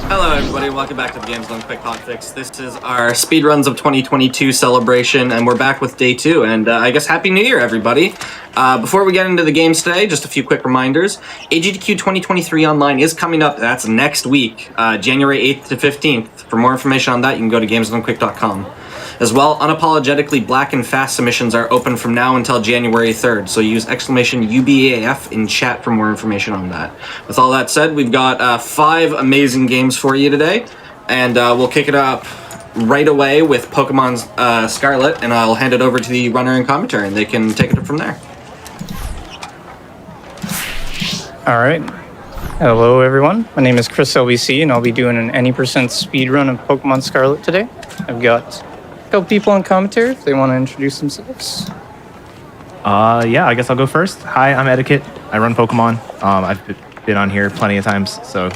Hello everybody, welcome back to the Games Done Quick Hotfix. This is our Speedruns of 2022 celebration, and we're back with day 2, and I guess Happy New Year everybody. Before we get into the games today, just a few quick reminders. GDQ 2023 Online is coming up, that's next week, January 8th to 15th. For more information on that, you can go to gamesdonequick.com. As well, unapologetically black and fast submissions are open from now until January 3rd, so use !UBAF in chat for more information on that. With all that said, we've got 5 amazing games for you today, and we'll kick it up right away with Pokemon's Scarlet, and I'll hand it over to the runner and commentary, and they can take it from there. All right. Hello, everyone. My name is Chris LBC, and I'll be doing an any % speed run of Pokemon Scarlet today. I've got a couple people on commentary if they want to introduce themselves. Yeah, I guess I'll go first. Hi, I'm Eddaket. I run Pokemon. I've been on here plenty of times, so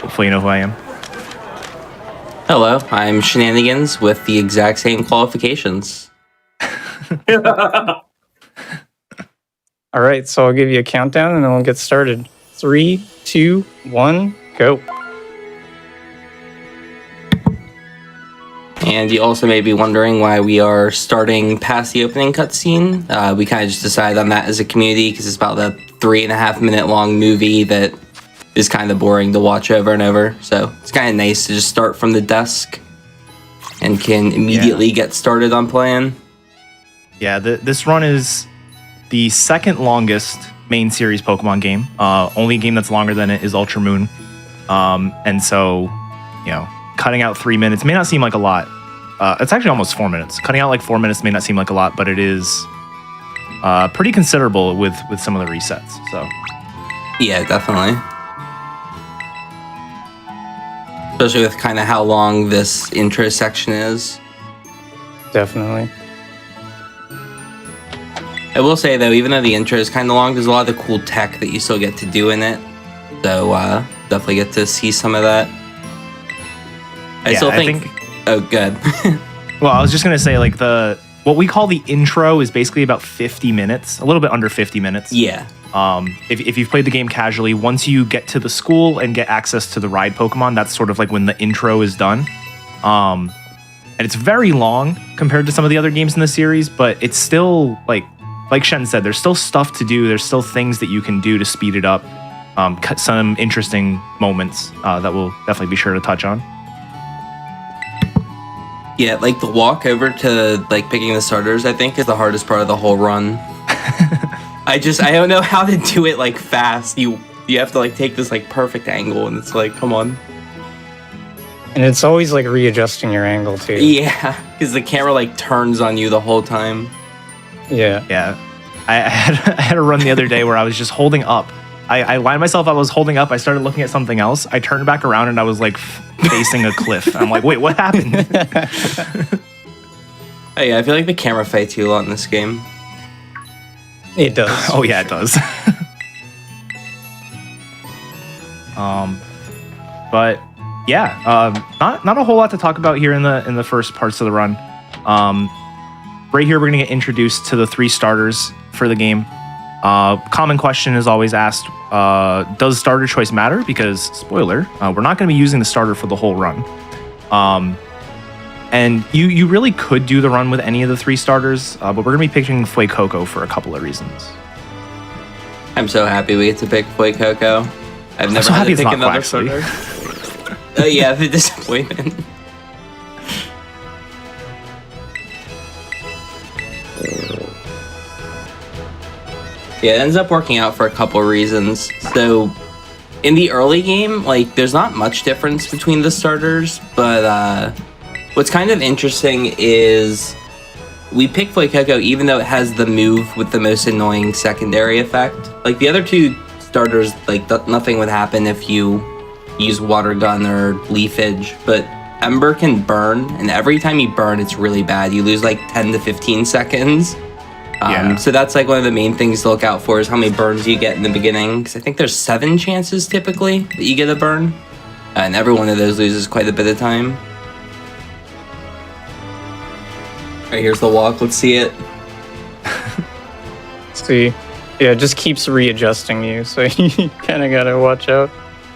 hopefully you know who I am. Hello, I'm Shenanigans with the exact same qualifications. All right, so I'll give you a countdown and then we'll get started. 3, 2, 1, go. And you also may be wondering why we are starting past the opening cutscene. We kind of just decided on that as a community because it's about a 3.5 minute long movie that is kind of boring to watch over and over. So it's kind of nice to just start from the desk and can immediately get started on playing. Yeah, this run is the second longest main series Pokemon game. Only game that's longer than it is Ultra Moon. And so, you know, cutting out 3 minutes may not seem like a lot. It's actually almost 4 minutes. Cutting out like 4 minutes may not seem like a lot, but it is pretty considerable with some of the resets. So yeah, definitely. Especially with kind of how long this intro section is. Definitely. I will say though, even though the intro is kind of long, there's a lot of the cool tech that you still get to do in it. So definitely get to see some of that. I still think. Oh, good. Well, I was just gonna say like what we call the intro is basically about 50 minutes, a little bit under 50 minutes. Yeah. If you've played the game casually, once you get to the school and get access to the ride Pokemon, that's sort of like when the intro is done. And it's very long compared to some of the other games in the series, but it's still like Shen said, there's still stuff to do. There's still things that you can do to speed it up. Cut some interesting moments that we'll definitely be sure to touch on. Yeah, like the walk over to like picking the starters, I think is the hardest part of the whole run. I don't know how to do it like fast. You have to like take this like perfect angle, and it's like, come on. And it's always like readjusting your angle too. Yeah, because the camera like turns on you the whole time. Yeah. Yeah. I had a run the other day where I was just holding up. I lined myself, I was holding up, I started looking at something else. I turned back around and I was like facing a cliff. I'm like, wait, what happened? Oh yeah, I feel like the camera fights you a lot in this game. It does. Oh yeah, it does. But yeah, not a whole lot to talk about here in the first parts of the run. Right here, we're gonna get introduced to the 3 starters for the game. Common question is always asked, does starter choice matter? Because, spoiler, we're not going to be using the starter for the whole run. And you really could do the run with any of the 3 starters, but we're going to be picking Fuecoco for a couple of reasons. I'm so happy we get to pick Fuecoco. I've never had to pick another starter. Oh yeah, the disappointment. Yeah, it ends up working out for a couple of reasons. So, in the early game, like, there's not much difference between the starters, but what's kind of interesting is we pick Fuecoco even though it has the move with the most annoying secondary effect. Like, the other 2 starters, like, nothing would happen if you use Water Gun or Leafage, but Ember can burn, and every time you burn, it's really bad. You lose, like, 10 to 15 seconds. So that's like one of the main things to look out for is how many burns you get in the beginning. Because I think there's 7 chances typically that you get a burn. And every one of those loses quite a bit of time. All right, here's the walk. Let's see it. See, yeah, it just keeps readjusting you, so you kind of gotta watch out.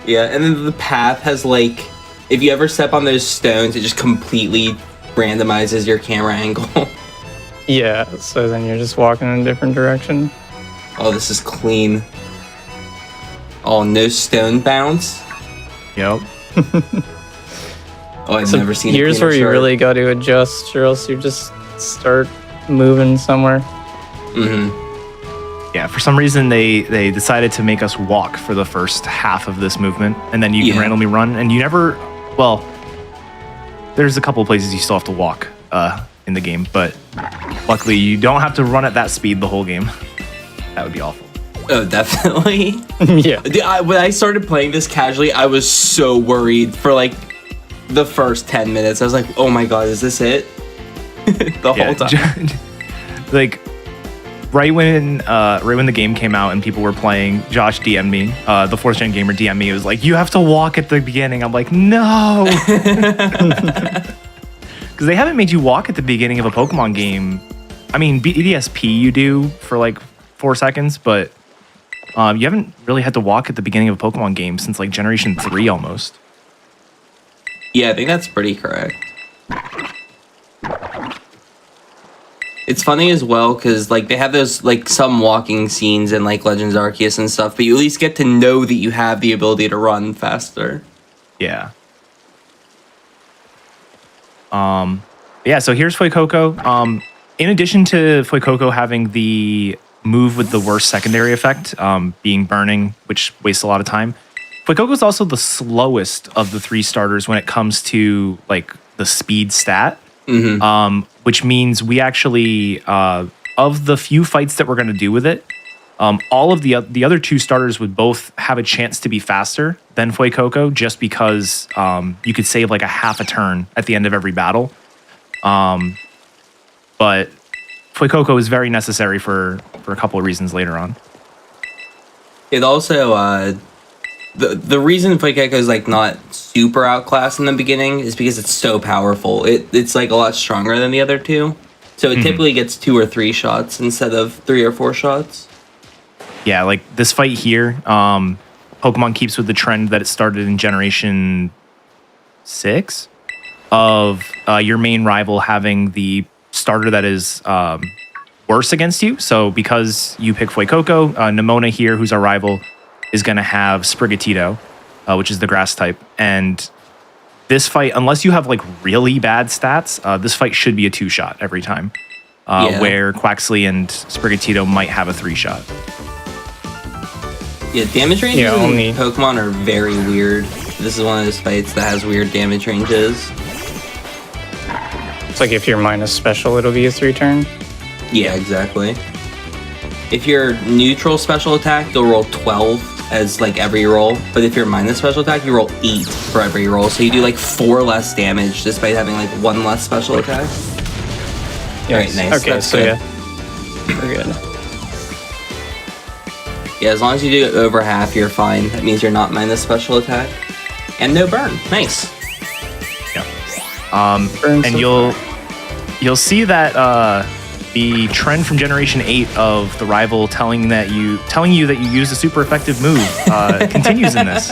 Yeah, and then the path has like if you ever step on those stones, it just completely randomizes your camera angle. Yeah, so then you're just walking in a different direction. Oh, this is clean. Oh, no stone bounce. Yep. Oh, I've never seen. Here's where you really got to adjust, or else you just start moving somewhere. Mm-hmm. Yeah, for some reason they decided to make us walk for the first half of this movement, and then you can randomly run, and you never. Well, there's a couple of places you still have to walk in the game, but luckily you don't have to run at that speed the whole game. That would be awful. Oh, definitely. Yeah. When I started playing this casually, I was so worried for like the first 10 minutes. I was like, oh my god, is this it? The whole time. Like right when the game came out and people were playing, Josh DM'd me, the 4th Gen Gamer DM'd me. It was like, you have to walk at the beginning. I'm like, no. Because they haven't made you walk at the beginning of a Pokemon game. I mean, BDSP you do for like 4 seconds, but you haven't really had to walk at the beginning of a Pokemon game since like Generation 3 almost. Yeah, I think that's pretty correct. It's funny as well because like they have those like some walking scenes in like Legends Arceus and stuff, but you at least get to know that you have the ability to run faster. Yeah. Yeah, so here's Fuecoco. In addition to Fuecoco having the move with the worst secondary effect, being burning, which wastes a lot of time, Fuecoco is also the slowest of the 3 starters when it comes to like the speed stat. Mm-hmm. Which means we actually, of the few fights that we're going to do with it, all of the other 2 starters would both have a chance to be faster than Fuecoco, just because you could save like a half a turn at the end of every battle. But Fuecoco is very necessary for a couple of reasons later on. It also the reason Fuecoco is like not super outclassed in the beginning is because it's so powerful. It's like a lot stronger than the other 2, so it typically gets 2 or 3 shots instead of 3 or 4 shots. Yeah, like this fight here, Pokemon keeps with the trend that it started in Generation 6 of your main rival having the starter that is worse against you. So because you pick Fuecoco, Nemona here, who's our rival, is going to have Sprigatito, which is the grass type. And this fight, unless you have like really bad stats, this fight should be a 2-shot every time. Where Quaxley and Sprigatito might have a 3-shot. Yeah, damage ranges in Pokemon are very weird. This is one of those fights that has weird damage ranges. It's like if you're minus special, it'll be a 3-turn. Yeah, exactly. If you're neutral special attack, you'll roll 12 as like every roll. But if you're minus special attack, you roll 8 for every roll. So you do like 4 less damage despite having like 1 less special attack. Yes. Alright, nice. Okay, That's so good. yeah. We're good. Yeah, as long as you do it over half, you're fine. That means you're not minus special attack. And no burn. Nice. And you'll see that the trend from Generation 8 of the rival telling you that you use a super effective move continues in this.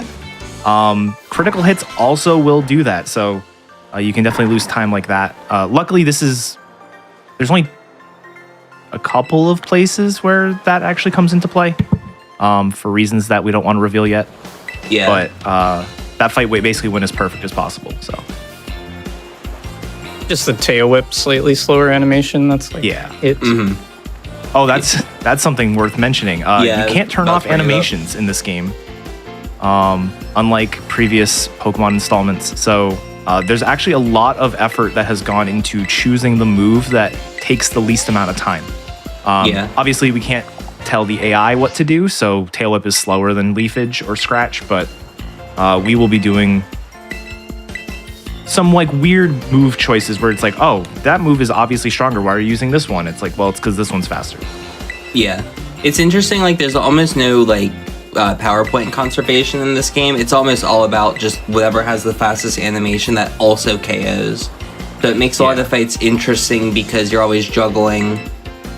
Critical hits also will do that, so you can definitely lose time like that. Luckily, there's only a couple of places where that actually comes into play for reasons that we don't want to reveal yet. Yeah. But that fight basically went as perfect as possible, so. Just the tail whip, slightly slower animation. That's like Yeah. it. Mm-hmm. Oh, that's something worth mentioning. You can't turn off animations in this game, unlike previous Pokemon installments. So there's actually a lot of effort that has gone into choosing the move that takes the least amount of time. Obviously, we can't tell the AI what to do, so Tail Whip is slower than Leafage or Scratch, but we will be doing some like weird move choices where it's like, oh, that move is obviously stronger. Why are you using this one? It's like, well, it's because this one's faster. Yeah. It's interesting, like there's almost no like PowerPoint conservation in this game. It's almost all about just whatever has the fastest animation that also KOs. So it makes a lot of fights interesting because you're always juggling,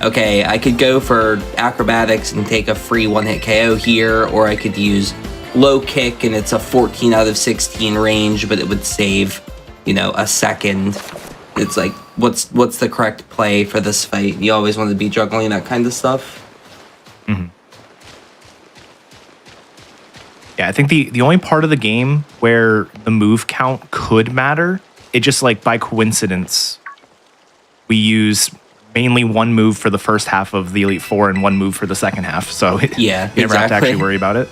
okay, I could go for acrobatics and take a free 1-hit KO here, or I could use low kick and it's a 14 out of 16 range, but it would save, a second. It's like, what's the correct play for this fight? You always want to be juggling that kind of stuff. Mm-hmm. Yeah, I think the only part of the game where the move count could matter, it just like by coincidence, we use mainly one move for the first half of the Elite Four and one move for the second half. So yeah, you never have to actually worry about it.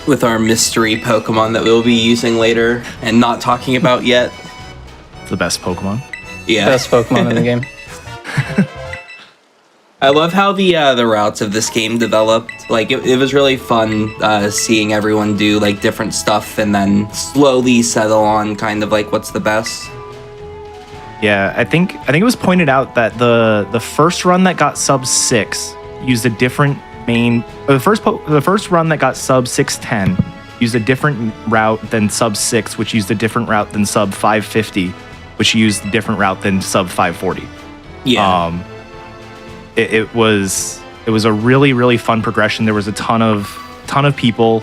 With our mystery Pokemon that we'll be using later and not talking about yet. The best Pokemon. Yeah. Best Pokemon in the game. I love how the routes of this game developed. Like it was really fun seeing everyone do like different stuff and then slowly settle on kind of like what's the best. Yeah, I think it was pointed out that the first run that got sub 6 used a different main. The first run that got sub 610 used a different route than sub 6, which used a different route than sub 550, which used a different route than sub 540. Yeah. It was a really, really fun progression. There was a ton of people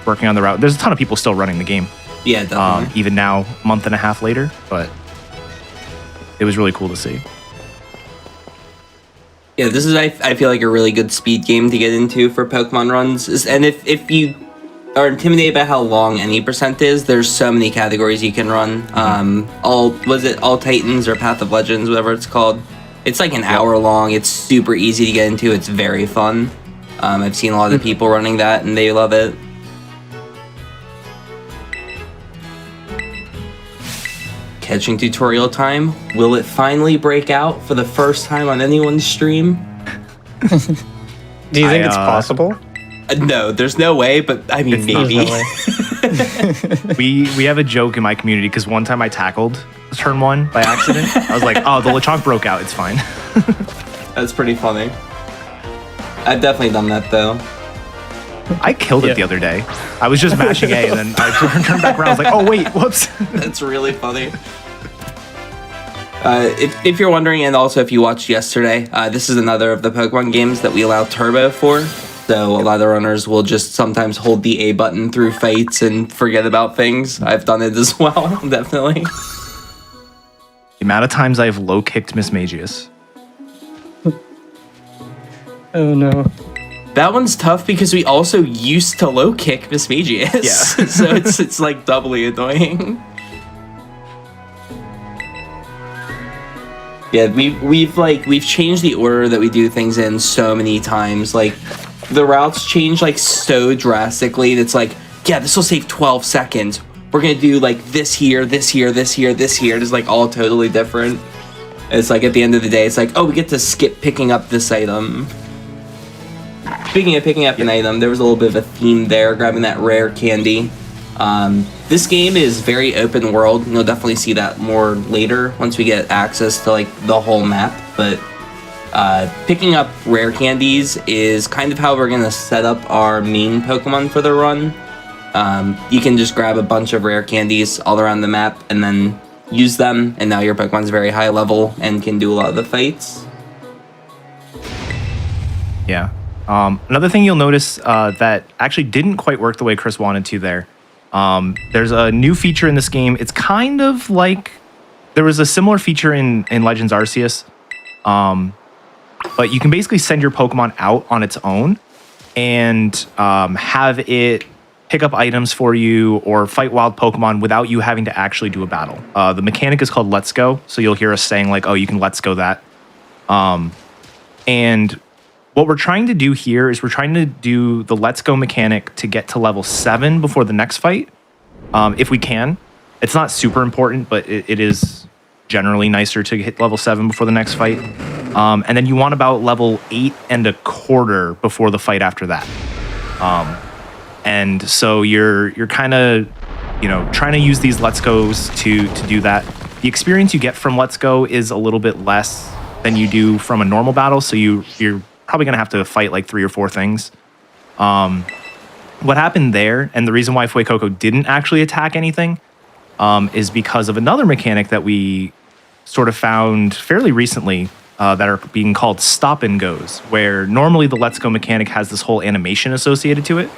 working on the route. There's a ton of people still running the game. Yeah, definitely. Even now, a month and a half later, but it was really cool to see. Yeah, this is I feel like a really good speed game to get into for Pokemon runs. And if you are intimidated by how long any percent is, there's so many categories you can run. All Titans or Path of Legends, whatever it's called. It's like an hour long. It's super easy to get into. It's very fun. I've seen a lot of people running that, and they love it. Catching tutorial time. Will it finally break out for the first time on anyone's stream? Do you think it's possible? No, there's no way, but I mean, maybe. No way. We have a joke in my community because one time I tackled turn 1 by accident. I was like, oh, the Lechonk broke out. It's fine. That's pretty funny. I've definitely done that, though. I killed it the other day. I was just mashing A, and then I turned back around. I was like, oh, wait, whoops. That's really funny. If you're wondering, and also if you watched yesterday, this is another of the Pokemon games that we allow Turbo for. So a lot of runners will just sometimes hold the A button through fights and forget about things. I've done it as well, definitely. The amount of times I've low-kicked Miss Magius. Oh, no. That one's tough because we also used to low kick Miss Magius. Yeah. So it's like doubly annoying. Yeah, we've changed the order that we do things in so many times. Like the routes change like so drastically. It's like, yeah, this will save 12 seconds. We're gonna do like this here, this here, this here, this here. It's like all totally different. It's like at the end of the day, it's like, oh, we get to skip picking up this item. Speaking of picking up an item, there was a little bit of a theme there, grabbing that rare candy. This game is very open world. You'll definitely see that more later once we get access to like the whole map. But picking up rare candies is kind of how we're gonna set up our main Pokemon for the run. You can just grab a bunch of rare candies all around the map and then use them, and now your Pokemon's very high level and can do a lot of the fights. Yeah. Another thing you'll notice that actually didn't quite work the way Chris wanted to there. There's a new feature in this game. It's kind of like there was a similar feature in Legends Arceus. But you can basically send your Pokemon out on its own and have it pick up items for you or fight wild Pokemon without you having to actually do a battle. The mechanic is called Let's Go. So you'll hear us saying like, oh, you can Let's Go that. And what we're trying to do here is we're trying to do the Let's Go mechanic to get to level 7 before the next fight, if we can. It's not super important, but it is generally nicer to hit level 7 before the next fight. And then you want about level 8.25 before the fight after that. And so you're kind of, trying to use these Let's Go's to do that. The experience you get from Let's Go is a little bit less than you do from a normal battle, so you're probably going to have to fight like 3 or 4 things. What happened there, and the reason why Fuecoco didn't actually attack anything, is because of another mechanic that we sort of found fairly recently. that are being called stop and goes, where normally the Let's Go mechanic has this whole animation associated to it.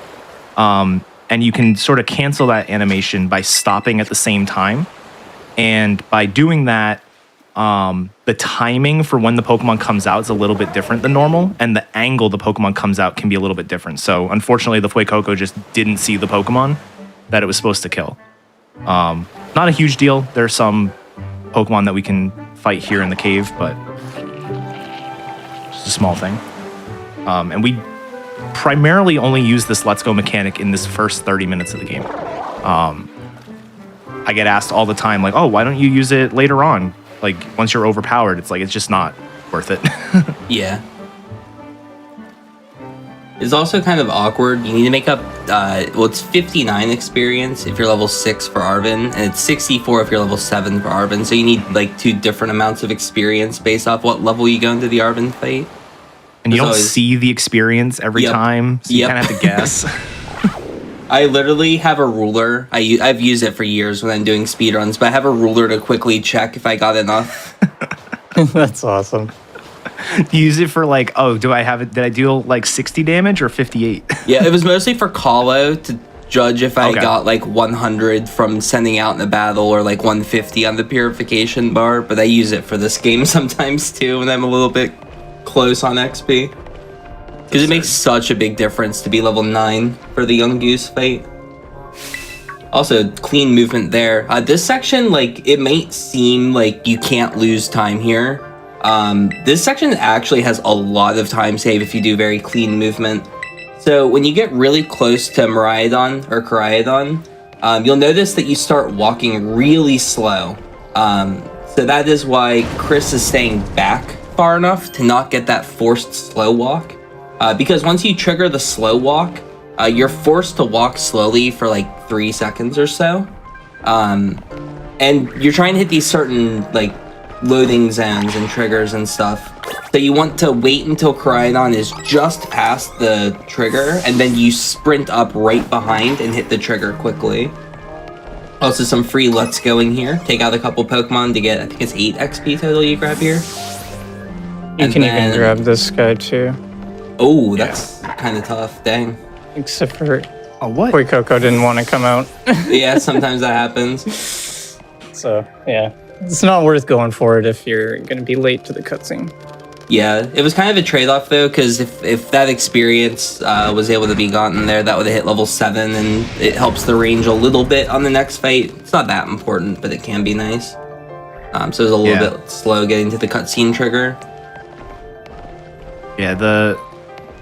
And you can sort of cancel that animation by stopping at the same time. And by doing that, the timing for when the Pokemon comes out is a little bit different than normal, and the angle the Pokemon comes out can be a little bit different. So unfortunately, the Fuecoco just didn't see the Pokemon that it was supposed to kill. Not a huge deal. There's some Pokemon that we can fight here in the cave, but just a small thing. And we primarily only use this Let's Go mechanic in this first 30 minutes of the game. I get asked all the time, like, oh, why don't you use it later on? Like, once you're overpowered, it's like, it's just not worth it. Yeah. It's also kind of awkward. You need to make up, it's 59 experience if you're level 6 for Arven, and it's 64 if you're level 7 for Arven. So you need, like, 2 different amounts of experience based off what level you go into the Arven fight. And you don't see the experience every time, so you kind of have to guess. I literally have a ruler. I've used it for years when I'm doing speedruns, but I have a ruler to quickly check if I got enough. That's awesome. You use it for like, oh, did I deal like 60 damage or 58? Yeah, it was mostly for Calo to judge if I got like 100 from sending out in a battle or like 150 on the purification bar, but I use it for this game sometimes too when I'm a little bit close on XP. Because it makes such a big difference to be level 9 for the Young Goose fight. Also, clean movement there. This section, like, it may seem like you can't lose time here. This section actually has a lot of time save if you do very clean movement. So when you get really close to Miraidon or Koraidon, you'll notice that you start walking really slow. So that is why Chris is staying back far enough to not get that forced slow walk. Because once you trigger the slow walk, you're forced to walk slowly for like 3 seconds or so. And you're trying to hit these certain like loading zones and triggers and stuff. So you want to wait until Koraidon is just past the trigger, and then you sprint up right behind and hit the trigger quickly. Also some free Let's Go in here. Take out a couple Pokemon to get, I think it's 8 XP total you grab here. You can even grab this guy too. Oh, that's kind of tough. Dang. Except for what? Fuecoco didn't want to come out. Yeah, sometimes that happens. So, yeah. It's not worth going for it if you're going to be late to the cutscene. Yeah, it was kind of a trade-off though, because if that experience was able to be gotten there, that would have hit level 7, and it helps the range a little bit on the next fight. It's not that important, but it can be nice. So it was a little bit slow getting to the cutscene trigger. Yeah,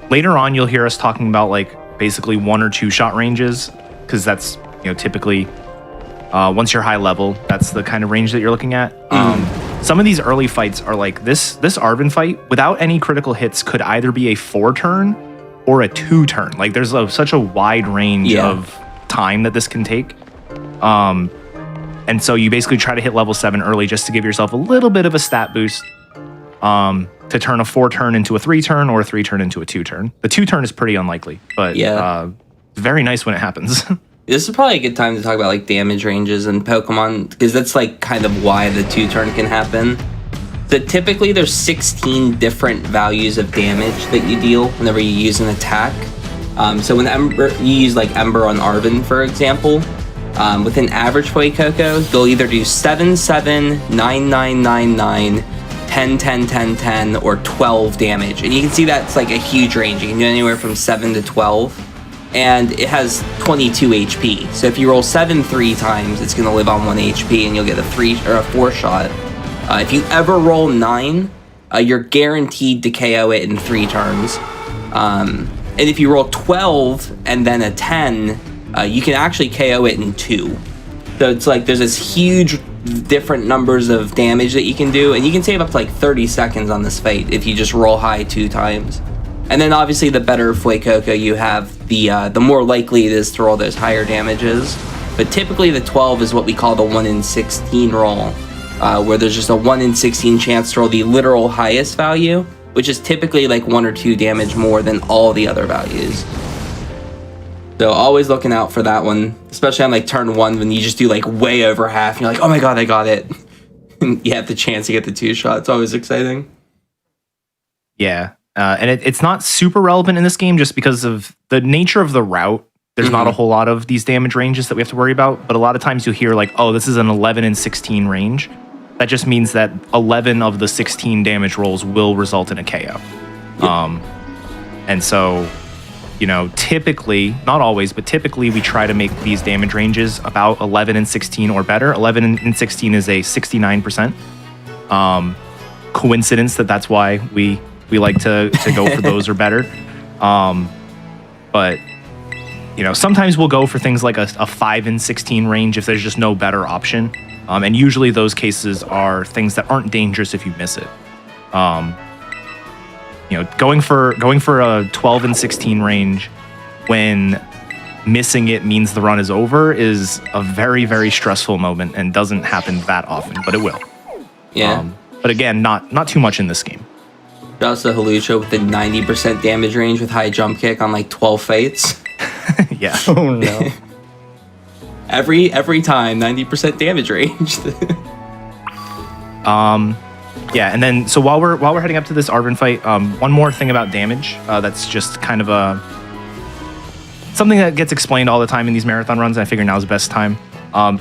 later on you'll hear us talking about like basically 1 or 2 shot ranges, because that's, you know, typically once you're high level, that's the kind of range that you're looking at. Some of these early fights are like this Arven fight without any critical hits could either be a 4-turn or a 2-turn. Like there's such a wide range of time that this can take. And so you basically try to hit level 7 early just to give yourself a little bit of a stat boost. To turn a 4-turn into a 3-turn or a 3-turn into a 2-turn. The 2-turn is pretty unlikely, but it's very nice when it happens. This is probably a good time to talk about like damage ranges and Pokemon, because that's like kind of why the 2-turn can happen. So typically there's 16 different values of damage that you deal whenever you use an attack. So when you use like Ember on Arven, for example, with an average Fuecoco, you'll either do 7, 7, 9, 9, 9, 9, 10, 10, 10, 10, or 12 damage. And you can see that's like a huge range. You can do anywhere from 7 to 12. And it has 22 HP. So if you roll 7 3 times, it's going to live on 1 HP, and you'll get a 3 or a 4 shot. If you ever roll 9, you're guaranteed to KO it in 3 turns. And if you roll 12 and then a 10, you can actually KO it in 2. So it's like there's this huge different numbers of damage that you can do, and you can save up to like 30 seconds on this fight if you just roll high 2 times. And then obviously the better Fuecoco you have, the more likely it is to roll those higher damages. But typically the 12 is what we call the 1 in 16 roll, where there's just a 1 in 16 chance to roll the literal highest value, which is typically like 1 or 2 damage more than all the other values. So always looking out for that one, especially on like turn 1 when you just do like way over half and you're like, oh my god, I got it. And you have the chance to get the 2 shot. It's always exciting. Yeah. And it's not super relevant in this game just because of the nature of the route. There's not a whole lot of these damage ranges that we have to worry about. But a lot of times you'll hear like, oh, this is an 11 and 16 range. That just means that 11 of the 16 damage rolls will result in a KO. Yep. And so, you know, typically, not always, but typically we try to make these damage ranges about 11 and 16 or better. 11 and 16 is a 69%. Coincidence that's why we like to go for those or better. But, you know, sometimes we'll go for things like a 5 and 16 range if there's just no better option. And usually those cases are things that aren't dangerous if you miss it. You know, going for a 12 and 16 range when missing it means the run is over is a very, very stressful moment and doesn't happen that often, but it will. Yeah. But again, not too much in this game. Just the Halucha with the 90% damage range with high jump kick on like 12 fights. Yeah. Oh no. Every time, 90% damage range. Yeah, and then so while we're heading up to this Arvin fight, one more thing about damage that's just kind of something that gets explained all the time in these marathon runs, and I figure now's the best time.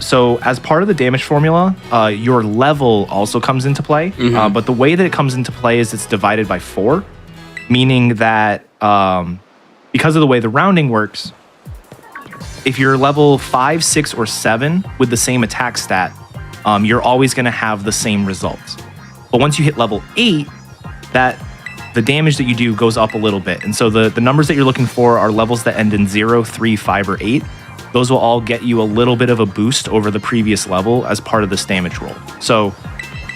So as part of the damage formula, your level also comes into play, but the way that it comes into play is it's divided by 4, meaning that because of the way the rounding works, if you're level 5, 6, or 7 with the same attack stat, you're always going to have the same results. But once you hit level 8, the damage that you do goes up a little bit. And so the numbers that you're looking for are levels that end in 0, 3, 5, or 8. Those will all get you a little bit of a boost over the previous level as part of this damage roll. So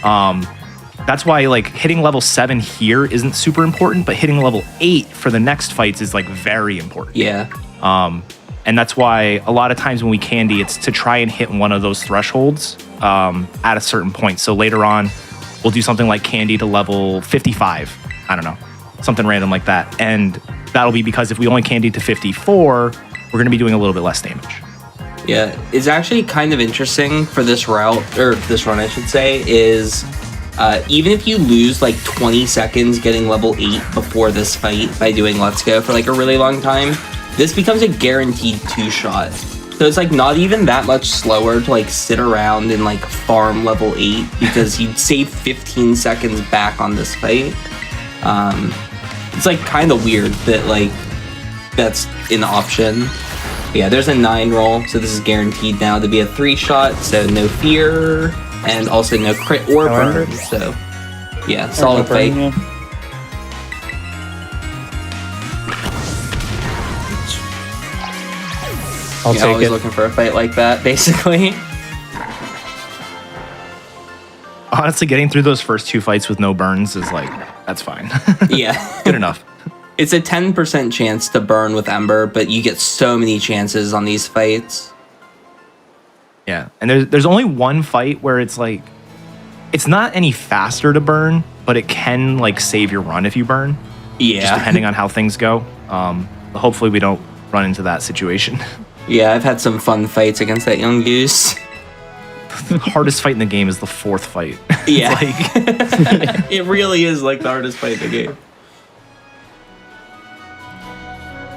that's why like hitting level 7 here isn't super important, but hitting level 8 for the next fights is like very important. Yeah. And that's why a lot of times when we candy, it's to try and hit one of those thresholds at a certain point. So later on, we'll do something like candy to level 55. I don't know, something random like that. And that'll be because if we only candy to 54, we're going to be doing a little bit less damage. Yeah, it's actually kind of interesting for this route, or this run, I should say, is even if you lose like 20 seconds getting level 8 before this fight by doing Let's Go for like a really long time, this becomes a guaranteed 2-shot. So it's like not even that much slower to like sit around and like farm level 8 because you'd save 15 seconds back on this fight. It's like kind of weird that like that's an option. But yeah, there's a 9 roll, so this is guaranteed now to be a 3-shot, so no fear, and also no crit or burn. So yeah, solid fight. Yeah. I'll take always it. looking for a fight like that, basically. Honestly, getting through those first 2 fights with no burns is like, that's fine. Yeah. Good enough. It's a 10% chance to burn with Ember, but you get so many chances on these fights. Yeah, and there's only one fight where it's like, it's not any faster to burn, but it can like save your run if you burn. Yeah. Just depending on how things go. Hopefully we don't run into that situation. Yeah, I've had some fun fights against that young goose. The hardest fight in the game is the 4th fight. Yeah. Like, It really is like the hardest fight in the game.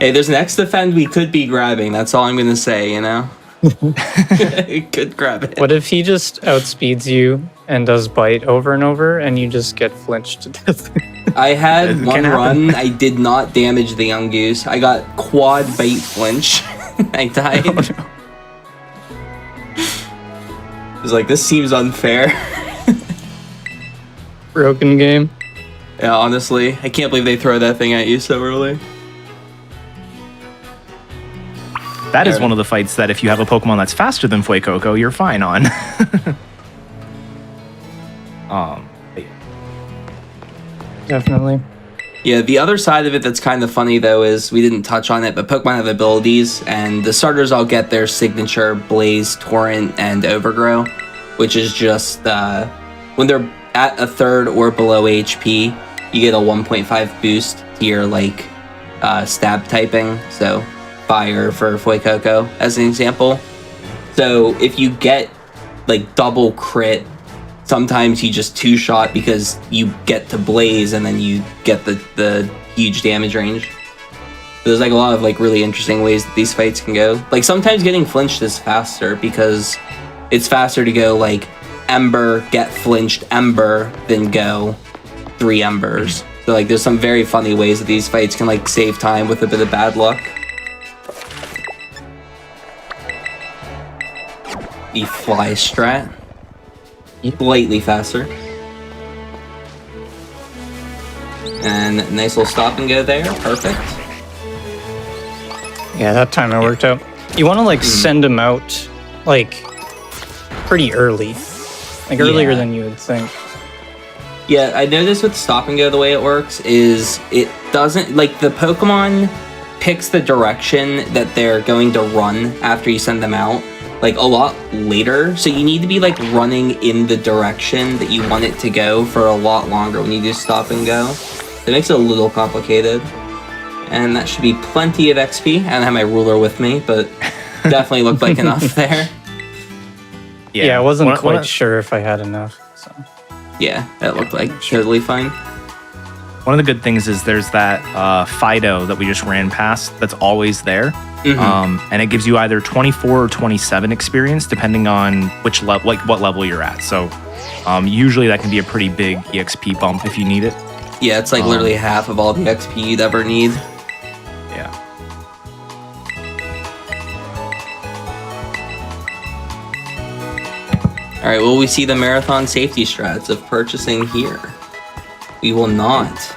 Hey, there's an X defend we could be grabbing. That's all I'm going to say, you know? Could grab it. What if he just outspeeds you and does bite over and over and you just get flinched to death? I had It one can happen. run. I did not damage the young goose. I got quad bait flinch. I died. Oh, no. I was like, this seems unfair. Broken game. Yeah, honestly, I can't believe they throw that thing at you so early. That is one of the fights that if you have a Pokemon that's faster than Fuecoco, you're fine on. Definitely. Yeah, the other side of it that's kind of funny, though, is we didn't touch on it, but Pokemon have abilities, and the starters all get their signature Blaze, Torrent, and Overgrow, which is just when they're at a 3rd or below HP, you get a 1.5 boost to your, like, stab typing, so Fire for Fuecoco, as an example. So if you get, like, double crit sometimes you just two-shot because you get to blaze and then you get the huge damage range. There's like a lot of like really interesting ways that these fights can go. Like sometimes getting flinched is faster because it's faster to go like Ember, get flinched, Ember, then go 3 Embers. So like there's some very funny ways that these fights can like save time with a bit of bad luck. The fly strat. Slightly faster. And nice little stop and go there. Perfect. Yeah, that time it worked out. You want to like send them out like pretty early, like earlier than you would think. Yeah, I noticed with stop and go the way it works is it doesn't like the Pokemon picks the direction that they're going to run after you send them out like a lot later. So you need to be like running in the direction that you want it to go for a lot longer when you do stop and go. It makes it a little complicated. And that should be plenty of XP. I don't have my ruler with me, but definitely looked like enough there. Yeah, I wasn't quite sure if I had enough. So. Yeah, that looked like totally fine. One of the good things is there's that Fido that we just ran past that's always there. And it gives you either 24 or 27 experience depending on which level, like what level you're at. So usually that can be a pretty big EXP bump if you need it. Yeah, it's like literally half of all the XP you'd ever need. Yeah. All right, will we see the marathon safety strats of purchasing here? We will not.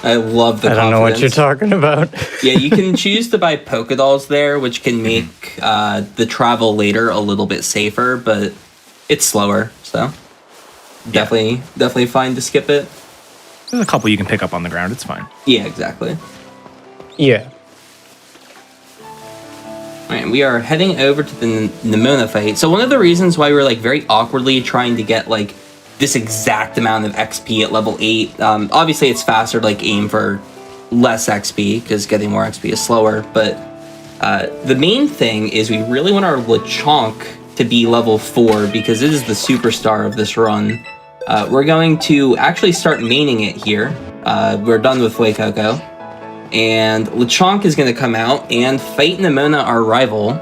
I love the confidence. I don't know what you're talking about. Yeah, you can choose to buy Pokédolls there, which can make the travel later a little bit safer, but it's slower, so definitely fine to skip it. There's a couple you can pick up on the ground. It's fine. Yeah, exactly. Yeah. All right, we are heading over to the Nemona fight. So one of the reasons why we're like very awkwardly trying to get like this exact amount of XP at level 8, obviously it's faster to like aim for less XP because getting more XP is slower, but the main thing is we really want our Lechonk to be level 4 because it is the superstar of this run. We're going to actually start maining it here. We're done with Fuecoco. And Lechonk is going to come out and fight Nemona, our rival.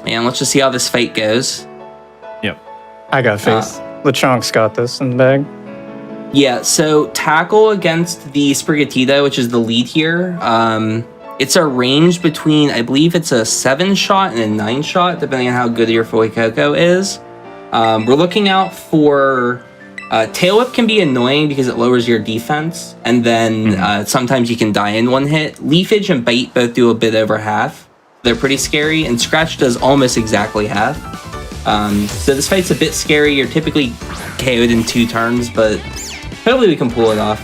And let's just see how this fight goes. Yep. I got faith. Lechonk's got this in the bag. Yeah, so tackle against the Sprigatito, which is the lead here. It's a range between, I believe it's a 7-shot and a 9-shot, depending on how good your Fuecoco is. We're looking out for... Tail Whip can be annoying because it lowers your defense, and then sometimes you can die in one hit. Leafage and Bite both do a bit over half. They're pretty scary, and Scratch does almost exactly half. So this fight's a bit scary. You're typically KO'd in 2 turns, but hopefully we can pull it off.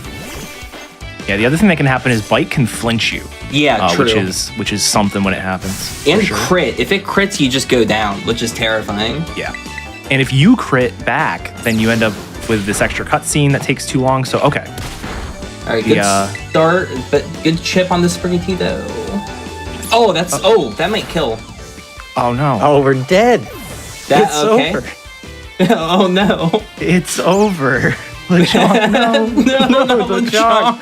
Yeah, the other thing that can happen is Bite can flinch you. Yeah, true. Which is something when it happens. And crit. If it crits, you just go down, which is terrifying. Yeah. And if you crit back, then you end up with this extra cutscene that takes too long. So, okay. All right, good start, but good chip on the Sprigatito. Oh, that might kill. Oh, no. Oh, we're dead. It's over. Oh, no. It's over. Lechonk, no. no, Lechonk.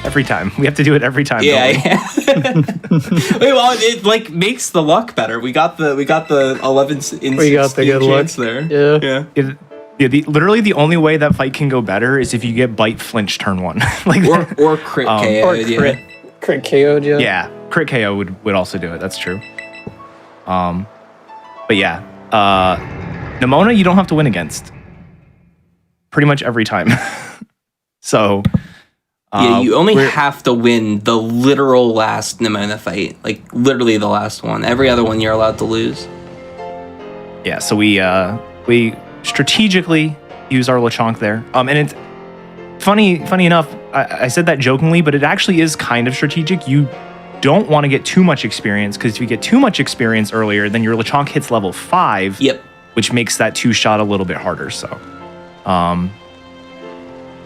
Every time. We have to do it every time. Yeah. Wait, well, it like makes the luck better. We got the 11 in we got the good luck there. Yeah. Literally the only way that fight can go better is if you get Bite flinch turn 1. Like or crit KO. Or crit KO'd, yeah. Yeah, crit KO would also do it. That's true. But yeah, Nemona you don't have to win against. Pretty much every time. So yeah, you only have to win the literal last Nemona fight. Like literally the last one. Every other one you're allowed to lose. Yeah, so we strategically use our Lechonk there. And it's funny enough, I said that jokingly, but it actually is kind of strategic. You don't want to get too much experience, because if you get too much experience earlier, then your Lechonk hits level 5. Yep. Which makes that 2-shot a little bit harder. So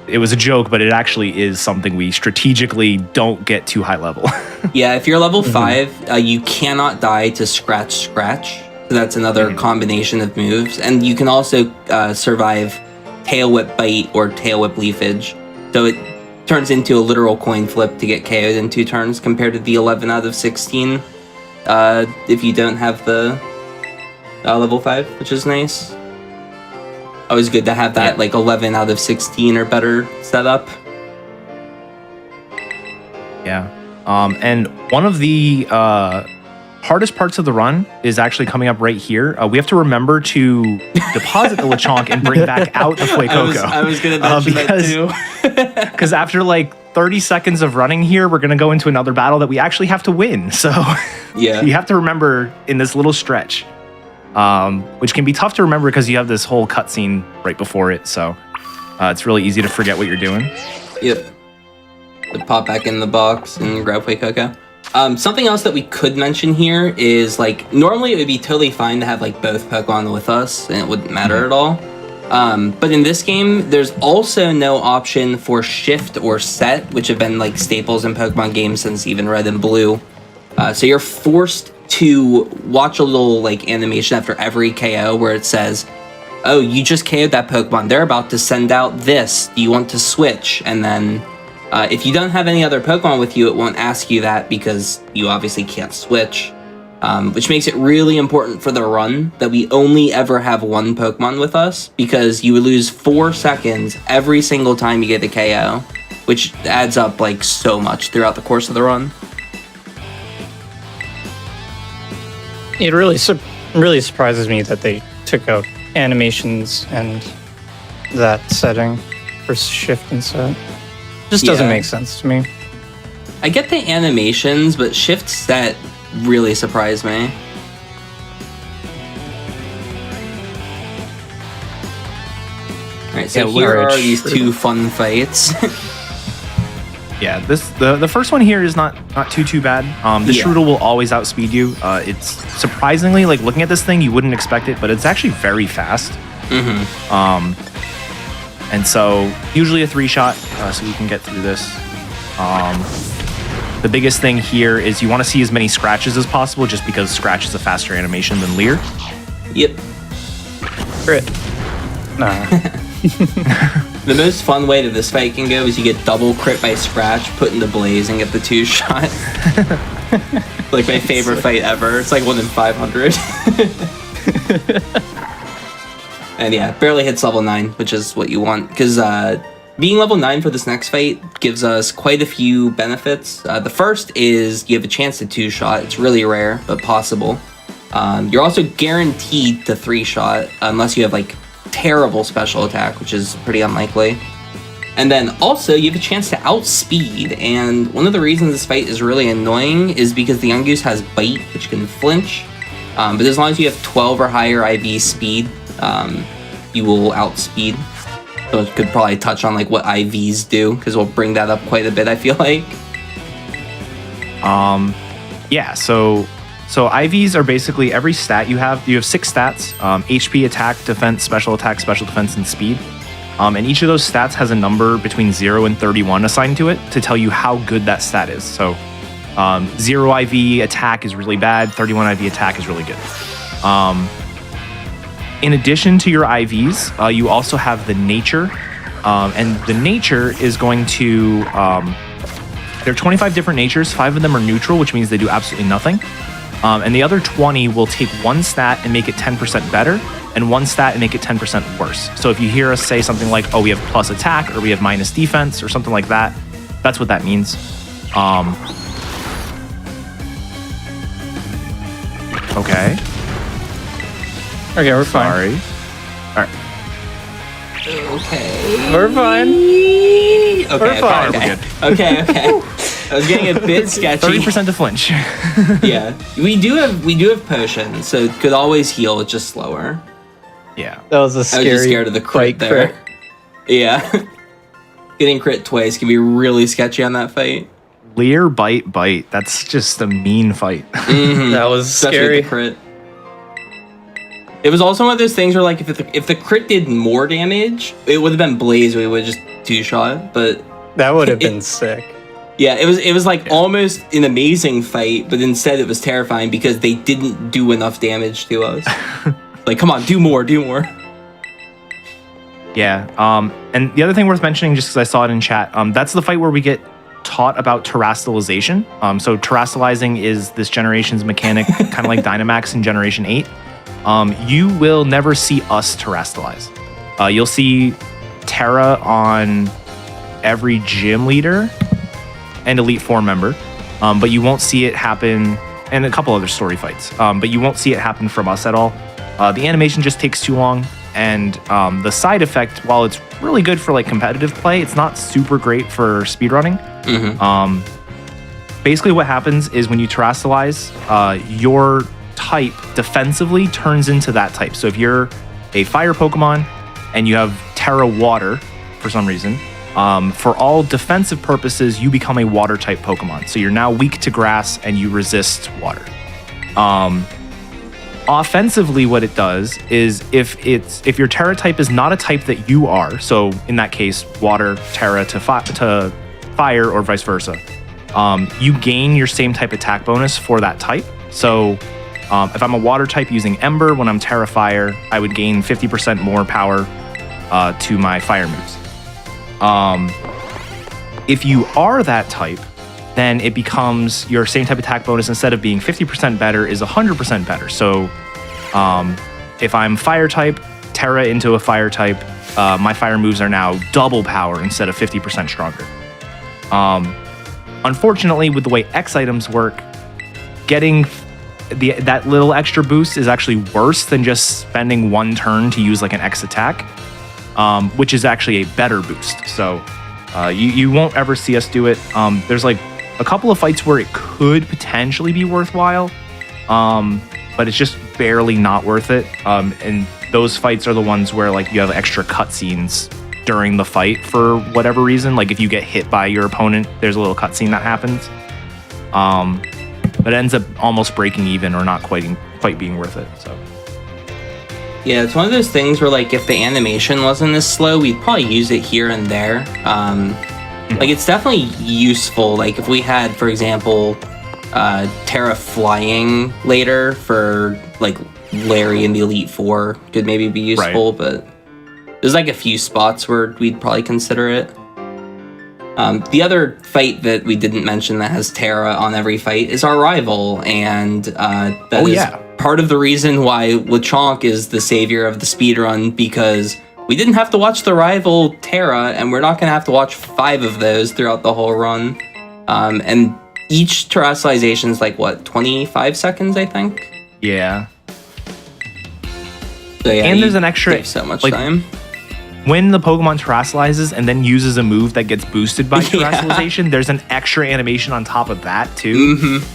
it was a joke, but it actually is something we strategically don't get too high level. Yeah, if you're level 5, you cannot die to Scratch. So that's another combination of moves. And you can also survive Tail Whip Bite or Tail Whip Leafage. So it turns into a literal coin flip to get KO'd in 2 turns compared to the 11 out of 16 if you don't have the level 5, which is nice. Always good to have that like 11 out of 16 or better setup. Yeah. And one of the hardest parts of the run is actually coming up right here. We have to remember to deposit the Lechonk and bring back out the Fuecoco. I was going to mention that too. Because after like 30 seconds of running here, we're going to go into another battle that we actually have to win. So yeah, you have to remember in this little stretch, which can be tough to remember because you have this whole cutscene right before it. So it's really easy to forget what you're doing. Yep. To pop back in the box and grab Fuecoco. Something else that we could mention here is, like, normally it would be totally fine to have, like, both Pokemon with us, and it wouldn't matter at all. But in this game, there's also no option for Shift or Set, which have been, like, staples in Pokemon games since even Red and Blue. So you're forced to watch a little, like, animation after every KO where it says, oh, you just KO'd that Pokemon. They're about to send out this. Do you want to switch? And then... if you don't have any other Pokemon with you, it won't ask you that because you obviously can't switch, which makes it really important for the run that we only ever have one Pokemon with us, because you would lose 4 seconds every single time you get a KO, which adds up like so much throughout the course of the run. It really surprises me that they took out animations and that setting for Shift and Set. Just doesn't make sense to me. I get the animations, but Shift Set really surprised me. Alright, so here are these 2 fun fights. Yeah, the first one here is not too bad. The Strudel will always outspeed you. It's surprisingly, like, looking at this thing, you wouldn't expect it, but it's actually very fast. And so, usually a 3-shot, so we can get through this. The biggest thing here is you want to see as many scratches as possible, just because Scratch is a faster animation than Leer. Yep. Crit. Nah. The most fun way that this fight can go is you get double crit by Scratch, put into Blaze, and get the 2-shot. Like my favorite fight ever. It's like 1 in 500. And yeah, barely hits level 9, which is what you want, because being level 9 for this next fight gives us quite a few benefits. The first is you have a chance to 2-shot. It's really rare, but possible. You're also guaranteed to 3-shot, unless you have, like, terrible special attack, which is pretty unlikely. And then also, you have a chance to outspeed, and one of the reasons this fight is really annoying is because the Yungoos has Bite, which can flinch, but as long as you have 12 or higher IV speed, you will outspeed. So it could probably touch on like what IVs do, because we'll bring that up quite a bit, I feel like. Yeah, so IVs are basically every stat you have 6 stats, HP, attack, defense, special defense, and speed. And each of those stats has a number between 0 and 31 assigned to it to tell you how good that stat is. So 0 IV attack is really bad, 31 IV attack is really good. In addition to your IVs, you also have the nature, and the nature is going to, there are 25 different natures, 5 of them are neutral, which means they do absolutely nothing, and the other 20 will take 1 stat and make it 10% better, and 1 stat and make it 10% worse. So if you hear us say something like, oh, we have plus attack, or we have minus defense, or something like that, that's what that means. Okay. Okay, we're fine. Sorry. All right. Okay. We're fine. Okay, We're fine. Okay. We're good. Okay. I was getting a bit sketchy. 30% to flinch. Yeah, we do have potions, so it could always heal. It's just slower. Yeah. That was a scary. I was just scared of the crit there. Yeah. Getting crit twice can be really sketchy on that fight. Leer, bite. That's just a mean fight. That was Especially scary. with the crit. It was also one of those things where, like, if the crit did more damage, it would have been Blaze. We would just two-shot, but That would have been sick. yeah, it was like almost an amazing fight, but instead it was terrifying because they didn't do enough damage to us. Like, come on, do more. Yeah. And the other thing worth mentioning, just because I saw it in chat, that's the fight where we get taught about terastallization. So terastallizing is this generation's mechanic, kind of like Dynamax in Generation 8. You will never see us terastallize. You'll see Terra on every gym leader and Elite Four member, but you won't see it happen, and a couple other story fights, but you won't see it happen from us at all. The animation just takes too long, and the side effect, while it's really good for like competitive play, it's not super great for speedrunning. Basically what happens is when you terastallize, your type defensively turns into that type. So if you're a fire Pokemon and you have Terra Water for some reason, for all defensive purposes, you become a water type Pokemon. So you're now weak to grass and you resist water. Offensively, what it does is if your Terra type is not a type that you are, so in that case, water Terra to fire or vice versa, you gain your same type attack bonus for that type. So if I'm a water type using Ember, when I'm Terra Fire, I would gain 50% more power to my fire moves. If you are that type, then it becomes your same type attack bonus, instead of being 50% better, is 100% better. So if I'm fire type, Terra into a fire type, my fire moves are now double power instead of 50% stronger. Unfortunately, with the way X items work, getting that little extra boost is actually worse than just spending one turn to use like an X attack, which is actually a better boost. So you won't ever see us do it. There's like a couple of fights where it could potentially be worthwhile, but it's just barely not worth it. And those fights are the ones where like you have extra cutscenes during the fight for whatever reason. Like if you get hit by your opponent, there's a little cutscene that happens. But it ends up almost breaking even or not quite being worth it. So yeah, it's one of those things where, like, if the animation wasn't as slow, we'd probably use it here and there. Like, it's definitely useful. Like, if we had, for example, Terra flying later for, like, Larry and the Elite Four could maybe be useful, right. But there's, like, a few spots where we'd probably consider it. The other fight that we didn't mention that has Terra on every fight is our rival, and that is part of the reason why Lechonk is the savior of the speedrun, because we didn't have to watch the rival Terra, and we're not going to have to watch 5 of those throughout the whole run. And each terastallization is like, what, 25 seconds, I think? Yeah. So, yeah, and there's an extra... so much time. When the Pokemon terastallizes and then uses a move that gets boosted by terastallization, there's an extra animation on top of that, too. Mm-hmm.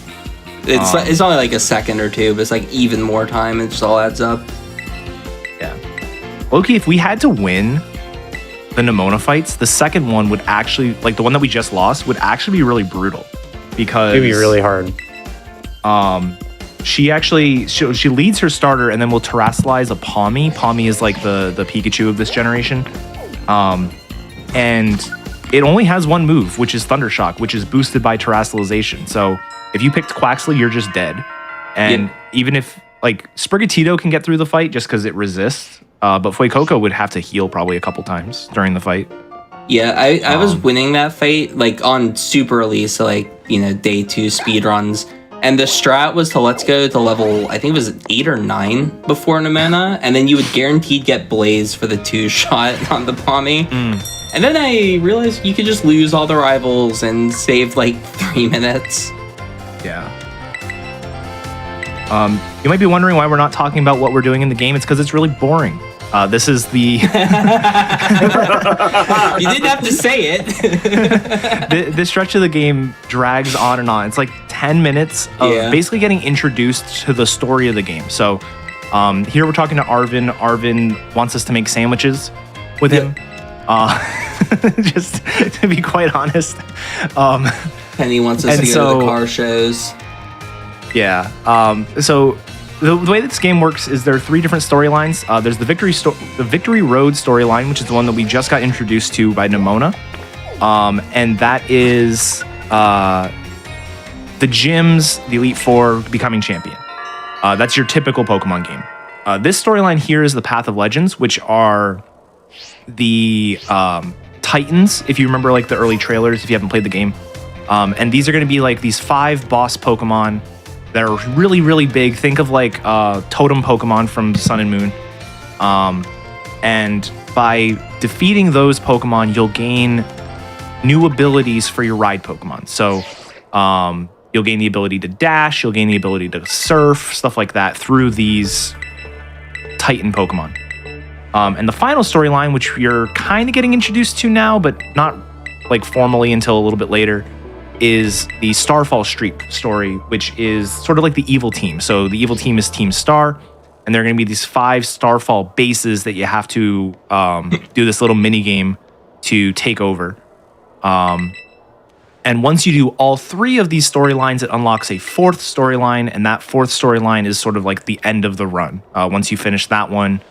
It's only like a second or two, but it's like even more time. It just all adds up. Yeah. Loki, if we had to win the Nemona fights, the second one would actually, like the one that we just lost, would actually be really brutal. Because it'd be really hard. She leads her starter and then will terastallize a Pawmi. Pawmi is like the Pikachu of this generation. And it only has one move, which is Thunder Shock, which is boosted by terastallization. So if you picked Quaxley, you're just dead. And even if, like, Sprigatito can get through the fight just because it resists, but Fuecoco would have to heal probably a couple times during the fight. Yeah, I was winning that fight, like, on super release, so, like, you know, day 2 speedruns. And the strat was to let's go to level, I think it was 8 or 9 before Nemona, and then you would guaranteed get Blaze for the 2-shot on the Pawmi. And then I realized you could just lose all the rivals and save, like, 3 minutes. Yeah. You might be wondering why we're not talking about what we're doing in the game. It's because it's really boring. This is the... You didn't have to say it. This stretch of the game drags on and on. It's like 10 minutes of basically getting introduced to the story of the game. So here we're talking to Arvin. Arvin wants us to make sandwiches with him. Just to be quite honest. Penny wants us to go to the car shows. Yeah. So the way that this game works is there are 3 different storylines. There's the Victory Road storyline, which is the one that we just got introduced to by Nimona. And that is the gyms, the Elite Four becoming champion. That's your typical Pokemon game. This storyline here is the Path of Legends, which are the Titans, if you remember like the early trailers, if you haven't played the game. And these are going to be like these 5 boss Pokemon that are really, really big. Think of like totem Pokemon from Sun and Moon. And by defeating those Pokemon, you'll gain new abilities for your ride Pokemon. So you'll gain the ability to dash, you'll gain the ability to surf, stuff like that through these Titan Pokemon. And the final storyline, which you're kind of getting introduced to now, but not like formally until a little bit later, is the Starfall Street story, which is sort of like the evil team. So the evil team is Team Star, and there are going to be these 5 Starfall bases that you have to do this little mini game to take over. And once you do all 3 of these storylines, it unlocks a 4th storyline, and that 4th storyline is sort of like the end of the run. Once you finish that one,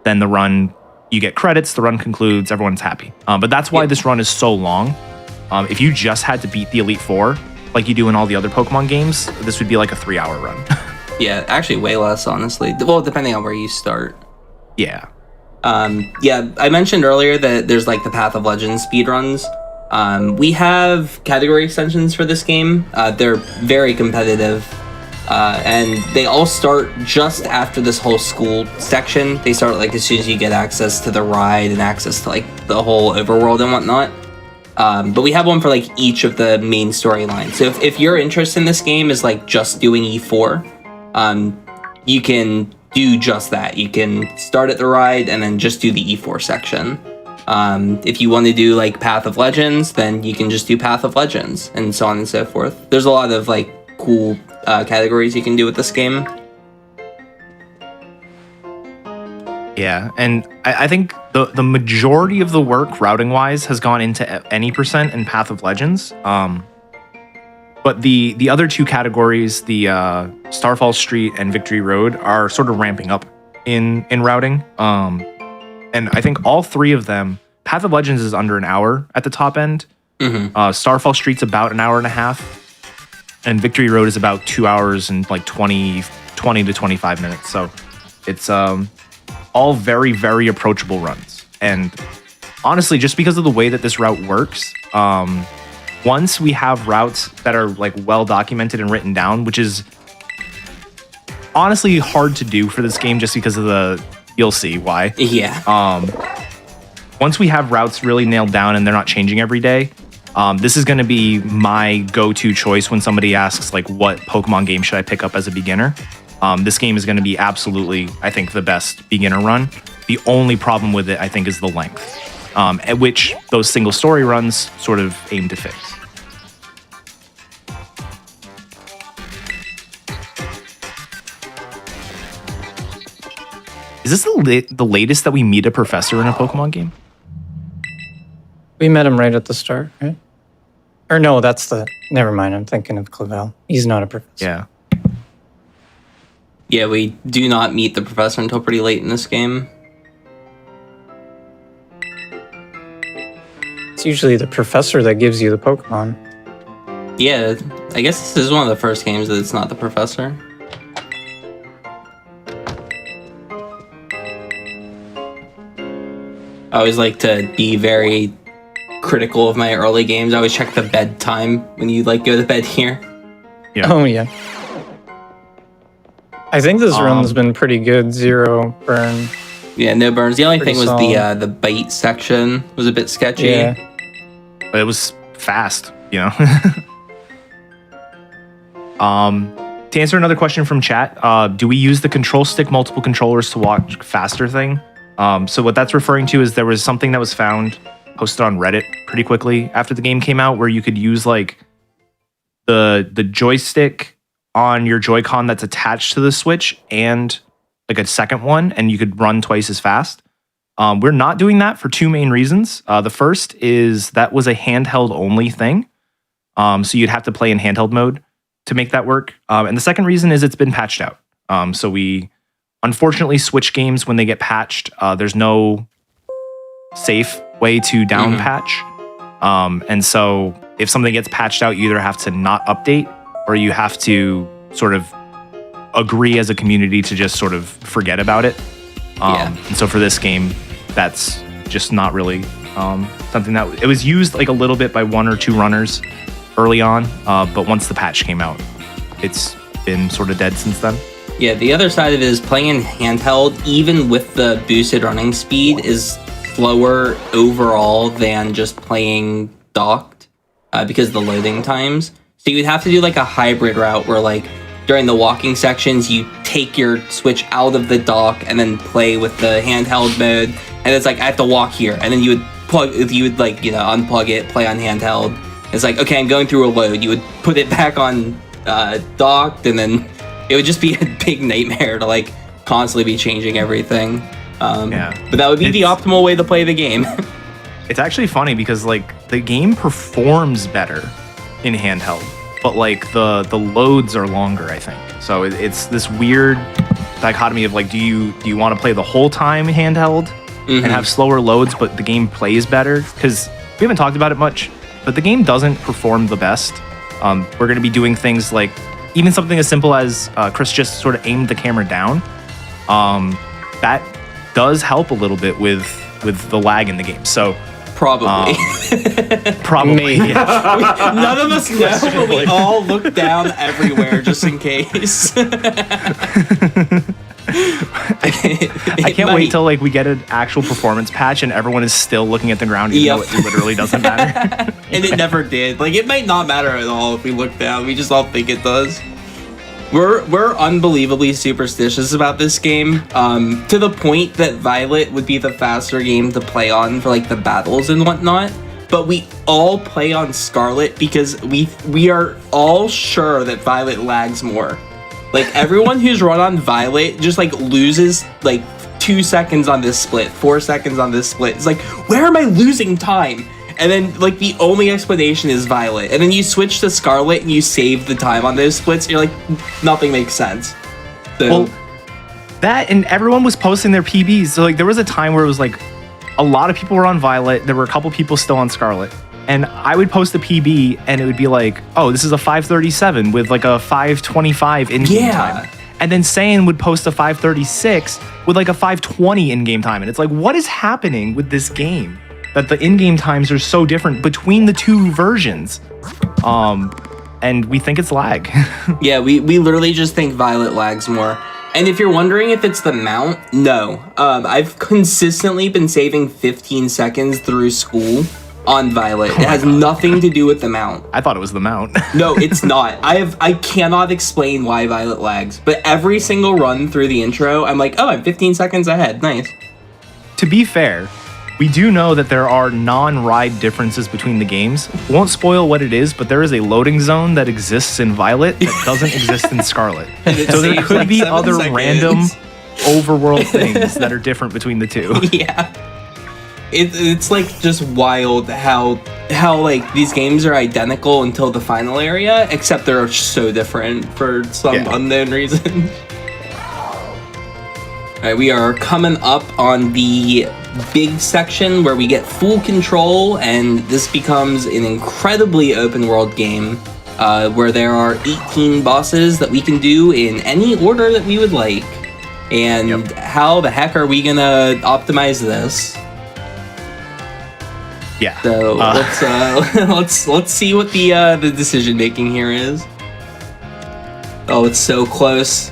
then the run, you get credits, the run concludes, everyone's happy. But that's why this run is so long. If you just had to beat the Elite Four, like you do in all the other Pokemon games, this would be like a 3-hour run. Yeah, actually way less, honestly. Well, depending on where you start. Yeah. Yeah, I mentioned earlier that there's like the Path of Legends speedruns. We have category extensions for this game. They're very competitive. And they all start just after this whole school section. They start like as soon as you get access to the ride and access to like the whole overworld and whatnot. But we have one for like each of the main storylines. So if your interest in this game is like just doing E4, you can do just that. You can start at the ride and then just do the E4 section. If you want to do like Path of Legends, then you can just do Path of Legends and so on and so forth. There's a lot of like cool categories you can do with this game. Yeah, and I think the majority of the work routing-wise has gone into any percent in Path of Legends. But the other 2 categories, the Starfall Street and Victory Road, are sort of ramping up in routing. And I think all 3 of them, Path of Legends is under an hour at the top end. Mm-hmm. Starfall Street's about an hour and a half. And Victory Road is about 2 hours and like 20 to 25 minutes. So it's all very, very approachable runs. And honestly, just because of the way that this route works, once we have routes that are like well documented and written down, which is honestly hard to do for this game just because of you'll see why. Yeah. Once we have routes really nailed down and they're not changing every day, this is going to be my go-to choice when somebody asks like, what Pokemon game should I pick up as a beginner? This game is going to be absolutely, I think, the best beginner run. The only problem with it, I think, is the length, at which those single story runs sort of aim to fix. Is this the latest that we meet a professor in a Pokemon game? We met him right at the start, right? Or no, never mind, I'm thinking of Clavel. He's not a professor. Yeah. Yeah, we do not meet the professor until pretty late in this game. It's usually the professor that gives you the Pokemon. Yeah, I guess this is one of the first games that it's not the professor. I always like to be very critical of my early games. I always check the bedtime when you like go to bed here. Yeah. Oh yeah. I think this run's been pretty good. 0 burn. Yeah, no burns. The only thing was solid. the bite section was a bit sketchy. Yeah. But it was fast, you know. To answer another question from chat, do we use the control stick multiple controllers to watch faster thing? So what that's referring to is there was something that was found posted on Reddit pretty quickly after the game came out where you could use like the joystick on your Joy-Con that's attached to the Switch and like a second one, and you could run twice as fast. We're not doing that for 2 main reasons. The first is that was a handheld only thing. So you'd have to play in handheld mode to make that work. And the second reason is it's been patched out. So we unfortunately switch games when they get patched. There's no safe way to down patch. And so if something gets patched out, you either have to not update or you have to sort of agree as a community to just sort of forget about it. And so for this game, that's just not really something that it was used like a little bit by 1 or 2 runners early on. But once the patch came out, it's been sort of dead since then. Yeah, the other side of it is playing in handheld, even with the boosted running speed, is slower overall than just playing docked because of the loading times. So you'd have to do like a hybrid route where like during the walking sections, you take your Switch out of the dock and then play with the handheld mode. And it's like, I have to walk here. And then you would unplug it, play on handheld. It's like, okay, I'm going through a load. You would put it back on docked, and then it would just be a big nightmare to like constantly be changing everything. But that would be the optimal way to play the game. It's actually funny because like the game performs better in handheld, but like the loads are longer, I think. So it's this weird dichotomy of like, do you want to play the whole time handheld and have slower loads, but the game plays better? Because we haven't talked about it much, but the game doesn't perform the best. We're going to be doing things like even something as simple as Chris just sort of aimed the camera down. That does help a little bit with the lag in the game. So probably. Yeah. None of us know, but we all look down everywhere just in case. I can't wait till like we get an actual performance patch and everyone is still looking at the ground even though it literally doesn't matter. And it never did. Like, it might not matter at all if we look down. We just all think it does. We're unbelievably superstitious about this game, to the point that Violet would be the faster game to play on for like the battles and whatnot. But we all play on Scarlet because we are all sure that Violet lags more. Like, everyone who's run on Violet just like loses like 2 seconds on this split, 4 seconds on this split. It's like, where am I losing time? And then like the only explanation is Violet. And then you switch to Scarlet and you save the time on those splits. And you're like, nothing makes sense. So, well, that and everyone was posting their PBs. So like there was a time where it was like a lot of people were on Violet. There were a couple people still on Scarlet. And I would post a PB and it would be like, oh, this is a 5:37 with like a 5:25 in-game time. And then Saiyan would post a 5:36 with like a 5:20 in-game time. And it's like, what is happening with this game? That the in-game times are so different between the two versions. And we think it's lag. Yeah, we literally just think Violet lags more. And if you're wondering if it's the mount, no. I've consistently been saving 15 seconds through school on Violet. It has nothing to do with the mount. I thought it was the mount. No, it's not. I cannot explain why Violet lags, but every single run through the intro, I'm like, oh, I'm 15 seconds ahead. Nice. To be fair, we do know that there are non-ride differences between the games. Won't spoil what it is, but there is a loading zone that exists in Violet that doesn't exist in Scarlet. So there could like be 7 other seconds. random overworld things that are different between the two. Yeah. It's like just wild how like these games are identical until the final area, except they're so different for some unknown reason. Alright, we are coming up on the big section where we get full control, and this becomes an incredibly open world game where there are 18 bosses that we can do in any order that we would like. And how the heck are we gonna optimize this? Yeah. So let's see what the decision making here is. Oh, it's so close.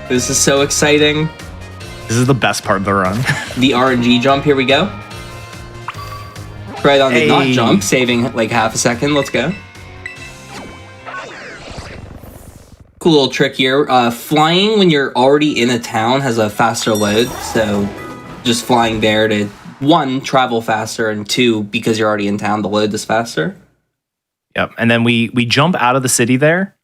This is so exciting. This is the best part of the run. The RNG jump, here we go. Right on the not jump, saving like half a second. Let's go. Cool little trick here. Flying when you're already in a town has a faster load, so just flying there to 1, travel faster, and 2, because you're already in town, the load is faster. Yep, and then we jump out of the city there,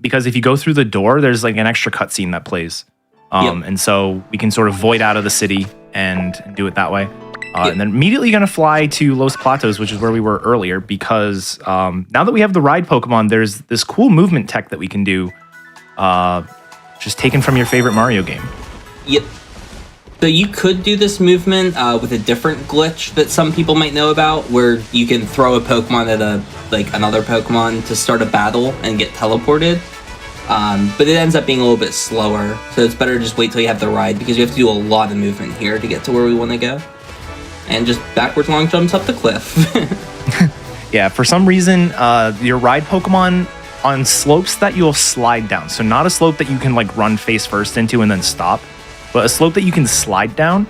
because if you go through the door, there's like an extra cutscene that plays. And so we can sort of void out of the city and do it that way. And then immediately going to fly to Los Platos, which is where we were earlier, because now that we have the ride Pokemon, there's this cool movement tech that we can do just taken from your favorite Mario game. Yep. So you could do this movement with a different glitch that some people might know about, where you can throw a Pokemon at another Pokemon to start a battle and get teleported. But it ends up being a little bit slower, so it's better to just wait till you have the ride, because you have to do a lot of movement here to get to where we want to go. And just backwards long jumps up the cliff. Yeah, for some reason, your ride Pokemon on slopes that you'll slide down. So not a slope that you can like run face first into and then stop, but a slope that you can slide down.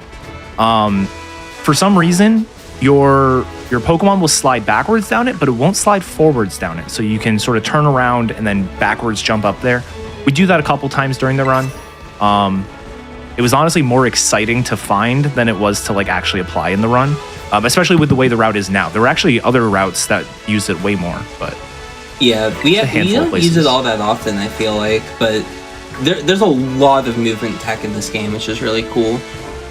For some reason, your Pokemon will slide backwards down it, but it won't slide forwards down it. So you can sort of turn around and then backwards jump up there. We do that a couple times during the run. It was honestly more exciting to find than it was to like actually apply in the run, especially with the way the route is now. There were actually other routes that use it way more, but yeah, we don't use it all that often, I feel like, but there's a lot of movement tech in this game, which is really cool.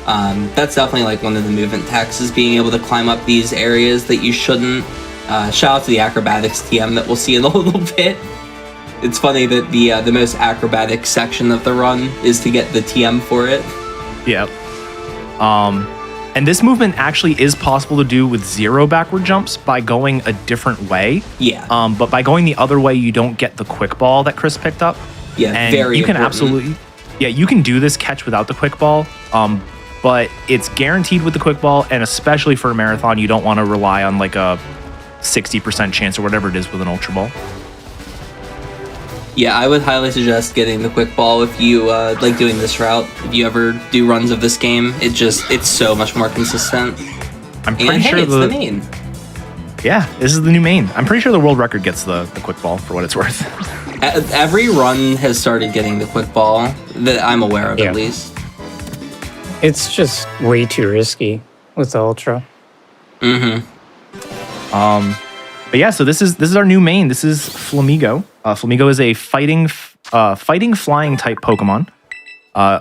That's definitely like one of the movement techs, is being able to climb up these areas that you shouldn't. Shout out to the acrobatics TM that we'll see in a little bit. It's funny that the most acrobatic section of the run is to get the TM for it. Yep. And this movement actually is possible to do with 0 backward jumps by going a different way. Yeah. But by going the other way, you don't get the quick ball that Chris picked up. Yeah, and very you can important. absolutely, yeah, you can do this catch without the quick ball. But it's guaranteed with the quick ball, and especially for a marathon, you don't want to rely on like a 60% chance or whatever it is with an ultra ball. Yeah, I would highly suggest getting the quick ball if you like doing this route. If you ever do runs of this game, it's so much more consistent. I'm pretty sure it's the main. Yeah, this is the new main. I'm pretty sure the world record gets the quick ball for what it's worth. Every run has started getting the quick ball that I'm aware of, at least. It's just way too risky with the Ultra. But yeah, so this is our new main. This is Flamigo. Flamigo is a fighting flying type Pokemon.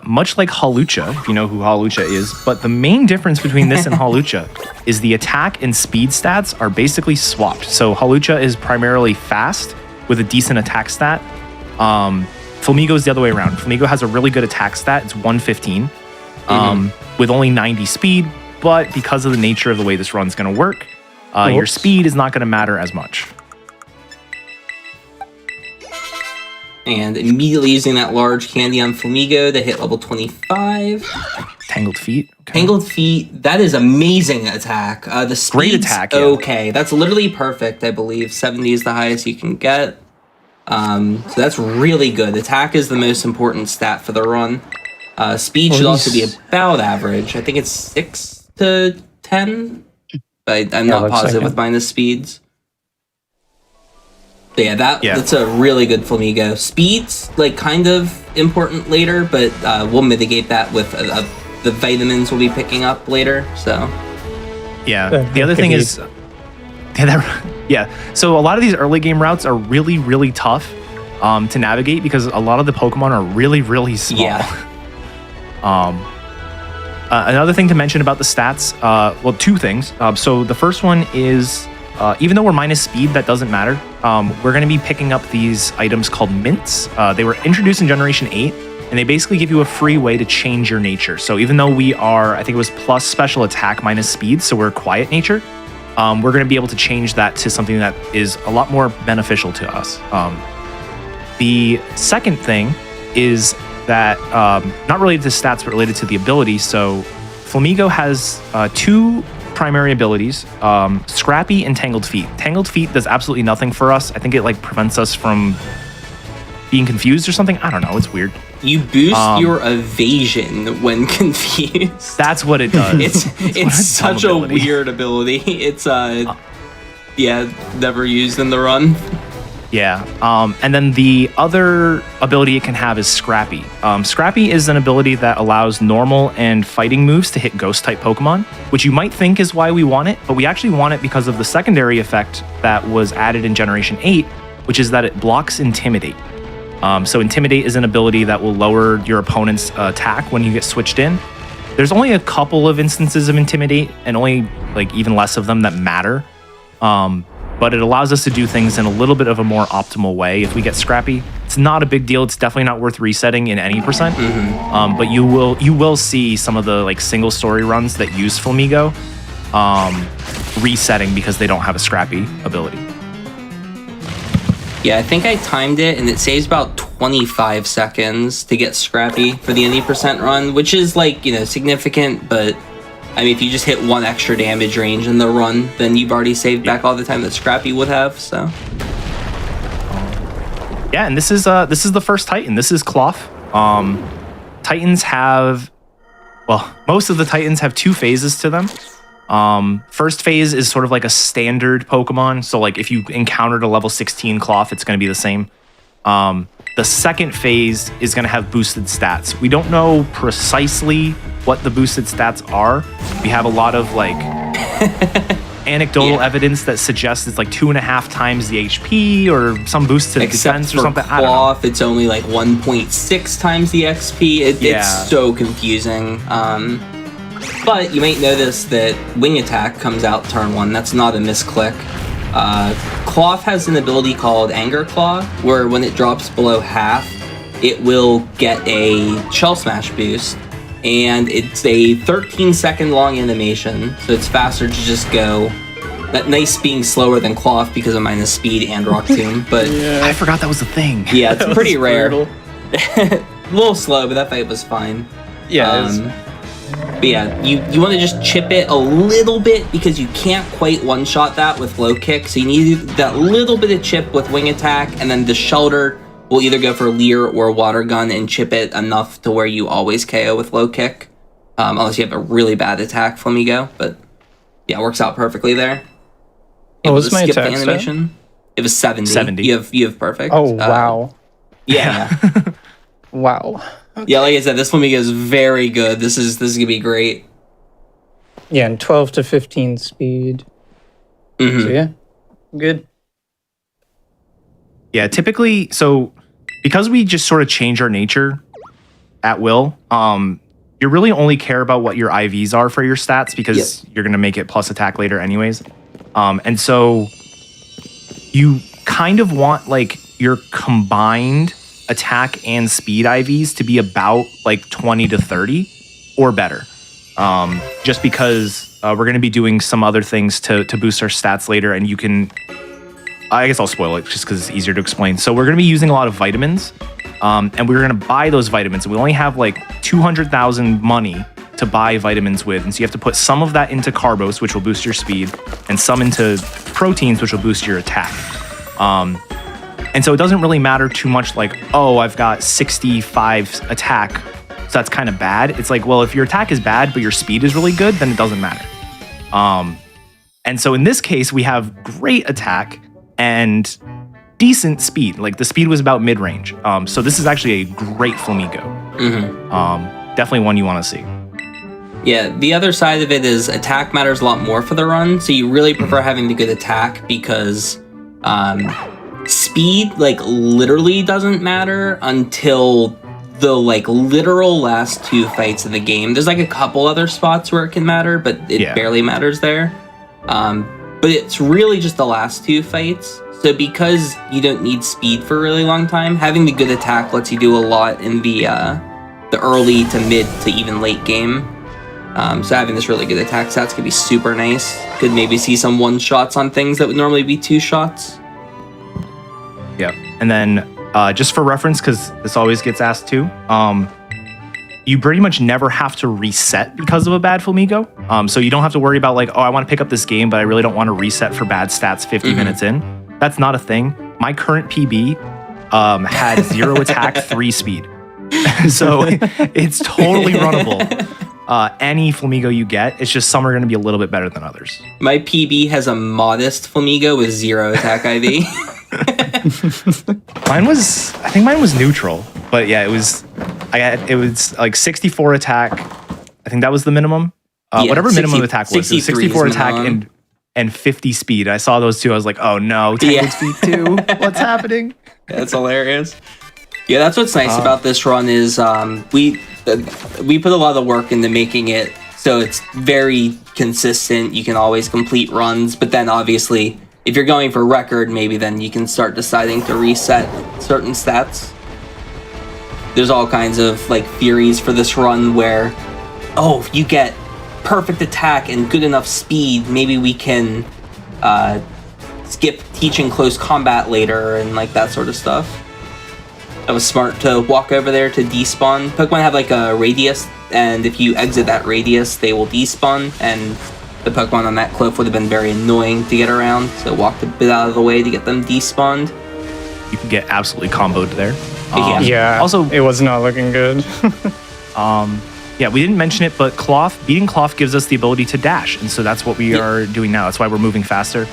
Much like Hawlucha, if you know who Hawlucha is. But the main difference between this and Hawlucha is the attack and speed stats are basically swapped. So Hawlucha is primarily fast with a decent attack stat. Flamigo is the other way around. Flamigo has a really good attack stat. It's 115 with only 90 speed. But because of the nature of the way this run's going to work, your speed is not going to matter as much. And immediately using that large candy on Flamigo to hit level 25. Tangled Feet. Okay. Tangled Feet, that is amazing attack. The speed's Great attack, yeah. okay. That's literally perfect, I believe. 70 is the highest you can get. So that's really good. Attack is the most important stat for the run. Speed should also be about average. I think it's 6 to 10. But I'm not positive with minus speeds. But yeah, that's a really good Flamigo. Speed's like kind of important later, but we'll mitigate that with the vitamins we'll be picking up later. So yeah, the other thing is, so a lot of these early game routes are really, really tough to navigate because a lot of the Pokemon are really, really small. Yeah. Another thing to mention about the stats, well, 2 things. So the first one is, even though we're minus speed, that doesn't matter. We're going to be picking up these items called mints. They were introduced in Generation 8, and they basically give you a free way to change your nature. So even though we are, I think it was plus special attack minus speed, so we're quiet nature, we're going to be able to change that to something that is a lot more beneficial to us. The second thing is that, not related to stats, but related to the ability. So Flamigo has 2 primary abilities, Scrappy and Tangled Feet. Tangled Feet does absolutely nothing for us. I think it like prevents us from being confused or something. I don't know. It's weird. You boost your evasion when confused. That's what it does. It's such a weird ability. It's never used in the run. Yeah. And then the other ability it can have is Scrappy. Scrappy is an ability that allows normal and fighting moves to hit ghost type Pokemon, which you might think is why we want it, but we actually want it because of the secondary effect that was added in Generation 8, which is that it blocks Intimidate. So Intimidate is an ability that will lower your opponent's attack when you get switched in. There's only a couple of instances of Intimidate, and only like even less of them that matter. but it allows us to do things in a little bit of a more optimal way if we get scrappy. It's not a big deal. It's definitely not worth resetting in any percent. But you will see some of the like single story runs that use Flamigo resetting because they don't have a scrappy ability. Yeah, I think I timed it, and it saves about 25 seconds to get scrappy for the any percent run, which is like, you know, significant, but I mean, if you just hit 1 extra damage range in the run, then you've already saved back all the time that Scrappy would have, so. Yeah, and this is the first Titan. This is Cloth. Titans have, well, most of the Titans have 2 phases to them. First phase is sort of like a standard Pokemon. So like if you encountered a level 16 Cloth, it's going to be the same. The second phase is going to have boosted stats. We don't know precisely what the boosted stats are. We have a lot of like anecdotal evidence that suggests it's like 2.5 times the HP or some boost to the defense or something. Except for Cloth, it's only like 1.6 times the XP. It's so confusing. But you might notice that Wing Attack comes out turn 1. That's not a misclick. Cloth has an ability called Anger Claw, where when it drops below half, it will get a Shell Smash boost. And it's a 13-second long animation, so it's faster to just go. That nice being slower than Cloth because of minus speed and Rock Tomb, but I forgot that was a thing. Yeah, it's pretty rare. A little slow, but that fight was fine. Yeah. But yeah, you want to just chip it a little bit because you can't quite one-shot that with low kick, so you need that little bit of chip with Wing Attack, and then the Shelter will either go for Leer or Water Gun and chip it enough to where you always KO with low kick, unless you have a really bad attack, Flamigo, but yeah, it works out perfectly there. What was my attack animation? It was 70. You have perfect. Oh, wow. Yeah. Wow. Okay. Yeah, like I said, this Flamigo is very good. This is gonna be great. Yeah, and 12 to 15 speed. So yeah, good. Yeah, typically, so because we just sort of change our nature at will, you really only care about what your IVs are for your stats because you're going to make it plus attack later anyways. And so you kind of want like your combined attack and speed IVs to be about like 20 to 30 or better. Just because we're going to be doing some other things to boost our stats later, and you can... I guess I'll spoil it just because it's easier to explain. So we're going to be using a lot of vitamins, and we're going to buy those vitamins. And we only have like 200,000 money to buy vitamins with. And so you have to put some of that into carbos, which will boost your speed, and some into proteins, which will boost your attack. And so it doesn't really matter too much like, oh, I've got 65 attack, so that's kind of bad. It's like, well, if your attack is bad, but your speed is really good, then it doesn't matter. And so in this case, we have great attack and decent speed. Like the speed was about mid-range. So this is actually a great Flamigo. Definitely one you want to see. Yeah, the other side of it is attack matters a lot more for the run. So you really prefer having the good attack because speed like literally doesn't matter until the like literal last 2 fights of the game. There's like a couple other spots where it can matter, but it barely matters there. But it's really just the last 2 fights. So because you don't need speed for a really long time, having the good attack lets you do a lot in the early to mid to even late game. So having this really good attack stats could be super nice. Could maybe see some 1-shots on things that would normally be 2 shots. Yeah, and then just for reference, because this always gets asked too, you pretty much never have to reset because of a bad Flamigo. So you don't have to worry about like, oh, I want to pick up this game, but I really don't want to reset for bad stats 50 minutes in. That's not a thing. My current PB had 0 attack, 3 speed. So it's totally runnable. Any Flamigo you get, it's just some are going to be a little bit better than others. My PB has a modest Flamigo with 0 attack IV. I think mine was neutral, but yeah, it was like 64 attack. I think that was the minimum. Whatever minimum attack was. It was 64 attack and 50 speed. I saw those two. I was like, oh no, Tangled speed too. What's happening? That's hilarious. Yeah, that's what's nice about this run is we put a lot of work into making it so it's very consistent. You can always complete runs, but then obviously if you're going for record, maybe then you can start deciding to reset certain stats. There's all kinds of like theories for this run where, oh, if you get perfect attack and good enough speed, maybe we can skip teaching close combat later and like that sort of stuff. That was smart to walk over there to despawn. Pokemon have like a radius, and if you exit that radius, they will despawn, and the Pokemon on that cliff would have been very annoying to get around, so walked a bit out of the way to get them despawned. You can get absolutely comboed there. Yeah. Also, it was not looking good. yeah, we didn't mention it, but beating Cloth gives us the ability to dash, and so that's what we are doing now. That's why we're moving faster.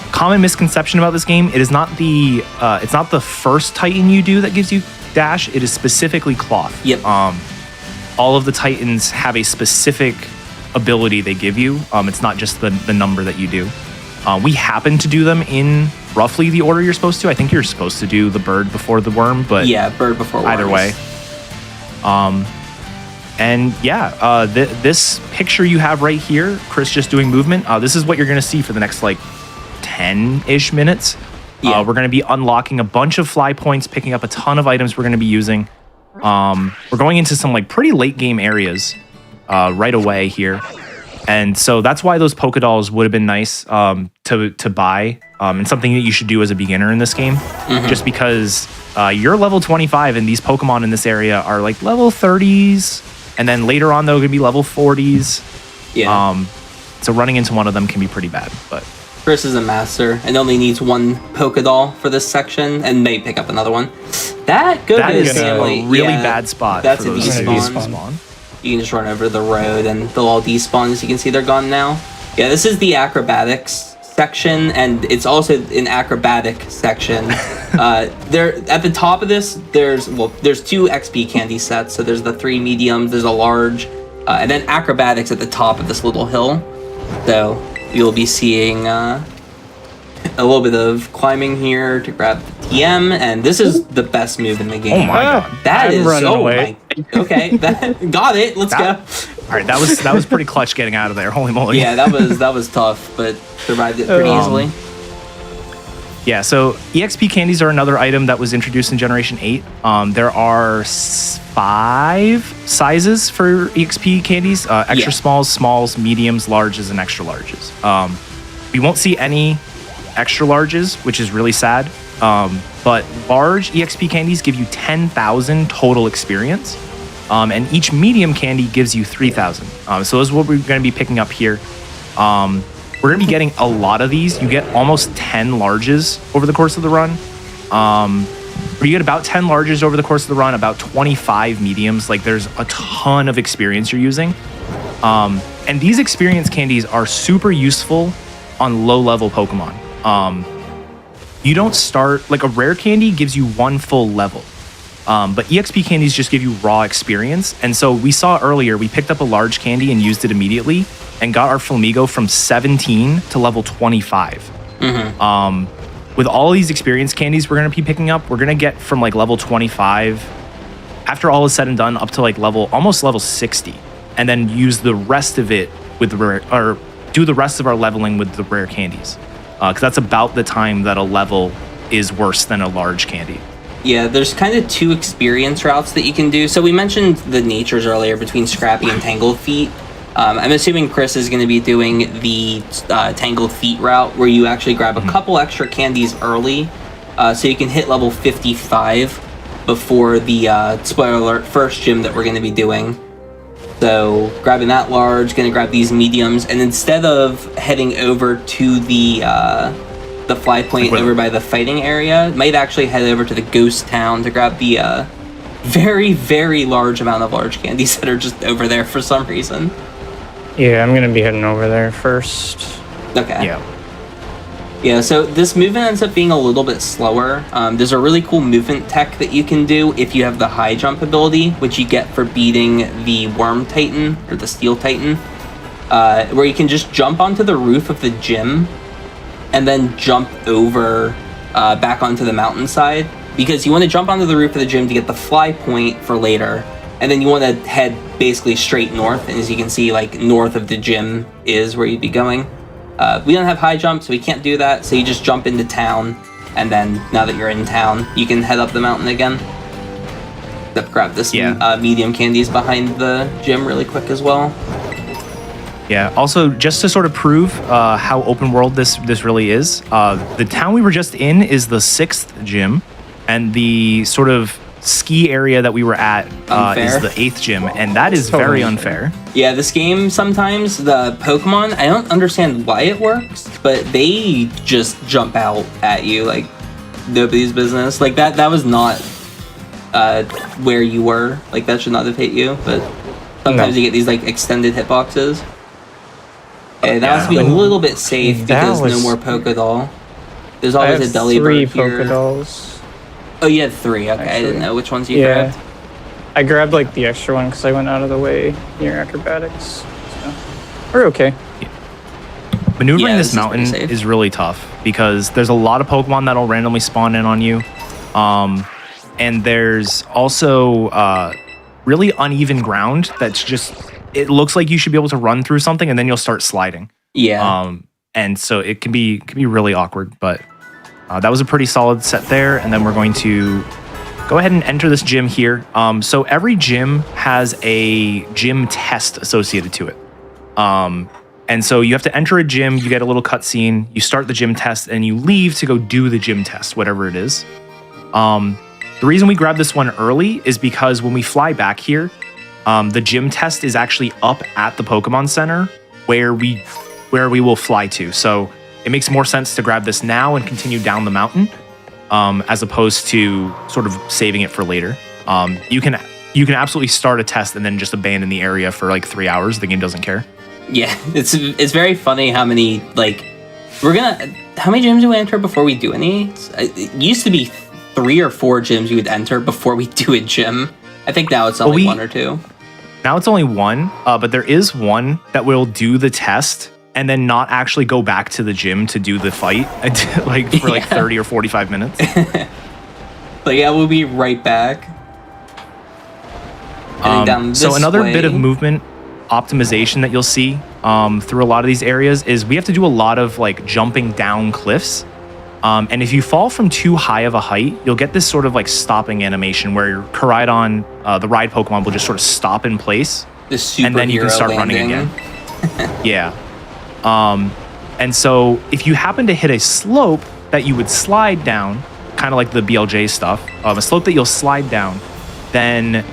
Common misconception about this game: it is not the it's not the first Titan you do that gives you dash. It is specifically Cloth. Yep. All of the Titans have a specific ability they give you. It's not just the number that you do. We happen to do them in roughly the order you're supposed to. I think you're supposed to do the bird before the worm, but yeah, bird before worm. Either way. And yeah, this picture you have right here, Chris just doing movement, this is what you're going to see for the next like 10-ish minutes. Yeah. We're going to be unlocking a bunch of fly points, picking up a ton of items we're going to be using. We're going into some like pretty late game areas right away here. And so that's why those Poké Dolls would have been nice to buy, and something that you should do as a beginner in this game. Just because you're level 25 and these Pokemon in this area are like level 30s, and then later on they're going to be level 40s. Yeah. So running into one of them can be pretty bad. But Chris is a master and only needs one Poké Doll for this section, and may pick up another one. That is family, a really bad spot. That's for a those despawn. You can just run over the road and they'll all despawn. As you can see, they're gone now. Yeah, this is the acrobatics section, and it's also an acrobatic section. There at the top of this, there's 2 XP candy sets. So there's the 3 mediums, there's a large, and then acrobatics at the top of this little hill. So you'll be seeing a little bit of climbing here to grab the TM, and this is the best move in the game. Oh my god, that I'm is running away. Okay, got it. Let's go. All right, that was pretty clutch getting out of there. Holy moly! Yeah, that was tough, but survived it pretty easily. Yeah, so EXP candies are another item that was introduced in Generation 8. There are 5 sizes for EXP candies: extra smalls, mediums, larges, and extra larges. We won't see any extra larges, which is really sad. But large EXP candies give you 10,000 total experience, and each medium candy gives you 3,000. So those is what we're going to be picking up here. We're going to be getting a lot of these. You get almost 10 larges over the course of the run. Or you get about 10 larges over the course of the run, about 25 mediums. Like, there's a ton of experience you're using. And these experience candies are super useful on low-level Pokemon. You don't start, like a rare candy gives you 1 full level, but EXP candies just give you raw experience. And so we saw earlier, we picked up a large candy and used it immediately and got our Flamigo from 17 to level 25. With all these experience candies we're going to be picking up, we're going to get from like level 25, after all is said and done, up to like almost level 60, and then use the rest of it with the rare, or do the rest of our leveling with the rare candies. Because that's about the time that a level is worse than a large candy. Yeah, there's kind of 2 experience routes that you can do. So we mentioned the natures earlier between Scrappy and Tangled Feet. I'm assuming Chris is going to be doing the Tangled Feet route, where you actually grab a couple extra candies early, so you can hit level 55 before the, spoiler alert, first gym that we're going to be doing. So grabbing that large, gonna grab these mediums, and instead of heading over to the fly point over by the fighting area, might actually head over to the ghost town to grab the very, very large amount of large candies that are just over there for some reason. Yeah, I'm gonna be heading over there first. Okay. Yeah. Yeah, so this movement ends up being a little bit slower. There's a really cool movement tech that you can do if you have the high jump ability, which you get for beating the Worm Titan, or the Steel Titan, where you can just jump onto the roof of the gym and then jump over back onto the mountainside, because you want to jump onto the roof of the gym to get the fly point for later, and then you want to head basically straight north, and as you can see, like, north of the gym is where you'd be going. We don't have high jump, so we can't do that. So you just jump into town, and then now that you're in town, you can head up the mountain again. Grab this medium candies behind the gym really quick as well. Yeah. Also, just to sort of prove how open world this really is, the town we were just in is the 6th gym, and the sort of ski area that we were at is the 8th gym, and that is very unfair. Yeah, this game sometimes the Pokemon, I don't understand why it works, but they just jump out at you like nobody's business. Like that was not where you were. Like that should not have hit you, but sometimes you get these like extended hitboxes. And that has to be a little bit safe because no more Pokédoll. There's always a Delibird here. 3 Pokédolls. Oh, you had 3. Okay, I didn't know which ones you grabbed. I grabbed like the extra one because I went out of the way near acrobatics. So we're okay. Maneuvering this mountain is really tough because there's a lot of Pokemon that'll randomly spawn in on you. And there's also really uneven ground that's just, it looks like you should be able to run through something and then you'll start sliding. Yeah. And so it can be really awkward, but that was a pretty solid set there. And then we're going to go ahead and enter this gym here. So every gym has a gym test associated to it. And so you have to enter a gym, you get a little cutscene, you start the gym test, and you leave to go do the gym test, whatever it is. The reason we grabbed this one early is because when we fly back here, the gym test is actually up at the Pokemon Center where we will fly to. So it makes more sense to grab this now and continue down the mountain, as opposed to sort of saving it for later. You can absolutely start a test and then just abandon the area for like 3 hours. The game doesn't care. Yeah, it's very funny how many how many gyms do we enter before we do any? It used to be 3 or 4 gyms you would enter before we do a gym. I think now it's only 1 or 2. Now it's only 1, but there is one that will do the test and then not actually go back to the gym to do the fight for 30 or 45 minutes. But yeah, we'll be right back. So another bit of movement optimization that you'll see through a lot of these areas is we have to do a lot of like jumping down cliffs. And if you fall from too high of a height, you'll get this sort of like stopping animation where your Koraidon, the ride Pokemon, will just sort of stop in place. And then you can start running again. Yeah. And so if you happen to hit a slope that you would slide down, kind of like the BLJ stuff, a slope that you'll slide down, then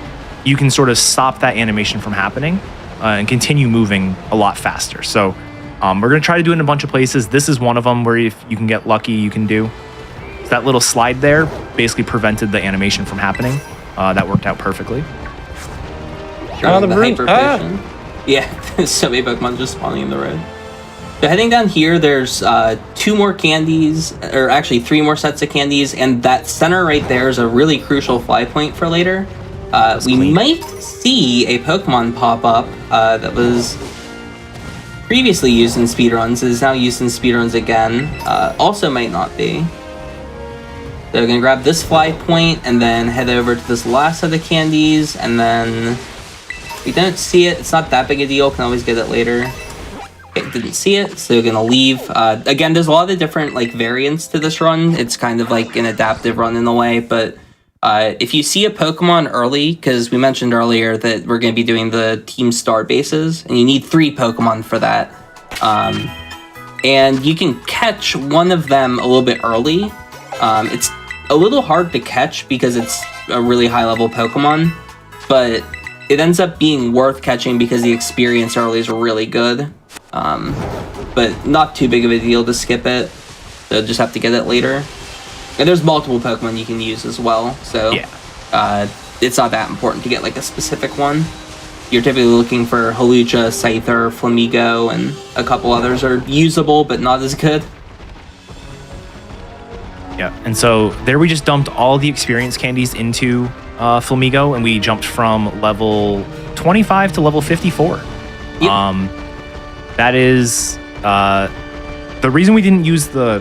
you can sort of stop that animation from happening and continue moving a lot faster. So we're going to try to do it in a bunch of places. This is one of them where if you can get lucky, you can do. So that little slide there basically prevented the animation from happening. That worked out perfectly. Yeah, so many Pokemon just spawning in the road. So heading down here, there's 2 more candies, or actually 3 more sets of candies, and that center right there is a really crucial fly point for later. We might see a Pokemon pop up that was previously used in speedruns, is now used in speedruns again. Also might not be. So we're gonna grab this fly point and then head over to this last set of candies, and then if we don't see it, it's not that big a deal, can always get it later. Okay, didn't see it, so we're gonna leave. Again, there's a lot of different like variants to this run. It's kind of like an adaptive run in a way, but if you see a Pokemon early, because we mentioned earlier that we're going to be doing the team star bases, and you need 3 Pokemon for that. And you can catch one of them a little bit early. It's a little hard to catch because it's a really high level Pokemon, but it ends up being worth catching because the experience early is really good. But not too big of a deal to skip it, so just have to get it later. And there's multiple Pokemon you can use as well, so it's not that important to get like a specific one. You're typically looking for Hawlucha, Scyther, Flamigo, and a couple others are usable but not as good. Yeah, and so there we just dumped all the experience candies into Flamigo, and we jumped from level 25 to level 54. Yep. That is the reason we didn't use the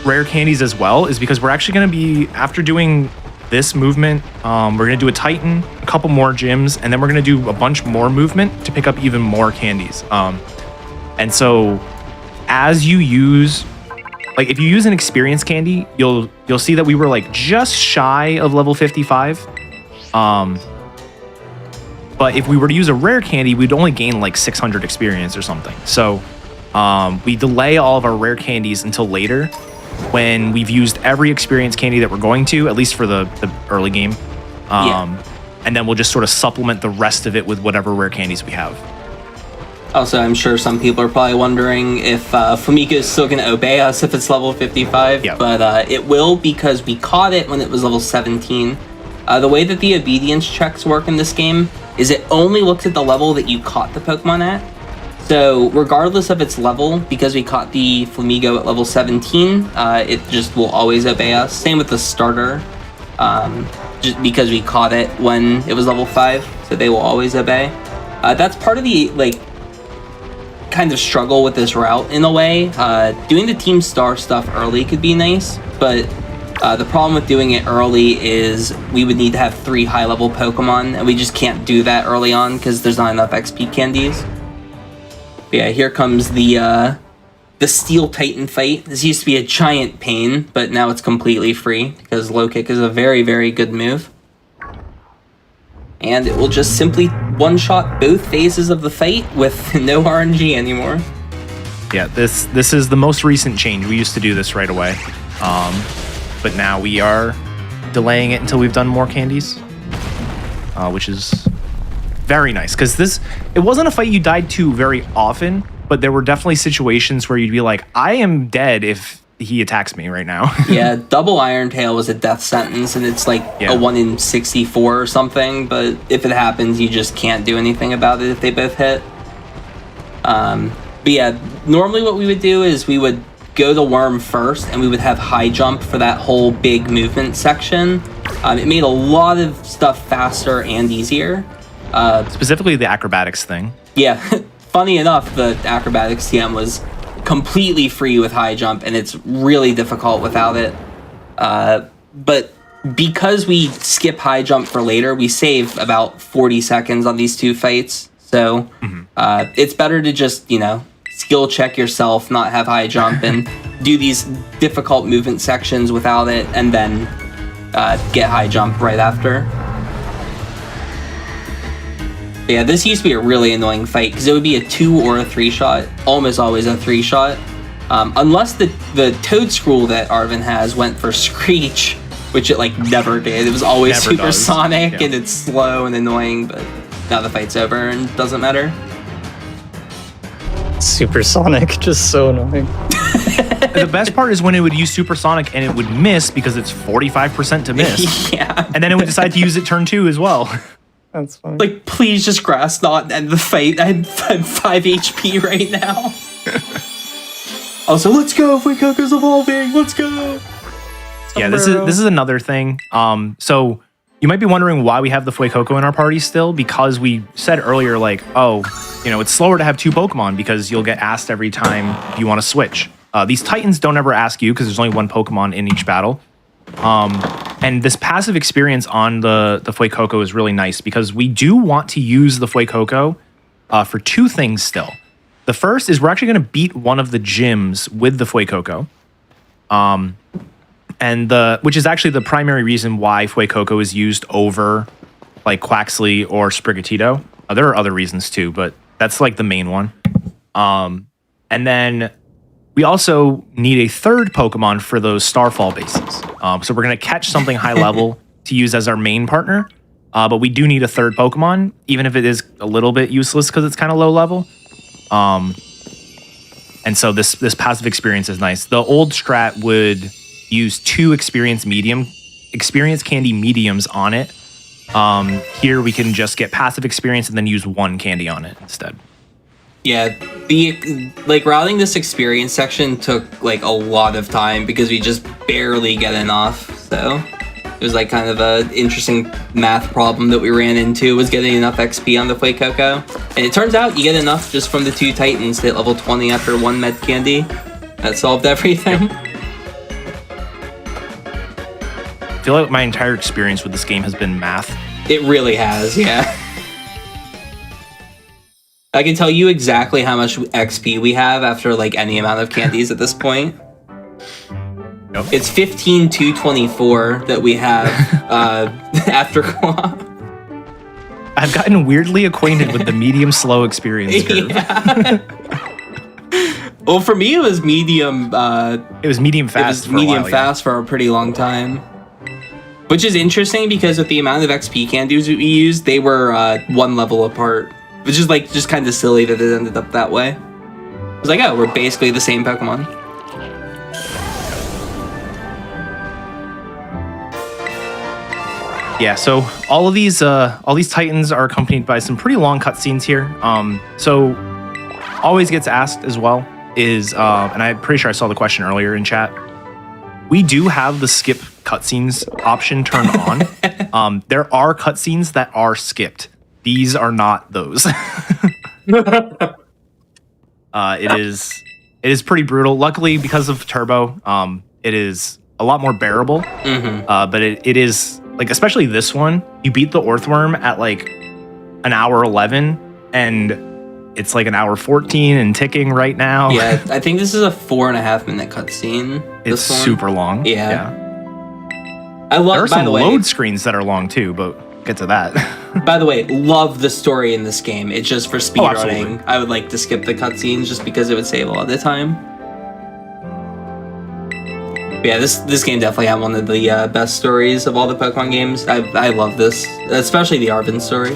rare candies as well is because we're actually going to be, after doing this movement, we're going to do a Titan, a couple more gyms, and then we're going to do a bunch more movement to pick up even more candies. And so as you use, like if you use an experience candy, you'll see that we were like just shy of level 55. But if we were to use a rare candy, we'd only gain like 600 experience or something. So we delay all of our rare candies until later when we've used every experience candy that we're going to, at least for the early game. And then we'll just sort of supplement the rest of it with whatever rare candies we have. Also, I'm sure some people are probably wondering if Flamingo is still going to obey us if it's level 55, Yep. But it will because we caught it when it was level 17. The way that the obedience checks work in this game is it only looks at the level that you caught the Pokemon at. So regardless of its level, because we caught the Flamigo at level 17, it just will always obey us. Same with the starter, just because we caught it when it was level 5, so they will always obey. That's part of the kind of struggle with this route in a way. Doing the Team Star stuff early could be nice, but the problem with doing it early is we would need to have 3 high-level Pokemon, and we just can't do that early on because there's not enough XP candies. But yeah, here comes the Steel Titan fight. This used to be a giant pain, but now it's completely free because Low Kick is a very, very good move. And it will just simply one-shot both phases of the fight with no RNG anymore. Yeah, this is the most recent change. We used to do this right away. But now we are delaying it until we've done more candies, which is very nice. Because it wasn't a fight you died to very often, but there were definitely situations where you'd be like, I am dead if he attacks me right now. Yeah, double Iron Tail was a death sentence, and it's like a 1 in 64 or something, but if it happens, you just can't do anything about it if they both hit. But yeah, normally what we would do is we would go the worm first, and we would have high jump for that whole big movement section. It made a lot of stuff faster and easier. Specifically the acrobatics thing. Yeah, funny enough, the acrobatics TM was completely free with high jump, and it's really difficult without it. But because we skip high jump for later, we save about 40 seconds on these 2 fights. So it's better to just, skill check yourself, not have high jump, and do these difficult movement sections without it, and then get high jump right after. But yeah, this used to be a really annoying fight because it would be a 2 or a 3 shot, almost always a 3 shot. Unless the Toad Scroll that Arvin has went for Screech, which it never did. It was always supersonic, and it's slow and annoying, but now the fight's over and it doesn't matter. Supersonic, just so annoying. The best part is when it would use supersonic and it would miss because it's 45% to miss. Yeah. And then it would decide to use it turn 2 as well. That's funny. Please just Grass Knot and end the fight. I'm 5 HP right now. Also, let's go, Fuecoco's evolving, let's go! Yeah, this is another thing. So you might be wondering why we have the Fuecoco in our party still, because we said earlier, it's slower to have 2 Pokemon because you'll get asked every time you want to switch. These Titans don't ever ask you because there's only 1 Pokemon in each battle. And this passive experience on the Fuecoco is really nice because we do want to use the Fuecoco for 2 things still. The first is we're actually going to beat one of the gyms with the Fuecoco. Which is actually the primary reason why Fuecoco is used over Quaxley or Sprigatito. There are other reasons too, but that's the main one. And then we also need a 3rd Pokemon for those Starfall bases. So we're going to catch something high level to use as our main partner. But we do need a 3rd Pokemon, even if it is a little bit useless because it's kind of low level. And so this passive experience is nice. The old strat would use 2 experience candy mediums on it. Here we can just get passive experience and then use 1 candy on it instead. Yeah, routing this experience section took a lot of time because we just barely get enough. So it was kind of a interesting math problem that we ran into, was getting enough XP on the Fuecoco. And it turns out you get enough just from the 2 Titans to hit level 20 after 1 med candy. That solved everything. I feel like my entire experience with this game has been math. It really has, yeah. I can tell you exactly how much XP we have after like any amount of candies at this point. Yep. It's 15,224 that we have after co-op. I've gotten weirdly acquainted with the medium slow experience curve. Yeah. Well, for me, it was medium. It was medium fast. It was medium fast for a pretty long time. Which is interesting because with the amount of XP candies we used, they were one level apart. Which is like just kind of silly that it ended up that way. It was like, oh, we're basically the same Pokemon. Yeah, so all these titans are accompanied by some pretty long cutscenes here. So always gets asked as well is, and I'm pretty sure I saw the question earlier in chat. We do have the skip cutscenes option turned on. There are cutscenes that are skipped. These are not those. It is pretty brutal. Luckily, because of Turbo, it is a lot more bearable. But it is like, especially this one, you beat the Orthworm at like an hour 11, and it's like an hour 14 and ticking right now. Yeah, I think this is a 4.5 minute cutscene. It's super long. Yeah. I love. There are some by the way, load screens that are long too, but get to that. By the way, love the story in this game. It's just for speedrunning. Absolutely. I would like to skip the cutscenes just because it would save a lot of time. But yeah, this game definitely had one of the best stories of all the Pokemon games. I love this, especially the Arven story.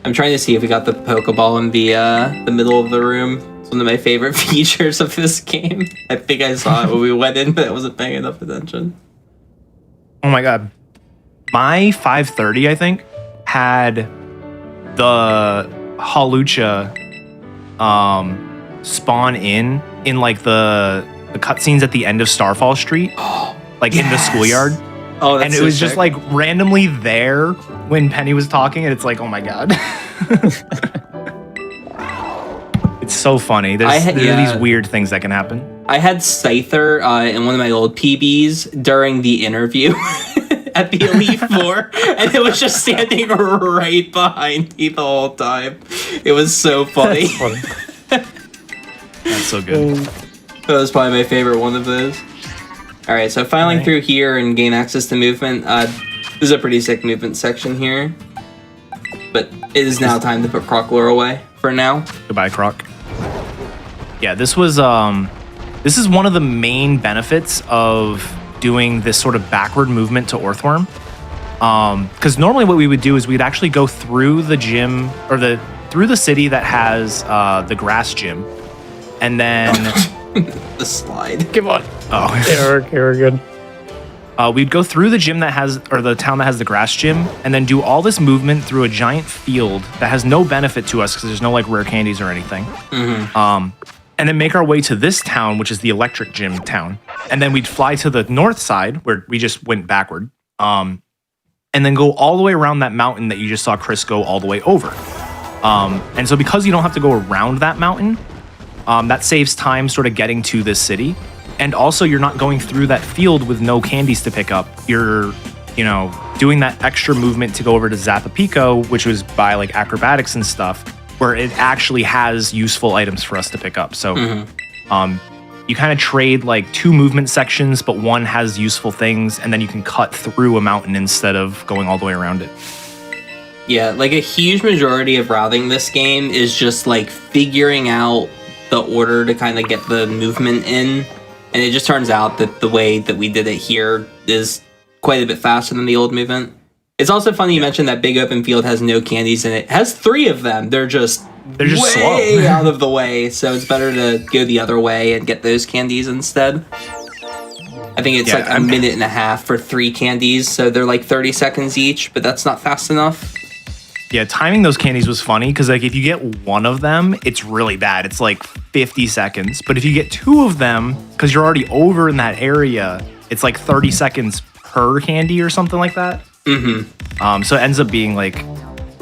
I'm trying to see if we got the Pokeball in the middle of the room. It's one of my favorite features of this game. I think I saw it when we went in, but I wasn't paying enough attention. Oh my god. My 530, I think, had the Hawlucha spawn in like the cutscenes at the end of Starfall Street. Like in the schoolyard. Oh, that's and it so was just sick. like randomly there when Penny was talking, and it's like, oh my god. It's so funny. There are these weird things that can happen. I had Scyther in one of my old PBs during the interview at the Elite Four, and it was just standing right behind me the whole time. It was so funny. That's funny. That's so good. That was probably my favorite one of those. Alright, so filing through here and gain access to movement. This is a pretty sick movement section here. But it is now time to put Crocklore away for now. Goodbye, Croc. Yeah, this is one of the main benefits of doing this sort of backward movement to Orthworm. Because normally what we would do is we'd actually go through the gym, or through the city that has the grass gym. And then... The slide. Come on. Oh. We're good. We'd go through the gym the town that has the grass gym, and then do all this movement through a giant field that has no benefit to us because there's no like rare candies or anything. And then make our way to this town, which is the electric gym town. And then we'd fly to the north side where we just went backward. And then go all the way around that mountain that you just saw Chris go all the way over. And so because you don't have to go around that mountain, that saves time sort of getting to this city. And also you're not going through that field with no candies to pick up. You're, doing that extra movement to go over to Zapapico, which was by like acrobatics and stuff, where it actually has useful items for us to pick up. So you kind of trade like two movement sections, but one has useful things, and then you can cut through a mountain instead of going all the way around it. Yeah, like a huge majority of routing this game is just like figuring out the order to kind of get the movement in. And it just turns out that the way that we did it here is quite a bit faster than the old movement. It's also funny you mentioned that big open field has no candies in it. It has 3 of them. They're just way slow. Out of the way. So it's better to go the other way and get those candies instead. I think it's like a minute and a half for 3 candies. So they're like 30 seconds each, but that's not fast enough. Yeah, timing those candies was funny because like if you get one of them, it's really bad. It's like 50 seconds. But if you get 2 of them, because you're already over in that area, it's like 30 seconds per candy or something like that. So it ends up being like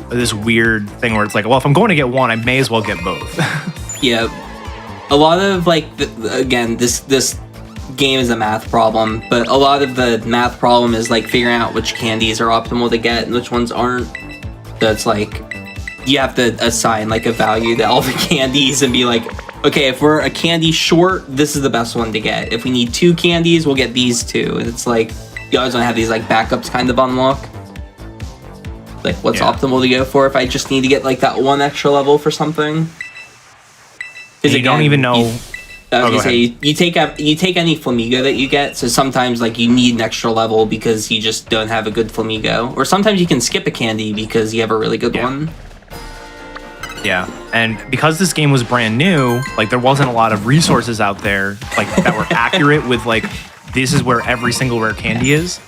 this weird thing where it's like, well, if I'm going to get one, I may as well get both. Yeah, a lot of like again this game is a math problem, but a lot of the math problem is like figuring out which candies are optimal to get and which ones aren't. So it's like you have to assign like a value to all the candies and be like, okay, if we're a candy short, this is the best one to get. If we need 2 candies, we'll get these 2. And it's like you always want to have these like backups kind of unlock. Like what's optimal to go for if I just need to get like that 1 extra level for something. You don't even know. You take any Flamigo that you get, so sometimes like you need an extra level because you just don't have a good Flamigo, or sometimes you can skip a candy because you have a really good one. Yeah, and because this game was brand new, like there wasn't a lot of resources out there like that were accurate with like this is where every single rare candy is,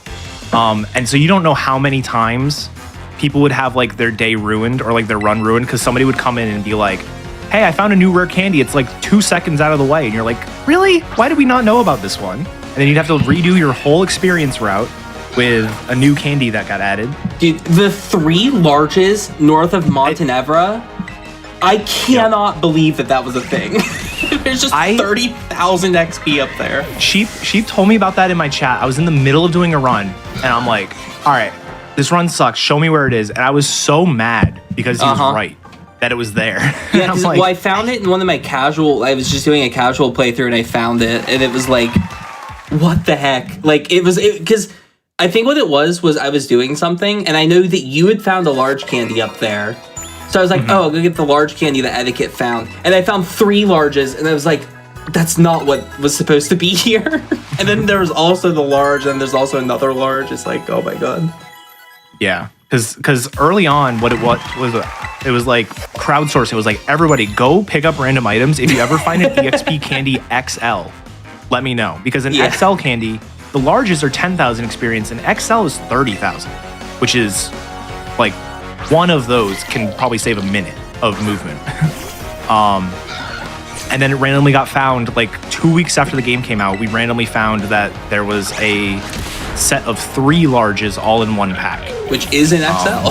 and so you don't know how many times people would have like their day ruined or like their run ruined because somebody would come in and be like, hey, I found a new rare candy. It's like 2 seconds out of the way. And you're like, really? Why did we not know about this one? And then you'd have to redo your whole experience route with a new candy that got added. Dude, the 3 larges north of Montenevra, I cannot believe that was a thing. There's just 30,000 XP up there. She told me about that in my chat. I was in the middle of doing a run, and I'm like, all right, this run sucks. Show me where it is. And I was so mad because he was right. That it was there. Yeah, like, well, I found it in one of my I was just doing a casual playthrough and I found it, and it was like, what the heck? Like, because I think what it was I was doing something, and I know that you had found a large candy up there. So I was like, oh, I'll go get the large candy that Eddaket found. And I found 3 larges, and I was like, that's not what was supposed to be here. And then there was also the large, and there's also another large. It's like, oh my God. Yeah. Because early on, what it was like crowdsourcing. It was like, everybody go pick up random items. If you ever find an EXP candy XL, let me know. Because an XL candy, the larges are 10,000 experience and XL is 30,000, which is like one of those can probably save a minute of movement. And then it randomly got found like 2 weeks after the game came out. We randomly found that there was a set of 3 larges all in one pack, which is an XL,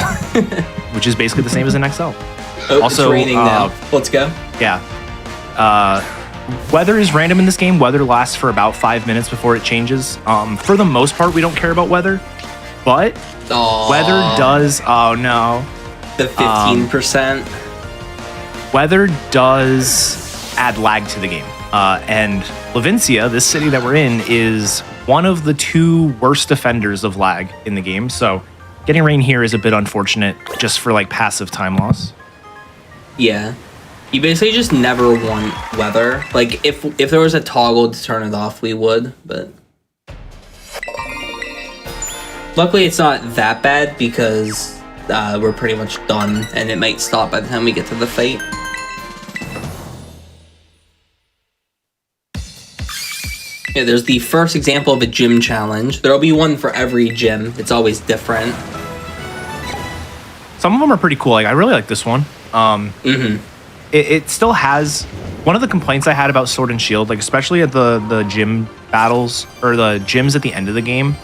which is basically the same as an XL. Oh, also, it's raining now. Let's go. Yeah. Weather is random in this game. Weather lasts for about 5 minutes before it changes. For the most part, we don't care about weather, but weather does. Oh no, the 15%. Weather does add lag to the game, and Levincia, this city that we're in, is one of the 2 worst offenders of lag in the game. So getting rain here is a bit unfortunate just for like passive time loss. Yeah. You basically just never want weather. Like if there was a toggle to turn it off, we would, but luckily it's not that bad because we're pretty much done and it might stop by the time we get to the fight. Yeah, there's the first example of a gym challenge. There'll be one for every gym. It's always different. Some of them are pretty cool. Like I really like this one. It still has one of the complaints I had about Sword and Shield, like especially at the gym battles or the gyms at the end of the game.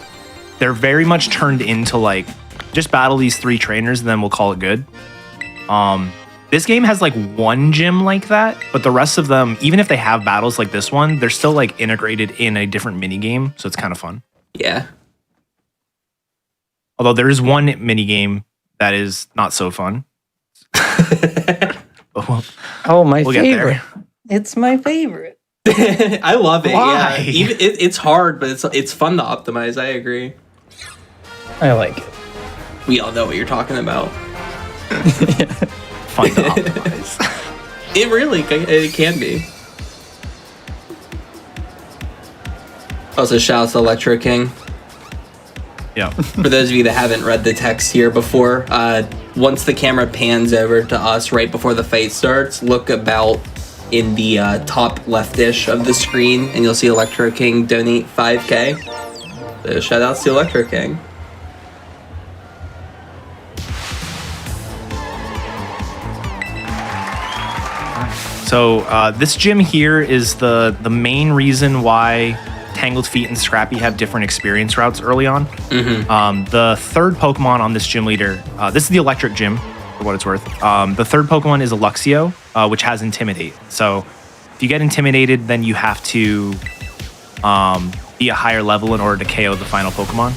They're very much turned into like just battle these 3 trainers and then we'll call it good. This game has like 1 gym like that, but the rest of them, even if they have battles like this one, they're still like integrated in a different mini game, so it's kind of fun. Yeah. Although there is one mini game that is not so fun. My favorite. It's my favorite. I love it. Why? Yeah. Even it's hard, but it's fun to optimize. I agree. I like it. We all know what you're talking about. Fun to optimize. It can be. Also, shout out to Electro King. Yeah. For those of you that haven't read the text here before, once the camera pans over to us right before the fight starts, look about in the top leftish of the screen, and you'll see Electro King donate 5K. So shout outs to Electro King. So this gym here is the main reason why Tangled Feet and Scrappy have different experience routes early on. The third Pokemon on this gym leader, this is the electric gym, for what it's worth. The third Pokemon is a Luxio, which has Intimidate. So if you get intimidated, then you have to be a higher level in order to KO the final Pokemon.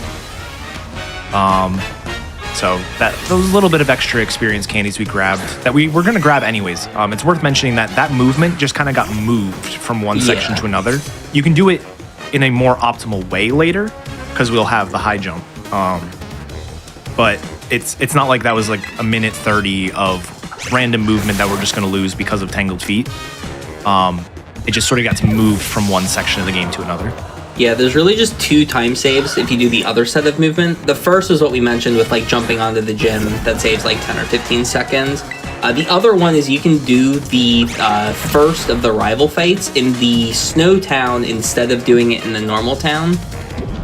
So those little bit of extra experience candies we grabbed that we were going to grab anyways. It's worth mentioning that movement just kind of got moved from one section to another. You can do it in a more optimal way later because we'll have the high jump. But it's not like that was like a minute 30 of random movement that we're just going to lose because of Tangled Feet. It just sort of got moved from one section of the game to another. Yeah, there's really just 2 time saves if you do the other set of movement. The first is what we mentioned with like jumping onto the gym that saves like 10 or 15 seconds. The other one is you can do the first of the rival fights in the snow town instead of doing it in the normal town.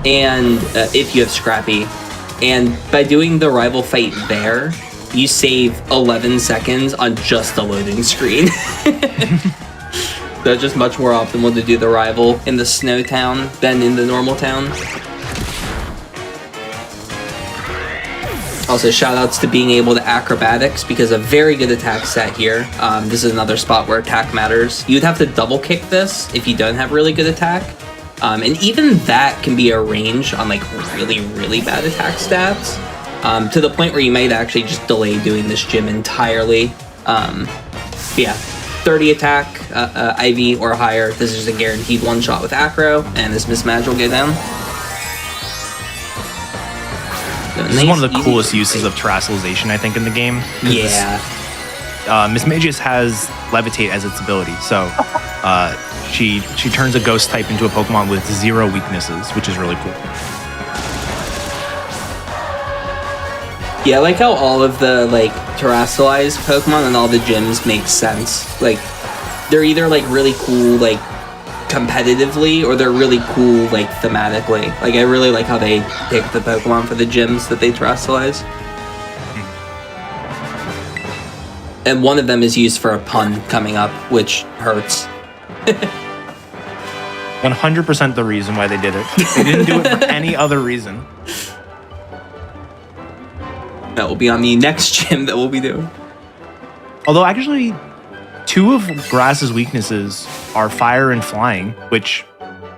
And if you have Scrappy. And by doing the rival fight there, you save 11 seconds on just the loading screen. So it's just much more optimal to do the rival in the snow town than in the normal town. Also, shoutouts to being able to acrobatics because a very good attack set here. This is another spot where attack matters. You'd have to double kick this if you don't have really good attack. And even that can be a range on like really, really bad attack stats. To the point where you might actually just delay doing this gym entirely. Yeah. 30 attack, IV or higher. This is a guaranteed one-shot with Acro, and this Miss Madge will go down. So This is one of the coolest uses of terrestrialization, I think, in the game. Yeah. Miss Magus has Levitate as its ability, so she turns a ghost type into a Pokemon with 0 weaknesses, which is really cool. Yeah, I like how all of the like terrestrialized Pokemon and all the gyms make sense. Like they're either like really cool like competitively or they're really cool like thematically. Like I really like how they pick the Pokemon for the gyms that they terrestrialize. And one of them is used for a pun coming up, which hurts. 100% the reason why they did it. They didn't do it for any other reason. That will be on the next gym that we'll be doing. Although actually, 2 of Grass's weaknesses are fire and flying, which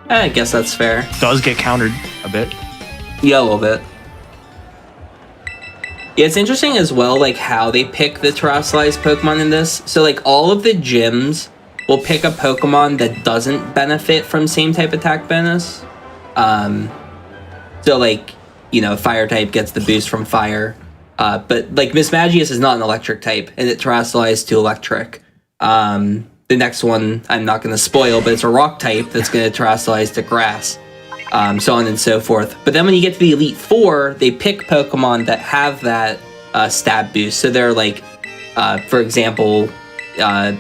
I guess that's fair. does get countered a bit. Yeah, a little bit. Yeah, it's interesting as well, like how they pick the terrestrialized Pokemon in this. So like all of the gyms will pick a Pokemon that doesn't benefit from same type attack bonus. So like, you know, fire type gets the boost from fire. But like Miss Magius is not an electric type, and it terrestrialized to electric. The next one I'm not going to spoil, but it's a rock type that's going to terrestrialize to grass, so on and so forth. But then when you get to the Elite Four, they pick Pokemon that have that stab boost. So they're like, for example, a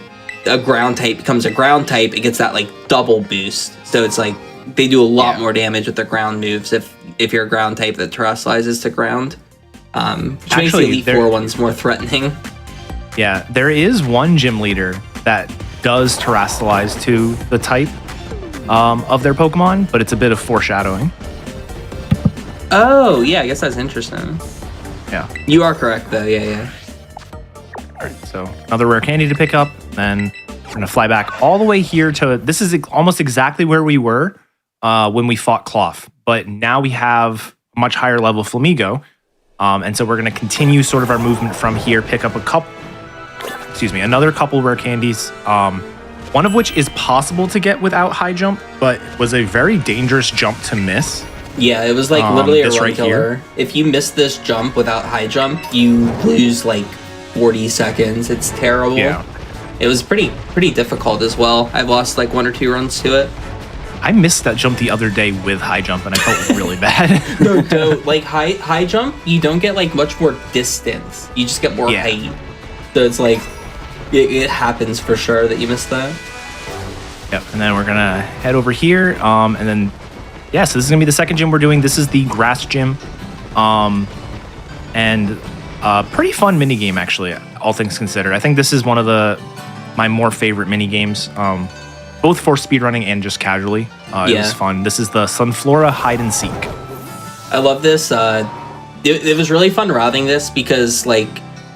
ground type becomes a ground type. It gets that like double boost. So it's like they do a lot more damage with their ground moves if you're a ground type that terrestrializes to ground. Which makes the Elite Four ones more threatening. Yeah, there is one gym leader that does terrestrialize to the type of their Pokemon, but it's a bit of foreshadowing. Oh, yeah, I guess that's interesting. Yeah. You are correct, though. Yeah. All right, so another rare candy to pick up. Then we're going to fly back all the way here to... This is almost exactly where we were when we fought Cloth, but now we have a much higher level Flamigo. And so we're going to continue sort of our movement from here, pick up another couple rare candies, one of which is possible to get without high jump, but was a very dangerous jump to miss. Yeah, it was like literally a run right killer. If you miss this jump without high jump, you lose like 40 seconds. It's terrible. Yeah. It was pretty difficult as well. I've lost like 1 or 2 runs to it. I missed that jump the other day with high jump, and I felt really bad. No, like high jump, you don't get like much more distance. You just get more height. So it's like it happens for sure that you missed that. Yep. And then we're gonna head over here, and then so this is gonna be the second gym we're doing. This is the grass gym, and pretty fun mini game actually, all things considered. I think this is one of my more favorite mini games. Both for speedrunning and just casually. It was fun. This is the Sunflora Hide and Seek. I love this. It was really fun routing this because like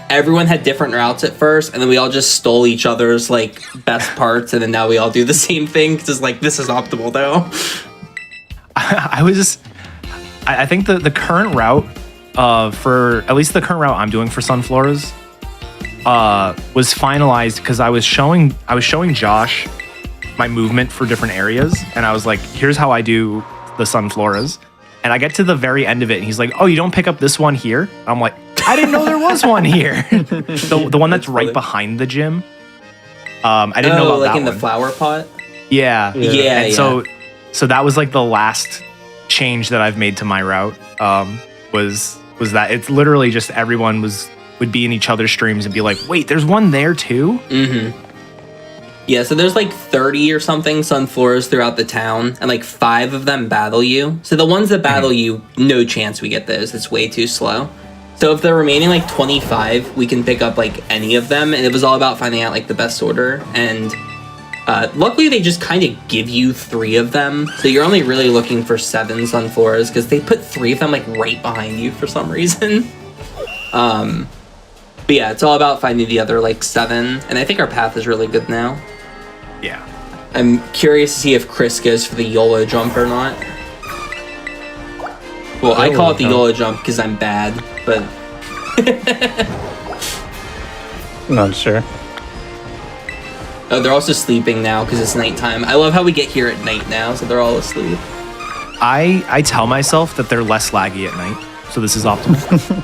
everyone had different routes at first, and then we all just stole each other's like best parts, and then now we all do the same thing because like this is optimal though. I think the current route for at least the current route I'm doing for Sunfloras was finalized because I was showing Josh my movement for different areas, and I was like, here's how I do the Sunfloras. And I get to the very end of it, and he's like, oh, you don't pick up this one here? I'm like, I didn't know there was one here. The one that's right behind the gym. I didn't know about like that in the one. flower pot? Yeah. Yeah. And so that was like the last change that I've made to my route. Was that it's literally just everyone would be in each other's streams and be like, wait, there's one there too? Mm-hmm. Yeah, so there's like 30 or something Sunfloras throughout the town, and like 5 of them battle you. So the ones that battle you, no chance we get those. It's way too slow. So if the remaining like 25, we can pick up like any of them, and it was all about finding out like the best order. And luckily they just kind of give you 3 of them, so you're only really looking for 7 Sunfloras because they put 3 of them like right behind you for some reason. But yeah, it's all about finding the other like 7, and I think our path is really good now. Yeah. I'm curious to see if Chris goes for the YOLO jump or not. Well, I call it the YOLO jump because I'm bad, but... Not sure. Oh, they're also sleeping now because it's nighttime. I love how we get here at night now, so they're all asleep. I tell myself that they're less laggy at night, so this is optimal.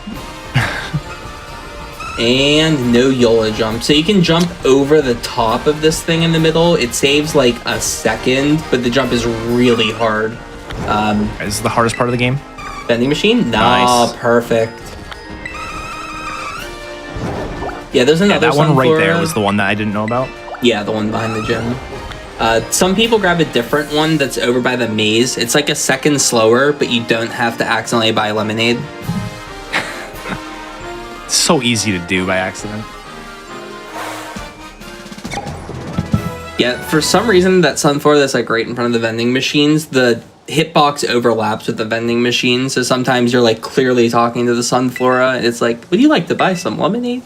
And no YOLO jump. So you can jump over the top of this thing in the middle. It saves like a second, but the jump is really hard. Is the hardest part of the game? Vending machine? Nice. Perfect. Yeah, there's another that one right Sunflora. there was the one that I didn't know about. Yeah, the one behind the gym. Some people grab a different one that's over by the maze. It's like a second slower, but you don't have to accidentally buy lemonade. It's so easy to do by accident. Yeah, for some reason, that Sunflower that's like right in front of the vending machines, the hitbox overlaps with the vending machine, so sometimes you're like clearly talking to the Sunflora, and it's like, would you like to buy some lemonade?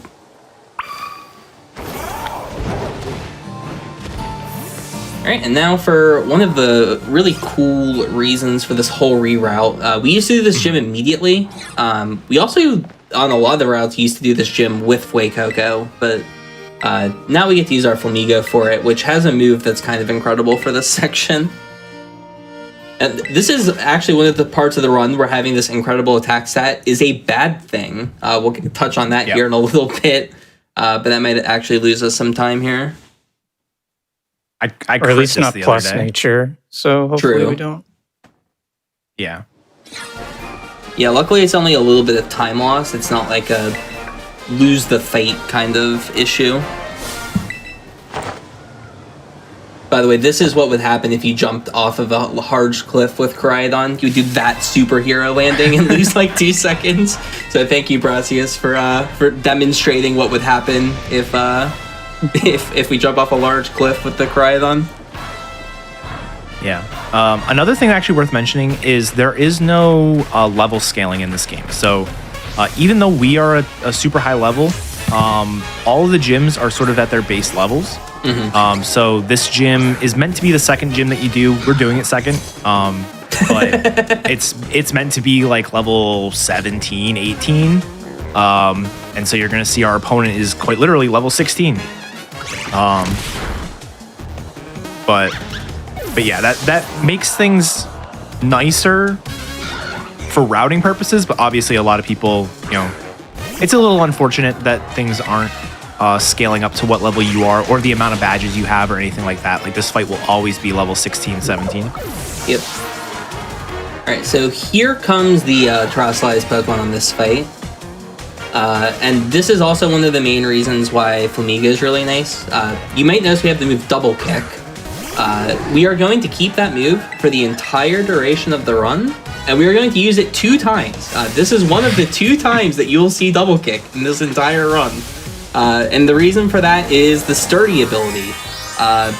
Alright, and now for one of the really cool reasons for this whole reroute. We used to do this gym immediately. We also, on a lot of the routes, used to do this gym with Fuecoco, but now we get to use our Flamigo for it, which has a move that's kind of incredible for this section. And this is actually one of the parts of the run where having this incredible attack stat is a bad thing. We'll touch on that here in a little bit, but that might actually lose us some time here. I or at least not the plus other day. nature, so hopefully True. we don't. Yeah. Yeah, luckily it's only a little bit of time loss. It's not like a lose the fight kind of issue. By the way, this is what would happen if you jumped off of a large cliff with Koraidon. You would do that superhero landing and lose like 2 seconds. So thank you, Bracius, for demonstrating what would happen if we jump off a large cliff with the Koraidon. Yeah. Another thing actually worth mentioning is there is no level scaling in this game. So even though we are a super high level, all of the gyms are sort of at their base levels. Mm-hmm. So this gym is meant to be the second gym that you do. We're doing it second. But it's meant to be like level 17, 18. And so you're going to see our opponent is quite literally level 16. But yeah, that makes things nicer for routing purposes, but obviously a lot of people, it's a little unfortunate that things aren't scaling up to what level you are or the amount of badges you have or anything like that. Like this fight will always be level 16, 17. Yep. Alright, so here comes the Terrestrialized Pokemon on this fight. And this is also one of the main reasons why Flamigo is really nice. You might notice we have the move Double Kick. We are going to keep that move for the entire duration of the run, and we are going to use it 2 times. This is one of the 2 times that you'll see Double Kick in this entire run. And the reason for that is the Sturdy ability.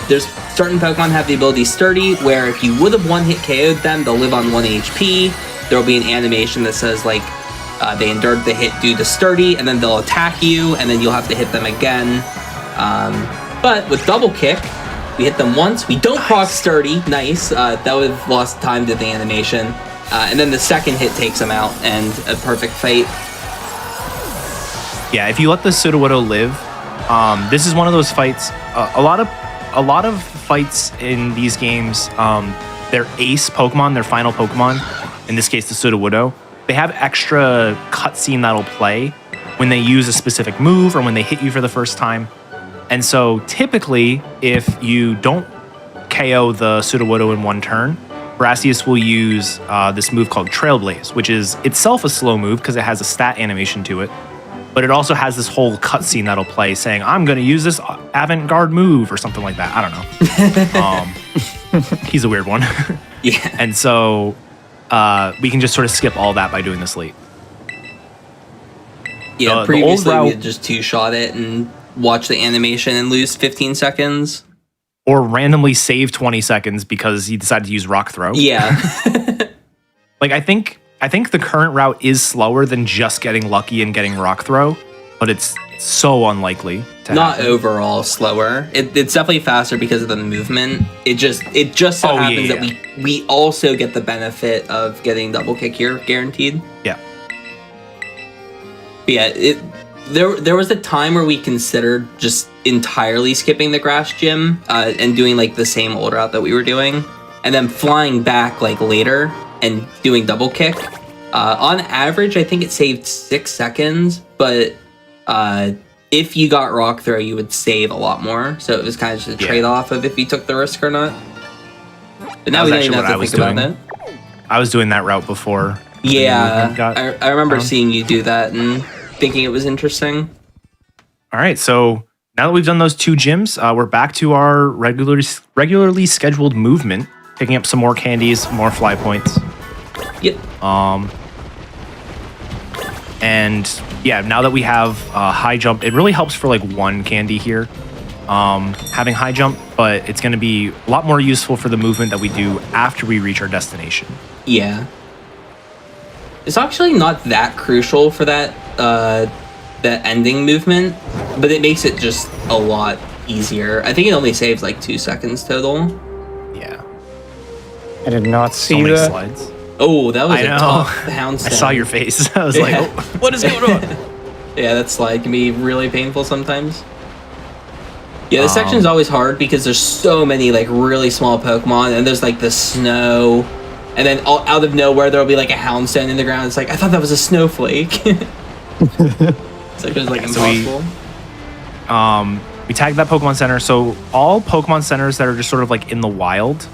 There's certain Pokemon have the ability Sturdy, where if you would have one-hit KO'd them, they'll live on 1 HP. There will be an animation that says, like, they endured the hit due to Sturdy, and then they'll attack you, and then you'll have to hit them again. But with Double Kick, We hit them once. We don't proc sturdy. Nice. That would have lost time to the animation. And then the second hit takes him out, and a perfect fight. Yeah, if you let the Sudowoodo live, this is one of those fights. A lot of fights in these games, their ace Pokemon, their final Pokemon, in this case the Sudowoodo, they have extra cutscene that'll play when they use a specific move or when they hit you for the first time. And so typically, if you don't KO the Sudowoodo in one turn, Brassius will use this move called Trailblaze, which is itself a slow move because it has a stat animation to it. But it also has this whole cutscene that'll play saying, I'm going to use this avant-garde move or something like that. I don't know. He's a weird one. Yeah. And so we can just sort of skip all that by doing this late. Yeah, the previously old we route- had just two-shot it and watch the animation and lose 15 seconds. Or randomly save 20 seconds because he decided to use Rock Throw. Yeah. Like, I think the current route is slower than just getting lucky and getting Rock Throw, but it's so unlikely to Not happen. overall slower. It's definitely faster because of the movement. It just so happens that we also get the benefit of getting double kick here guaranteed. Yeah. But yeah, there was a time where we considered just entirely skipping the grass gym and doing like the same old route that we were doing, and then flying back like later and doing double kick. On average, I think it saved 6 seconds, but if you got Rock Throw, you would save a lot more. So it was kind of just a trade-off of if you took the risk or not. But now we don't even have to think about that. I was doing that route before. Yeah, I remember seeing you do that and thinking it was interesting. All right, so now that we've done those two gyms, we're back to our regularly scheduled movement, picking up some more candies, more fly points. Yep. And yeah, now that we have high jump, it really helps for like one candy here, having high jump, but it's going to be a lot more useful for the movement that we do after we reach our destination. Yeah. It's actually not that crucial for that ending movement, but it makes it just a lot easier. I think it only saves like 2 seconds total. Yeah. I did not So see many that. slides. Oh, that was I a know. tough hound I stone. saw your face. I was like, Yeah. oh, what is going on? Yeah, that slide can be really painful sometimes. Yeah, this section's always hard because there's so many like really small Pokemon, and there's like the snow, and then out of nowhere there'll be like a Houndstone in the ground. It's like, I thought that was a snowflake. It's like, it was like impossible. We tagged that Pokemon Center. So all Pokemon Centers that are just sort of like in the wild,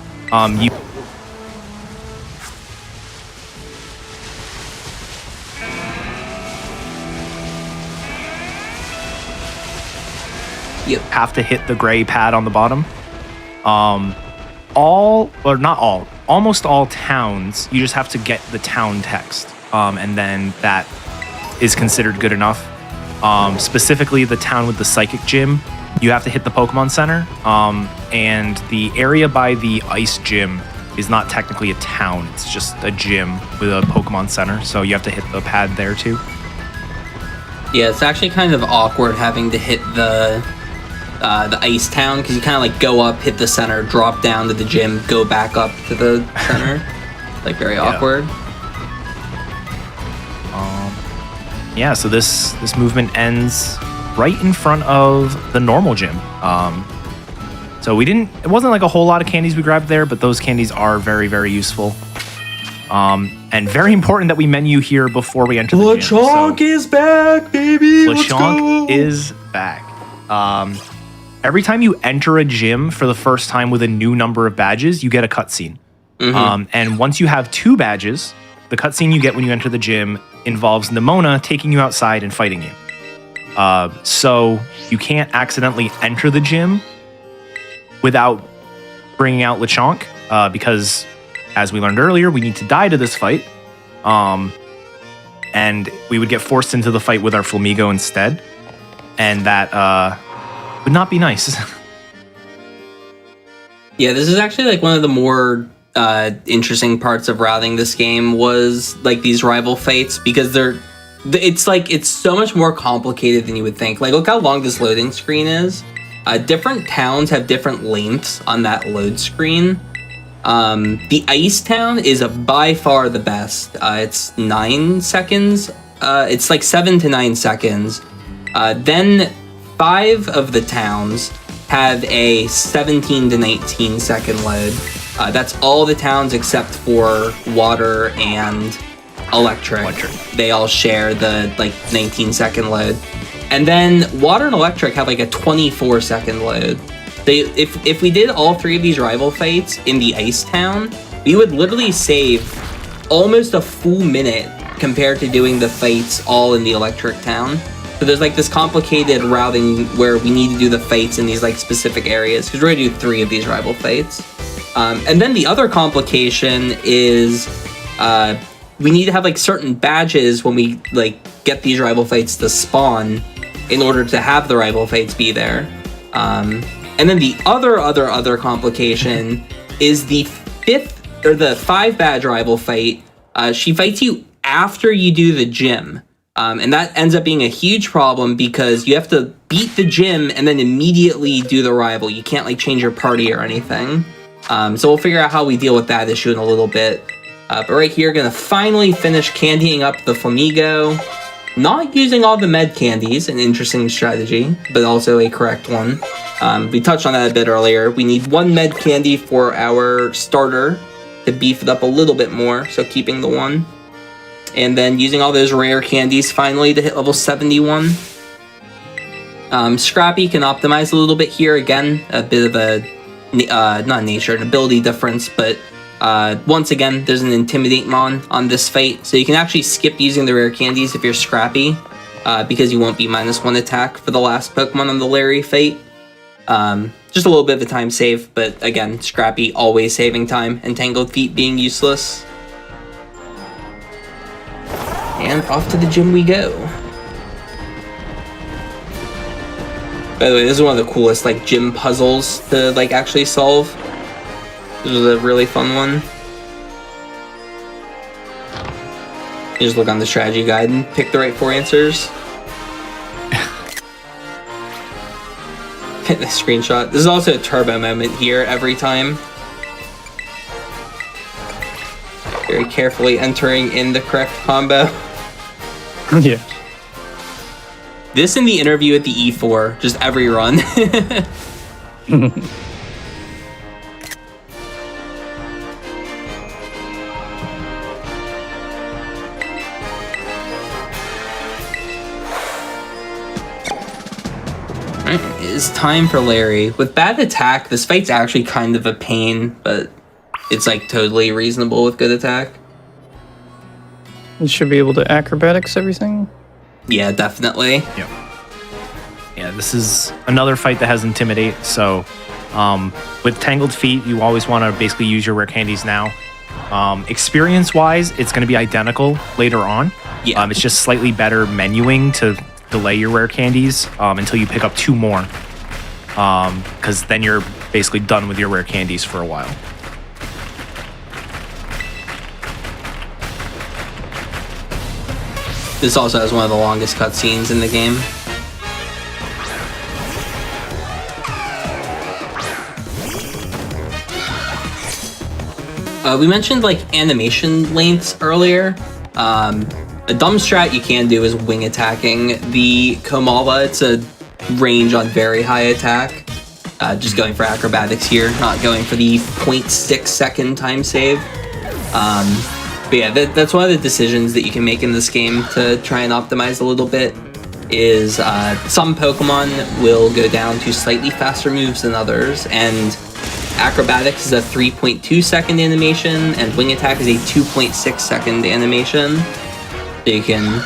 you have to hit the gray pad on the bottom. Almost all towns, you just have to get the town text, and then that is considered good enough. Specifically, the town with the Psychic Gym, you have to hit the Pokemon Center, and the area by the Ice Gym is not technically a town, it's just a gym with a Pokemon Center, so you have to hit the pad there too. Yeah, it's actually kind of awkward having to hit the ice town because you kind of like go up, hit the center, drop down to the gym, go back up to the center. Like very awkward. Yeah, so this movement ends right in front of the normal gym. So it wasn't like a whole lot of candies we grabbed there, but those candies are very, very useful. And very important that we menu here before we enter the gym. Lechonk is back, baby. Lechonk is back. Every time you enter a gym for the first time with a new number of badges, you get a cutscene. And once you have 2 badges, the cutscene you get when you enter the gym involves Nimona taking you outside and fighting you. So you can't accidentally enter the gym without bringing out Lechonk, because as we learned earlier, we need to die to this fight. And we would get forced into the fight with our Flamigo instead. And that would not be nice. Yeah, this is actually like one of the more interesting parts of routing this game was like these rival fights, because it's so much more complicated than you would think. Like, look how long this loading screen is. different towns have different lengths on that load screen. The ice town is by far the best. It's 9 seconds. It's like 7 to 9 seconds. Then 5 of the towns have a 17 to 19 second load. That's all the towns except for water and electric. They all share the like 19 second load. And then water and electric have like a 24 second load. If we did all 3 of these rival fights in the ice town, we would literally save almost a full minute compared to doing the fights all in the electric town. So there's like this complicated routing where we need to do the fights in these like specific areas, because we're gonna do 3 of these rival fights. And then the other complication is we need to have like certain badges when we like get these rival fights to spawn in order to have the rival fights be there. And then the other complication is the 5 badge rival fight. She fights you after you do the gym. And that ends up being a huge problem because you have to beat the gym and then immediately do the rival. You can't like change your party or anything. So we'll figure out how we deal with that issue in a little bit. But right here, gonna finally finish candying up the Flamigo. Not using all the med candies, an interesting strategy, but also a correct one. We touched on that a bit earlier. We need 1 med candy for our starter to beef it up a little bit more, so keeping the 1. And then using all those rare candies finally to hit level 71. Scrappy can optimize a little bit here. Again, a bit of a, not nature, an ability difference, but once again, there's an Intimidate Mon on this fight, so you can actually skip using the rare candies if you're Scrappy, because you won't be -1 attack for the last Pokemon on the Larry fight. Just a little bit of a time save, but again, Scrappy always saving time, and Tangled Feet being useless. And off to the gym we go. By the way, this is one of the coolest like gym puzzles to like actually solve. This is a really fun one. You just look on the strategy guide and pick the right 4 answers. Hit the screenshot. This is also a turbo moment here every time. Very carefully entering in the correct combo. Yeah. This in the interview at the E4, just every run. It's time for Larry. With bad attack, this fight's actually kind of a pain, but it's like totally reasonable with good attack. You should be able to acrobatics everything. Yeah, definitely. Yep. Yeah, this is another fight that has Intimidate, so with Tangled Feet, you always want to basically use your rare candies now. Experience-wise, it's going to be identical later on. Yeah. It's just slightly better menuing to delay your rare candies until you pick up 2 more, because then you're basically done with your rare candies for a while. This also has one of the longest cutscenes in the game. We mentioned like animation lengths earlier. A dumb strat you can do is wing attacking the Komala. It's a range on very high attack. Just going for acrobatics here, not going for the 0.6 second time save. But yeah, that's one of the decisions that you can make in this game to try and optimize a little bit. Is some Pokemon will go down to slightly faster moves than others, and acrobatics is a 3.2 second animation, and wing attack is a 2.6 second animation. So you can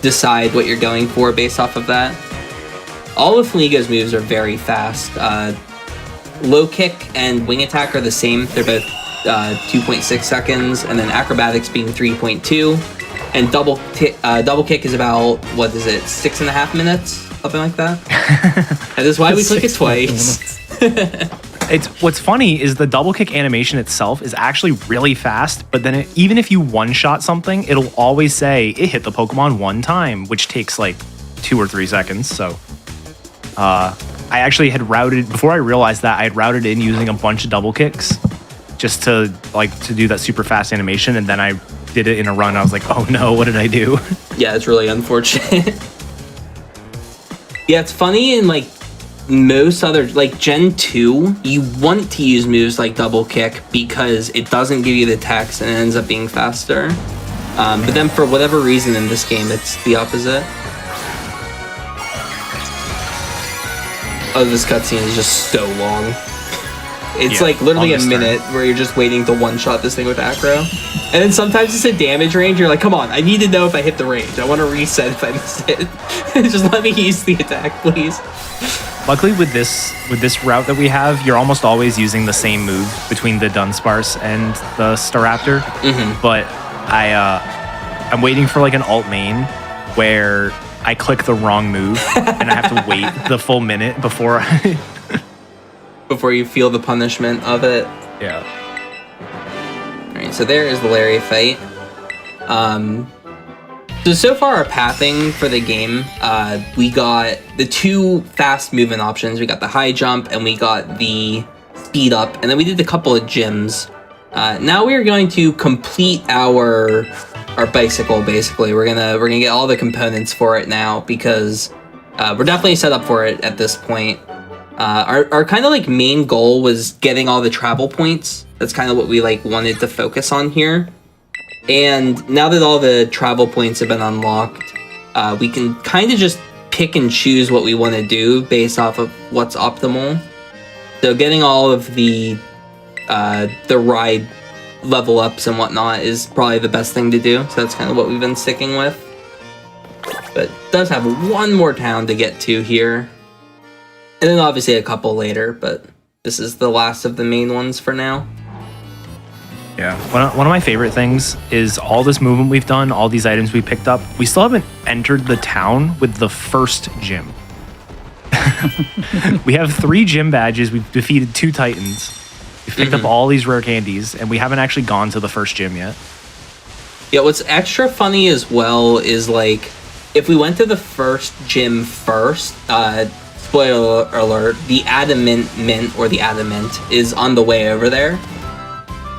decide what you're going for based off of that. All of Flamigo's moves are very fast. Low kick and wing attack are the same. They're both 2.6 seconds, and then acrobatics being 3.2. And double kick is about, what is it, 6.5 minutes? Something like that. That is why we click it twice. What's funny is the double kick animation itself is actually really fast, but then even if you one-shot something, it'll always say it hit the Pokemon 1 time, which takes like 2 or 3 seconds. So I actually had routed before I realized that I had routed in using a bunch of double kicks just to do that super fast animation, and then I did it in a run. I was like, oh no, what did I do? Yeah, it's really unfortunate. Yeah, it's funny in like most other, like Gen 2, you want to use moves like double kick because it doesn't give you the text and it ends up being faster. But then for whatever reason in this game, it's the opposite. Oh, this cutscene is just so long. It's like literally a minute where you're just waiting to one-shot this thing with acro. And then sometimes it's a damage range. You're like, come on, I need to know if I hit the range. I want to reset if I missed it. Just let me use the attack, please. Luckily with this route that we have, you're almost always using the same move between the Dunsparce and the Staraptor. But I'm waiting for like an alt main where I click the wrong move and I have to wait the full minute before before you feel the punishment of it. Yeah. Alright, so there is the Larry fight. So far our pathing for the game, we got the 2 fast movement options. We got the high jump and we got the speed up, and then we did a couple of gyms. Now we are going to complete our bicycle. Basically, we're gonna get all the components for it now because we're definitely set up for it at this point. Our kind of like main goal was getting all the travel points. That's kind of what we like wanted to focus on here. And now that all the travel points have been unlocked, we can kind of just pick and choose what we want to do based off of what's optimal. So getting all of the ride level ups and whatnot is probably the best thing to do. So that's kind of what we've been sticking with. But it does have one more town to get to here. And then obviously a couple later, but this is the last of the main ones for now. Yeah. One of my favorite things is all this movement we've done, all these items we picked up. We still haven't entered the town with the first gym. We have 3 gym badges. We've defeated 2 titans. We've picked up all these rare candies, and we haven't actually gone to the first gym yet. Yeah, what's extra funny as well is like, if we went to the first gym first, spoiler alert, the adamant mint or the adamant is on the way over there.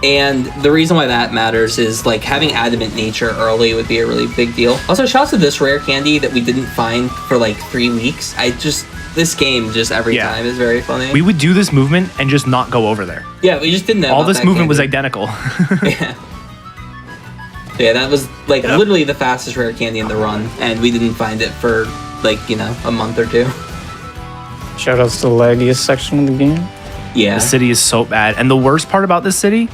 And the reason why that matters is like having adamant nature early would be a really big deal. Also, shouts to this rare candy that we didn't find for like 3 weeks. This game just every time is very funny. We would do this movement and just not go over there. Yeah, we just didn't know. All this movement was identical. Yeah. Yeah, that was like literally the fastest rare candy in the run, and we didn't find it for like, a month or 2. Shoutouts to the laggiest section of the game. The Yeah. city is so bad. And the worst part about this city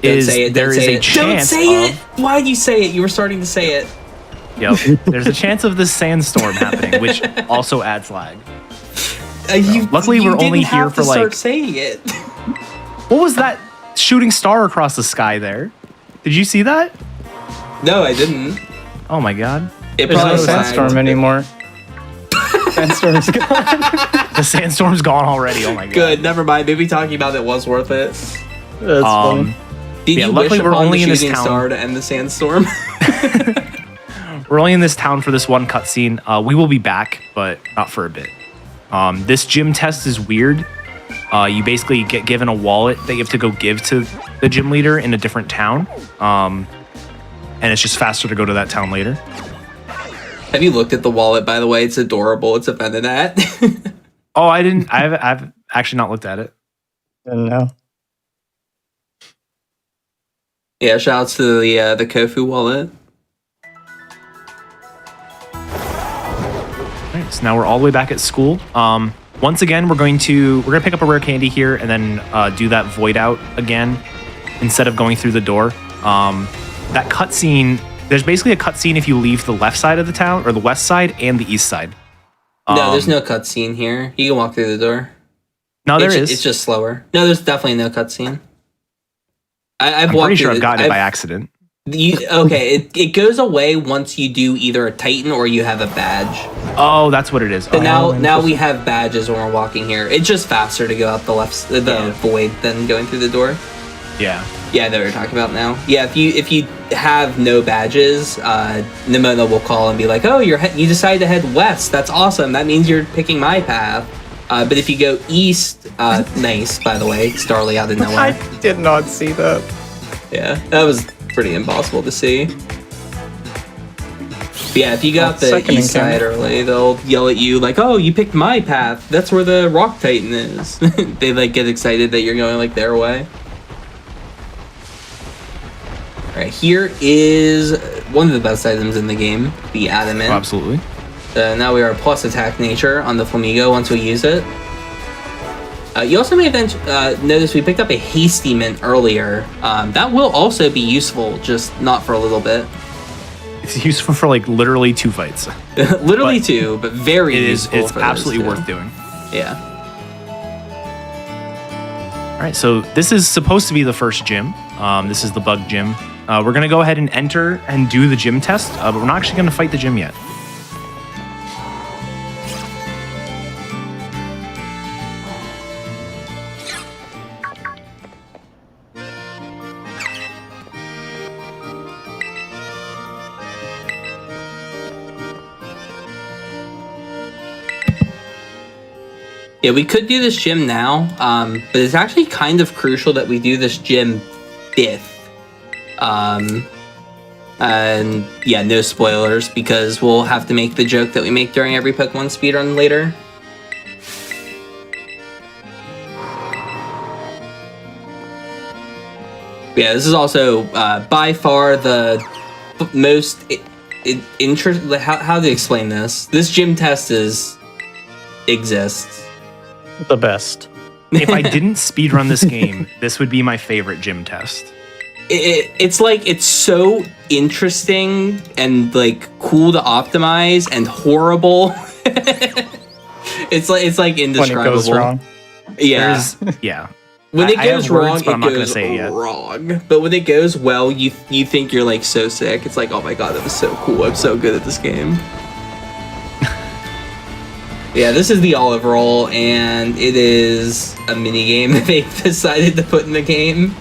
is there is a chance Don't say it! Why'd you say it? You were starting to say it. Yep. There's a chance of this sandstorm happening, which also adds lag. Luckily, we're only here for like. Start saying it. What was that shooting star across the sky there? Did you see that? No, I didn't. Oh my god. There's no sandstorm anymore. Sandstorm's gone. The sandstorm's gone already. Oh my god. Good. Never mind. Maybe talking about it was worth it. That's funny. Did you luckily wish we're upon only the in this shooting town. star to end the sandstorm? We're only in this town for this one cutscene. We will be back, but not for a bit. This gym test is weird. You basically get given a wallet that you have to go give to the gym leader in a different town. And it's just faster to go to that town later. Have you looked at the wallet, by the way? It's adorable. It's a Venonat. Oh, I didn't. I've actually not looked at it. No. Yeah, shouts to the Kofu wallet. Alright, so now we're all the way back at school. Once again, we're gonna pick up a rare candy here and then do that void out again instead of going through the door. That cutscene, there's basically a cutscene if you leave the left side of the town, or the west side and the east side. No, there's no cutscene here. You can walk through the door. No, there is. It's just slower. No, there's definitely no cutscene. I'm pretty sure I've gotten it by accident. It goes away once you do either a Titan or you have a badge. Oh, that's what it is. But now we have badges when we're walking here. It's just faster to go out the void than going through the door. Yeah. Yeah, I know what you're talking about now. Yeah, if you have no badges, Nimona will call and be like, "Oh, you decided to head west. That's awesome. That means you're picking my path." But if you go east, nice, by the way, Starly out of nowhere. I did not see that. Yeah, that was pretty impossible to see. But yeah, if you got the second east encounter. side early, they'll yell at you like, "Oh, you picked my path. That's where the Rock Titan is." They like get excited that you're going like their way. All right, here is one of the best items in the game, the Adamant. Oh, absolutely. Now we are plus attack nature on the Flamigo once we use it. You also may have noticed we picked up a Hasty Mint earlier. That will also be useful, just not for a little bit. It's useful for like literally 2 fights. Literally 2, but very It is. useful. It's for those absolutely 2. worth doing. Yeah. All right, so this is supposed to be the first gym. This is the bug gym. We're gonna go ahead and enter and do the gym test, but we're not actually gonna fight the gym yet. Yeah, we could do this gym now, but it's actually kind of crucial that we do this gym 5th. And yeah, no spoilers, because we'll have to make the joke that we make during every Pokemon speedrun later. Yeah, this is also by far the most interesting. How to explain this? This gym test exists. The best. If I didn't speedrun this game, this would be my favorite gym test. It's like, it's so interesting and like cool to optimize and horrible. it's like indescribable. When it goes wrong. Yeah. Yeah. When it I have goes words, wrong, but I'm it not gonna goes say it yet. wrong. But when it goes well, you think you're like so sick. It's like, oh my god, that was so cool. I'm so good at this game. Yeah, this is the olive roll, and it is a mini game that they decided to put in the game.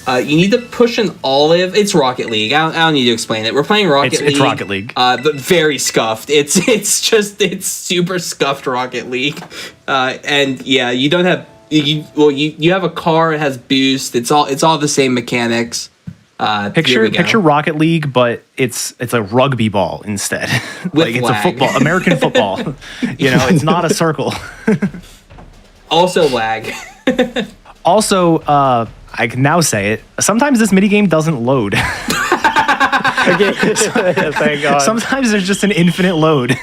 You need to push an olive. It's Rocket League. I don't need to explain it. We're playing Rocket League. It's Rocket League. But very scuffed. It's super scuffed Rocket League. And yeah, you don't have you have a car. It has boost. It's all the same mechanics. Picture Rocket League, but it's a rugby ball instead. With it's lag. a football, American football. You know, it's not a circle. Also lag. Also, I can now say it. Sometimes this minigame doesn't load. Okay. Thank God. Sometimes there's just an infinite load.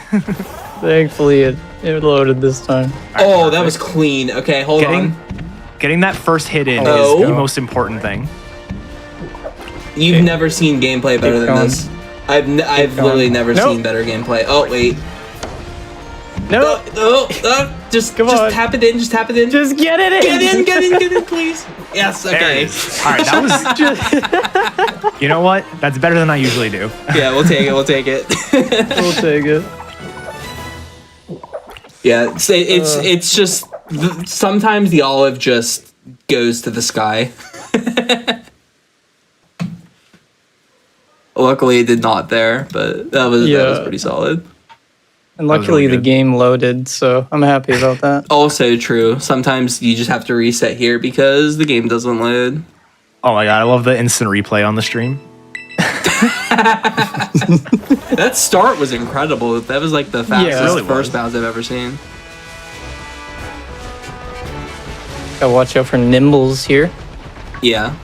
Thankfully, it loaded this time. Oh, that was clean. Okay, hold on. Getting that first hit in Oh. is the most important thing. You've never seen gameplay better than going. this. I've literally never Nope. seen better gameplay. Oh wait. No, Just Come on. tap it in. Just tap it in. just get it in. Get in, please. Yes. There it Okay. is. All right, that was. You know what? That's better than I usually do. Yeah, we'll take it. We'll take it. We'll take it. Yeah, it's just sometimes the olive just goes to the sky. Luckily, it did not there, but that was pretty solid. And That was luckily, really the good. game loaded, so I'm happy about that. Also true. Sometimes you just have to reset here because the game doesn't load. Oh my god, I love the instant replay on the stream. That start was incredible. That was like the fastest it really first was. bounce I've ever seen. Gotta watch out for Nimbles here. Yeah.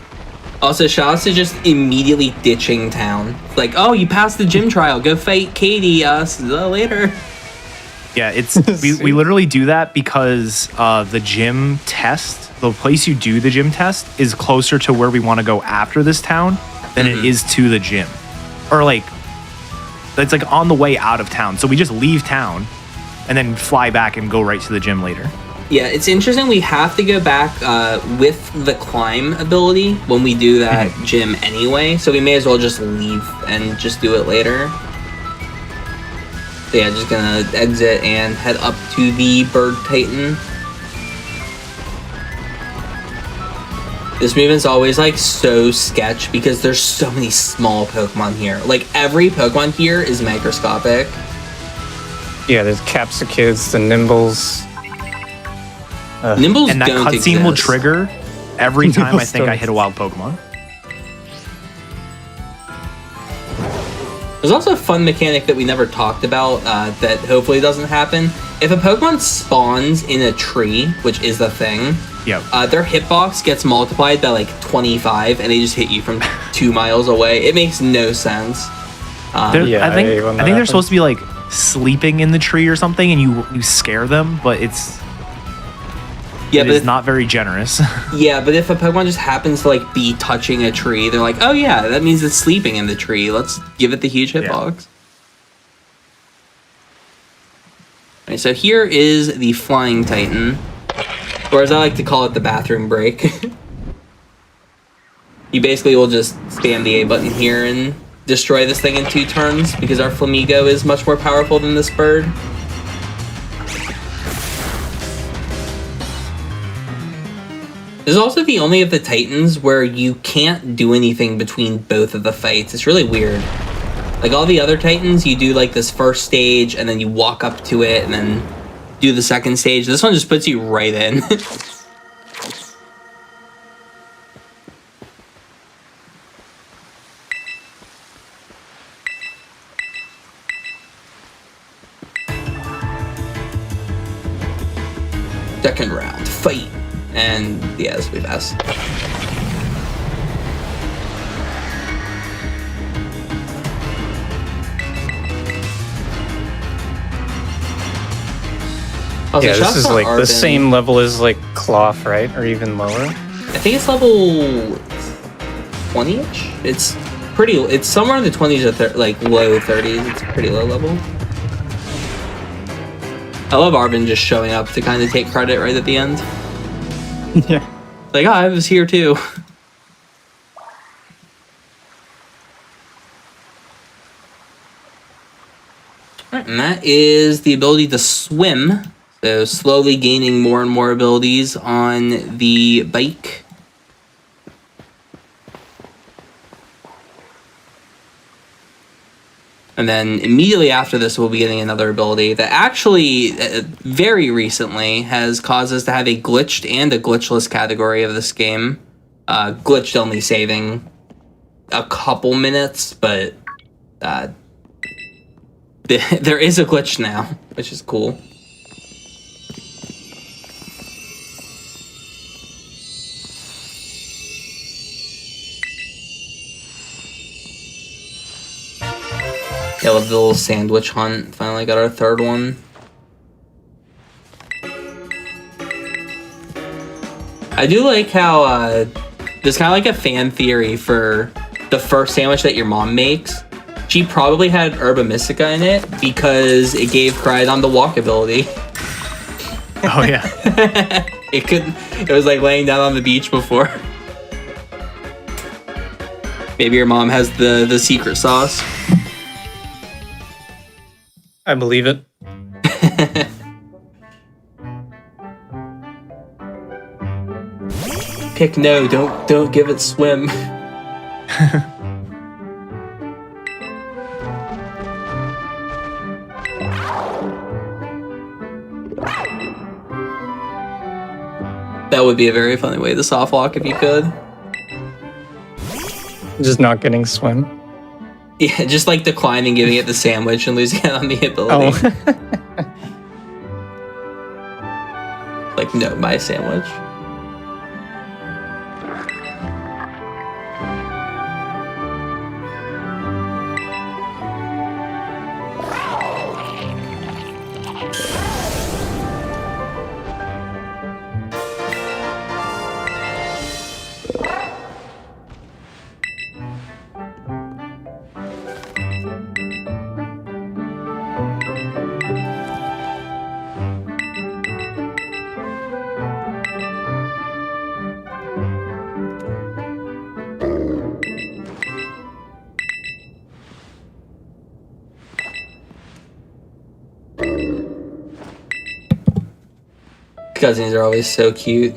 Also, shout out to just immediately ditching town. Like, oh, you passed the gym trial. Go fight Katie. See you later. Yeah, we literally do that because the gym test, the place you do the gym test, is closer to where we want to go after this town than it is to the gym. Or like, it's like on the way out of town. So we just leave town and then fly back and go right to the gym later. Yeah, it's interesting. We have to go back with the climb ability when we do that gym anyway. So we may as well just leave and just do it later. So yeah, just gonna exit and head up to the Bird Titan. This movement's always like so sketch because there's so many small Pokemon here. Like every Pokemon here is microscopic. Yeah, there's Capsicudes, the Nimbles. Nimbles And that don't cutscene will exist. trigger every time I Nimbles think I don't hit a wild Pokemon. There's also a fun mechanic that we never talked about that hopefully doesn't happen. If a Pokemon spawns in a tree, which is the thing, Yep. their hitbox gets multiplied by like 25, and they just hit you from 2 miles away. It makes no sense. Yeah, I think I hate when that they're happens. supposed to be like sleeping in the tree or something, and you scare them, but it's not very generous. Yeah, but if a Pokemon just happens to like be touching a tree, they're like, oh yeah, that means it's sleeping in the tree. Let's give it the huge hitbox. Alright, so here is the Flying Titan, or as I like to call it, the bathroom break. You basically will just spam the A button here and destroy this thing in 2 turns, because our Flamigo is much more powerful than this bird. This is also the only of the Titans where you can't do anything between both of the fights. It's really weird. Like all the other Titans, you do like this first stage and then you walk up to it and then do the second stage. This one just puts you right in. Second round, fight. And yeah, this will be best. Also, Yeah, shouts this is out like the Arvin. same level as like Cloth, right? Or even lower. I think it's level 20-ish. It's pretty. It's somewhere in the 20s to like low 30s. It's pretty low level. I love Arvin just showing up to kind of take credit right at the end. Yeah. Like, oh, I was here too. Alright, and that is the ability to swim. So slowly gaining more and more abilities on the bike. And then immediately after this, we'll be getting another ability that actually, very recently, has caused us to have a glitched and a glitchless category of this game. Glitched only saving a couple minutes, but there is a glitch now, which is cool. Yeah, I love the little sandwich hunt. Finally got our third one. I do like how there's kind of like a fan theory for the first sandwich that your mom makes. She probably had Herba Mystica in it because it gave Crydon the walk ability. Oh yeah. It was like laying down on the beach before. Maybe your mom has the secret sauce. I believe it. Pick no, don't give it swim. That would be a very funny way to soft lock if you could. Just not getting swim. Yeah, just like declining giving it the sandwich and losing out on the ability. Oh. Like, no, my sandwich. Cousins are always so cute.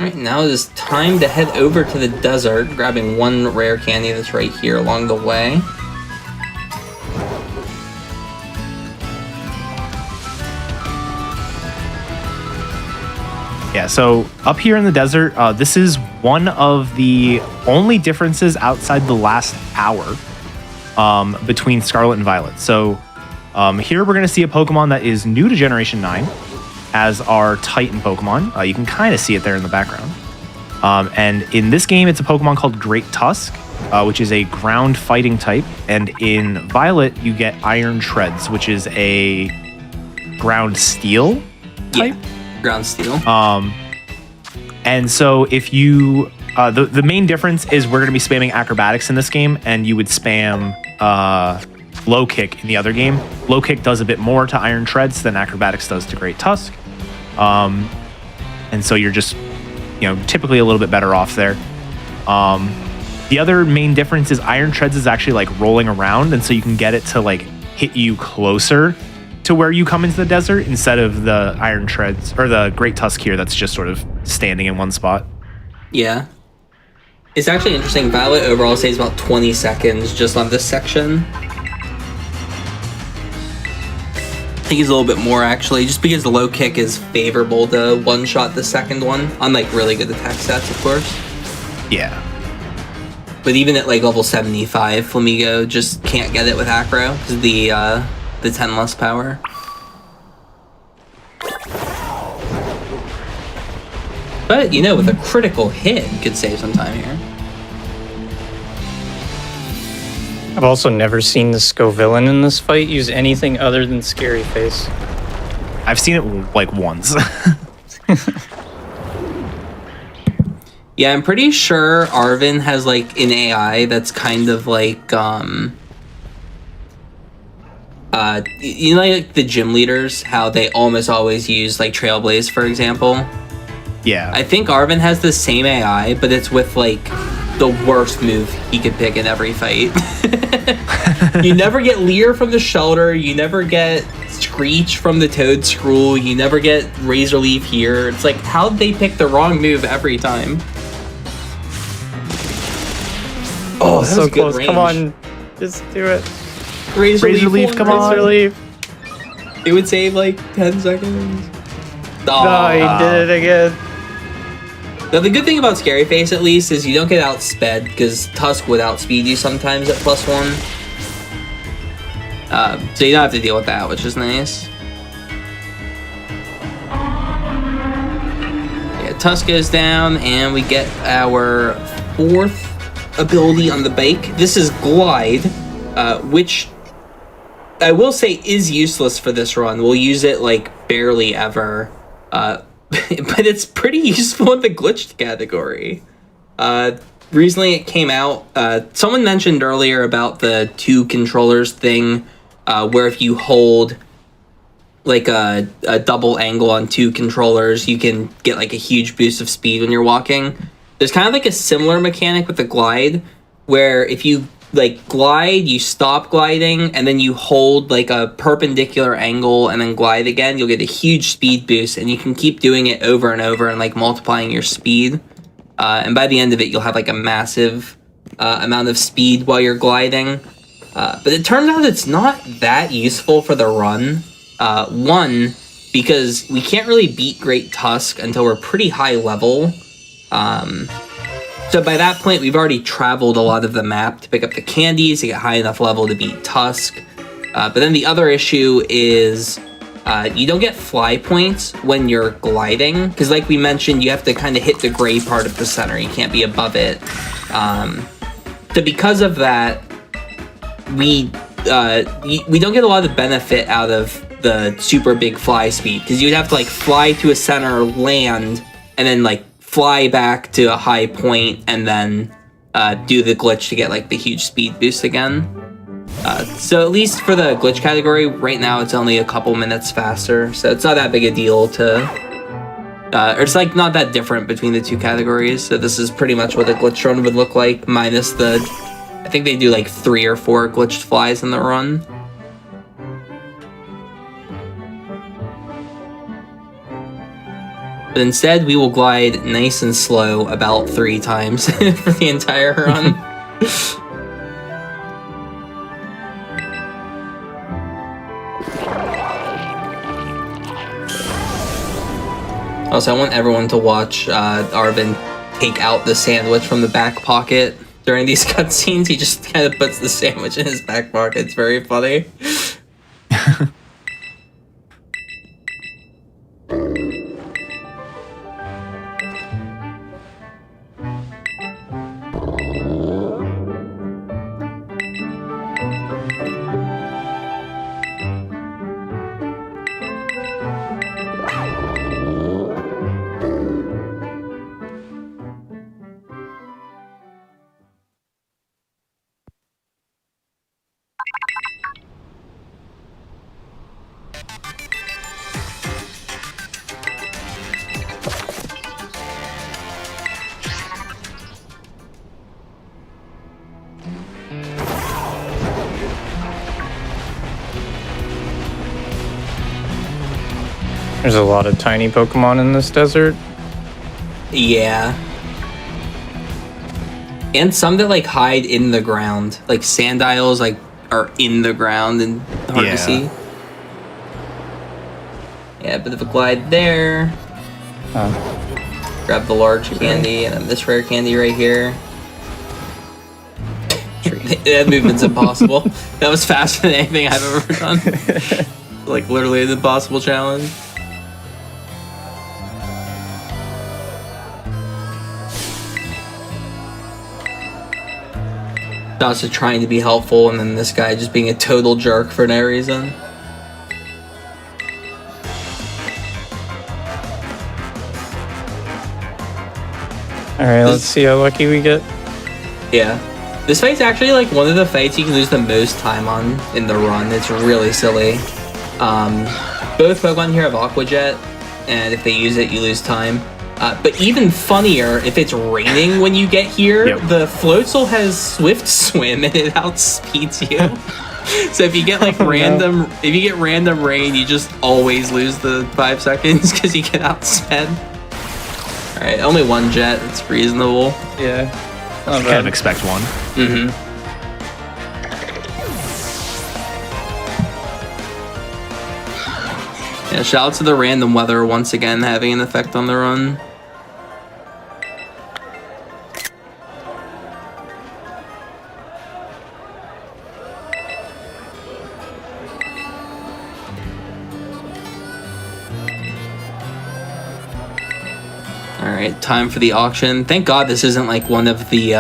Alright, now it is time to head over to the desert, grabbing one rare candy that's right here along the way. Yeah, so up here in the desert, this is one of the only differences outside the last hour between Scarlet and Violet. So here we're going to see a Pokemon that is new to Generation 9 as our Titan Pokemon. You can kind of see it there in the background. And in this game, it's a Pokemon called Great Tusk, which is a ground fighting type. And in Violet, you get Iron Shreds, which is a ground steel type. Yeah, ground steel. And so if you, the main difference is we're going to be spamming acrobatics in this game, and you would spam low kick in the other game. Low kick does a bit more to Iron Shreds than acrobatics does to Great Tusk. And so you're just, typically a little bit better off there. The other main difference is Iron Shreds is actually like rolling around, and so you can get it to like hit you closer to where you come into the desert instead of the Iron Shreds or the Great Tusk here that's just sort of standing in one spot. Yeah. It's actually interesting. Violet overall saves about 20 seconds just on this section. I think he's a little bit more actually, just because the low kick is favorable to one-shot the second one, unlike really good attack stats, of course. Yeah. But even at like level 75, Flamigo just can't get it with Acro because the 10 less power. But, with a critical hit, you could save some time here. I've also never seen the Scovillain in this fight use anything other than Scary Face. I've seen it like once. Yeah, I'm pretty sure Arven has like an AI that's kind of like like the gym leaders, how they almost always use like Trailblaze, for example. Yeah. I think Arven has the same AI, but it's with like the worst move he could pick in every fight. You never get Leer from the Shelter, you never get Screech from the Toad Scroll, you never get Razor Leaf here. It's like, how'd they pick the wrong move every time? Oh, that so was good close. range. Come on. Just do it. Razor Leaf, come on. Razor Leaf. It would save like 10 seconds. No, he did it again. Now, the good thing about Scary Face, at least, is you don't get outsped, because Tusk would outspeed you sometimes at +1. So you don't have to deal with that, which is nice. Yeah, Tusk goes down, and we get our 4th ability on the bike. This is Glide, which I will say is useless for this run. We'll use it, like, barely ever. But it's pretty useful in the glitched category. Recently it came out, someone mentioned earlier about the 2 controllers thing, where if you hold like a double angle on 2 controllers, you can get like a huge boost of speed when you're walking. There's kind of like a similar mechanic with the Glide, where if you like glide, you stop gliding, and then you hold like a perpendicular angle and then glide again, you'll get a huge speed boost, and you can keep doing it over and over and like multiplying your speed. And by the end of it, you'll have like a massive amount of speed while you're gliding. But it turns out it's not that useful for the run. One, because we can't really beat Great Tusk until we're pretty high level. So by that point, we've already traveled a lot of the map to pick up the candies to get high enough level to beat Tusk. But then the other issue is you don't get fly points when you're gliding, because like we mentioned, you have to kind of hit the gray part of the center. You can't be above it. So because of that, we don't get a lot of benefit out of the super big fly speed, because you'd have to like fly to a center, land, and then like fly back to a high point, and then do the glitch to get like the huge speed boost again. So at least for the glitch category, right now it's only a couple minutes faster, so it's not that big a deal to... or it's like not that different between the 2 categories, so this is pretty much what a glitch run would look like, minus the... I think they do like 3 or 4 glitched flies in the run. But instead, we will glide nice and slow about 3 times for the entire run. Also, I want everyone to watch Arvin take out the sandwich from the back pocket during these cutscenes. He just kind of puts the sandwich in his back pocket. It's very funny. There's a lot of tiny Pokemon in this desert. Yeah. And some that like hide in the ground. Like Sandiles like are in the ground and hard to see. Yeah, a bit of a glide there. Grab the large candy and then this rare candy right here. That movement's impossible. That was faster than anything I've ever done. Like literally an impossible challenge. Also trying to be helpful, and then this guy just being a total jerk for no reason. Alright, let's see how lucky we get. Yeah. This fight's actually like one of the fights you can lose the most time on in the run. It's really silly. Both Pokemon here have Aqua Jet, and if they use it, you lose time. But even funnier, if it's raining when you get here, the Floatzel has Swift Swim and it outspeeds you. So if you get like if you get random rain, you just always lose the 5 seconds because you get outsped. All right, only 1 jet. It's reasonable. Yeah. I kind of expect one. Mm-hmm. Yeah, shout out to the random weather once again having an effect on the run. Alright, time for the auction. Thank God this isn't like one of the,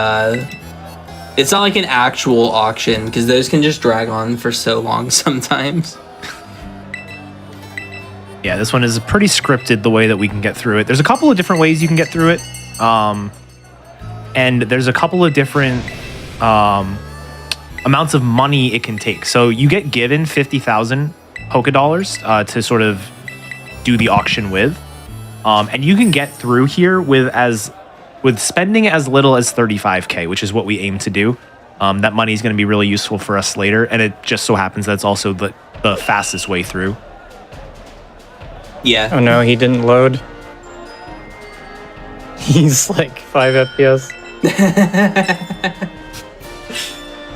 it's not like an actual auction, because those can just drag on for so long sometimes. Yeah, this one is pretty scripted the way that we can get through it. There's a couple of different ways you can get through it. And there's a couple of different amounts of money it can take. So you get given 50,000 Poké Dollars to sort of do the auction with. And you can get through here with spending as little as 35K, which is what we aim to do. That money is going to be really useful for us later, and it just so happens that's also the fastest way through. Yeah. Oh no, he didn't load. He's like 5 FPS.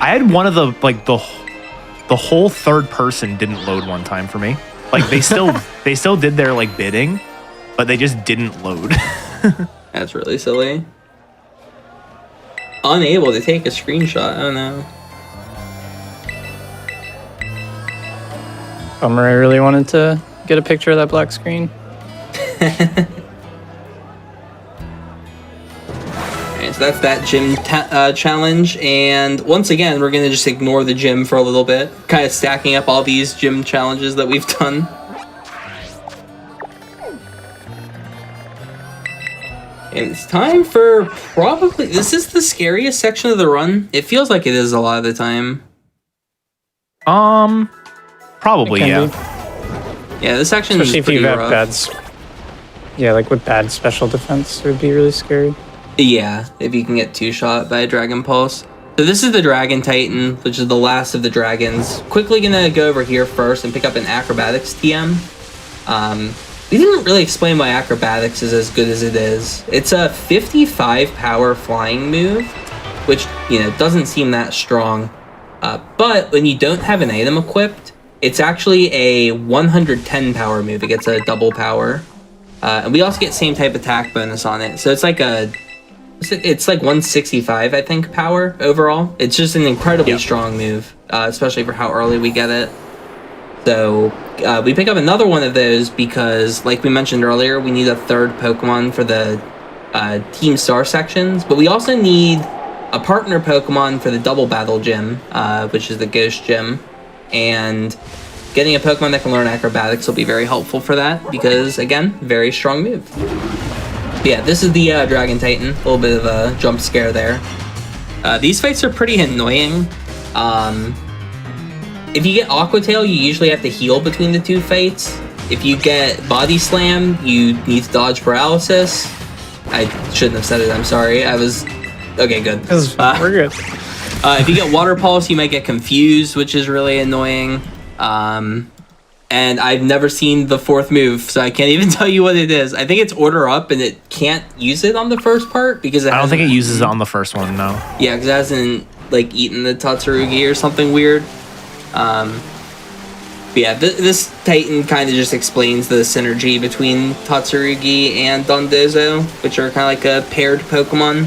I had one of the whole third person didn't load one time for me. Like they still did their like bidding, but they just didn't load. That's really silly. Unable to take a screenshot. Oh no. Bummer, I really wanted to get a picture of that black screen. Alright, so that's that gym challenge, and once again we're gonna just ignore the gym for a little bit, kind of stacking up all these gym challenges that we've done. And it's time for probably, this is the scariest section of the run. It feels like it is a lot of the time. Probably, yeah. Yeah, this section especially is pretty if you have rough. yeah, like with bad special defense, it would be really scary. Yeah, if you can get 2-shot by a Dragon Pulse. So this is the Dragon Titan, which is the last of the dragons. Quickly gonna go over here first and pick up an Acrobatics TM. We didn't really explain why acrobatics is as good as it is. It's a 55 power flying move, which, doesn't seem that strong. But when you don't have an item equipped, it's actually a 110 power move. It gets a double power. And we also get same type attack bonus on it. So it's like it's like 165, I think, power overall. It's just an incredibly strong move, especially for how early we get it. So we pick up another one of those because, like we mentioned earlier, we need a third Pokemon for the Team Star sections. But we also need a partner Pokemon for the Double Battle Gym, which is the Ghost Gym. And getting a Pokemon that can learn acrobatics will be very helpful for that because, again, very strong move. Yeah, this is the Dragon Titan. A little bit of a jump scare there. These fights are pretty annoying. If you get Aqua Tail, you usually have to heal between the two fights. If you get Body Slam, you need to dodge Paralysis. I shouldn't have said it, I'm sorry. Okay, good. We're good. If you get Water Pulse, you might get confused, which is really annoying. And I've never seen the fourth move, so I can't even tell you what it is. I think it's Order Up, and it can't use it on the first part because I don't think it uses it on the first one, no. Yeah, because it hasn't eaten the Tatsurugi or something weird. But yeah, this Titan kind of just explains the synergy between Tatsurugi and Dondozo, which are kind of like a paired Pokemon.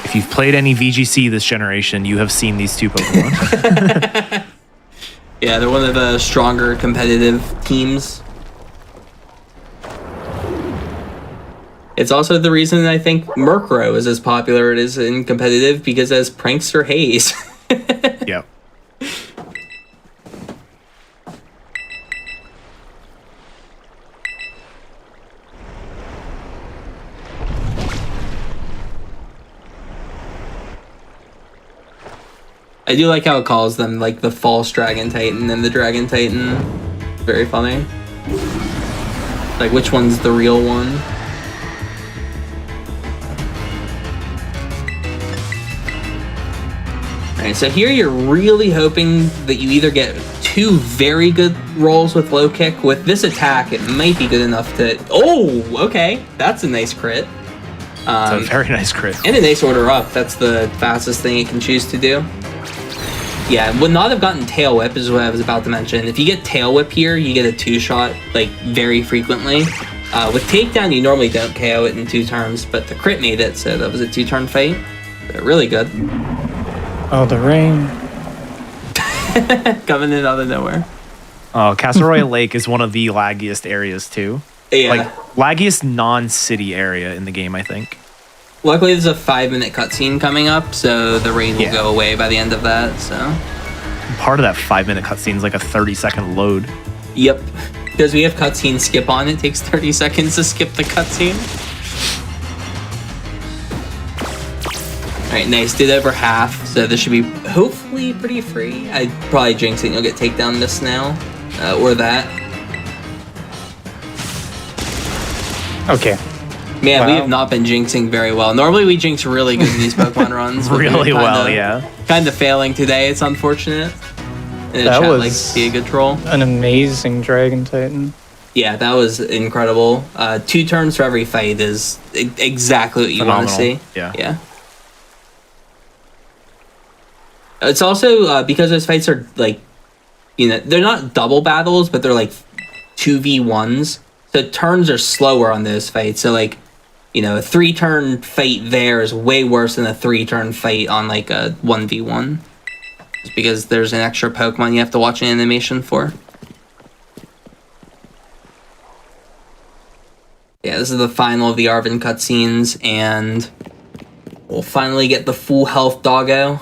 If you've played any VGC this generation, you have seen these two Pokemon. Yeah, they're one of the stronger competitive teams. It's also the reason I think Murkrow is as popular it is in competitive because as Prankster Haze. Yep. I do like how it calls them like the false Dragon Titan and the Dragon Titan. Very funny. Like which one's the real one? Alright, so here you're really hoping that you either get two very good rolls with low kick. With this attack, it might be good enough to... Oh, okay. That's a nice crit. It's a very nice crit. And a nice Order Up. That's the fastest thing it can choose to do. Yeah, would not have gotten Tail Whip is what I was about to mention. If you get Tail Whip here, you get a two-shot, very frequently. With Takedown, you normally don't KO it in 2 turns, but the crit made it, so that was a 2-turn fight. But really good. Oh, the rain. Coming in out of nowhere. Oh, Castleroy Lake is one of the laggiest areas, too. Yeah. Laggiest non-city area in the game, I think. Luckily, there's a 5-minute cutscene coming up, so the rain will go away by the end of that, so... Part of that 5-minute cutscene is like a 30-second load. Yep. Because we have cutscene skip on, it takes 30 seconds to skip the cutscene. Alright, nice. Did over half, so this should be hopefully pretty free. I'd probably jinx it and you'll get takedown this now. Or that. Okay. Man, we have not been jinxing very well. Normally we jinx really good in these Pokemon runs. But Really well, yeah. Kind of failing today. It's unfortunate. And That chat was- likes to be a good troll. An amazing Dragon Titan. Yeah, that was incredible. 2 turns for every fight is exactly what you want to see. Yeah. Yeah. It's also because those fights are they're not double battles, but they're 2v1s. So turns are slower on those fights. So a 3-turn fight there is way worse than a 3-turn fight on a 1v1. Just because there's an extra Pokemon you have to watch an animation for. Yeah, this is the final of the Arvin cutscenes, and we'll finally get the full health doggo.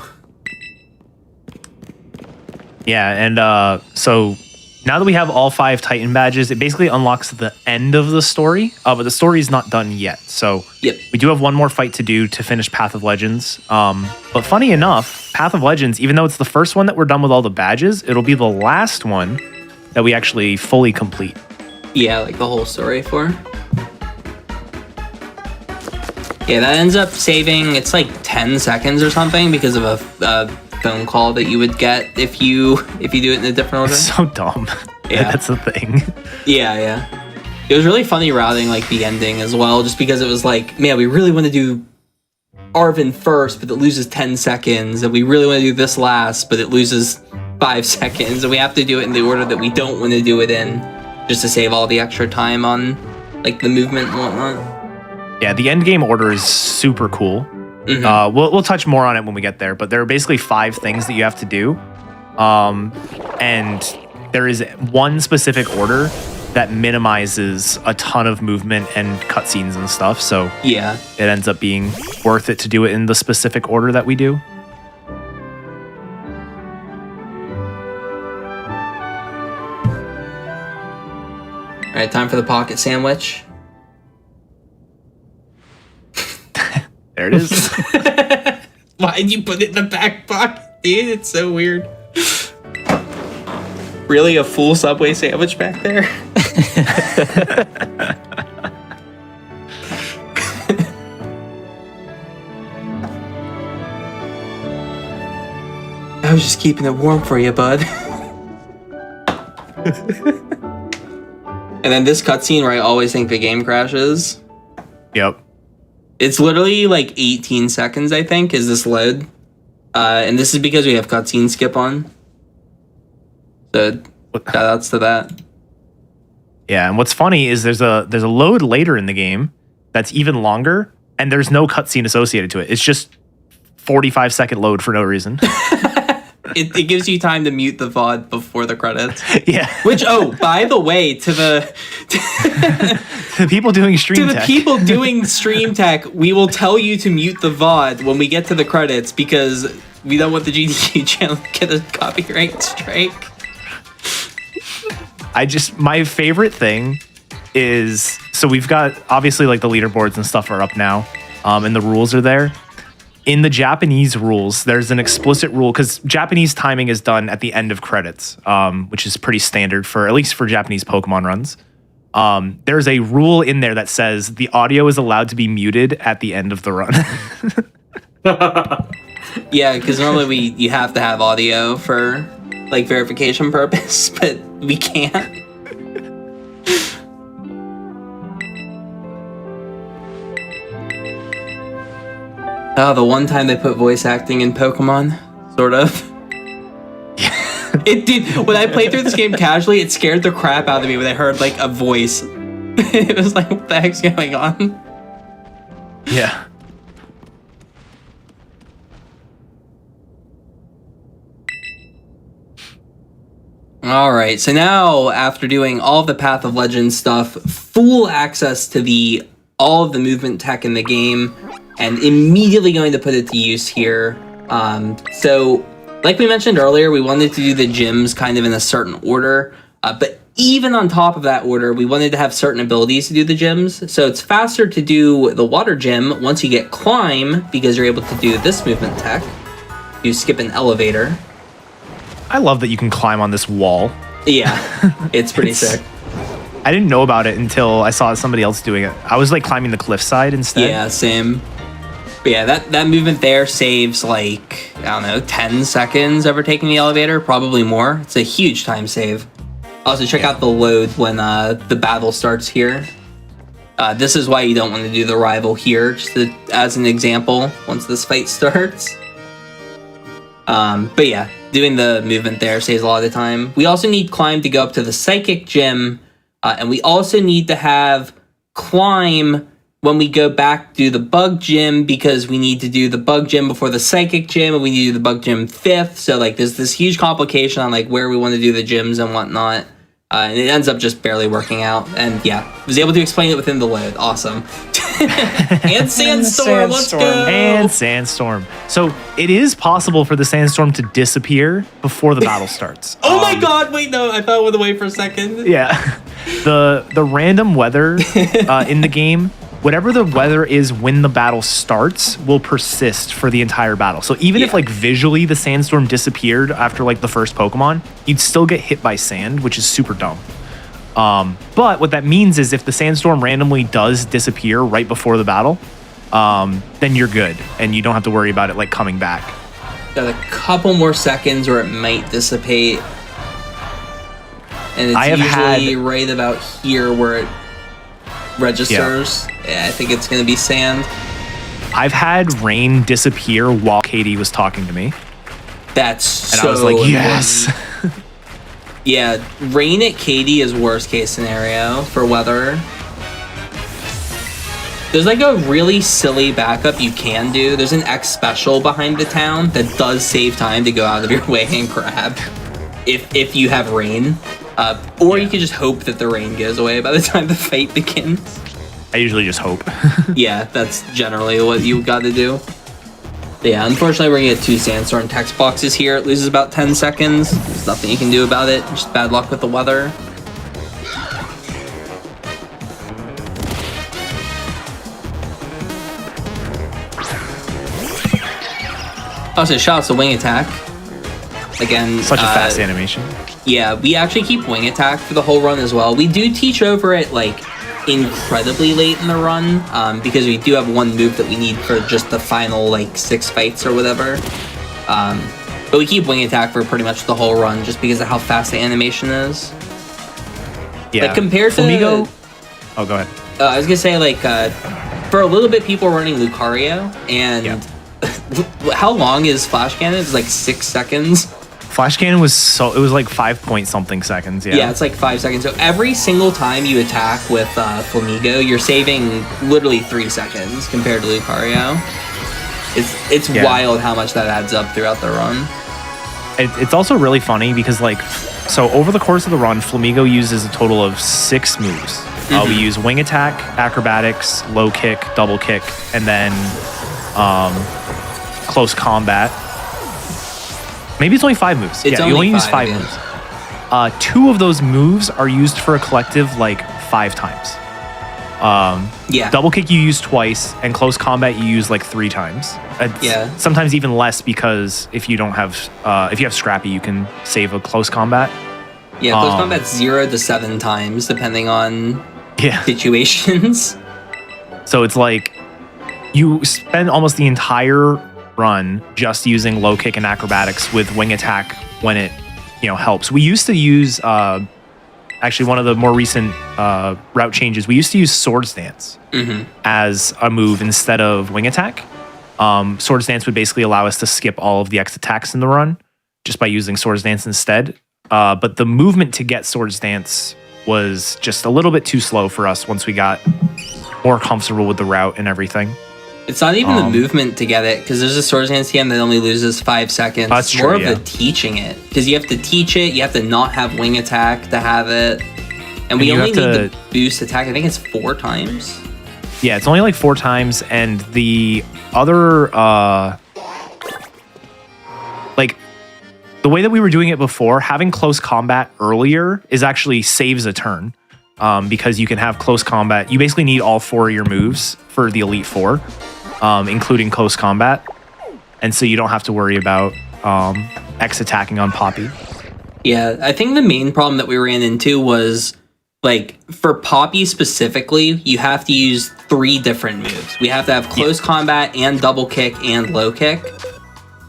Yeah, and so now that we have all 5 Titan badges, it basically unlocks the end of the story, but the story is not done yet. So Yep. we do have one more fight to do to finish Path of Legends. But funny enough, Path of Legends, even though it's the first one that we're done with all the badges, it'll be the last one that we actually fully complete. Yeah, the whole story for. Yeah, that ends up saving, it's 10 seconds or something because of a phone call that you would get if you do it in a different order. It's so dumb. Yeah. That's the thing. Yeah. It was really funny routing like the ending as well, just because it was like, man, we really want to do Arvin first, but it loses 10 seconds, and we really want to do this last, but it loses 5 seconds, and we have to do it in the order that we don't want to do it in, just to save all the extra time on like the movement and whatnot. Yeah, the end game order is super cool. Mm-hmm. We'll touch more on it when we get there, but there are basically 5 things that you have to do, and there is one specific order that minimizes a ton of movement and cutscenes and stuff. So yeah, it ends up being worth it to do it in the specific order that we do. All right, time for the pocket sandwich. There it is. Why'd you put it in the back pocket, dude? It's so weird. Really, a full Subway sandwich back there? I was just keeping it warm for you, bud. And then this cutscene where I always think the game crashes. Yep. It's literally like 18 seconds, I think, is this load. And this is because we have cutscene skip on. So shout outs to that. Yeah, and what's funny is there's a load later in the game that's even longer, and there's no cutscene associated to it. It's just 45-second load for no reason. It gives you time to mute the VOD before the credits. Yeah. Which, by the way, to the people doing stream tech. people doing stream tech, we will tell you to mute the VOD when we get to the credits because we don't want the GDQ channel to get a copyright strike. My favorite thing is, so we've got, obviously, like the leaderboards and stuff are up now, and the rules are there. In the Japanese rules, there's an explicit rule, because Japanese timing is done at the end of credits, which is pretty standard for, at least for Japanese Pokemon runs. There's a rule in there that says the audio is allowed to be muted at the end of the run. Yeah, because normally you have to have audio for like verification purpose, but we can't. Oh, the one time they put voice acting in Pokemon, sort of. It did. When I played through this game casually, it scared the crap out of me when I heard like a voice. It was like, what the heck's going on? Yeah. All right, so now after doing all of the Path of Legends stuff, full access to all of the movement tech in the game, and immediately going to put it to use here. So, like we mentioned earlier, we wanted to do the gyms kind of in a certain order, but even on top of that order, we wanted to have certain abilities to do the gyms. So it's faster to do the water gym once you get climb, because you're able to do this movement tech. You skip an elevator. I love that you can climb on this wall. Yeah, it's pretty sick. I didn't know about it until I saw somebody else doing it. I was like climbing the cliffside instead. Yeah, same. But yeah, that movement there saves like, I don't know, 10 seconds overtaking the elevator, probably more. It's a huge time save. Also, check out the load when the battle starts here. This is why you don't want to do the rival here, just as an example, once this fight starts. But yeah, doing the movement there saves a lot of time. We also need climb to go up to the psychic gym, and we also need to have climb when we go back to the bug gym, because we need to do the bug gym before the psychic gym, and we need to do the bug gym 5th. So like there's this huge complication on like where we want to do the gyms and whatnot. And it ends up just barely working out. And yeah, was able to explain it within the load. Awesome. And Sandstorm, let's go! And Sandstorm. So it is possible for the Sandstorm to disappear before the battle starts. Oh my god, wait, no, I thought it went away for a second. Yeah. The random weather in the game, whatever the weather is when the battle starts, will persist for the entire battle. So even if like visually the Sandstorm disappeared after like the first Pokemon, you'd still get hit by sand, which is super dumb. But what that means is if the Sandstorm randomly does disappear right before the battle, then you're good and you don't have to worry about it like coming back. Got a couple more seconds or it might dissipate. And it's usually right about here where it registers. Yeah, I think it's going to be sand. I've had rain disappear while Katie was talking to me. That's and so I was like, annoying. yes. Yeah, rain at Katie is worst case scenario for weather. There's like a really silly backup you can do. There's an X special behind the town that does save time to go out of your way and grab if you have rain. Or you can just hope that the rain goes away by the time the fight begins. I usually just hope. Yeah, that's generally what you got to do. But yeah, unfortunately, we're going to get 2 sandstorm text boxes here. It loses about 10 seconds. There's nothing you can do about it. Just bad luck with the weather. Also, shout out to Wing Attack. Again, such a fast animation. Yeah, we actually keep Wing Attack for the whole run as well. We do teach over it like incredibly late in the run because we do have one move that we need for just the final like 6 fights or whatever. But we keep Wing Attack for pretty much the whole run just because of how fast the animation is. Yeah. Like compared Flamigo. Oh, go ahead. I was gonna say like for a little bit people were running Lucario and how long is Flash Cannon? It's like 6 seconds. Flash Cannon was it was like 5 point something seconds. Yeah. Yeah, it's like 5 seconds. So every single time you attack with Flamigo, you're saving literally 3 seconds compared to Lucario. It's wild how much that adds up throughout the run. It's also really funny because like, so over the course of the run, Flamigo uses a total of 6 moves. We use Wing Attack, Acrobatics, Low Kick, Double Kick, and then Close Combat. Maybe it's only 5 moves. You only use 5 moves. 2 of those moves are used for a collective like 5 times. Double Kick you use twice, and Close Combat you use like 3 times. Sometimes even less because if you don't have, if you have Scrappy, you can save a Close Combat. Yeah, Close Combat's 0 to 7 times depending on situations. So it's like you spend almost the entire run just using Low Kick and Acrobatics with Wing Attack when it helps. We used to use actually one of the more recent route changes. We used to use Swords Dance as a move instead of Wing Attack. Swords Dance would basically allow us to skip all of the X attacks in the run just by using Swords Dance instead. But the movement to get Swords Dance was just a little bit too slow for us once we got more comfortable with the route and everything. It's not even the movement to get it, because there's a Swords Dance TM that only loses 5 seconds. That's it's true, more of the teaching it, because you have to teach it, you have to not have Wing Attack to have it. And we only need the boost attack, I think it's 4 times. Yeah, it's only like 4 times, and the other, like, the way that we were doing it before, having Close Combat earlier is actually saves a turn. Because you can have Close Combat. You basically need all 4 of your moves for the Elite Four, including Close Combat. And so you don't have to worry about X attacking on Poppy. Yeah, I think the main problem that we ran into was, like, for Poppy specifically, you have to use 3 different moves. We have to have Close Combat and Double Kick and Low Kick.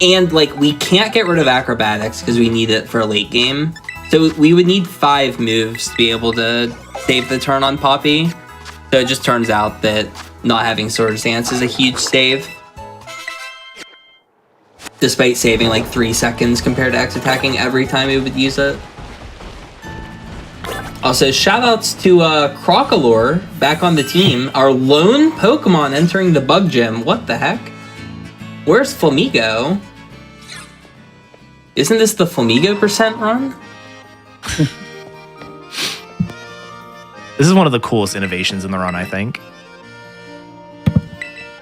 And, like, we can't get rid of Acrobatics because we need it for a late game. So we would need 5 moves to be able to save the turn on Poppy. So it just turns out that not having Swords Dance is a huge save. Despite saving like 3 seconds compared to X attacking every time we would use it. Also, shoutouts to Crocolore back on the team. Our lone Pokemon entering the Bug Gym. What the heck? Where's Flamigo? Isn't this the Flamigo % run? This is one of the coolest innovations in the run, I think.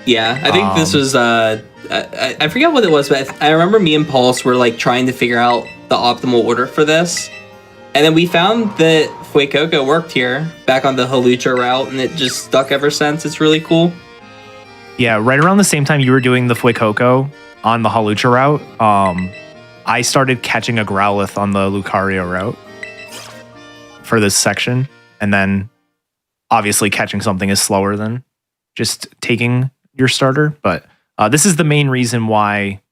Yeah, I think this was, I forget what it was, but I remember me and Pulse were like trying to figure out the optimal order for this. And then we found that Fuecoco worked here, back on the Hawlucha route, and it just stuck ever since. It's really cool. Yeah, right around the same time you were doing the Fuecoco on the Hawlucha route, I started catching a Growlithe on the Lucario route for this section. And then obviously catching something is slower than just taking your starter. But this is the main reason why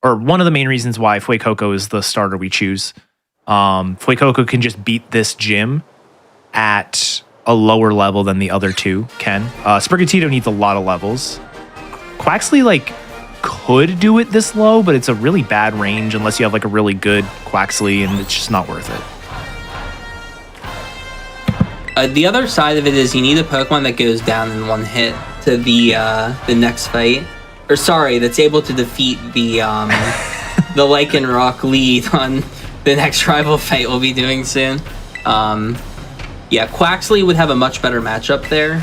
or one of the main reasons why Fuecoco is the starter we choose. Fuecoco can just beat this gym at a lower level than the other two can. Sprigatito needs a lot of levels. Quaxley, like, could do it this low, but it's a really bad range unless you have, like, a really good Quaxley, and it's just not worth it. The other side of it is you need a Pokemon that goes down in one hit to the next fight. Or sorry, that's able to defeat the the Lycanroc lead on the next rival fight we'll be doing soon. Yeah, Quaxley would have a much better matchup there,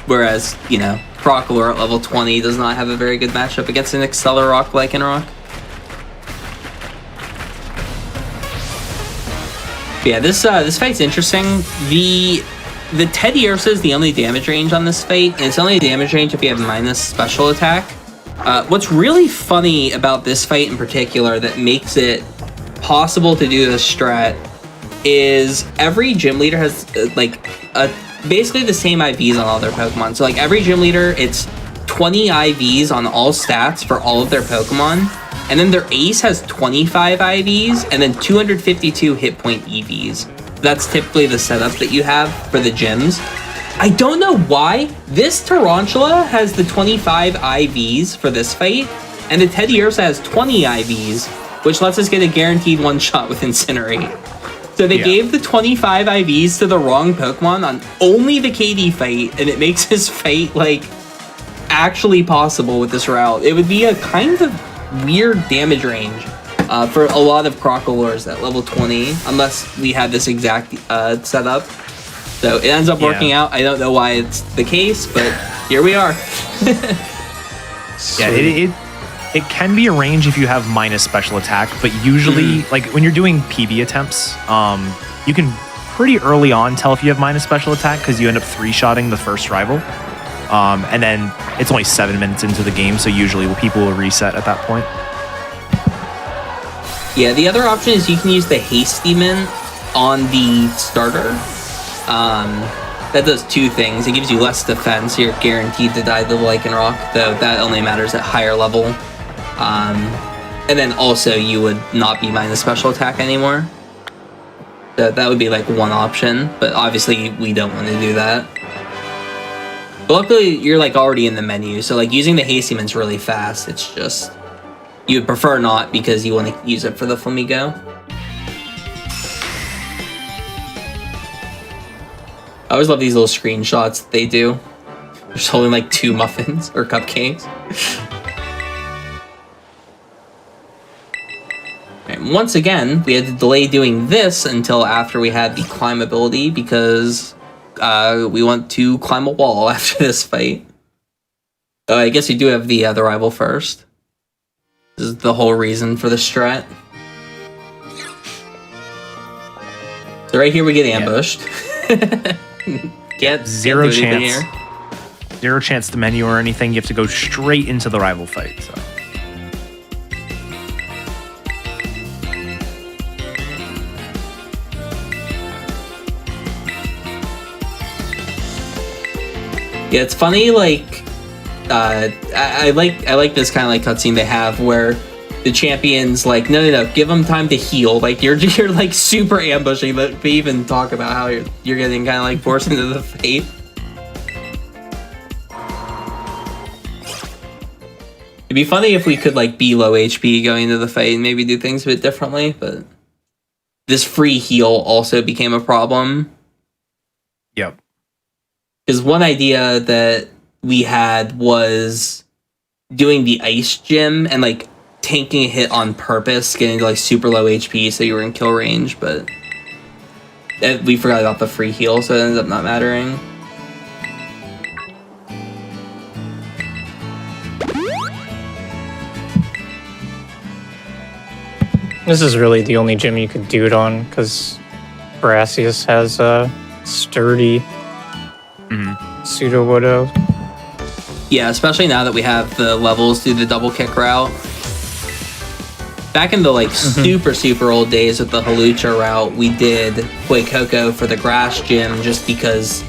whereas, you know, Crocalor at level 20 does not have a very good matchup against an Accelerock Lycanroc. Yeah, this fight's interesting. The Teddiursa is the only damage range on this fight, and it's only a damage range if you have minus special attack. What's really funny about this fight in particular that makes it possible to do this strat is every gym leader has basically the same IVs on all their Pokemon. So like every gym leader, it's 20 IVs on all stats for all of their Pokemon. And then their ace has 25 IVs and then 252 hit point EVs. That's typically the setup that you have for the gyms. I don't know why this Tarantula has the 25 IVs for this fight, and the Teddiursa has 20 IVs, which lets us get a guaranteed one shot with Incinerate. So they gave the 25 IVs to the wrong Pokemon on only the KD fight, and it makes this fight, like, actually possible with this route. It would be a kind of weird damage range for a lot of Crocalors at level 20, unless we had this exact setup. So it ends up working out. I don't know why it's the case, but here we are. It can be a range if you have minus special attack, but usually, like when you're doing PB attempts, you can pretty early on tell if you have minus special attack because you end up three-shotting the first rival. And then it's only 7 minutes into the game, so usually people will reset at that point. Yeah, the other option is you can use the Hasty Mint on the starter. That does two things. It gives you less defense, so you're guaranteed to die to the Lycanroc, though that only matters at higher level. And then also you would not be minus special attack anymore. So that would be like one option, but obviously we don't want to do that. But luckily you're like already in the menu, so like using the Hasty Mint's really fast. It's just you would prefer not because you want to use it for the Flamigo. I always love these little screenshots they do. They're just holding like 2 muffins or cupcakes. And once again, we had to delay doing this until after we had the climb ability because we want to climb a wall after this fight. I guess we do have the rival first. This is the whole reason for the strat. So right here we get ambushed. Zero chance. Zero chance to menu or anything. You have to go straight into the rival fight. So. Yeah, it's funny. Like, I like this kind of like cutscene they have where the champion's like, no, give them time to heal. Like you're like super ambushing. But they even talk about how you're getting kind of like forced into the fight. It'd be funny if we could like be low HP going into the fight and maybe do things a bit differently. But this free heal also became a problem. Yep. Because one idea that we had was doing the ice gym and like tanking a hit on purpose, getting to like super low HP so you were in kill range, but we forgot about the free heal, so it ends up not mattering. This is really the only gym you could do it on because Brassius has a sturdy Pseudo Widow. Yeah, especially now that we have the levels through the double kick route. Back in the like super old days with the Halucha route, we did Fuecoco for the grass gym just because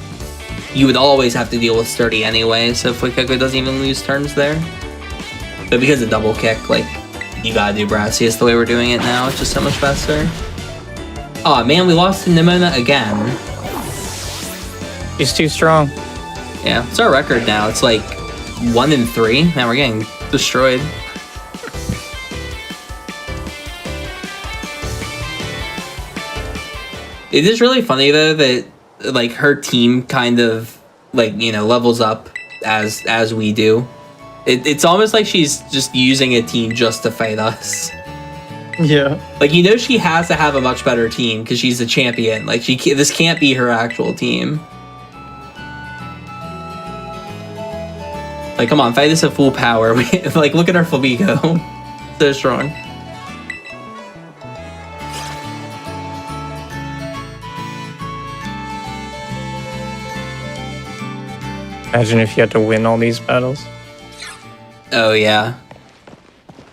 you would always have to deal with sturdy anyway, so Fuecoco doesn't even lose turns there. But because of double kick, like You gotta do Brassius the way we're doing it now. It's just so much faster. Oh man, we lost to Nimona again. He's too strong. Yeah, it's our record now. It's like 1-3. Now we're getting destroyed. It is really funny though that like her team kind of like, you know, levels up as we do. It's almost like she's just using a team just to fight us. Yeah. Like, you know, she has to have a much better team because she's the champion. Like, this can't be her actual team. Like, come on, fight us at full power. Like, look at our Flamingo. So strong. Imagine if you had to win all these battles. Oh, yeah.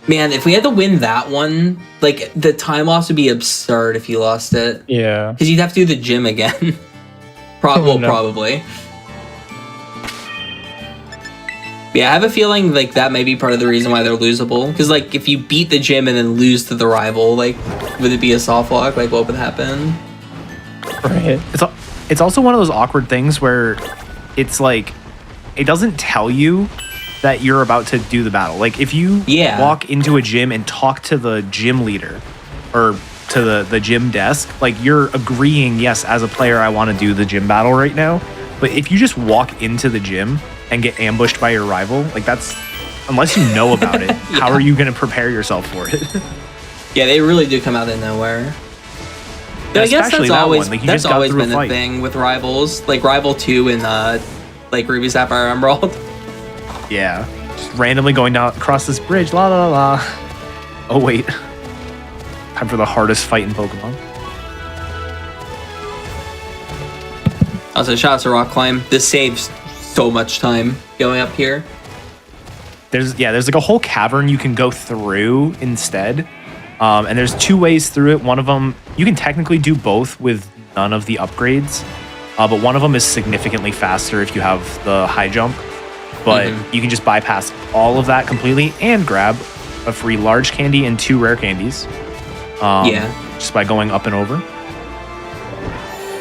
Man, if we had to win that one, like, the time loss would be absurd if you lost it. Yeah. Because you'd have to do the gym again. No. Probably. Yeah, I have a feeling, like, that may be part of the reason why they're losable. Because, like, if you beat the gym and then lose to the rival, like, would it be a soft lock? Like, what would happen? Right. It's also one of those awkward things where it's like, it doesn't tell you that you're about to do the battle. Like, if you walk into a gym and talk to the gym leader or to the gym desk, like, you're agreeing, yes, as a player, I want to do the gym battle right now. But if you just walk into the gym and get ambushed by your rival, like, that's, unless you know about it, how are you going to prepare yourself for it? Yeah, they really do come out of nowhere. But I guess that's always, like, that's always been a thing with rivals. Like, Rival 2 in, like, Ruby Sapphire Emerald. Yeah, just randomly going down across this bridge, la la la. Oh wait, time for the hardest fight in Pokemon. Also, shout out to Rock Climb. This saves so much time going up here. There's like a whole cavern you can go through instead, and there's 2 ways through it. One of them you can technically do both with none of the upgrades, but one of them is significantly faster if you have the high jump. But you can just bypass all of that completely and grab a free large candy and 2 rare candies. Just by going up and over.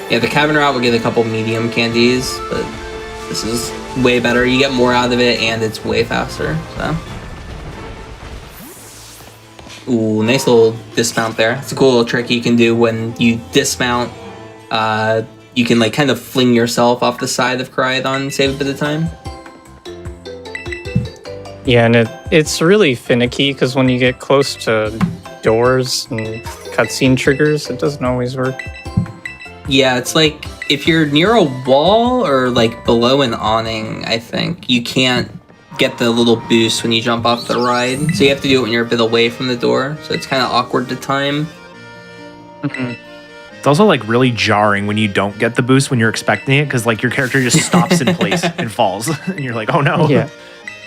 Yeah, the cavern route will get a couple medium candies, but this is way better. You get more out of it, and it's way faster. So, ooh, nice little dismount there. It's a cool little trick you can do when you dismount. You can like kind of fling yourself off the side of Koraidon and save a bit of time. Yeah, and it's really finicky because when you get close to doors and cutscene triggers, it doesn't always work. Yeah, it's like if you're near a wall or like below an awning, I think you can't get the little boost when you jump off the ride. So you have to do it when you're a bit away from the door. So it's kind of awkward to time. It's also like really jarring when you don't get the boost when you're expecting it, because like your character just stops in place and falls, and you're like, oh no.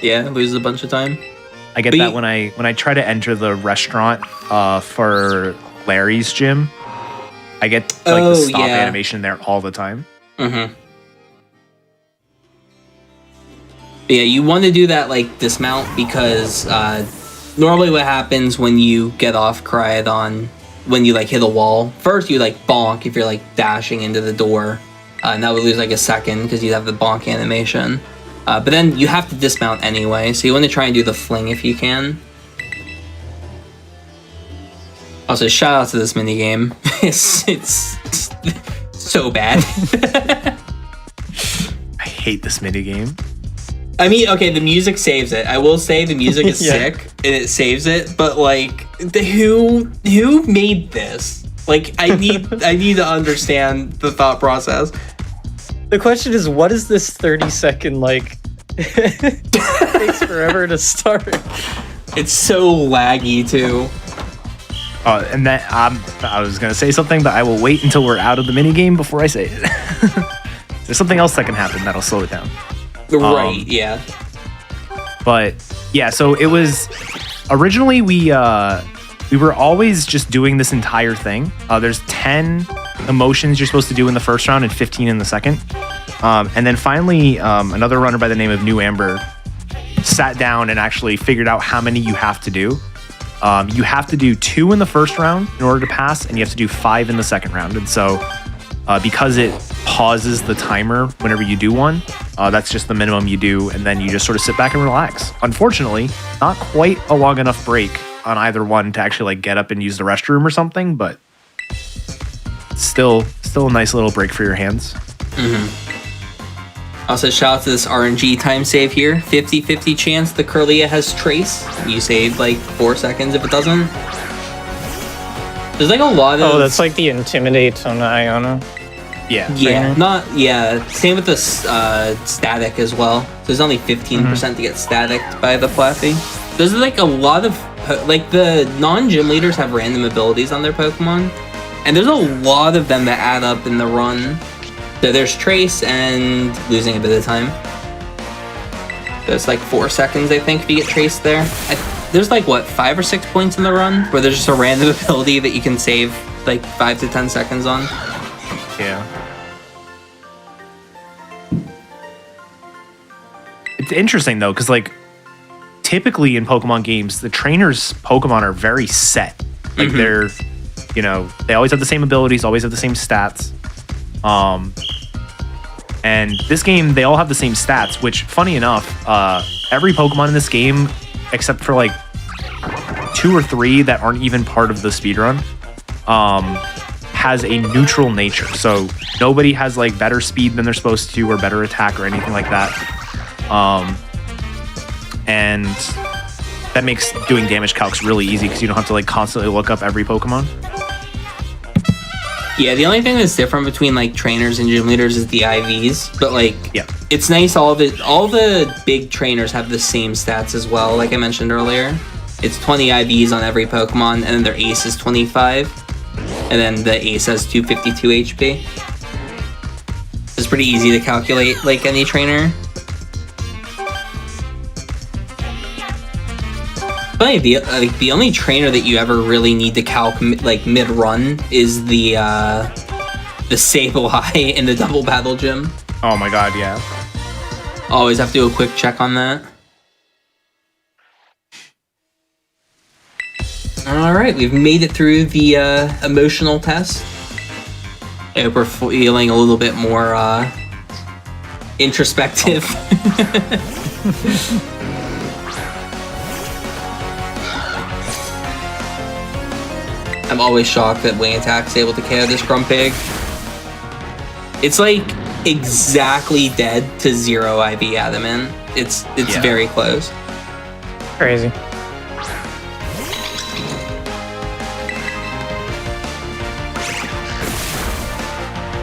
Yeah, loses a bunch of time. I get that when I try to enter the restaurant for Larry's gym. I get like the stop animation there all the time. Yeah, you want to do that like dismount because normally what happens when you get off Koraidon, when you like hit a wall, first you like bonk if you're like dashing into the door, and that would lose like a second because you'd have the bonk animation. But then you have to dismount anyway, so you want to try and do the fling if you can. Also, shout out to this minigame. It's so bad. I hate this minigame. I mean, okay, the music saves it. I will say the music is sick and it saves it, but like, who made this? Like, I need to understand the thought process. The question is, what is this 30-second, like, it takes forever to start. It's so laggy, too. And that I was going to say something, but I will wait until we're out of the minigame before I say it. There's something else that can happen that'll slow it down. Right, yeah. But, yeah, so it was... Originally, we were always just doing this entire thing. There's 10 emotions you're supposed to do in the first round and 15 in the second. And then finally, another runner by the name of New Amber sat down and actually figured out how many you have to do. You have to do 2 in the first round in order to pass, and you have to do 5 in the second round. And so, because it pauses the timer whenever you do one, that's just the minimum you do, and then you just sort of sit back and relax. Unfortunately, not quite a long enough break on either one to actually like get up and use the restroom or something, but still a nice little break for your hands. Also, shout out to this RNG time save here. 50-50 chance the Curlia has Trace. You save like 4 seconds if it doesn't. There's like a lot of... Oh, that's like the Intimidate on the Iona. Yeah. Same with the static as well. So there's only 15% to get static by the Flaffy. There's like a lot of... Like the non-gym leaders have random abilities on their Pokemon. And there's a lot of them that add up in the run. So there's Trace and losing a bit of time. So it's like 4 seconds, I think, if you get Trace there. There's like, what, 5 or 6 points in the run where there's just a random ability that you can save like 5 to 10 seconds on. Yeah. It's interesting, though, because like typically in Pokemon games, the trainers' Pokemon are very set. Like they're, you know, they always have the same abilities, always have the same stats. And this game, they all have the same stats, which, funny enough, every Pokemon in this game, except for like 2 or 3 that aren't even part of the speedrun, has a neutral nature. So nobody has like better speed than they're supposed to, or better attack or anything like that. And that makes doing damage calcs really easy because you don't have to like constantly look up every Pokemon. Yeah, the only thing that's different between like trainers and gym leaders is the IVs, but like it's nice all the big trainers have the same stats as well, like I mentioned earlier. It's 20 IVs on every Pokemon, and then their ace is 25, and then the ace has 252 HP. It's pretty easy to calculate like any trainer. But the only trainer that you ever really need to calc like mid-run is the Sableye in the double battle gym. Oh my god, yeah. Always have to do a quick check on that. Alright, we've made it through the emotional test. I hope we're feeling a little bit more introspective. I'm always shocked that Wing Attack's able to KO this Grumpig. It's like exactly dead to 0 IV Adamant. It's very close. Crazy.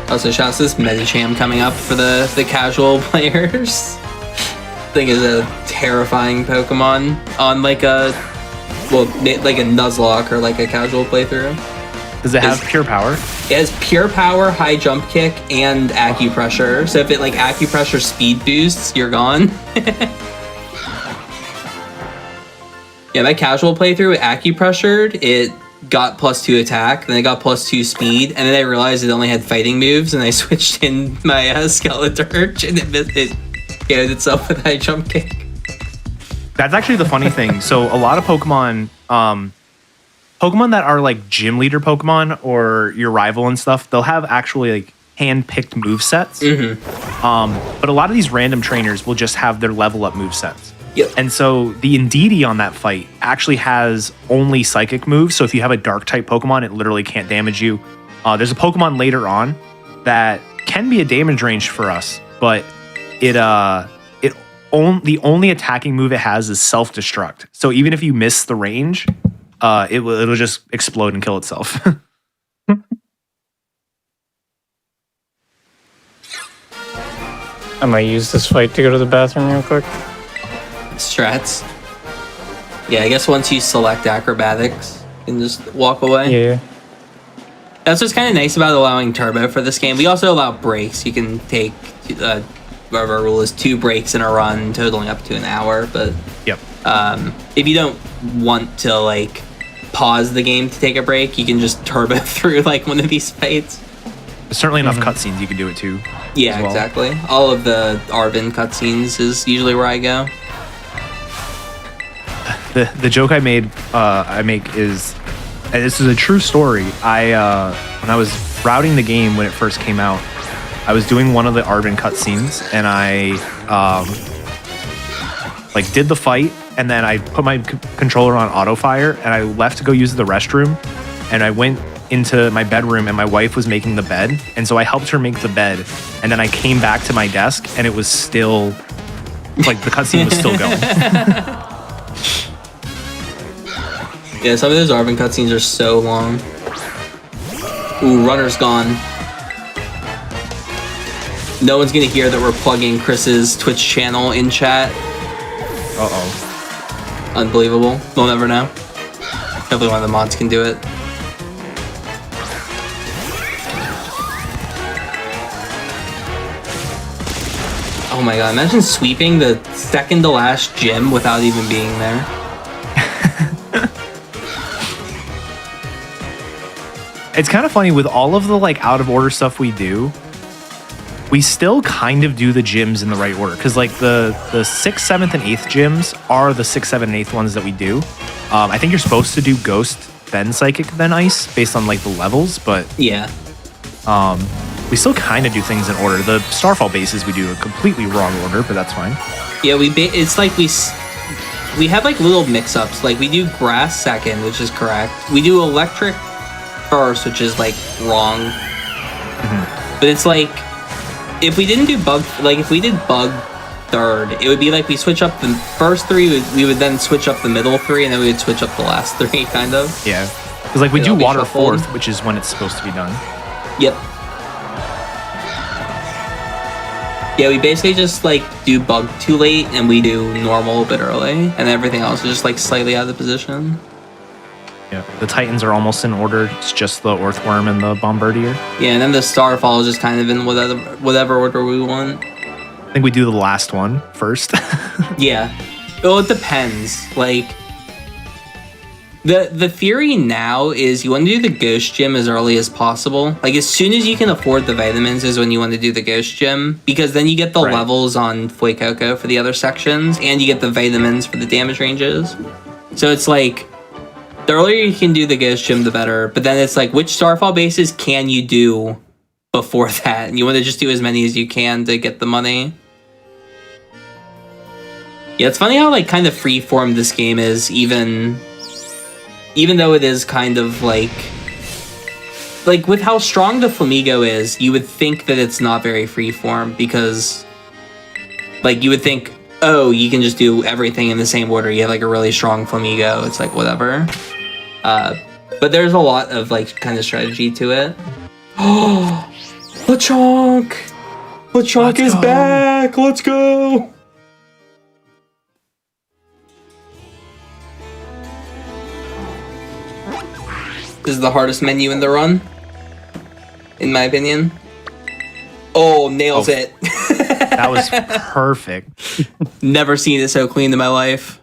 Also, shouts to this Medicham coming up for the casual players. Thing is a terrifying Pokemon on like a Nuzlocke or like a casual playthrough. Does it have pure power? It has pure power, high jump kick, and acupressure. So if it like acupressure speed boosts, you're gone. Yeah, my casual playthrough with acupressured, it got +2 attack, then it got +2 speed, and then I realized it only had fighting moves, and I switched in my Skeleturge, and it KO'd itself with high jump kick. That's actually the funny thing. So a lot of Pokemon, Pokemon that are like gym leader Pokemon or your rival and stuff, they'll have actually like hand-picked movesets. But a lot of these random trainers will just have their level up movesets. Yep. And so the Indeedee on that fight actually has only psychic moves. So if you have a dark type Pokemon, it literally can't damage you. There's a Pokemon later on that can be a damage range for us, but the only attacking move it has is self-destruct. So even if you miss the range, it'll just explode and kill itself. I might use this fight to go to the bathroom real quick. Strats. Yeah, I guess once you select acrobatics, you can just walk away. Yeah. That's what's kind of nice about allowing turbo for this game. We also allow breaks. You can take whatever our rule is 2 breaks in a run, totaling up to an hour. But if you don't want to like pause the game to take a break, you can just turbo through like one of these fights. There's certainly enough cutscenes you can do it too. Yeah, exactly. All of the Arvin cutscenes is usually where I go. The joke I make is, and this is a true story. When I was routing the game when it first came out, I was doing one of the Arvin cutscenes, and I like did the fight, and then I put my controller on auto fire, and I left to go use the restroom, and I went into my bedroom, and my wife was making the bed, and so I helped her make the bed, and then I came back to my desk, and it was still like the cutscene was still going. Yeah, some of those Arvin cutscenes are so long. Ooh, runner's gone. No one's gonna hear that we're plugging Chris's Twitch channel in chat. Uh-oh. Unbelievable. We'll never know. Hopefully one of the mods can do it. Oh my god, imagine sweeping the second to last gym without even being there. It's kind of funny with all of the like out of order stuff we do. We still kind of do the gyms in the right order because like the 6th, 7th, and 8th gyms are the 6th, 7th, and 8th ones that we do. I think you're supposed to do Ghost, then Psychic, then Ice based on like the levels, but yeah, we still kind of do things in order. The Starfall bases we do a completely wrong order, but that's fine. Yeah, it's like we have like little mix-ups. Like we do Grass second, which is correct. We do Electric first, which is like wrong. But it's like if we didn't do Bug, like if we did Bug third, it would be like we switch up the first 3, we would then switch up the middle 3, and then we would switch up the last 3, kind of. Yeah, because like we do It'll be Water shuffled. 4th, which is when it's supposed to be done. Yep. Yeah, we basically just like do Bug too late, and we do normal a bit early, and everything else is just like slightly out of position. Yeah, the Titans are almost in order. It's just the Earthworm and the Bombardier. Yeah, and then the Starfall is just kind of in whatever order we want. I think we do the last one first. Yeah. Well, it depends. Like, the theory now is you want to do the Ghost Gym as early as possible. Like, as soon as you can afford the vitamins is when you want to do the Ghost Gym, because then you get the levels on Fuecoco for the other sections, and you get the vitamins for the damage ranges. So it's like, the earlier you can do the Ghost Gym, the better. But then it's like, which Starfall bases can you do before that? And you want to just do as many as you can to get the money. Yeah, it's funny how like kind of freeform this game is, even though it is kind of like with how strong the Flamigo is, you would think that it's not very freeform because like you would think, oh, you can just do everything in the same order. You have like a really strong Flamigo. It's like whatever. But there's a lot of like kind of strategy to it. Oh, Lechonk! Lechonk is back! Let's go! This is the hardest menu in the run, in my opinion. Oh, nails it. That was perfect. Never seen it so clean in my life.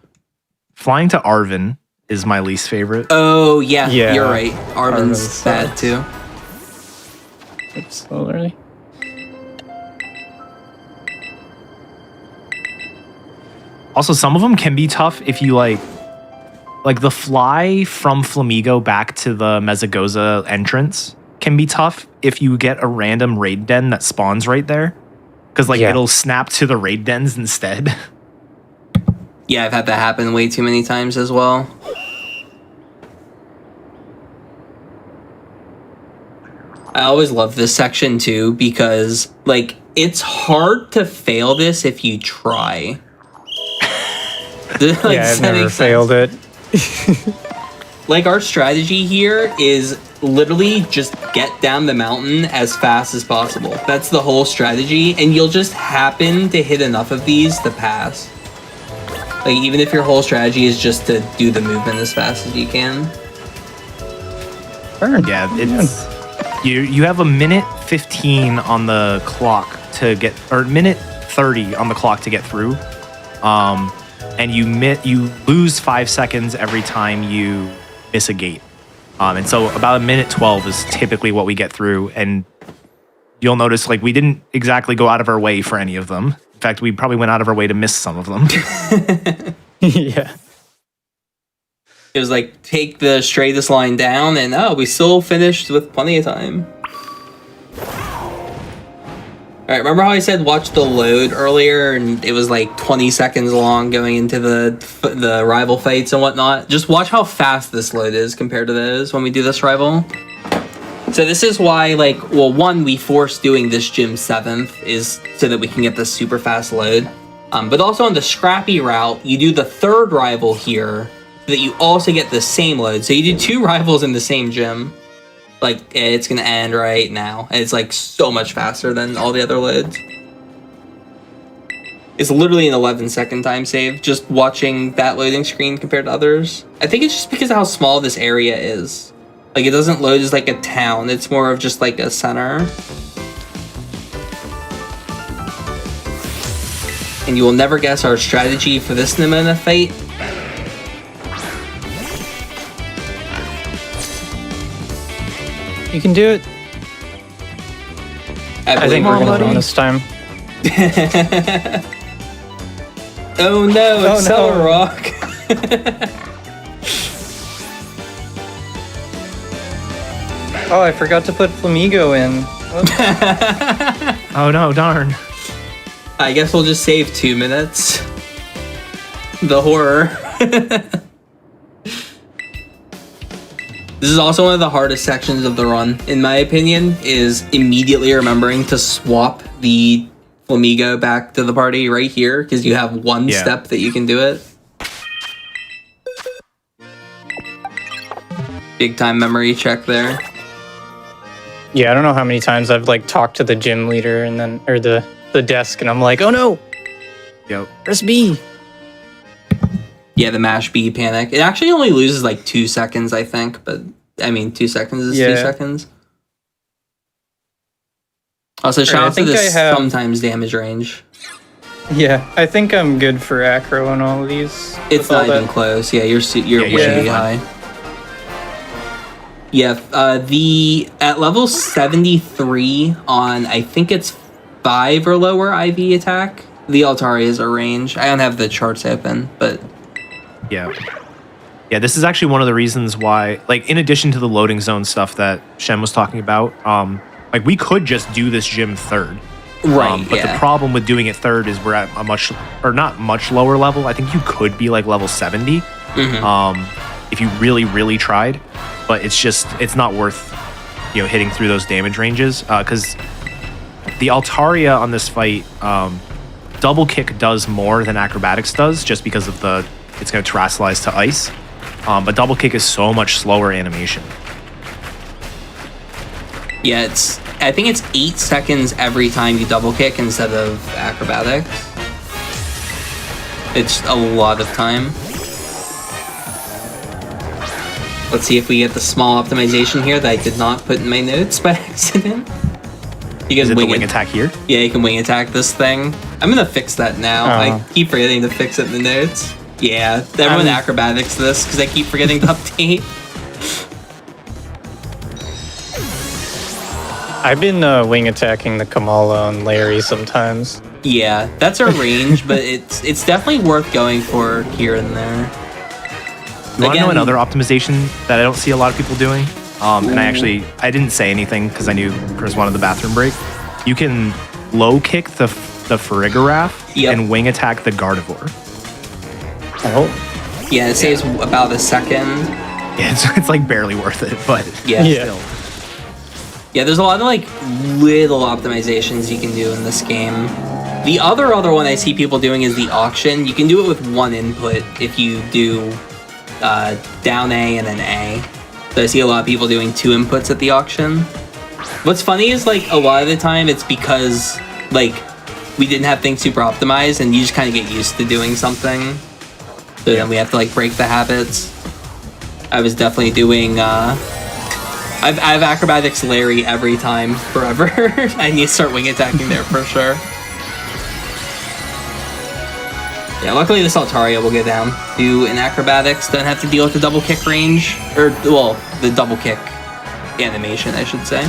Flying to Arvin is my least favorite. Oh, yeah, Yeah. you're right. Arvin's bad, too. It's a little early. Also, some of them can be tough if you like the fly from Flamigo back to the Mezagoza entrance can be tough if you get a random raid den that spawns right there. Because it'll snap to the raid dens instead. Yeah, I've had that happen way too many times as well. I always love this section too because like it's hard to fail this if you try. I've never failed it. Like our strategy here is literally just get down the mountain as fast as possible. That's the whole strategy, and you'll just happen to hit enough of these to pass. Like even if your whole strategy is just to do the movement as fast as you can. Yeah, it's you have a minute 15 on the clock to get, or minute 30 on the clock to get through. And you lose 5 seconds every time you miss a gate. And so about a minute 12 is typically what we get through. And you'll notice like we didn't exactly go out of our way for any of them. In fact, we probably went out of our way to miss some of them. Yeah. It was like, take the straightest line down, and we still finished with plenty of time. Alright, remember how I said watch the load earlier, and it was like 20 seconds long going into the rival fights and whatnot? Just watch how fast this load is compared to those when we do this rival. So this is why, like, well, one, we force doing this gym 7th is so that we can get this super fast load. But also on the scrappy route, you do the 3rd rival here so that you also get the same load. So you do 2 rivals in the same gym. Like, it's gonna end right now. And it's like so much faster than all the other loads. It's literally an 11-second time save just watching that loading screen compared to others. I think it's just because of how small this area is. Like, it doesn't load as like a town, it's more of just like a center. And you will never guess our strategy for this Nimona fight. You can do it. I think we're gonna win this time. Oh no, it's Cellar Rock. Oh, I forgot to put Flamigo in. Oh no, darn. I guess we'll just save 2 minutes. The horror. This is also one of the hardest sections of the run, in my opinion, is immediately remembering to swap the Flamigo back to the party right here, because you have one step that you can do it. Big time memory check there. Yeah, I don't know how many times I've like talked to the gym leader and then, or the desk, and I'm like, oh no! Yep. Press B! Yeah, the mash B panic. It actually only loses like 2 seconds, I think, but I mean, 2 seconds is 2 seconds. Also, shout out to this sometimes damage range. Yeah, I think I'm good for acro on all of these. It's not even close. Yeah, you're way high. Yeah, at level 73 on, I think it's 5 or lower IV attack, the Altarias are range. I don't have the charts open, but yeah, this is actually one of the reasons why, like, in addition to the loading zone stuff that Shem was talking about, like, we could just do this gym 3rd. Right, but the problem with doing it 3rd is we're at a not much lower level. I think you could be like level 70 if you really, really tried, but it's not worth, hitting through those damage ranges, because the Altaria on this fight, double kick does more than acrobatics does, just because of it's going to terrestrialize to ice. But double kick is so much slower animation. Yeah, I think it's 8 seconds every time you double kick instead of acrobatics. It's a lot of time. Let's see if we get the small optimization here that I did not put in my notes by accident. You guys wing attack here? Yeah, you can wing attack this thing. I'm gonna fix that now. I keep forgetting to fix it in the notes. Yeah, everyone acrobatics this because I keep forgetting to update. I've been wing attacking the Kamala on Larry sometimes. Yeah, that's our range, but it's definitely worth going for here and there. You want to know another optimization that I don't see a lot of people doing? And I didn't say anything because I knew Chris wanted the bathroom break. You can low kick the Farigiraf and wing attack the Gardevoir. Oh. Yeah, it saves about a second. Yeah, it's like barely worth it, but still. Yeah, there's a lot of like little optimizations you can do in this game. The other one I see people doing is the auction. You can do it with one input if you do down A and then A. So I see a lot of people doing 2 inputs at the auction. What's funny is like a lot of the time it's because like we didn't have things super optimized and you just kind of get used to doing something. So then we have to like break the habits. I was definitely doing I've acrobatics Larry every time forever. I need to start wing attacking there for sure. Yeah, luckily this Altaria will go down. Do an acrobatics, don't have to deal with the double kick range. Or, well, the double kick animation, I should say.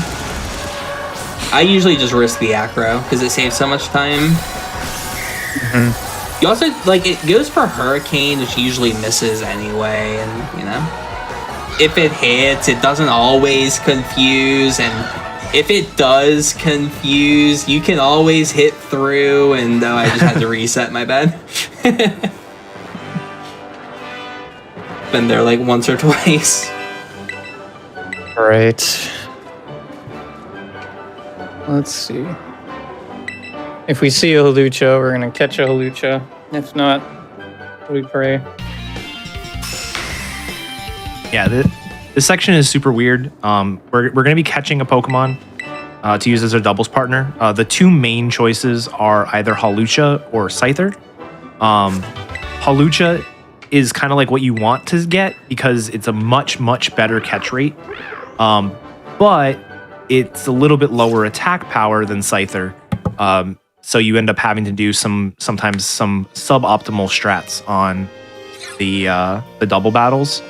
I usually just risk the acro, because it saves so much time. You also, like, it goes for Hurricane, which usually misses anyway, and, you know, if it hits, it doesn't always confuse, and if it does confuse, you can always hit through, and I just had to reset, my bad. Been there, like, once or twice. All right. Let's see. If we see a Hawlucha, we're gonna catch a Hawlucha. If not, we pray. Yeah, this section is super weird. We're going to be catching a Pokemon to use as our doubles partner. The two main choices are either Hawlucha or Scyther. Hawlucha is kind of like what you want to get because it's a much, much better catch rate. But it's a little bit lower attack power than Scyther. So you end up having to do sometimes some suboptimal strats on the double battles.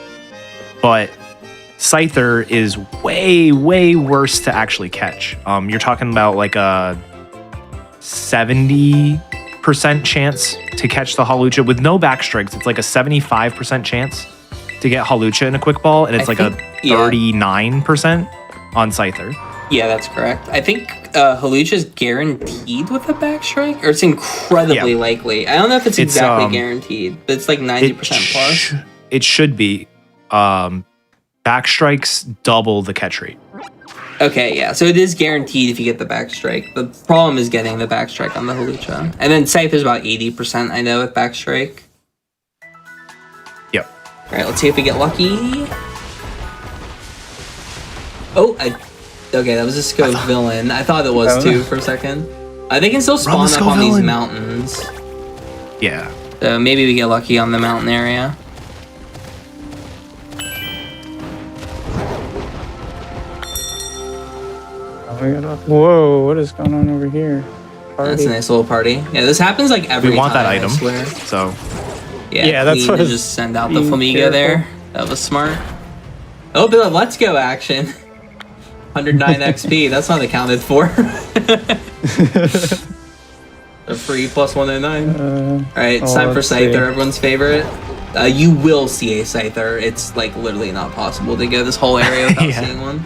But Scyther is way, way worse to actually catch. You're talking about like a 70% chance to catch the Hawlucha with no backstrikes. It's like a 75% chance to get Hawlucha in a quick ball, and it's a 39% on Scyther. Yeah, that's correct. I think Hawlucha is guaranteed with a backstrike, or it's incredibly likely. I don't know if it's exactly guaranteed, but it's like 90% plus. It should be. Backstrikes double the catch rate. Okay, yeah. So it is guaranteed if you get the backstrike. The problem is getting the backstrike on the Hawlucha. And then Scyther's about 80%, I know, with backstrike. Yep. All right, let's see if we get lucky. Oh, okay, that was a Scope villain. I thought it was too for a second. They can still spawn up on these mountains. Yeah. So maybe we get lucky on the mountain area. Whoa, what is going on over here? Party. That's a nice little party. Yeah, this happens like every time. We want that I item, swear. so... Yeah, that's what just send out the Flamigo there. That was smart. Oh, bit of Let's Go action. 109 XP, that's not accounted for. The free plus 109. Alright, it's time for Scyther, everyone's favorite. You will see a Scyther. It's like literally not possible to go this whole area without seeing one.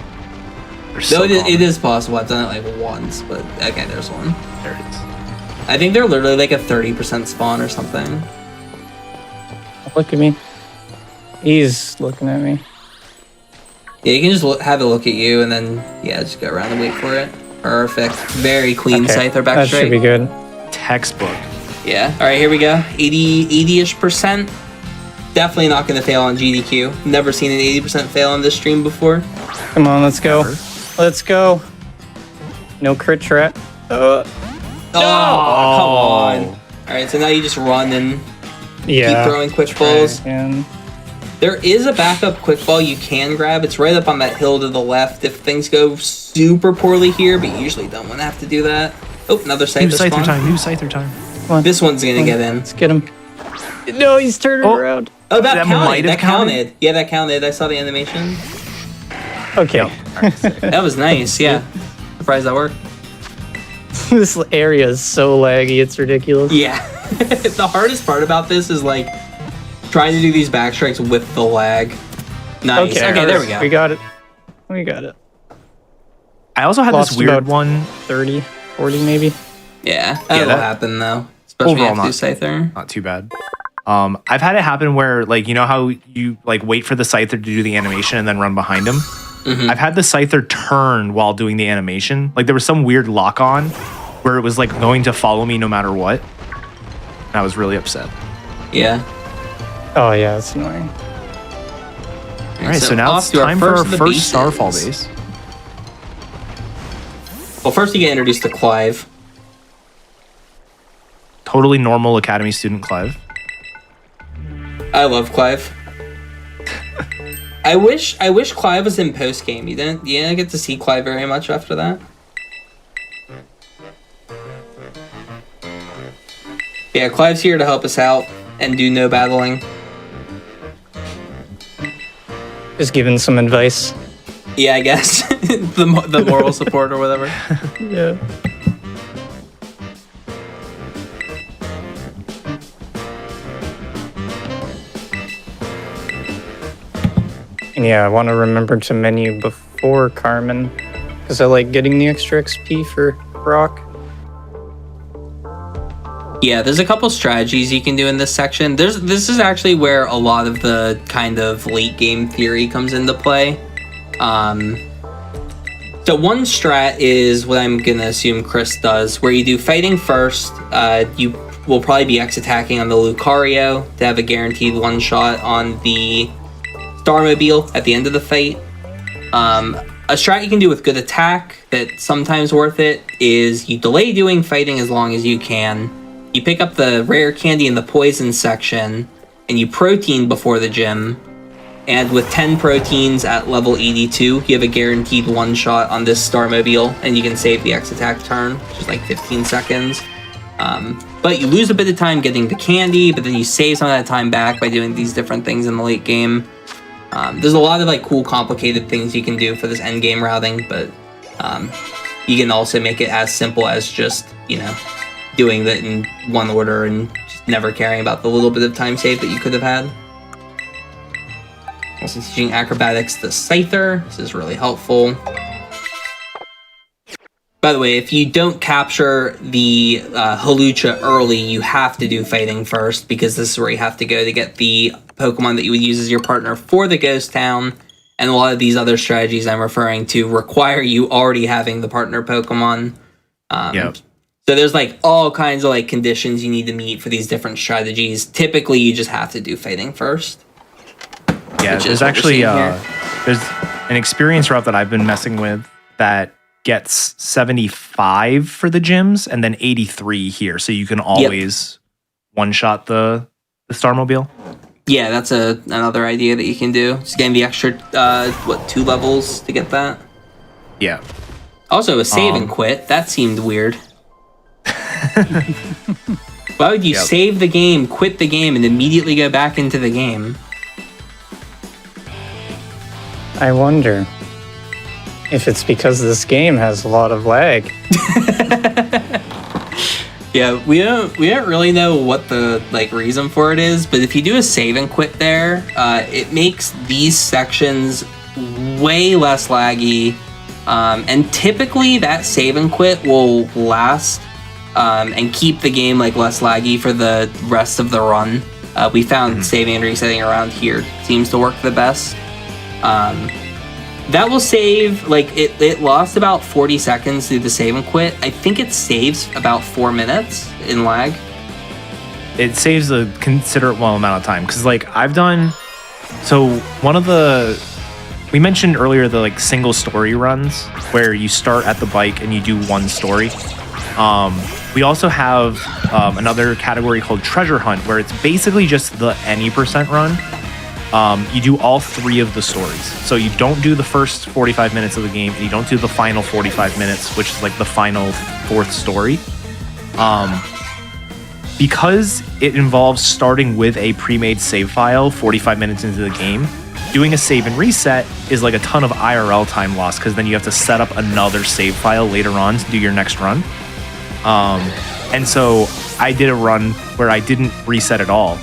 So it is possible. I've done it like once, but okay, there's one. There it is. I think they're literally like a 30% spawn or something. Look at me. He's looking at me. Yeah, you can just have it look at you and then, yeah, just go around and wait for it. Perfect. Very clean Scyther back That straight. should be good. Textbook. Yeah. All right, here we go. 80-ish%. Definitely not going to fail on GDQ. Never seen an 80% fail on this stream before. Come on, let's go. Let's go. No crit trap. Oh, come on. All right, so now you just run and keep throwing quick balls. There is a backup quick ball you can grab. It's right up on that hill to the left if things go super poorly here, but you usually don't want to have to do that. Oh, another Scyther spawn. New Scyther time. This one's going to get in. Let's get him. No, he's turning around. Oh, that counted. That counted. counted. Yeah, that counted. I saw the animation. Okay. That was nice, yeah. Surprised that worked. This area is so laggy, it's ridiculous. Yeah. The hardest part about this is like trying to do these backstrikes with the lag. Nice. Okay, there we go. We got it. We got it. I also had this weird one. 30, 40 maybe. Yeah, that'll happen though. Especially overall, if you Scyther. Not too bad. I've had it happen where, like, you know how you like wait for the Scyther to do the animation and then run behind him? Mm-hmm. I've had the Scyther turn while doing the animation. Like, there was some weird lock-on where it was, like, going to follow me no matter what. And I was really upset. Yeah. Oh, yeah, it's annoying. All right, so now it's time for our first Starfall base. Well, first you get introduced to Clive. Totally normal Academy student Clive. I love Clive. I wish Clive was in post game. You didn't get to see Clive very much after that. Yeah, Clive's here to help us out and do no battling. Just giving some advice. Yeah, I guess. the moral support or whatever. Yeah. And yeah, I want to remember to menu before Carmen, because I like getting the extra XP for Brock. Yeah, there's a couple strategies you can do in this section. This is actually where a lot of the kind of late game theory comes into play. So one strat is what I'm gonna assume Chris does, where you do fighting first. You will probably be X-attacking on the Lucario to have a guaranteed one shot on the Starmobile at the end of the fight. A strat you can do with good attack that's sometimes worth it is you delay doing fighting as long as you can. You pick up the rare candy in the poison section, and you protein before the gym. And with 10 proteins at level 82, you have a guaranteed one shot on this Starmobile, and you can save the X-attack turn, which is like 15 seconds. But you lose a bit of time getting the candy, but then you save some of that time back by doing these different things in the late game. There's a lot of like cool, complicated things you can do for this end game routing, but you can also make it as simple as just, doing that in one order and just never caring about the little bit of time save that you could have had. Also teaching acrobatics to Scyther. This is really helpful. By the way, if you don't capture the Hawlucha early, you have to do fighting first, because this is where you have to go to get the Pokemon that you would use as your partner for the Ghost Town. And a lot of these other strategies I'm referring to require you already having the partner Pokemon. Yep. So there's like all kinds of like conditions you need to meet for these different strategies. Typically, you just have to do fighting first. Yeah, there's actually there's an experience route that I've been messing with that gets 75 for the gyms and then 83 here, so you can always one shot the Starmobile. Yeah, that's another idea that you can do. Just getting the extra 2 levels to get that. Yeah. Also, a save and quit. That seemed weird. Why would you save the game, quit the game, and immediately go back into the game? I wonder if it's because this game has a lot of lag. Yeah, we don't really know what the reason for it is, but if you do a save and quit there, it makes these sections way less laggy, and typically that save and quit will last and keep the game less laggy for the rest of the run. We found saving and resetting around here seems to work the best. That will save, it lost about 40 seconds through the save and quit. I think it saves about 4 minutes in lag. It saves a considerable amount of time, because I've done, so one of the, we mentioned earlier the single story runs where you start at the bike and you do one story. We also have another category called treasure hunt, where it's basically just the any % run. You do all 3 of the stories. So you don't do the first 45 minutes of the game, and you don't do the final 45 minutes, which is the final 4th story. Because it involves starting with a pre-made save file 45 minutes into the game, doing a save and reset is a ton of IRL time lost, because then you have to set up another save file later on to do your next run. And so I did a run where I didn't reset at all,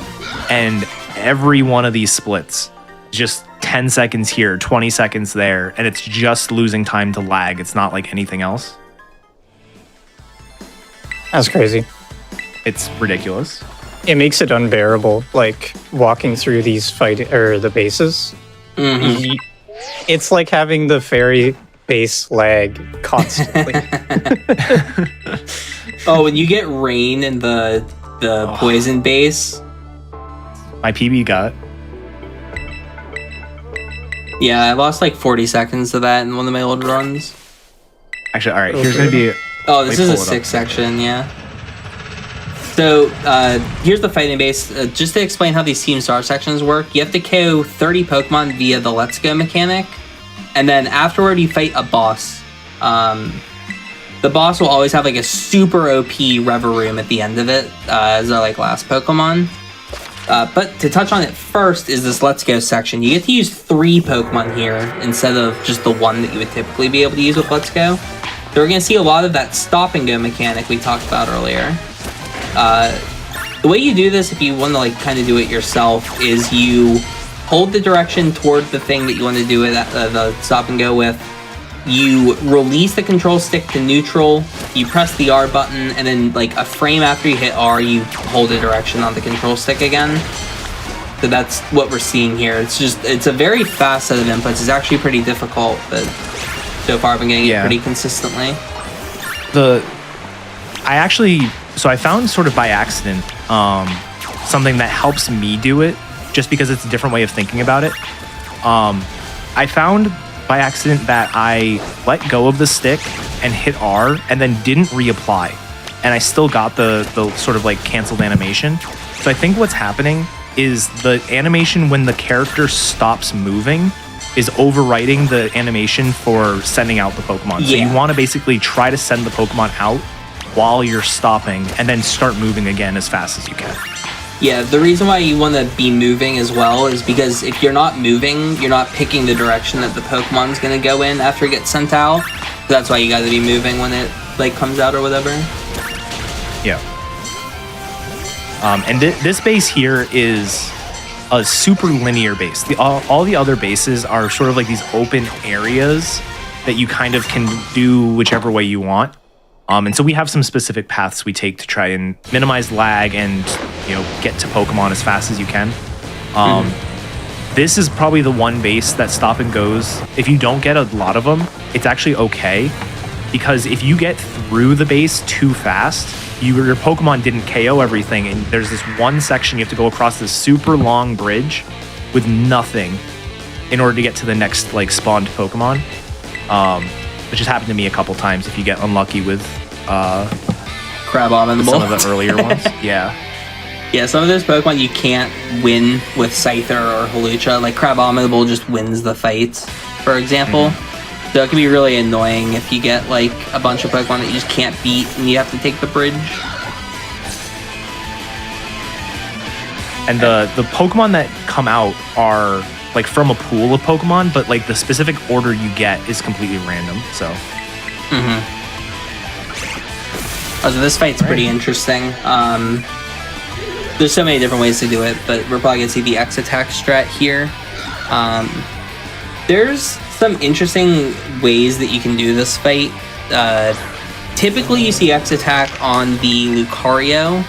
and every one of these splits, just 10 seconds here, 20 seconds there, and it's just losing time to lag. It's not like anything else. That's crazy. It's ridiculous. It makes it unbearable, walking through these the bases. Mm-hmm. It's like having the fairy base lag constantly. Oh, when you get rain in the poison base. My PB got. Yeah, I lost 40 seconds of that in one of my old runs. Actually, all right, here's going to be... Oh, this is a 6 section, yeah. So, here's the fighting base. Just to explain how these Team Star sections work, you have to KO 30 Pokemon via the Let's Go mechanic, and then afterward you fight a boss. The boss will always have a super OP Reveroom at the end of it, as our last Pokemon. But to touch on it first is this Let's Go section. You get to use 3 Pokemon here instead of just the 1 that you would typically be able to use with Let's Go. So we're going to see a lot of that stop and go mechanic we talked about earlier. The way you do this, if you want to kind of do it yourself, is you hold the direction toward the thing that you want to do it at the stop and go with. You release the control stick to neutral, you press the R button, and then like a frame after you hit R, you hold the direction on the control stick again. So that's what we're seeing here. It's a very fast set of inputs. It's actually pretty difficult, but so far I've been getting it pretty consistently. I found sort of by accident something that helps me do it, just because it's a different way of thinking about it. I found by accident that I let go of the stick and hit R and then didn't reapply, and I still got the sort of like canceled animation. So I think what's happening is the animation when the character stops moving is overwriting the animation for sending out the Pokemon. So you want to basically try to send the Pokemon out while you're stopping and then start moving again as fast as you can. Yeah, the reason why you want to be moving as well is because if you're not moving, you're not picking the direction that the Pokemon's going to go in after it gets sent out. So that's why you got to be moving when it like comes out or whatever. Yeah. And this base here is a super linear base. All the other bases are sort of like these open areas that you kind of can do whichever way you want. And so we have some specific paths we take to try and minimize lag and, get to Pokemon as fast as you can. This is probably the one base that stop and goes. If you don't get a lot of them, it's actually okay, because if you get through the base too fast, your Pokemon didn't KO everything, and there's this one section you have to go across this super long bridge with nothing in order to get to the next like spawned Pokemon. Which has happened to me a couple times if you get unlucky with Crab-Abominable. Some of the earlier ones. Yeah. Yeah, some of those Pokemon you can't win with Scyther or Hawlucha. Like Crab-Abominable just wins the fights, for example. So it can be really annoying if you get like a bunch of Pokemon that you just can't beat and you have to take the bridge. And the Pokemon that come out are like from a pool of Pokemon, but like the specific order you get is completely random. So. Oh, so this fight's pretty interesting. There's so many different ways to do it, but we're probably gonna see the X attack strat here. There's some interesting ways that you can do this fight. Typically, you see X attack on the Lucario.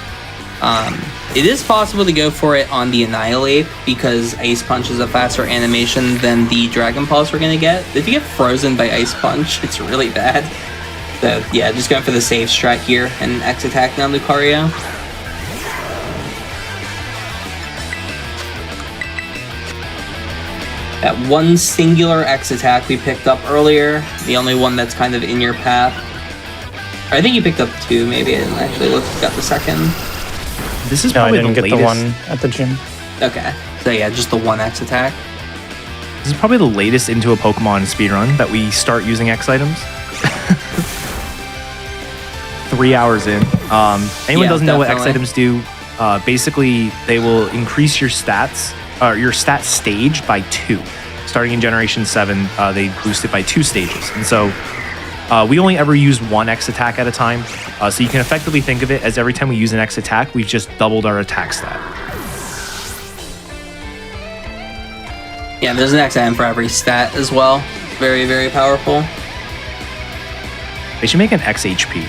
It is possible to go for it on the Annihilate because Ice Punch is a faster animation than the Dragon Pulse we're gonna get. If you get frozen by Ice Punch, it's really bad. So yeah, just going for the safe strat here and X attacking on Lucario. That one singular X attack we picked up earlier, the only one that's kind of in your path. Or I think you picked up two, maybe I didn't actually look, got the second. This is No, I probably didn't the get latest. the one at the gym. Okay, so yeah, just the one X attack. This is probably the latest into a Pokemon speedrun that we start using X items. 3 hours in. Anyone doesn't know what X items do, basically they will increase your stats, or your stat stage by 2. Starting in Generation 7, they boost it by 2 stages. And so we only ever use one X attack at a time. So you can effectively think of it as every time we use an X attack, we've just doubled our attack stat. Yeah, there's an X item for every stat as well. Very, very powerful. They should make an X HP.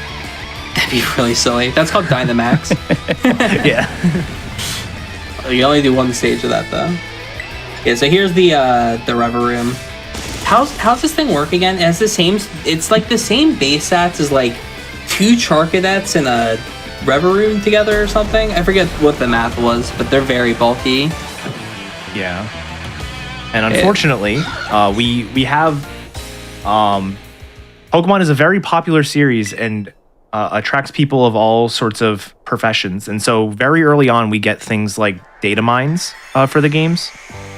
That'd be really silly. That's called Dynamax. Yeah. You only do one stage of that though. Yeah, so here's the Rever Room. How's this thing work again? It has the same. It's like the same base stats as like 2 Charcadets and a Rever Room together or something. I forget what the math was, but they're very bulky. Yeah. And unfortunately, we have Pokemon is a very popular series and attracts people of all sorts of professions. And so very early on, we get things like data mines for the games.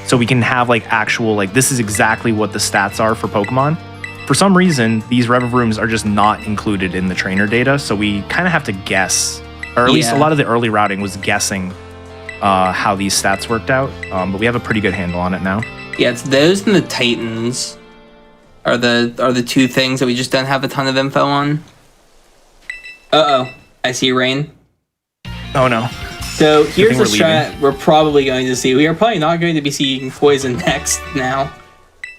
So we can have like actual, like this is exactly what the stats are for Pokemon. For some reason, these Rev Rooms are just not included in the trainer data. So we kind of have to guess, or at least a lot of the early routing was guessing how these stats worked out. But we have a pretty good handle on it now. Yeah, it's those and the Titans are the 2 things that we just don't have a ton of info on. Uh-oh. I see rain. Oh no. So here's we're a strat we're probably going to see. We are probably not going to be seeing poison next now.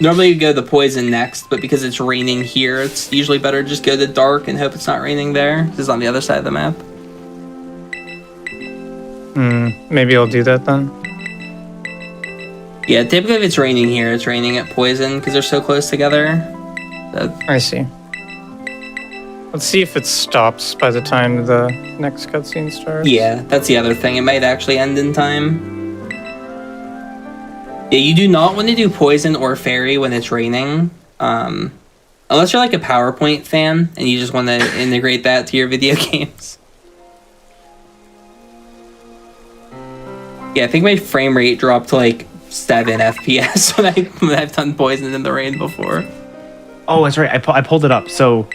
Normally you go the poison next, but because it's raining here, it's usually better to just go to dark and hope it's not raining there. This is on the other side of the map. Maybe I'll do that then. Yeah, typically if it's raining here, it's raining at poison because they're so close together. I see. Let's see if it stops by the time the next cutscene starts. Yeah, that's the other thing. It might actually end in time. Yeah, you do not want to do poison or fairy when it's raining. Unless you're like a PowerPoint fan and you just want to integrate that to your video games. Yeah, I think my frame rate dropped to like 7 FPS when I've done poison in the rain before. Oh, that's right. I pulled it up. So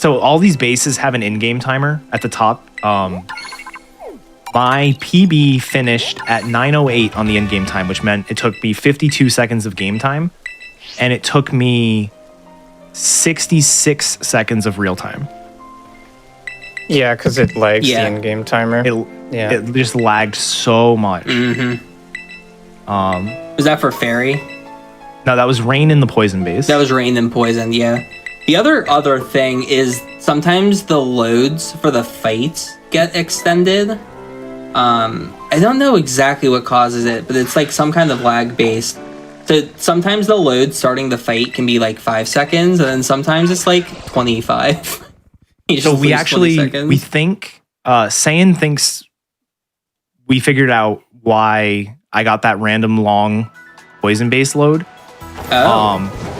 all these bases have an in-game timer at the top. My PB finished at 9:08 on the in-game time, which meant it took me 52 seconds of game time, and it took me 66 seconds of real time. Yeah, because it lags Yeah. the in-game timer. It just lagged so much. Was that for fairy? No, that was rain in the poison base. That was rain and poison, yeah. The other thing is sometimes the loads for the fights get extended. I don't know exactly what causes it, but it's like some kind of lag based. So sometimes the load starting the fight can be like 5 seconds, and then sometimes it's like 25. So we think, Saiyan thinks we figured out why I got that random long poison base load.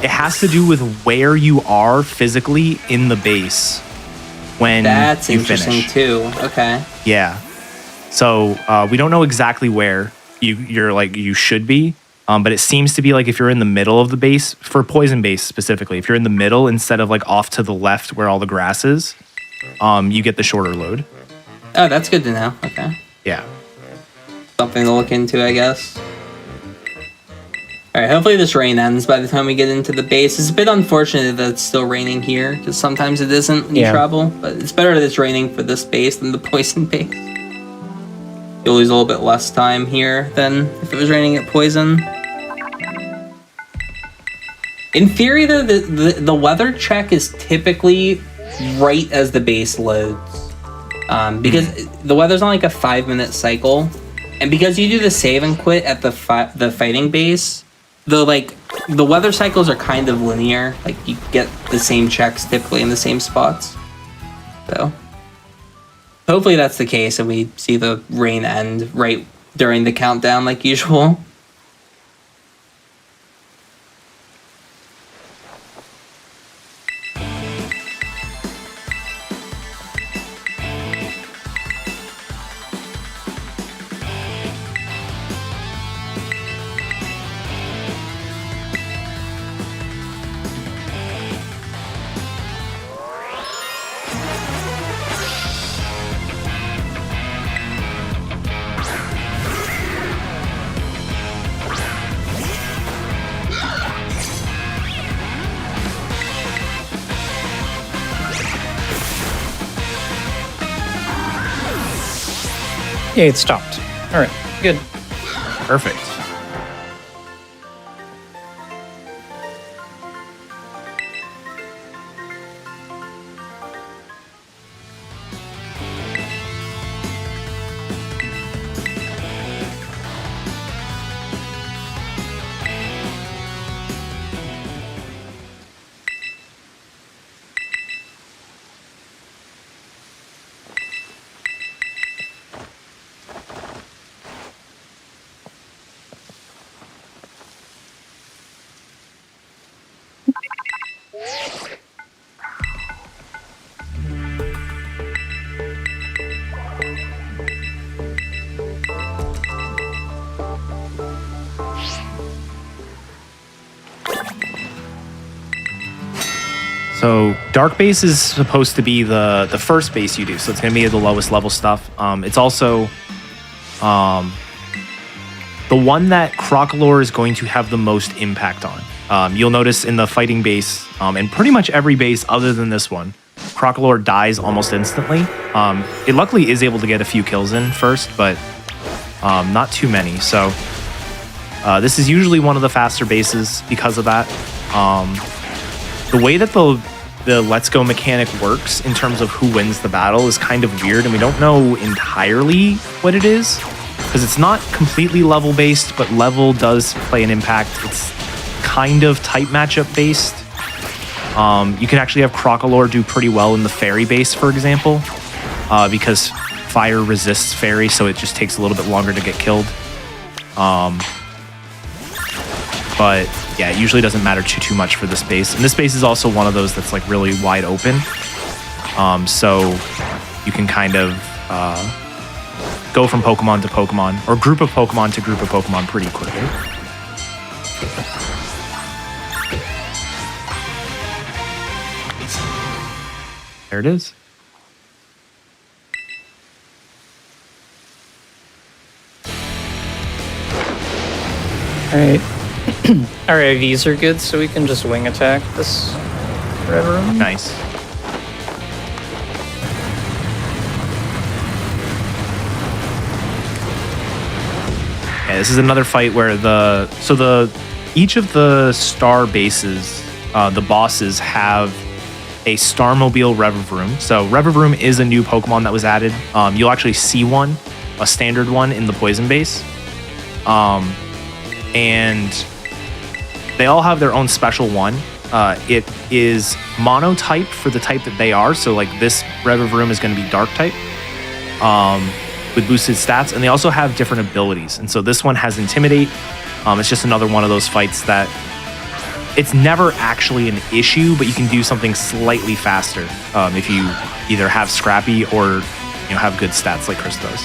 It has to do with where you are physically in the base when That's you interesting finish. too. Okay. Yeah. So we don't know exactly where you should be, but it seems to be like if you're in the middle of the base, for poison base specifically, if you're in the middle instead of like off to the left where all the grass is, you get the shorter load. Oh, that's good to know. Okay. Yeah. Something to look into, I guess. Alright, hopefully this rain ends by the time we get into the base. It's a bit unfortunate that it's still raining here, because sometimes it isn't when you travel, but it's better that it's raining for this base than the poison base. You'll lose a little bit less time here than if it was raining at poison. In theory, though, the weather check is typically right as the base loads. Because the weather's on like a 5-minute cycle, and because you do the save and quit at the fighting base, the weather cycles are kind of linear. Like you get the same checks typically in the same spots. So hopefully that's the case, and we see the rain end right during the countdown like usual. Yeah, it stopped. All right, good. Perfect. So dark base is supposed to be the first base you do, so it's going to be the lowest level stuff. It's also the one that Crocolore is going to have the most impact on. You'll notice in the fighting base, and pretty much every base other than this one, Crocalor dies almost instantly. It luckily is able to get a few kills in first, but not too many. So this is usually one of the faster bases because of that. The way that the Let's Go mechanic works in terms of who wins the battle is kind of weird, and we don't know entirely what it is, because it's not completely level based, but level does play an impact. It's kind of type matchup based. You can actually have Crocalor do pretty well in the fairy base, for example, because fire resists fairy, so it just takes a little bit longer to get killed. But yeah, it usually doesn't matter too much for this base. And this base is also one of those that's like really wide open. So you can kind of go from Pokemon to Pokemon, or group of Pokemon to group of Pokemon pretty quickly. There it is. Alright. Our IVs are good, so we can just wing attack this forever. Nice. Yeah, this is another fight where each of the star bases, the bosses have a Starmobile Revavroom. So Revavroom is a new Pokemon that was added. You'll actually see one, a standard one, in the Poison base. And they all have their own special one. It is monotype for the type that they are. So like this Revavroom is going to be dark type with boosted stats. And they also have different abilities. And so this one has Intimidate. It's just another one of those fights that it's never actually an issue, but you can do something slightly faster if you either have Scrappy or have good stats like Chris does.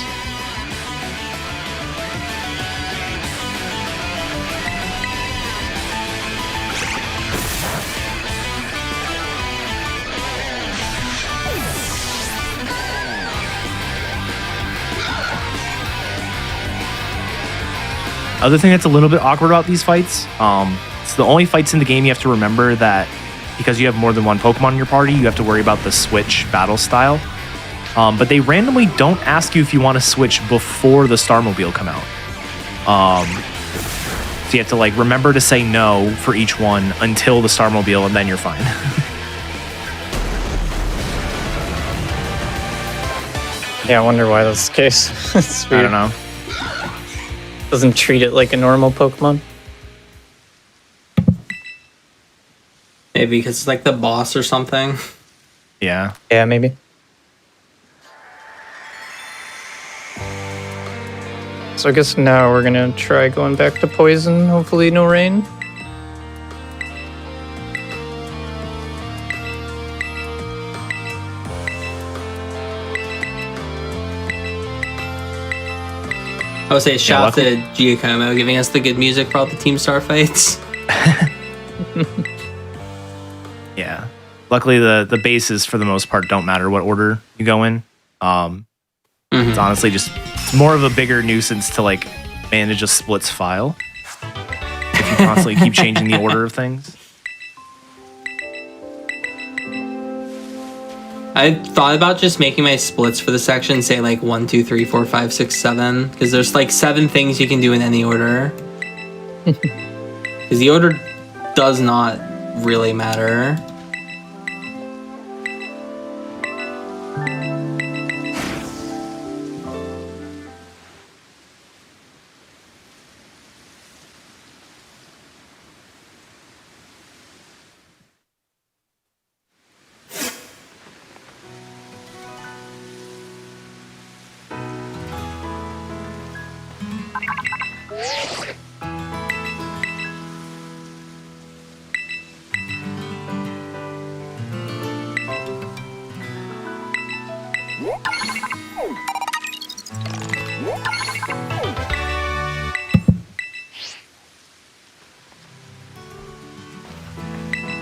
Other thing that's a little bit awkward about these fights, it's the only fights in the game you have to remember that because you have more than one Pokemon in your party, you have to worry about the switch battle style. But they randomly don't ask you if you want to switch before the Starmobile come out. So you have to like remember to say no for each one until the Starmobile, and then you're fine. Yeah, I wonder why that's the case. It's I weird. don't know. Doesn't treat it like a normal Pokemon. Maybe because it's like the boss or something. Yeah. Yeah, maybe. So I guess now we're gonna try going back to Poison. Hopefully no rain. I would say shout out to Giacomo giving us the good music for all the Team Star fights. Yeah. Luckily, the bases, for the most part, don't matter what order you go in. It's honestly just more of a bigger nuisance to like manage a splits file if you constantly keep changing the order of things. I thought about just making my splits for the section say like 1, 2, 3, 4, 5, 6, 7, because there's like 7 things you can do in any order. Because the order does not really matter.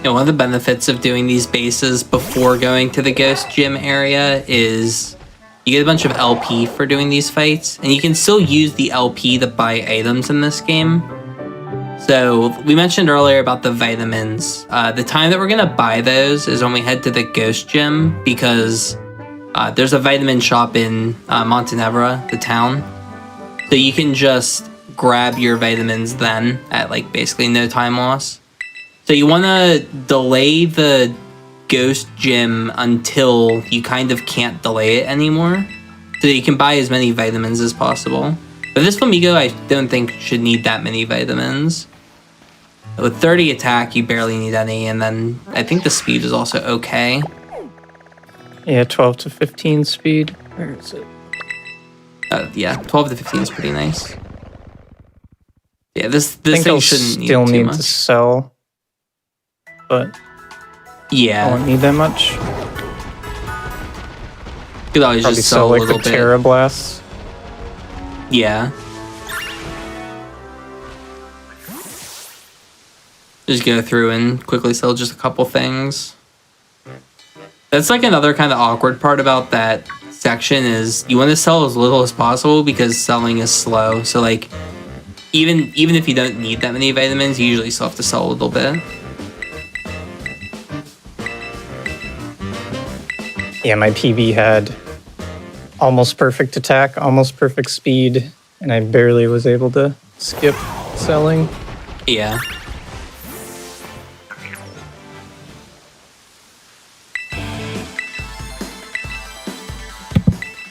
One of the benefits of doing these bases before going to the Ghost Gym area is you get a bunch of LP for doing these fights, and you can still use the LP to buy items in this game. So we mentioned earlier about the vitamins. The time that we're gonna buy those is when we head to the Ghost Gym because there's a vitamin shop in Montenevra, the town. So you can just grab your vitamins then at like basically no time loss. So you want to delay the Ghost Gym until you kind of can't delay it anymore, so that you can buy as many vitamins as possible. But this Flamigo, I don't think should need that many vitamins. With 30 attack, you barely need any, and then I think the speed is also okay. Yeah, 12 to 15 speed. Where is it? Yeah, 12 to 15 is pretty nice. Yeah, this I think thing I'll shouldn't need still too need much. to sell, but I Yeah, won't need that much. could always Probably just sell sell a like the little bit. Terra Blasts. Yeah. Just go through and quickly sell just a couple things. That's like another kind of awkward part about that section is you want to sell as little as possible because selling is slow. So like even if you don't need that many vitamins, you usually still have to sell a little bit. Yeah, my PB had almost perfect attack, almost perfect speed, and I barely was able to skip selling. Yeah.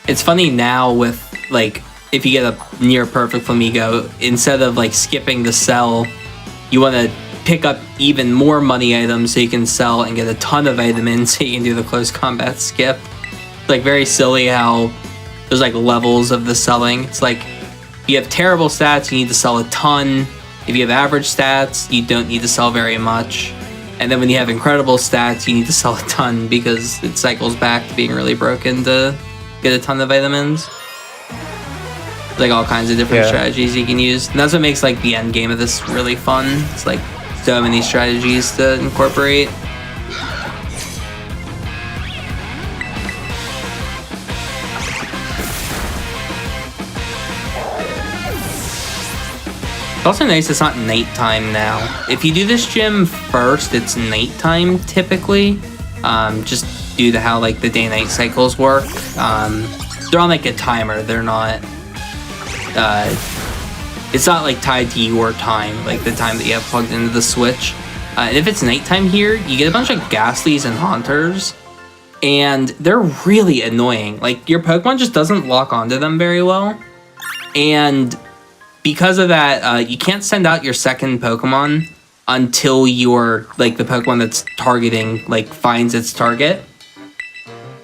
It's funny now with like if you get a near perfect Flamigo, instead of like skipping the sell, you want to pick up even more money items so you can sell and get a ton of vitamins so you can do the close combat skip. It's like very silly how there's like levels of the selling. It's like if you have terrible stats, you need to sell a ton. If you have average stats, you don't need to sell very much. And then when you have incredible stats, you need to sell a ton because it cycles back to being really broken to get a ton of vitamins. Like all kinds of different strategies you can use. And that's what makes like the end game of this really fun. It's like so many strategies to incorporate. It's also nice it's not nighttime now. If you do this gym first, it's nighttime typically. Just due to how like the day-night cycles work. They're on like a timer. They're not. It's not like tied to your time, like the time that you have plugged into the Switch. And if it's nighttime here, you get a bunch of Ghastlies and Haunters, and they're really annoying. Like your Pokemon just doesn't lock onto them very well, and because of that, you can't send out your second Pokemon until your like the Pokemon that's targeting like finds its target.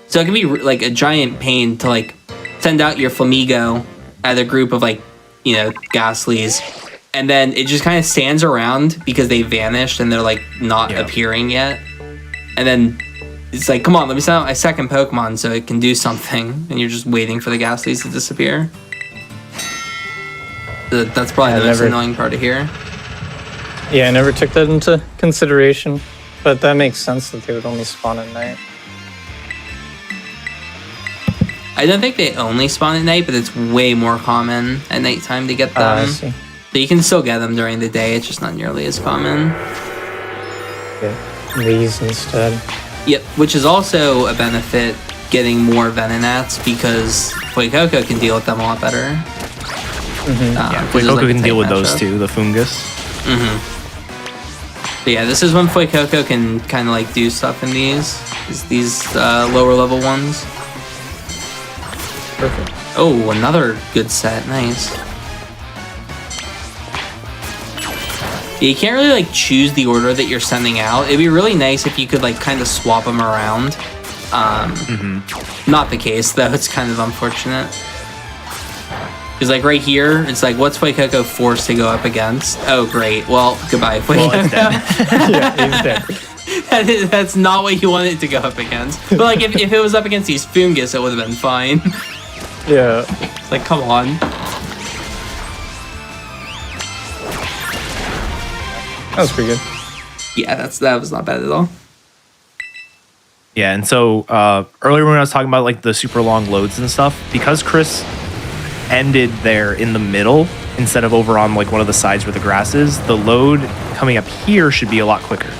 So it can be like a giant pain to like send out your Flamigo at a group of like, you know, Ghastlies, and then it just kind of stands around because they vanished and they're like not appearing yet. And then it's like, come on, let me send out my second Pokemon so it can do something, and you're just waiting for the Ghastlies to disappear. That's probably the most annoying part of here. Yeah, I never took that into consideration, but that makes sense that they would only spawn at night. I don't think they only spawn at night, but it's way more common at nighttime to get them. I see. So you can still get them during the day, it's just not nearly as common. Yeah, these instead. Yep, which is also a benefit getting more Venonats because Fuecoco can deal with them a lot better. Fuecoco can deal with those too, the fungus. But yeah, this is when Fuecoco can kind of like do stuff in these lower level ones. Perfect. Oh, another good set. Nice. Yeah, you can't really like choose the order that you're sending out. It'd be really nice if you could like kind of swap them around. Not the case though. It's kind of unfortunate. Because like right here, it's like, what's Fuecoco forced to go up against? Oh, great. Well, goodbye, Fuecoco. Well, it's dead. Yeah, he's dead. That's not what you wanted to go up against. But like if it was up against these Fungus, it would have been fine. Yeah. It's like, come on. That was pretty good. Yeah, that was not bad at all. Yeah, and so earlier when I was talking about like the super long loads and stuff, because Chris ended there in the middle, instead of over on like one of the sides where the grass is, the load coming up here should be a lot quicker.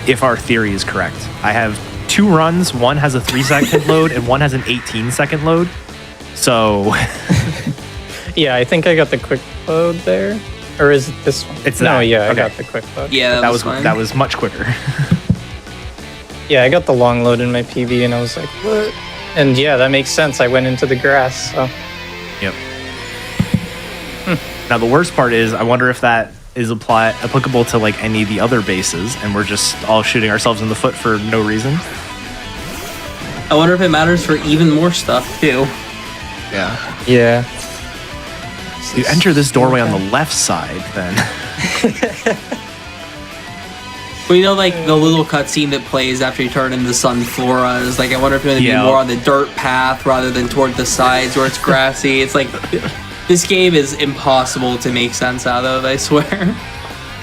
If our theory is correct. I have 2 runs. One has a 3-second load and one has an 18-second load. So Yeah, I think I got the quick load there. Or is it this one? It's no, that. yeah, I Okay. got the quick load. Yeah, that was fine. that was much quicker. Yeah, I got the long load in my PB and I was like, what? And yeah, that makes sense. I went into the grass, so. Yep. Now the worst part is, I wonder if that is applicable to like any of the other bases, and we're just all shooting ourselves in the foot for no reason. I wonder if it matters for even more stuff too. Yeah. Yeah. You enter this doorway on the left side, then. Well, you know, like the little cutscene that plays after you turn into Sunflora is like, I wonder if you're gonna be more on the dirt path rather than toward the sides where it's grassy. It's like, this game is impossible to make sense out of, I swear.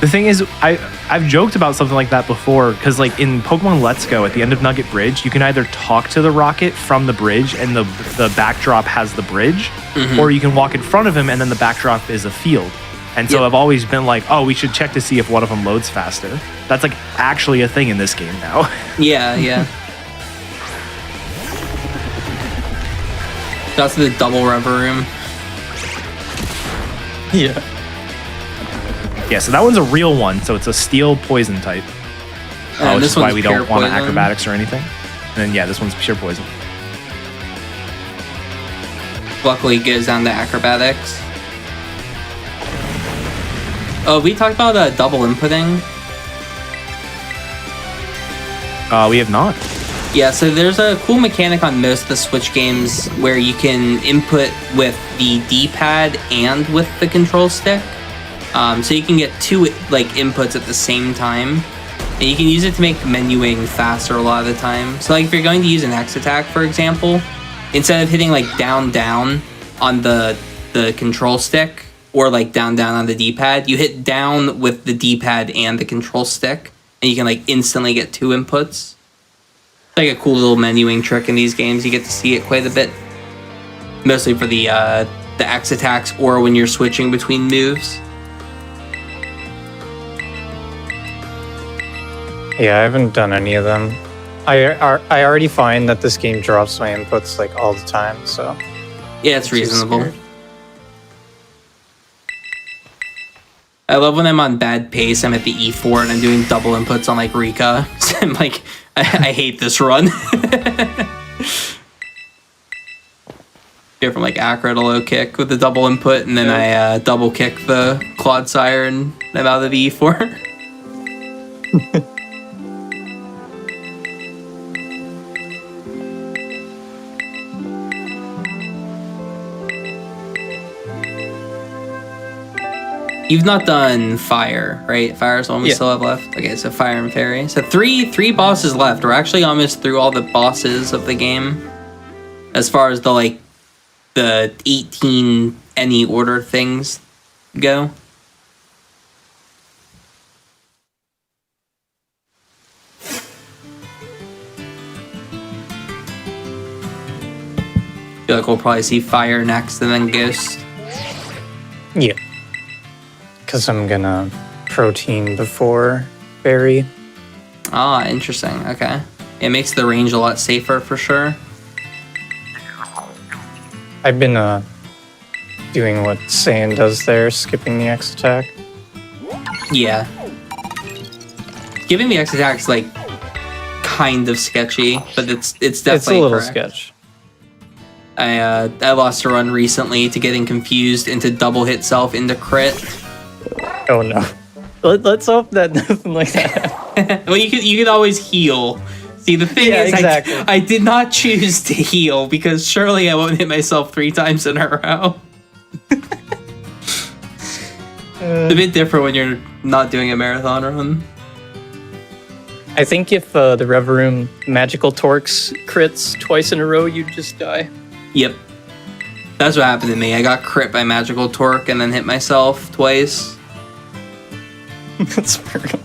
The thing is, I've joked about something like that before, because like in Pokemon Let's Go, at the end of Nugget Bridge, you can either talk to the rocket from the bridge and the backdrop has the bridge, or you can walk in front of him and then the backdrop is a field. And so I've always been like, oh, we should check to see if one of them loads faster. That's like actually a thing in this game now. Yeah. That's the double rubber room. Yeah. Yeah, so that one's a real one, so it's a steel poison type. And Which this is why one's we pure don't want poison. acrobatics or anything. And then yeah, this one's pure poison. Luckily, it goes down to acrobatics. Oh, we talked about double inputting. We have not. Yeah, so there's a cool mechanic on most of the Switch games where you can input with the D-pad and with the control stick. So you can get 2 like inputs at the same time, and you can use it to make menuing faster a lot of the time. So like if you're going to use an X attack, for example, instead of hitting like down on the control stick or like down on the D-pad, you hit down with the D-pad and the control stick, and you can like instantly get 2 inputs. It's like a cool little menuing trick in these games. You get to see it quite a bit, mostly for the X attacks or when you're switching between moves. Yeah, I haven't done any of them. I already find that this game drops my inputs like all the time, so. Yeah, it's I'm too reasonable. scared. I love when I'm on bad pace, I'm at the E4 and I'm doing double inputs on like Rika. So I'm like, I hate this run. Go from like Acro to low kick with the double input, and then I double kick the Clodsire and I'm out of the E4. You've not done Fire, right? Fire's the one we still have left. Okay, so Fire and Fairy. So three bosses left. We're actually almost through all the bosses of the game. As far as the 18 any order things go. I feel like we'll probably see Fire next and then Ghost. Yeah. Because I'm gonna protein before berry. Ah, interesting. Okay. It makes the range a lot safer for sure. I've been doing what Saiyan does there, skipping the X attack. Yeah. Giving the X attack's like kind of sketchy, but it's definitely It's a little correct. sketch. I lost a run recently to getting confused into double hit self into crit. Oh no. Let's hope that nothing like that. Well, you could always heal. See, the thing Yeah, is, exactly. I did not choose to heal because surely I won't hit myself 3 times in a row. It's a bit different when you're not doing a marathon run. I think if the Reverum magical torques crits twice in a row, you'd just die. Yep. That's what happened to me. I got crit by magical torque and then hit myself twice. That's brutal.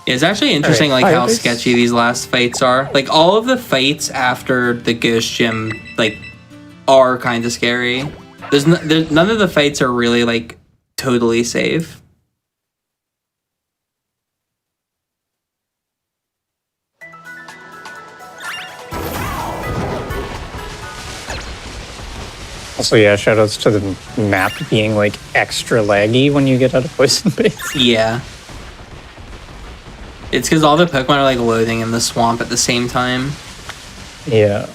It's actually interesting, Alright, like how Firebase. sketchy these last fights are. Like all of the fights after the Ghost Gym, like, are kind of scary. None of the fights are really like totally safe. Also, yeah, shoutouts to the map being like extra laggy when you get out of Poison Base. Yeah. It's because all the Pokemon are like loading in the swamp at the same time. Yeah.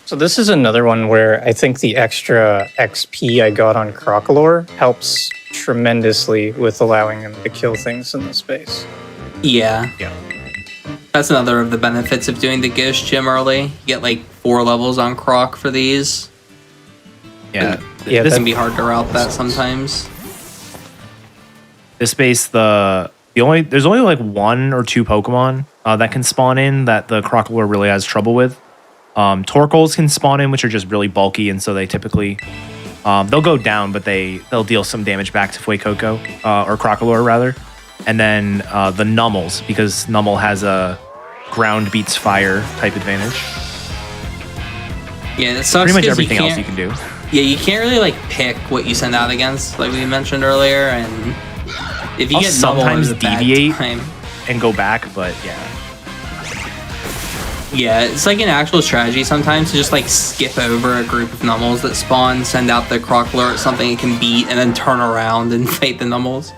So this is another one where I think the extra XP I got on Crocolore helps tremendously with allowing him to kill things in the space. Yeah. Yeah. That's another of the benefits of doing the Ghost Gym early. You get like 4 levels on Croc for these. Yeah. Yeah, This can be hard to route that sometimes. This base, there's only like 1 or 2 Pokemon that can spawn in that the Crocolore really has trouble with. Torkoals can spawn in, which are just really bulky, and so they typically they'll go down, but they'll deal some damage back to Fuecoco or Crocolore rather. And then the Nummels, because Nummel has a ground beats fire type advantage. Yeah, it sucks. Pretty much 'cause everything else you can do. Yeah, you can't really like pick what you send out against, like we mentioned earlier, and if you I'll get sometimes Nummel at a bad deviate time, and go back, but yeah. yeah, it's like an actual strategy sometimes to just like skip over a group of Nummels that spawn, send out the Crocolore at something it can beat, and then turn around and fight the Nummels.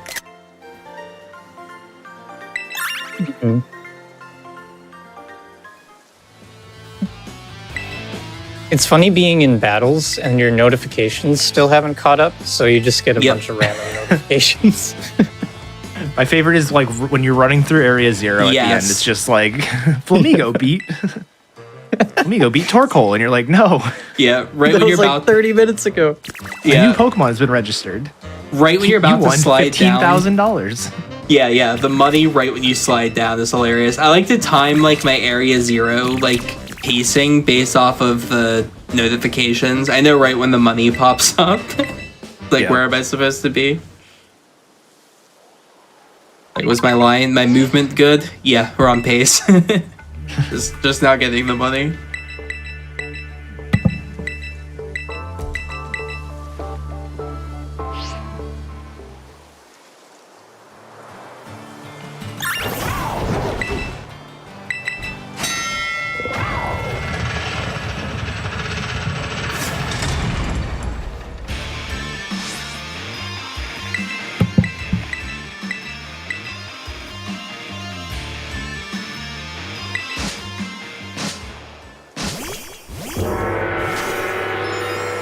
It's funny being in battles and your notifications still haven't caught up, so you just get a Yep. bunch of random notifications. My favorite is like when you're running through Area 0 at the Yes. end. It's just like Flamigo beat Torkoal, and you're like, no, Yeah, right That when you're was like about 30 minutes ago. a new yeah, Pokemon has been registered. right when you're You about to won slide down. $15,000. Yeah, the money right when you slide down is hilarious. I like to time like my Area 0 like pacing based off of the notifications. I know right when the money pops up. Like, Yeah. where am I supposed to be? Like, was my my movement good? Yeah, we're on pace. just now getting the money.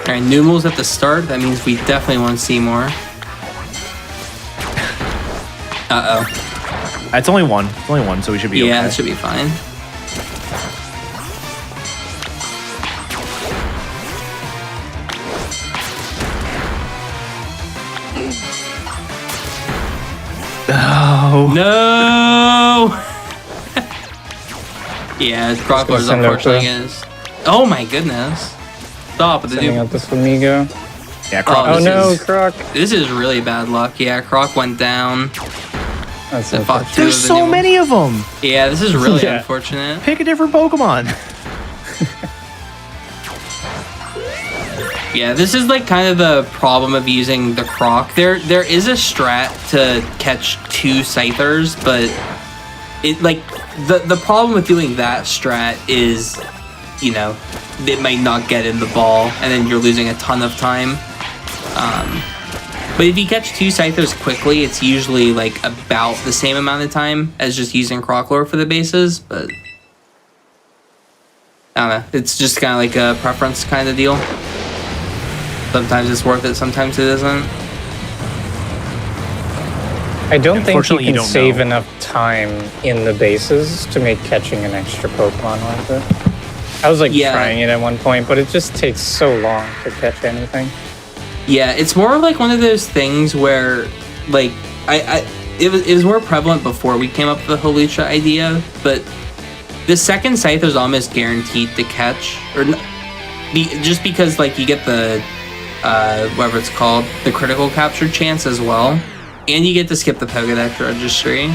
Alright, Numels at the start. That means we definitely want to see more. Uh-oh. It's only one. It's only one, so we should be Yeah, okay. it should be fine. Oh. No! Yeah, Croco's send out unfortunately the- is. Oh my goodness. Stop with the Sending new. out this Flamigo. Yeah, Croc. Oh, Oh This no, is- Croc. This is really bad luck. Yeah, Croc went down. That's The fuck unfortunate. two There's of the so new ones. many of them. Yeah, this is really Yeah. unfortunate. Pick a different Pokemon. Yeah, this is like kind of the problem of using the Croc. There is a strat to catch 2 Scythers, but it like the problem with doing that strat is, you know, it might not get in the ball, and then you're losing a ton of time. But if you catch 2 Scythers quickly, it's usually like about the same amount of time as just using Croclore for the bases. But I don't know. It's just kind of like a preference kind of deal. Sometimes it's worth it, sometimes it isn't. I don't think you Unfortunately, you can don't save know. enough time in the bases to make catching an extra Pokemon worth it. I was like Yeah. trying it at one point, but it just takes so long to catch anything. Yeah, it's more like one of those things where, like, it was more prevalent before we came up with the Holucha idea, but The second Scyther is almost guaranteed to catch, or just because like you get the whatever it's called, the critical capture chance as well, and you get to skip the Pokédex registry.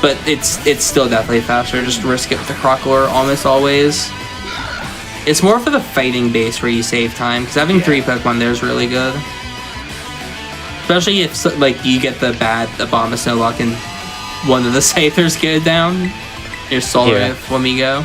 But it's still definitely faster. Just risk it with the Crocodile almost always. It's more for the fighting base where you save time, because having 3 Pokemon there is really good. Especially if like you get the bad Abomasnow luck and one of the Scythers go down. Your Solar Flamigo.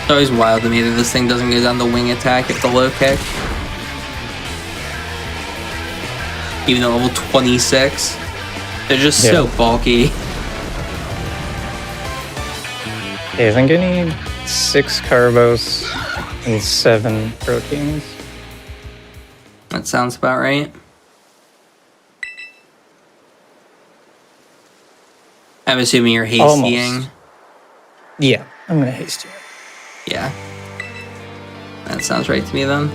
It's always wild to me that this thing doesn't go down the wing attack at the low kick. Even at level 26. They're just so bulky. Okay, I think I need 6 Carbos and 7 proteins. That sounds about right. I'm assuming you're hastying. Almost. Yeah, I'm gonna haste you. Yeah. That sounds right to me then.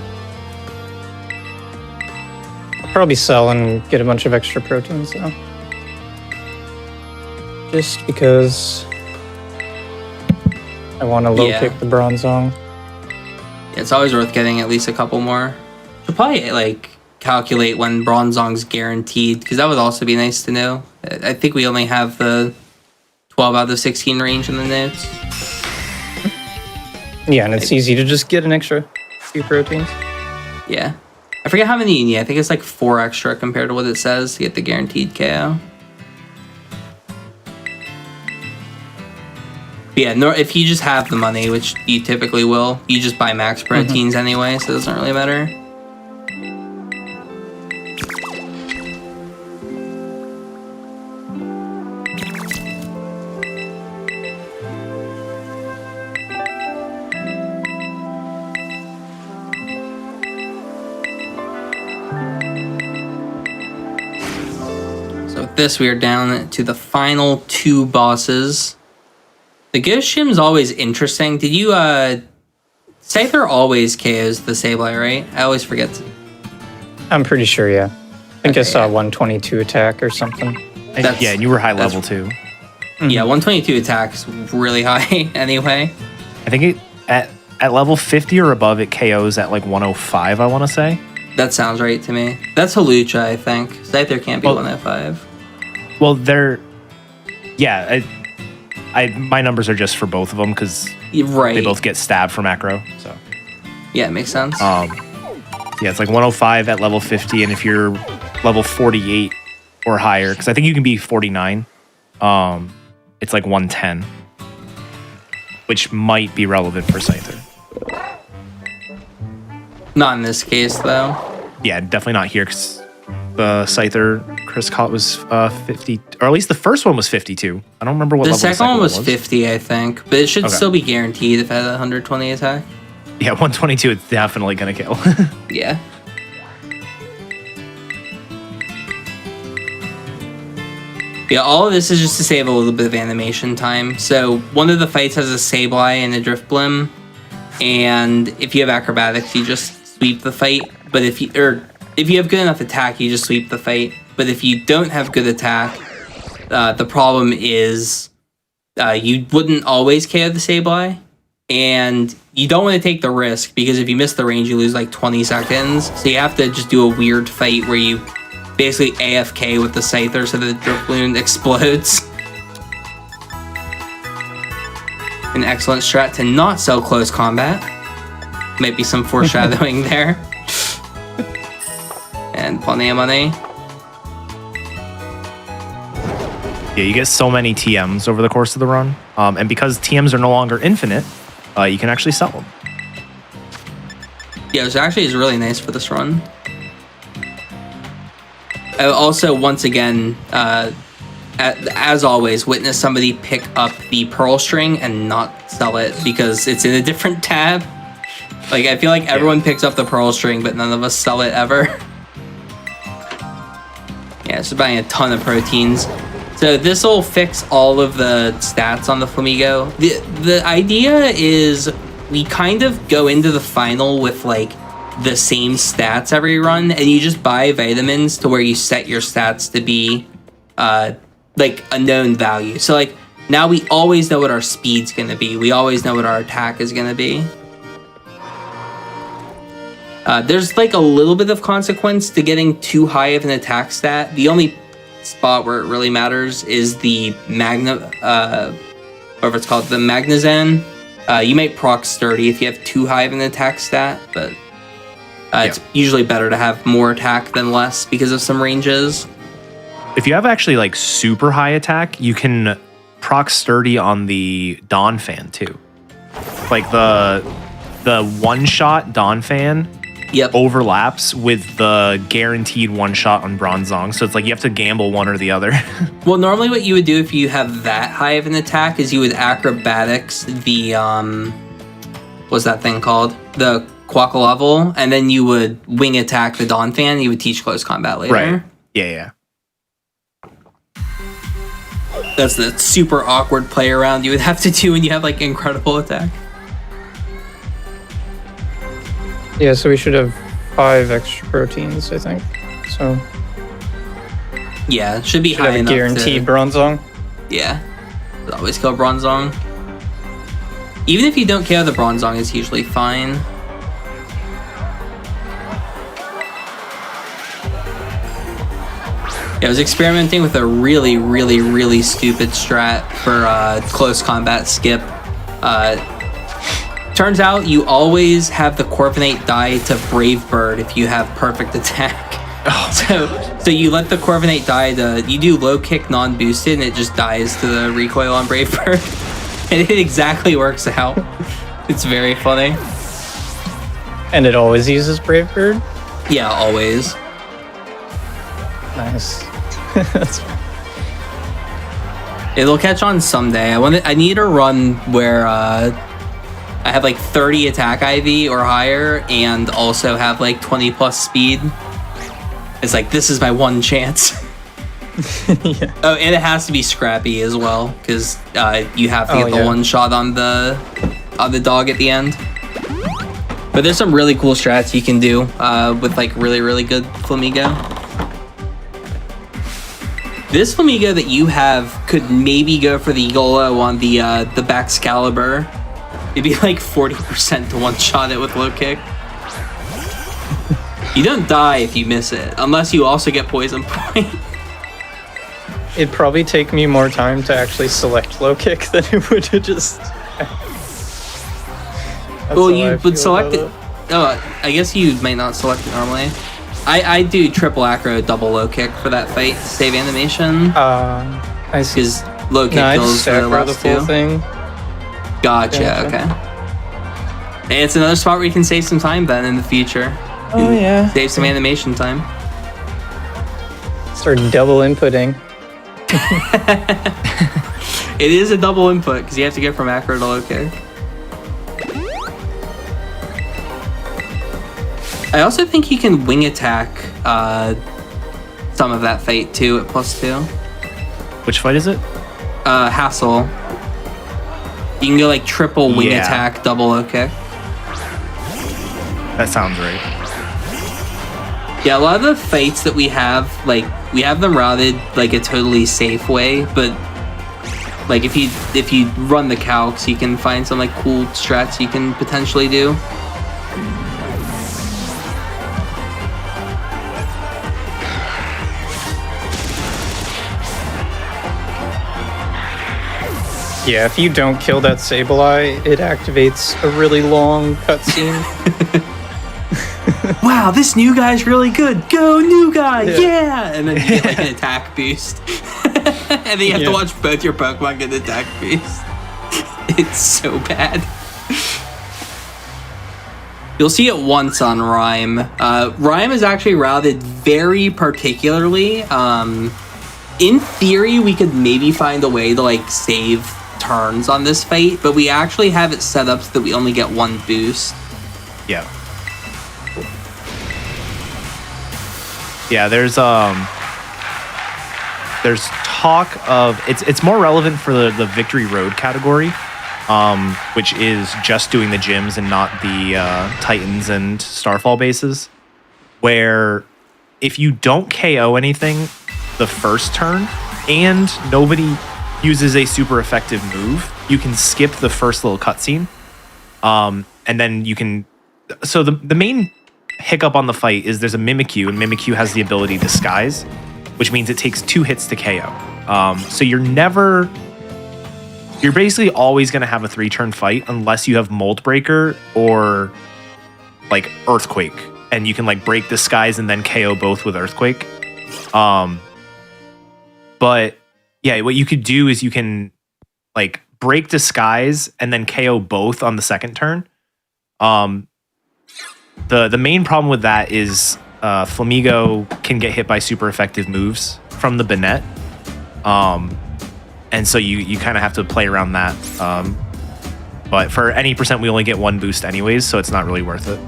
I'll probably sell and get a bunch of extra proteins though. Just because I want to low kick the Bronzong. It's always worth getting at least a couple more. Should probably like calculate when Bronzong's guaranteed, because that would also be nice to know. I think we only have the 12 out of 16 range in the notes. Yeah, and it's easy to just get an extra few proteins. Yeah. I forget how many you need. I think it's like 4 extra compared to what it says to get the guaranteed KO. But yeah, if you just have the money, which you typically will, you just buy max proteins anyway, so it doesn't really matter. So with this, we are down to the final 2 bosses. The Ghost Gym's always interesting. Did you, Scyther always KOs the Sableye, right? I always forget. I'm pretty sure, yeah. I think I saw 122 attack or something. Yeah, and you were high level too. Yeah, 122 attack is really high anyway. I think at level 50 or above, it KOs at like 105, I want to say. That sounds right to me. That's Hawlucha, I think. Scyther can't be 105. Well, they're... Yeah, my numbers are just for both of them because they both get stabbed for macro. So yeah, it makes sense. Yeah, it's like 105 at level 50, and if you're level 48 or higher, because I think you can be 49, it's like 110, which might be relevant for Scyther. Not in this case, though. Yeah, definitely not here because the Scyther Chris caught was 50, or at least the first one was 52. I don't remember what level the second one was 50, I think, but it should still be guaranteed if it had a 120 attack. Yeah, 122 it's definitely gonna kill. Yeah. Yeah, all of this is just to save a little bit of animation time. So one of the fights has a Sableye and a Driftblim, and if you have acrobatics, you just sweep the fight. But if you have good enough attack, you just sweep the fight. But if you don't have good attack, the problem is you wouldn't always KO the Sableye, and you don't want to take the risk because if you miss the range, you lose like 20 seconds. So you have to just do a weird fight where you basically AFK with the Scyther so that the Drifloon explodes. An excellent strat to not sell close combat. Might be some foreshadowing there. And plenty of money. Yeah, you get so many TMs over the course of the run. And because TMs are no longer infinite, you can actually sell them. Yeah, which actually is really nice for this run. Also, once again, as always, witness somebody pick up the Pearl String and not sell it because it's in a different tab. Like, I feel like everyone picks up the Pearl String, but none of us sell it ever. Yeah, so buying a ton of proteins. So this will fix all of the stats on the Flamigo. The idea is we kind of go into the final with like the same stats every run, and you just buy vitamins to where you set your stats to be like a known value. So like now we always know what our speed's gonna be. We always know what our attack is gonna be. There's like a little bit of consequence to getting too high of an attack stat. The only spot where it really matters is the whatever it's called, the Magnezone. You might proc sturdy if you have too high of an attack stat, but it's usually better to have more attack than less because of some ranges. If you have actually like super high attack, you can proc sturdy on the Dawn Fan too. Like the one shot Dawn Fan overlaps with the guaranteed one shot on Bronzong. So it's like you have to gamble one or the other. Well, normally what you would do if you have that high of an attack is you would acrobatics the what's that thing called? The Quackle level, and then you would wing attack the Dawn Fan, and you would teach close combat later. Right. Yeah. That's the super awkward play around you would have to do when you have like incredible attack. Yeah, so we should have 5 extra proteins, I think. So yeah, it should be should high have a enough guaranteed to, Bronzong. yeah, always kill Bronzong. Even if you don't kill the Bronzong, it's usually fine. Yeah, I was experimenting with a really, really, really stupid strat for close combat skip. Turns out you always have the Corviknight die to Brave Bird if you have perfect attack. So you let the Corviknight die to, you do low kick non-boosted and it just dies to the recoil on Brave Bird. And it exactly works out. It's very funny. And it always uses Brave Bird? Yeah, always. Nice. It'll catch on someday. I need a run where I have like 30 attack IV or higher and also have like 20 plus speed. It's like, this is my one chance. Yeah. Oh, and it has to be scrappy as well, because you have to get the one shot on the dog at the end. But there's some really cool strats you can do with like really, really good Flamigo. This Flamigo that you have could maybe go for the YOLO on the Baxcalibur. It'd be like 40% to one-shot it with low kick. You don't die if you miss it, unless you also get poison point. It'd probably take me more time to actually select low kick than it would to just... Well, you would select it. Oh, I guess you might not select it normally. I do triple acro, double low kick for that fight to save animation. I see. Because low kick I kills just for the acro the last full two. thing. Gotcha, okay. And it's another spot where you can save some time then in the future. Oh, yeah. Save some animation time. Start double inputting. It is a double input because you have to get from acro to low kick. I also think you can wing attack some of that fight too at +2. Which fight is it? Hassle. You can go like triple wing attack, double low kick. That sounds right. Yeah, a lot of the fights that we have, like, we have them routed like a totally safe way, but like if you run the calcs, you can find some like cool strats you can potentially do. Yeah, if you don't kill that Sableye, it activates a really long cutscene. Wow, this new guy's really good. Go, new guy, yeah! And then you get like an attack boost. And then you have to watch both your Pokemon get an attack boost. It's so bad. You'll see it once on Rhyme. Rhyme is actually routed very particularly. In theory, we could maybe find a way to like save turns on this fight, but we actually have it set up so that we only get one boost. Yeah. Yeah, there's there's talk of it's more relevant for the Victory Road category, which is just doing the gyms and not the Titans and Starfall bases, where if you don't KO anything the first turn and nobody uses a super effective move, you can skip the first little cutscene, and then you can. So the main hiccup on the fight is there's a Mimikyu, and Mimikyu has the ability Disguise, which means it takes 2 hits to KO. So you're basically always going to have a 3-turn fight unless you have Mold Breaker or like Earthquake, and you can like break Disguise and then KO both with Earthquake. But yeah, what you could do is you can like break Disguise and then KO both on the second turn. The main problem with that is Flamigo can get hit by super effective moves from the Banette. And so you kind of have to play around that. But for any percent, we only get 1 boost anyways, so it's not really worth it.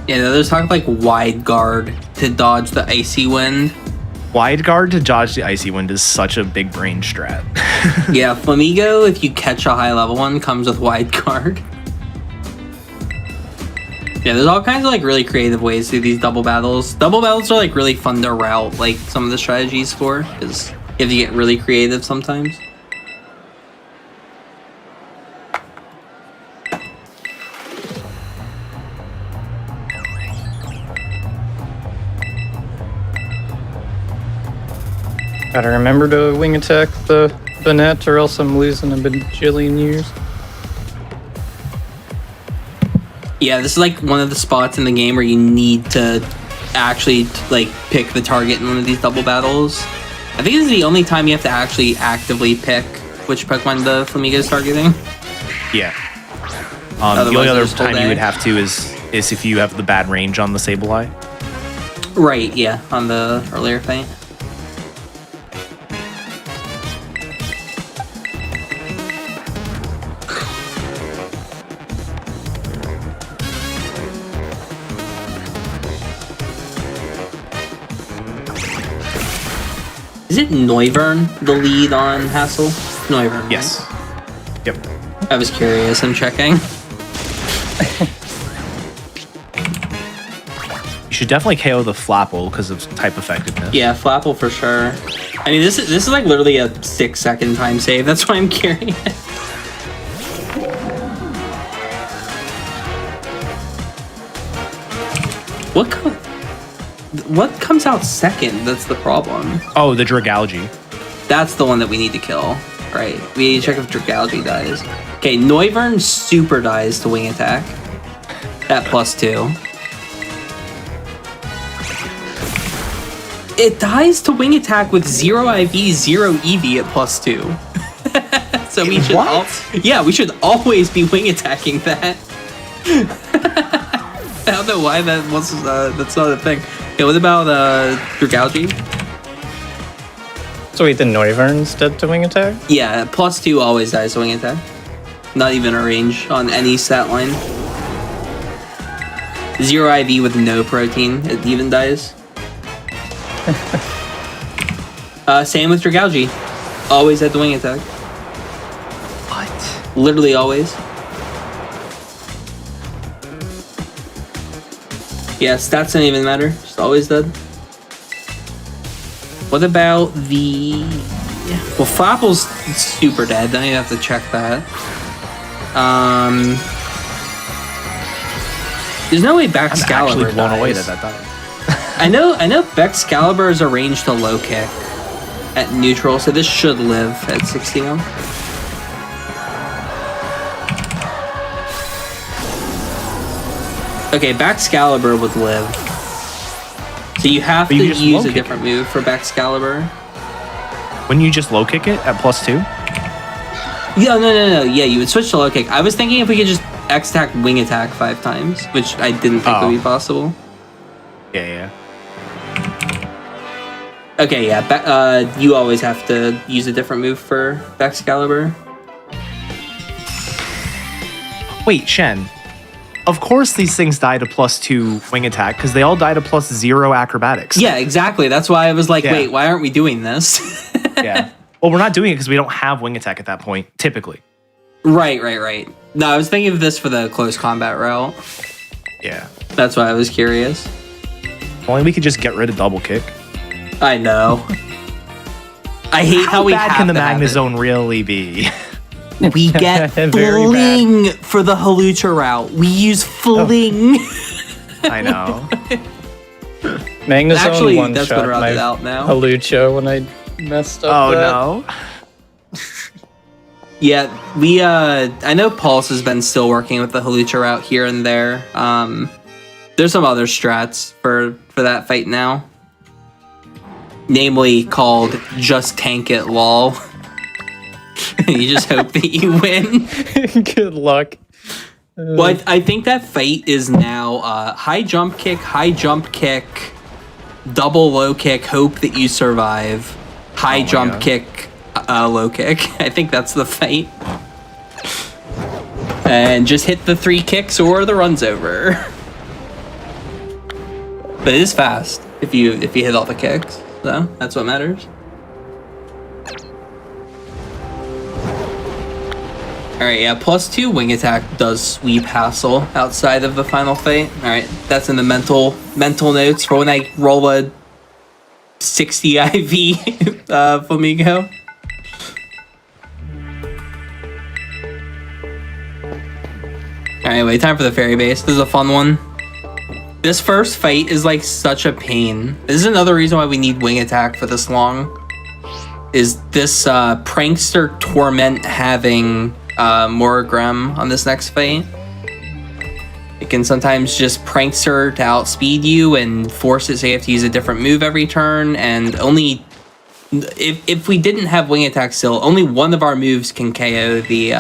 Yeah, there's talk of like wide guard to dodge the icy wind. Wide guard to dodge the icy wind is such a big brain strat. Yeah, Flamigo, if you catch a high level one, comes with wide guard. Yeah, there's all kinds of like really creative ways to do these double battles. Double battles are like really fun to route like some of the strategies for, because you have to get really creative sometimes. Gotta remember to wing attack the Banette or else I'm losing a bajillion years. Yeah, this is like one of the spots in the game where you need to actually like pick the target in one of these double battles. I think this is the only time you have to actually actively pick which Pokemon the Flamigo is targeting. Yeah. The only other time you would have to is if you have the bad range on the Sableye. Right, yeah, on the earlier fight. Is it Noivern the lead on Hassel? Noivern, right? Yes. Yep. I was curious, I'm checking. You should definitely KO the Flapple because of type effectiveness. Yeah, Flapple for sure. I mean, this is like literally a 6-second time save. That's why I'm curious. What comes out second? That's the problem. Oh, the Dragalge. That's the one that we need to kill. Right. We need to check if Dragalge dies. Okay, Noivern super dies to wing attack. At +2. It dies to wing attack with 0 IV, 0 EV at +2. So we should we should always be wing attacking that. I don't know why that's not a thing. Okay, what about Dragalge? So wait, the Noivern's dead to wing attack? Yeah, +2 always dies to wing attack. Not even a range on any stat line. 0 IV with no protein, it even dies. Same with Dragalge. Always at the wing attack. What? Literally always. Yeah, stats don't even matter. Just always dead. What about the... Well, Flapple's super dead. Now you have to check that. There's no way Baxcalibur I'm actually blown away dies. that died. I know Baxcalibur is a range to low kick at neutral, so this should live at 61. Okay, Baxcalibur would live. So you have to use a different move for Baxcalibur. Wouldn't you just low kick it at +2? Yeah, no. Yeah, you would switch to low kick. I was thinking if we could just X-attack wing attack 5 times, which I didn't think would be possible. Yeah. Okay, yeah. You always have to use a different move for Baxcalibur. Wait, Shen. of course these things die to +2 wing attack because they all die to +0 acrobatics. Yeah, exactly. That's why I was like, Yeah. wait, why aren't we doing this? Yeah. Well, we're not doing it because we don't have wing attack at that point, typically. Right. No, I was thinking of this for the close combat route. Yeah. That's why I was curious. Only we could just get rid of double kick. I know. I hate how we bad have can the to have Magna it. Zone really be? We get Very fling for the Halucha route. We use fling. I know. Magnazone Actually, one that's shot been my routed out now. Halucha when I messed up. Oh, that. no. Yeah, we I know Pulse has been still working with the Halucha route here and there. There's some other strats for that fight now. Namely called Just Tank It LOL. You just hope that you win. Good luck. Well, I think that fight is now high jump kick, double low kick, hope that you survive, high jump God. kick, low kick. I think that's the fight. And just hit the 3 kicks or the run's over. But it is fast if you hit all the kicks. So that's what matters. Alright, yeah, +2 wing attack does sweep Hassle outside of the final fight. Alright, that's in the mental notes for when I roll a 60 IV Flamingo. Anyway, time for the fairy base. This is a fun one. This first fight is like such a pain. This is another reason why we need wing attack for this long. Is this prankster torment having Morgrem on this next fight? It can sometimes just prankster to outspeed you and force it so you have to use a different move every turn, and only if we didn't have wing attack still, only one of our moves can KO the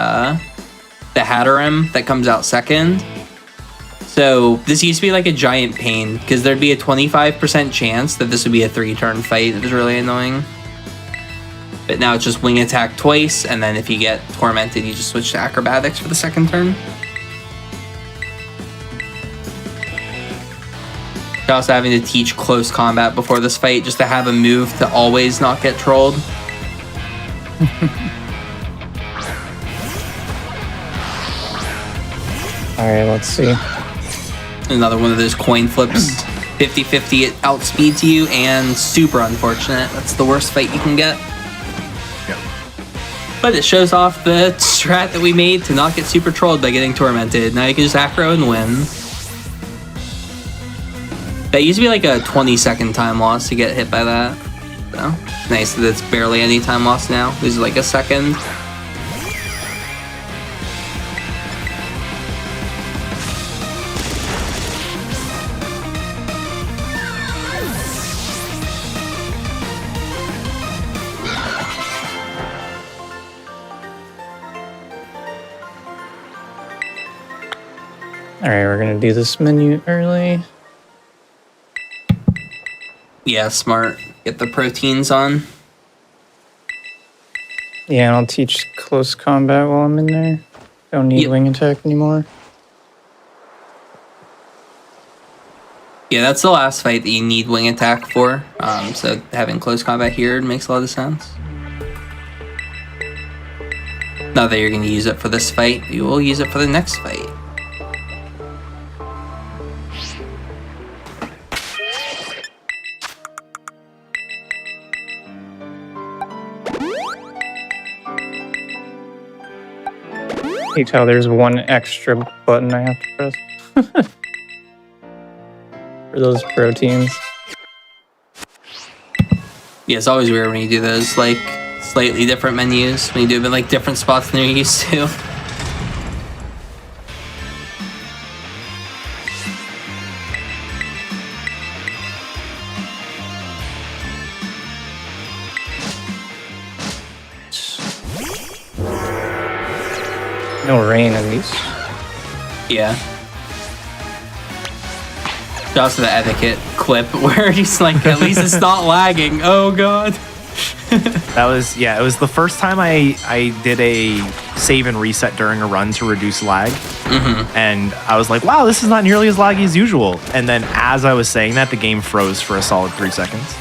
Hatterem that comes out second. So this used to be like a giant pain because there'd be a 25% chance that this would be a 3-turn fight. It was really annoying. But now it's just wing attack twice, and then if you get tormented, you just switch to acrobatics for the second turn. Also having to teach close combat before this fight just to have a move to always not get trolled. Alright, let's see. Another one of those coin flips. 50-50, it outspeeds you, and super unfortunate. That's the worst fight you can get. But it shows off the strat that we made to not get super trolled by getting tormented. Now you can just aggro and win. That used to be like a 20-second time loss to get hit by that. So, nice that it's barely any time loss now. This is like a second. Alright, we're gonna do this menu early. Yeah, smart. Get the proteins on. Yeah, and I'll teach close combat while I'm in there. Don't need Yep. wing attack anymore. Yeah, that's the last fight that you need wing attack for. So having close combat here makes a lot of sense. Not that you're going to use it for this fight, you will use it for the next fight. You tell there's one extra button I have to press. For those proteins. Yeah, it's always weird when you do those, like, slightly different menus. When you do them in, like, different spots than you're used to. No rain at least. Yeah. There's also the Eddaket clip where he's like, at least it's not lagging. Oh, God. That was, yeah, it was the first time I did a save and reset during a run to reduce lag. And I was like, wow, this is not nearly as laggy as usual. And then as I was saying that, the game froze for a solid 3 seconds.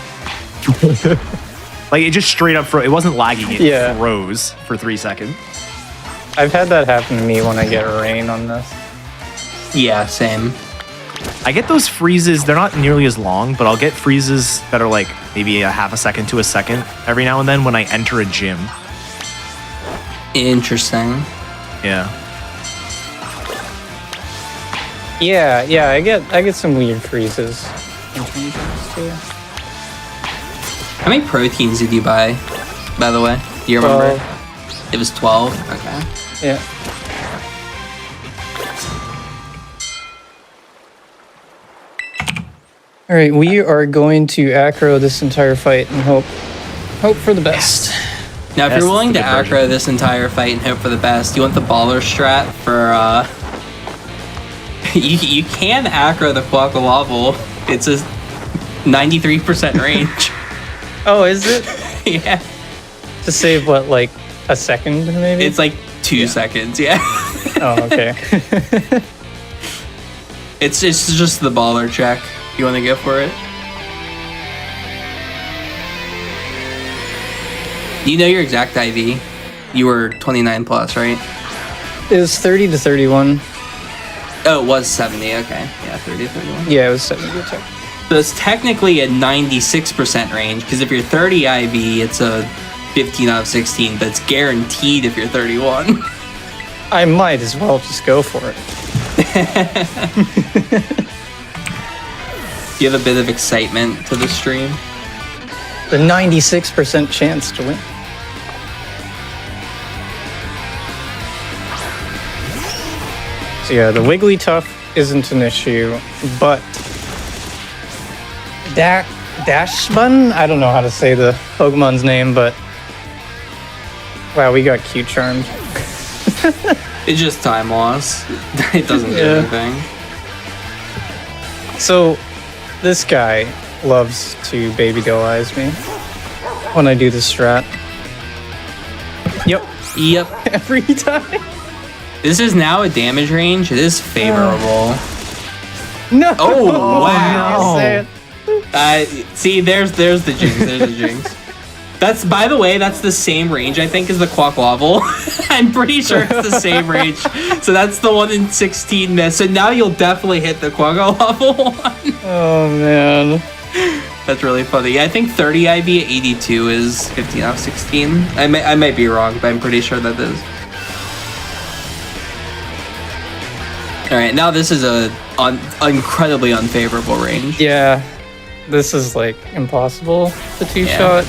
Like, it just straight up froze. It wasn't lagging, it froze for 3 seconds. I've had that happen to me when I get rain on this. Yeah, same. I get those freezes, they're not nearly as long, but I'll get freezes that are like maybe a half a second to a second every now and then when I enter a gym. Interesting. Yeah. Yeah, I get some weird freezes. How many proteins did you buy, by the way? Do you remember? 12. It was 12? Okay. Yeah. All right, we are going to acro this entire fight and hope for the best. Now, if That's you're willing the to good version. acro this entire fight and hope for the best, you want the baller strat for, you can acro the Quackawobble. It's a 93% range. Oh, is it? Yeah. To save what, like a second maybe? It's like 2 seconds, yeah. Oh, okay. It's just the baller check. You want to go for it? You know your exact IV? You were 29 plus, right? It was 30 to 31. Oh, it was 70. Okay. Yeah, 30 to 31. Yeah, it was 70 to 10. So it's technically a 96% range, because if you're 30 IV, it's a 15 out of 16, but it's guaranteed if you're 31. I might as well just go for it. You have a bit of excitement to the stream. The 96% chance to win. So yeah, the Wigglytuff isn't an issue, but Dash Button? I don't know how to say the Pokemon's name, but wow, we got cute charmed. It's just time loss. It doesn't do anything. So this guy loves to baby doll eyes me when I do the strat. Yep, Yep. every time. This is now a damage range. It is favorable. No. Oh, wow. Say it. See, there's the jinx. There's the jinx. That's, by the way, that's the same range, I think, as the Quackawobble. I'm pretty sure it's the same range. So that's the one in 16 miss. So now you'll definitely hit the Quackawobble one. Oh man. That's really funny. Yeah, I think 30 IV at 82 is 15 out of 16. I might be wrong, but I'm pretty sure that is. All right, now this is a incredibly unfavorable range. Yeah, this is like impossible to two-shot.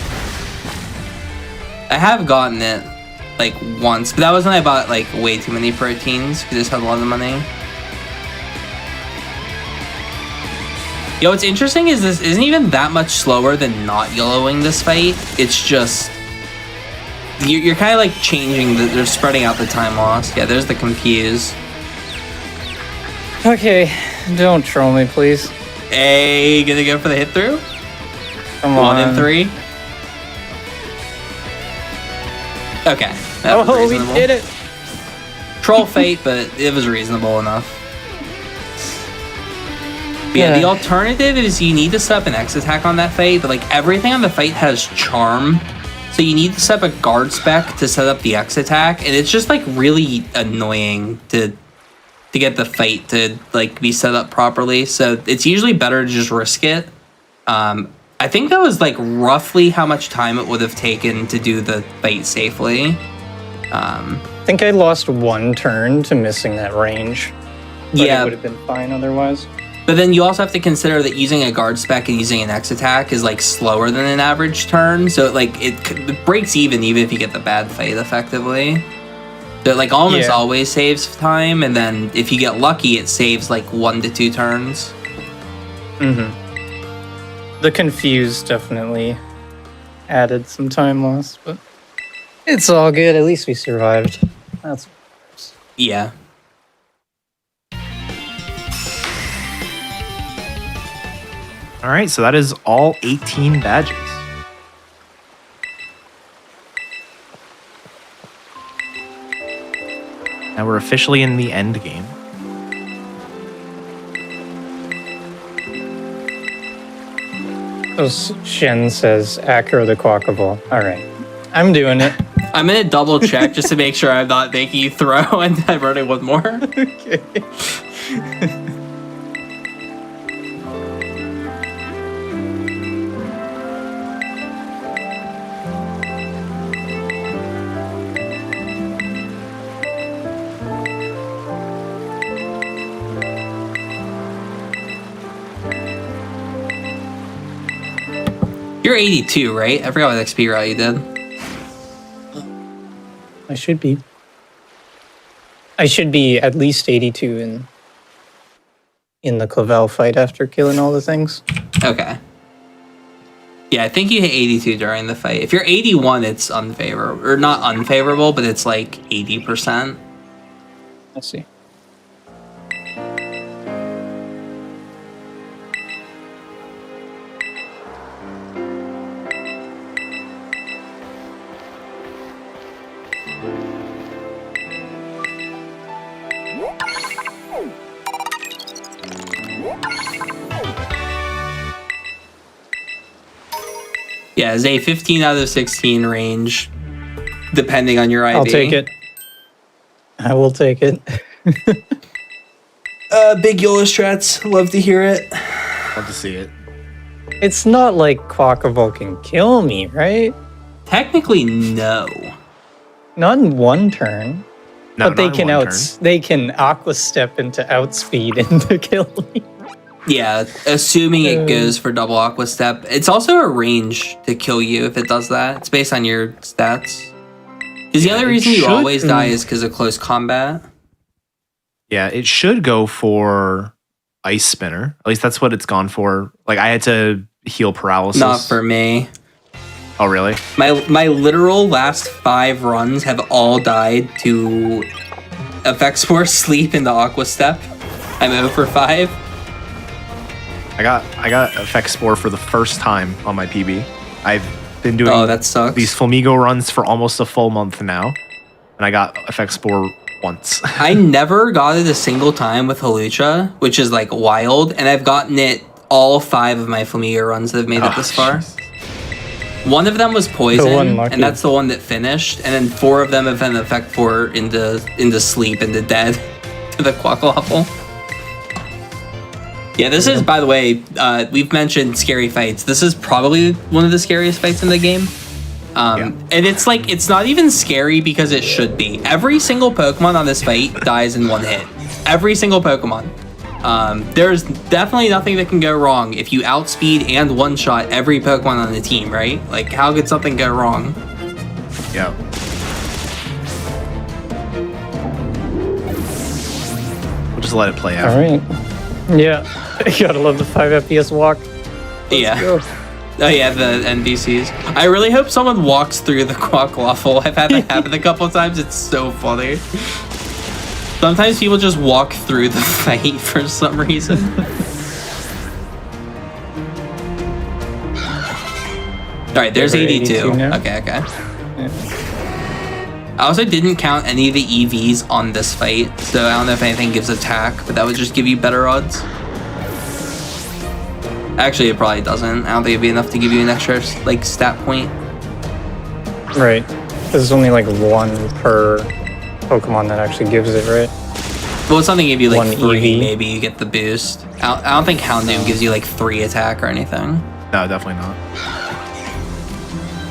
I have gotten it like once, but that was when I bought like way too many proteins because I just had a lot of money. Yo, what's interesting is this isn't even that much slower than not yellowing this fight. It's just you're kind of like changing they're spreading out the time loss. Yeah, there's the confuse. Okay, don't troll me, please. Hey, gonna go for the hit through? Come 1 on. and 3. Okay, that was Oh, we reasonable. did it. Troll fate, but it was reasonable enough. But yeah, the alternative is you need to set up an X attack on that fate, but like everything on the fate has charm. So you need to set up a guard spec to set up the X attack, and it's just like really annoying to get the fate to like be set up properly. So it's usually better to just risk it. I think that was like roughly how much time it would have taken to do the fate safely. I think I lost one turn to missing that range. But Yeah. it would have been fine otherwise. But then you also have to consider that using a guard spec and using an X attack is like slower than an average turn. So it breaks even if you get the bad fate effectively. So it like almost always saves time, and then if you get lucky, it saves like 1 to 2 turns. Mm-hmm. The confuse definitely added some time loss, but it's all good. At least we survived. That's Yeah. All right, so that is all 18 badges. Now we're officially in the end game. So Shen says, Acro the Quackable. All right. I'm doing it. I'm gonna double check just to make sure I'm not making you throw and I'm running one more. Okay. You're 82, right? I forgot what XP route you did. I should be. I should be at least 82 in the Clavel fight after killing all the things. Okay. Yeah, I think you hit 82 during the fight. If you're 81, it's unfavorable. Or not unfavorable, but it's like 80%. Let's see. Yeah, it's a 15 out of 16 range, depending on your IB. I'll take it. I will take it. Big YOLO strats. Love to hear it. Love to see it. It's not like Quackable can kill me, right? Technically, no. Not in one turn. No, But they not in can one turn. they can aqua step into outspeed into kill me. Yeah, assuming it goes for double aqua step. It's also a range to kill you if it does that. It's based on your stats. Because the other it reason you should always be. die is because of close combat. Yeah, it should go for Ice Spinner. At least that's what it's gone for. Like, I had to heal paralysis. Not for me. Oh, really? My literal last 5 runs have all died to Effects Force Sleep into Aqua Step. I'm 0 for 5. I got Effect Spore for the first time on my PB. I've been doing Oh, that sucks. these Flamigo runs for almost a full month now, and I got Effect Spore once. I never got it a single time with Halucha, which is like wild, and I've gotten it all 5 of my Flamigo runs that have made it this far. jeez. One of them was The poison, one lucky. and that's the one that finished, and then 4 of them have been Effect 4 into sleep, into dead, to the Quackwaffle. Yeah, this is, by the way, we've mentioned scary fights. This is probably one of the scariest fights in the game. And it's like, it's not even scary because it should be. Every single Pokemon on this fight dies in 1 hit. Every single Pokemon. There's definitely nothing that can go wrong if you outspeed and one-shot every Pokemon on the team, right? Like, how could something go wrong? Yeah. We'll just let it play out. All right. Yeah. You gotta love the 5 FPS walk. Yeah. Go. Oh yeah, the NPCs. I really hope someone walks through the Quackwaffle. I've had that happen a couple of times. It's so funny. Sometimes people just walk through the fight for some reason. Alright, there's We're 82. 82 now? Okay. I also didn't count any of the EVs on this fight, so I don't know if anything gives attack, but that would just give you better odds. Actually, it probably doesn't. I don't think it'd be enough to give you an extra, like, stat point. Right. There's only like 1 per Pokemon that actually gives it, right? Well, it's something give you like 1 3, EV. maybe you get the boost. I don't think Houndoom gives you like 3 attack or anything. No, definitely not.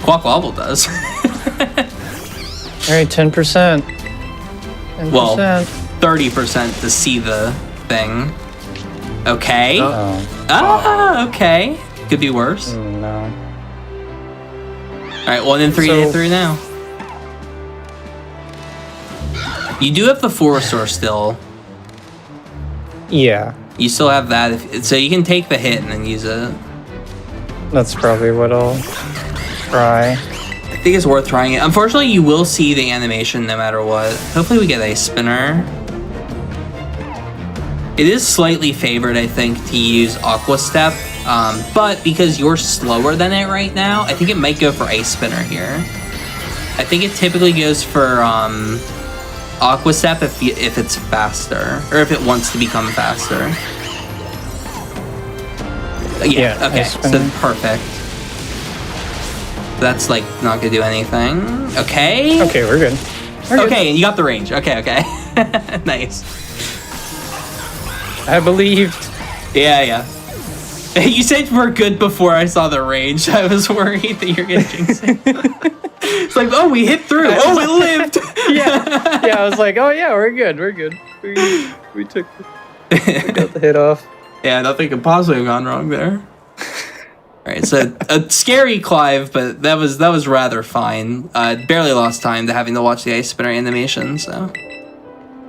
Quackwaffle does. All right, 10%. 10%. Well, 30% to see the thing. Okay. Oh, Okay. Could be worse. no. Alright, 1 in 3 to So- hit through now. You do have the Forestore still. Yeah, You still have that, so you can take the hit and then use it. that's probably what I'll try. I think it's worth trying it. Unfortunately, you will see the animation no matter what. Hopefully we get a spinner. It is slightly favored, I think, to use Aqua Step, but because you're slower than it right now, I think it might go for Ice Spinner here. I think it typically goes for Aqua Step if it's faster, or if it wants to become faster. Yeah, okay, so perfect. That's like not gonna do anything. Okay. Okay, we're good. Okay, you got the range. Okay. Nice. I believed. Yeah. You said we're good before I saw the range. I was worried that you're gonna jinx it. It's like, oh, we hit through. Oh, we lived. Yeah. I was like, oh yeah, we're good. We got the hit off. Yeah, nothing could possibly have gone wrong there. All right, so a scary Clive, but that was rather fine. Barely lost time to having to watch the ice spinner animation, so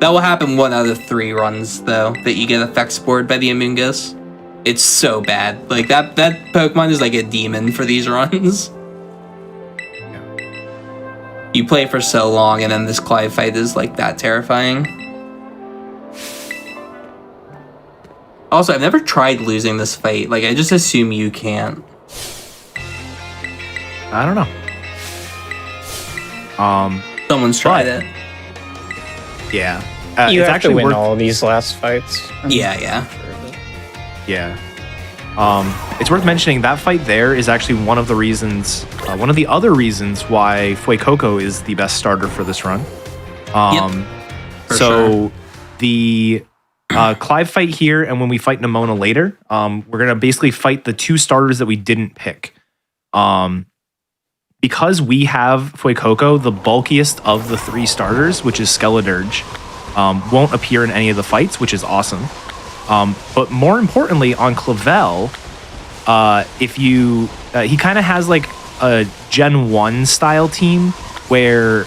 that will happen 1 out of 3 runs though that you get effects board by the Amoonguss. It's so bad. Like that Pokemon is like a demon for these runs. You play for so long, and then this Clive fight is like that terrifying. Also, I've never tried losing this fight. Like, I just assume you can't. I don't know. Someone's tried it. Yeah. You it's have actually to win worth, all these last fights. Yeah. It's worth mentioning that fight there is actually one of the reasons, one of the other reasons why Fuecoco is the best starter for this run. Sure. The Clive fight here, and when we fight Nimona later, we're gonna basically fight the 2 starters that we didn't pick. Because we have Fuecoco, the bulkiest of the 3 starters, which is Skeledirge, won't appear in any of the fights, which is awesome. But more importantly, on Clavel, he kind of has like a Gen 1 style team where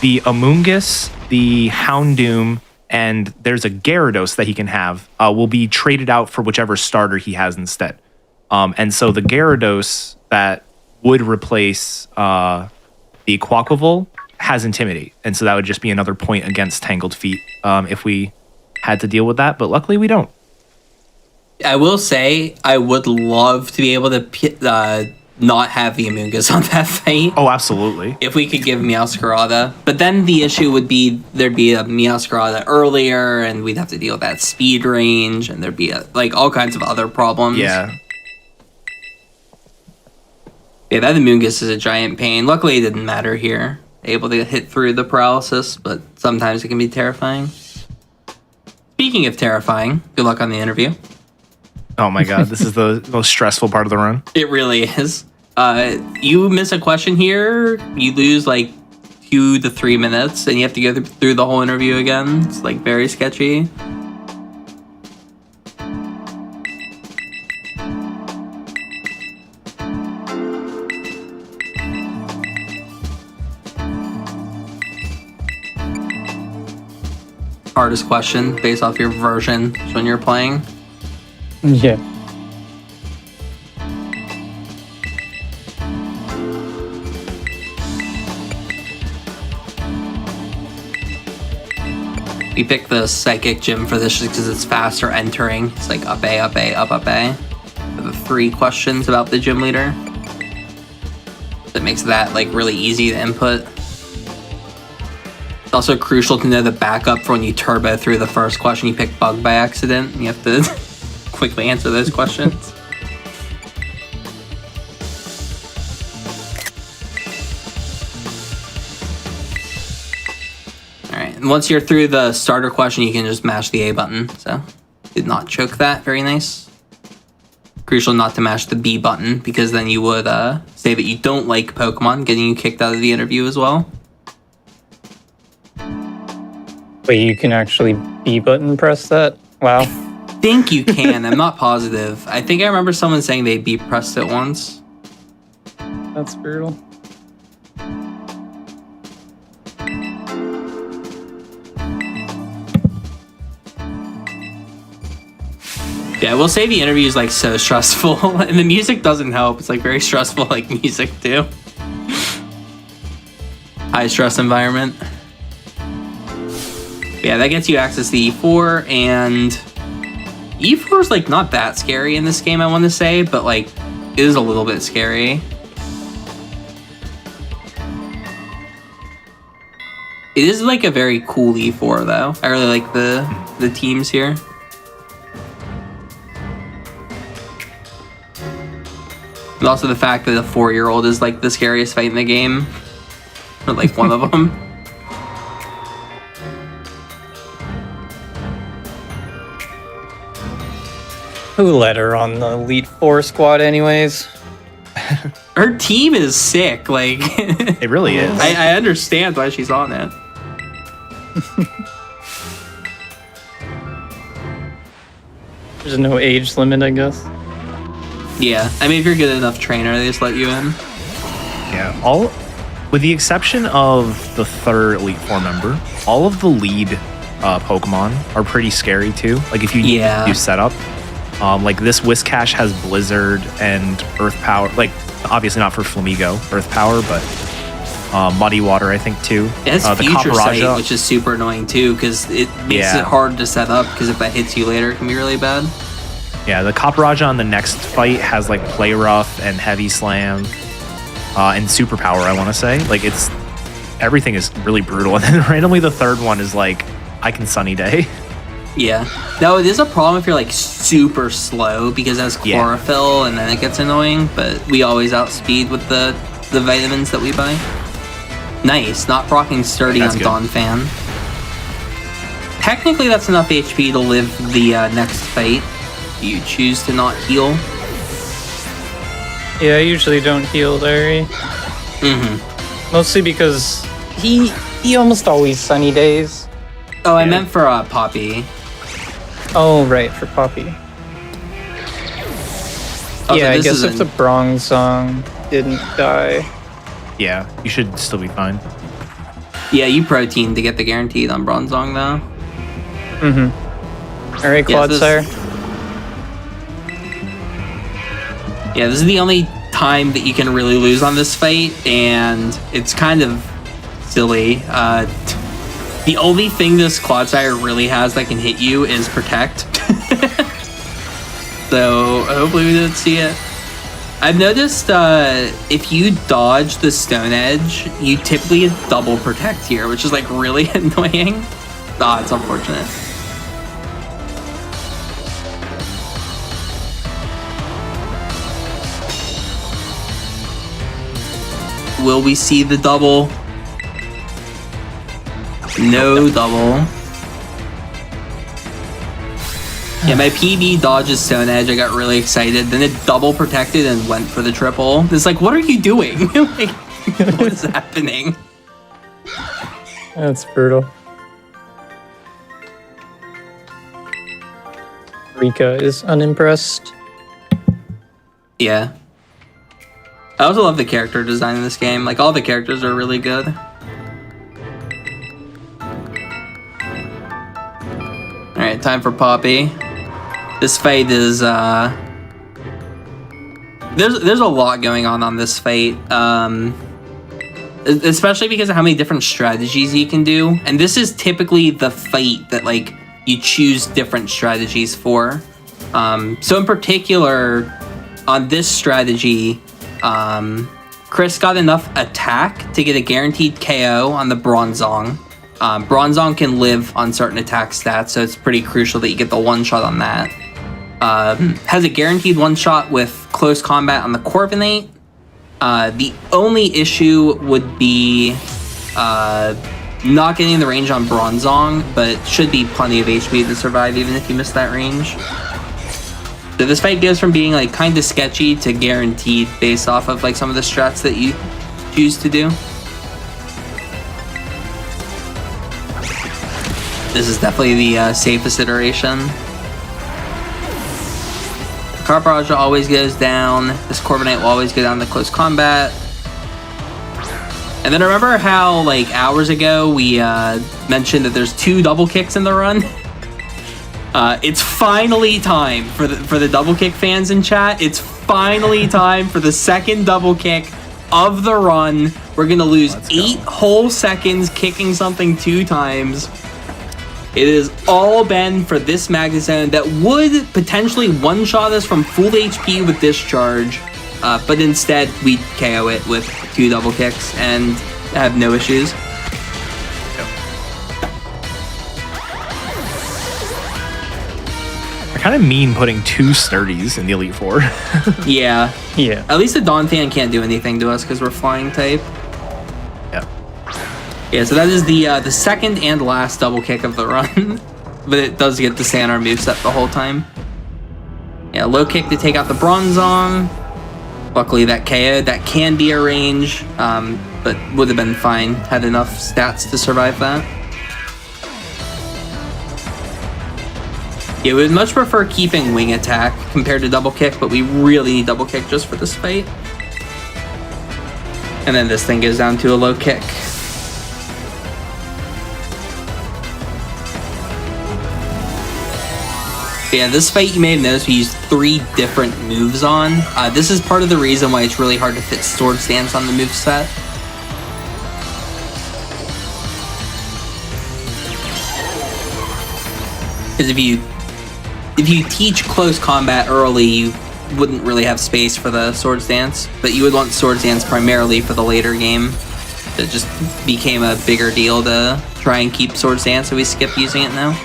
the Amoonguss, the Houndoom, and there's a Gyarados that he can have will be traded out for whichever starter he has instead. And so the Gyarados that would replace the Quaquaval has Intimidate. And so that would just be another point against Tangled Feet if we had to deal with that. But luckily we don't. I will say, I would love to be able to not have the Amoonguss on that fight. Oh, absolutely. If we could give Meowscarada. But then the issue would be there'd be a Meowscarada earlier, and we'd have to deal with that speed range, and there'd be like all kinds of other problems. Yeah. Yeah, that Amoonguss is a giant pain. Luckily, it didn't matter here. Able to hit through the paralysis, but sometimes it can be terrifying. Speaking of terrifying, good luck on the interview. Oh my god, this is the most stressful part of the run. It really is. You miss a question here, you lose like 2 to 3 minutes, and you have to go through the whole interview again. It's like very sketchy. Hardest question based off your version when you're playing. Yeah. We picked the Psychic Gym for this just because it's faster entering. It's like up A, up A, up A. For the 3 questions about the gym leader. That makes that like really easy to input. It's also crucial to know the backup for when you turbo through the first question. You pick Bug by accident. You have to quickly answer those questions. Alright, and once you're through the starter question, you can just mash the A button. So, did not choke that. Very nice. Crucial not to mash the B button, because then you would say that you don't like Pokemon, getting you kicked out of the interview as well. Wait, you can actually B button press that? Wow. I think you can. I'm not positive. I think I remember someone saying they B pressed it once. That's brutal. Yeah, we'll say the interview is like so stressful, and the music doesn't help. It's like very stressful, like music too. High stress environment. Yeah, that gets you access to E4, and E4 is like not that scary in this game, I want to say, but like it is a little bit scary. It is like a very cool E4 though. I really like the teams here. And also the fact that a 4-year-old is like the scariest fight in the game. Or like one of them. Who let her on the Elite Four squad, anyways? Her team is sick. Like It really is. I understand why she's on it. There's no age limit, I guess. Yeah, I mean, if you're a good enough trainer, they just let you in. Yeah, all with the exception of the third Elite Four member, all of the lead Pokemon are pretty scary too. Like if you do setup, like this Whiscash has Blizzard and Earth Power. Like obviously not for Flamigo Earth Power, but Muddy Water I think too. It has the Future Sight, Caparaja, which is super annoying too, because it makes it hard to set up. Because if that hits you later, it can be really bad. Yeah, the Caparaja on the next fight has like Play Rough and Heavy Slam and Superpower, I want to say. Like it's everything is really brutal. And then randomly the third one is like I can Sunny Day. Yeah. No, it is a problem if you're like super slow because it has chlorophyll and then it gets annoying, but we always outspeed with the vitamins that we buy. Nice, not proccing Sturdy on Dawn Fan. Technically that's enough HP to live the next fight. You choose to not heal. Yeah, I usually don't heal Larry. Mostly because he almost always Sunny Days. Oh, I meant for Poppy. Oh, right, for Poppy. Yeah, I guess if the Bronzong didn't die. Yeah, you should still be fine. Yeah, you protein to get the guaranteed on Bronzong though. Alright, Clodsire. Yeah, this is the only time that you can really lose on this fight, and it's kind of silly. The only thing this Clodsire really has that can hit you is Protect. So hopefully we didn't see it. I've noticed if you dodge the Stone Edge, you typically get double Protect here, which is like really annoying. Ah, it's unfortunate. Will we see the double? No double. Yeah, my PB dodges Stone Edge. I got really excited. Then it double protected and went for the triple. It's like, what are you doing? Like, what is happening? That's brutal. Rika is unimpressed. Yeah. I also love the character design in this game. Like, all the characters are really good. Alright, time for Poppy. This fight is, there's a lot going on this fight. Especially because of how many different strategies you can do. And this is typically the fight that, like, you choose different strategies for. So in particular, on this strategy, Chris got enough attack to get a guaranteed KO on the Bronzong. Bronzong can live on certain attack stats, so it's pretty crucial that you get the one-shot on that. Has a guaranteed one-shot with close combat on the Corviknight. The only issue would be not getting the range on Bronzong, but should be plenty of HP to survive even if you miss that range. So this fight goes from being like kind of sketchy to guaranteed based off of like some of the strats that you choose to do. This is definitely the safest iteration. Carparaja always goes down. This Corviknight will always go down to close combat. And then remember how like hours ago we mentioned that there's 2 double kicks in the run? It's finally time for the double kick fans in chat. It's finally time for the second double kick of the run. We're gonna lose 8 whole seconds kicking something 2 times. It is all been for this Magnezone that would potentially one-shot us from full HP with Discharge, but instead we KO it with 2 double kicks and have no issues. kind of mean putting 2 sturdies in the Elite Four. Yeah. Yeah. At least the Dawn Fan can't do anything to us because we're flying type. Yeah. Yeah, so that is the second and last double kick of the run. But it does get to stay on our moveset the whole time. Yeah, low kick to take out the Bronzong. Luckily that KO'd. That can be a range, but would have been fine. Had enough stats to survive that. Yeah, we would much prefer keeping wing attack compared to double kick, but we really need double kick just for this fight. And then this thing goes down to a low kick. Yeah, this fight you may have noticed we used 3 different moves on. This is part of the reason why it's really hard to fit sword stance on the moveset. Because if you teach close combat early, you wouldn't really have space for the sword stance, but you would want sword stance primarily for the later game. It just became a bigger deal to try and keep sword stance, so we skip using it now.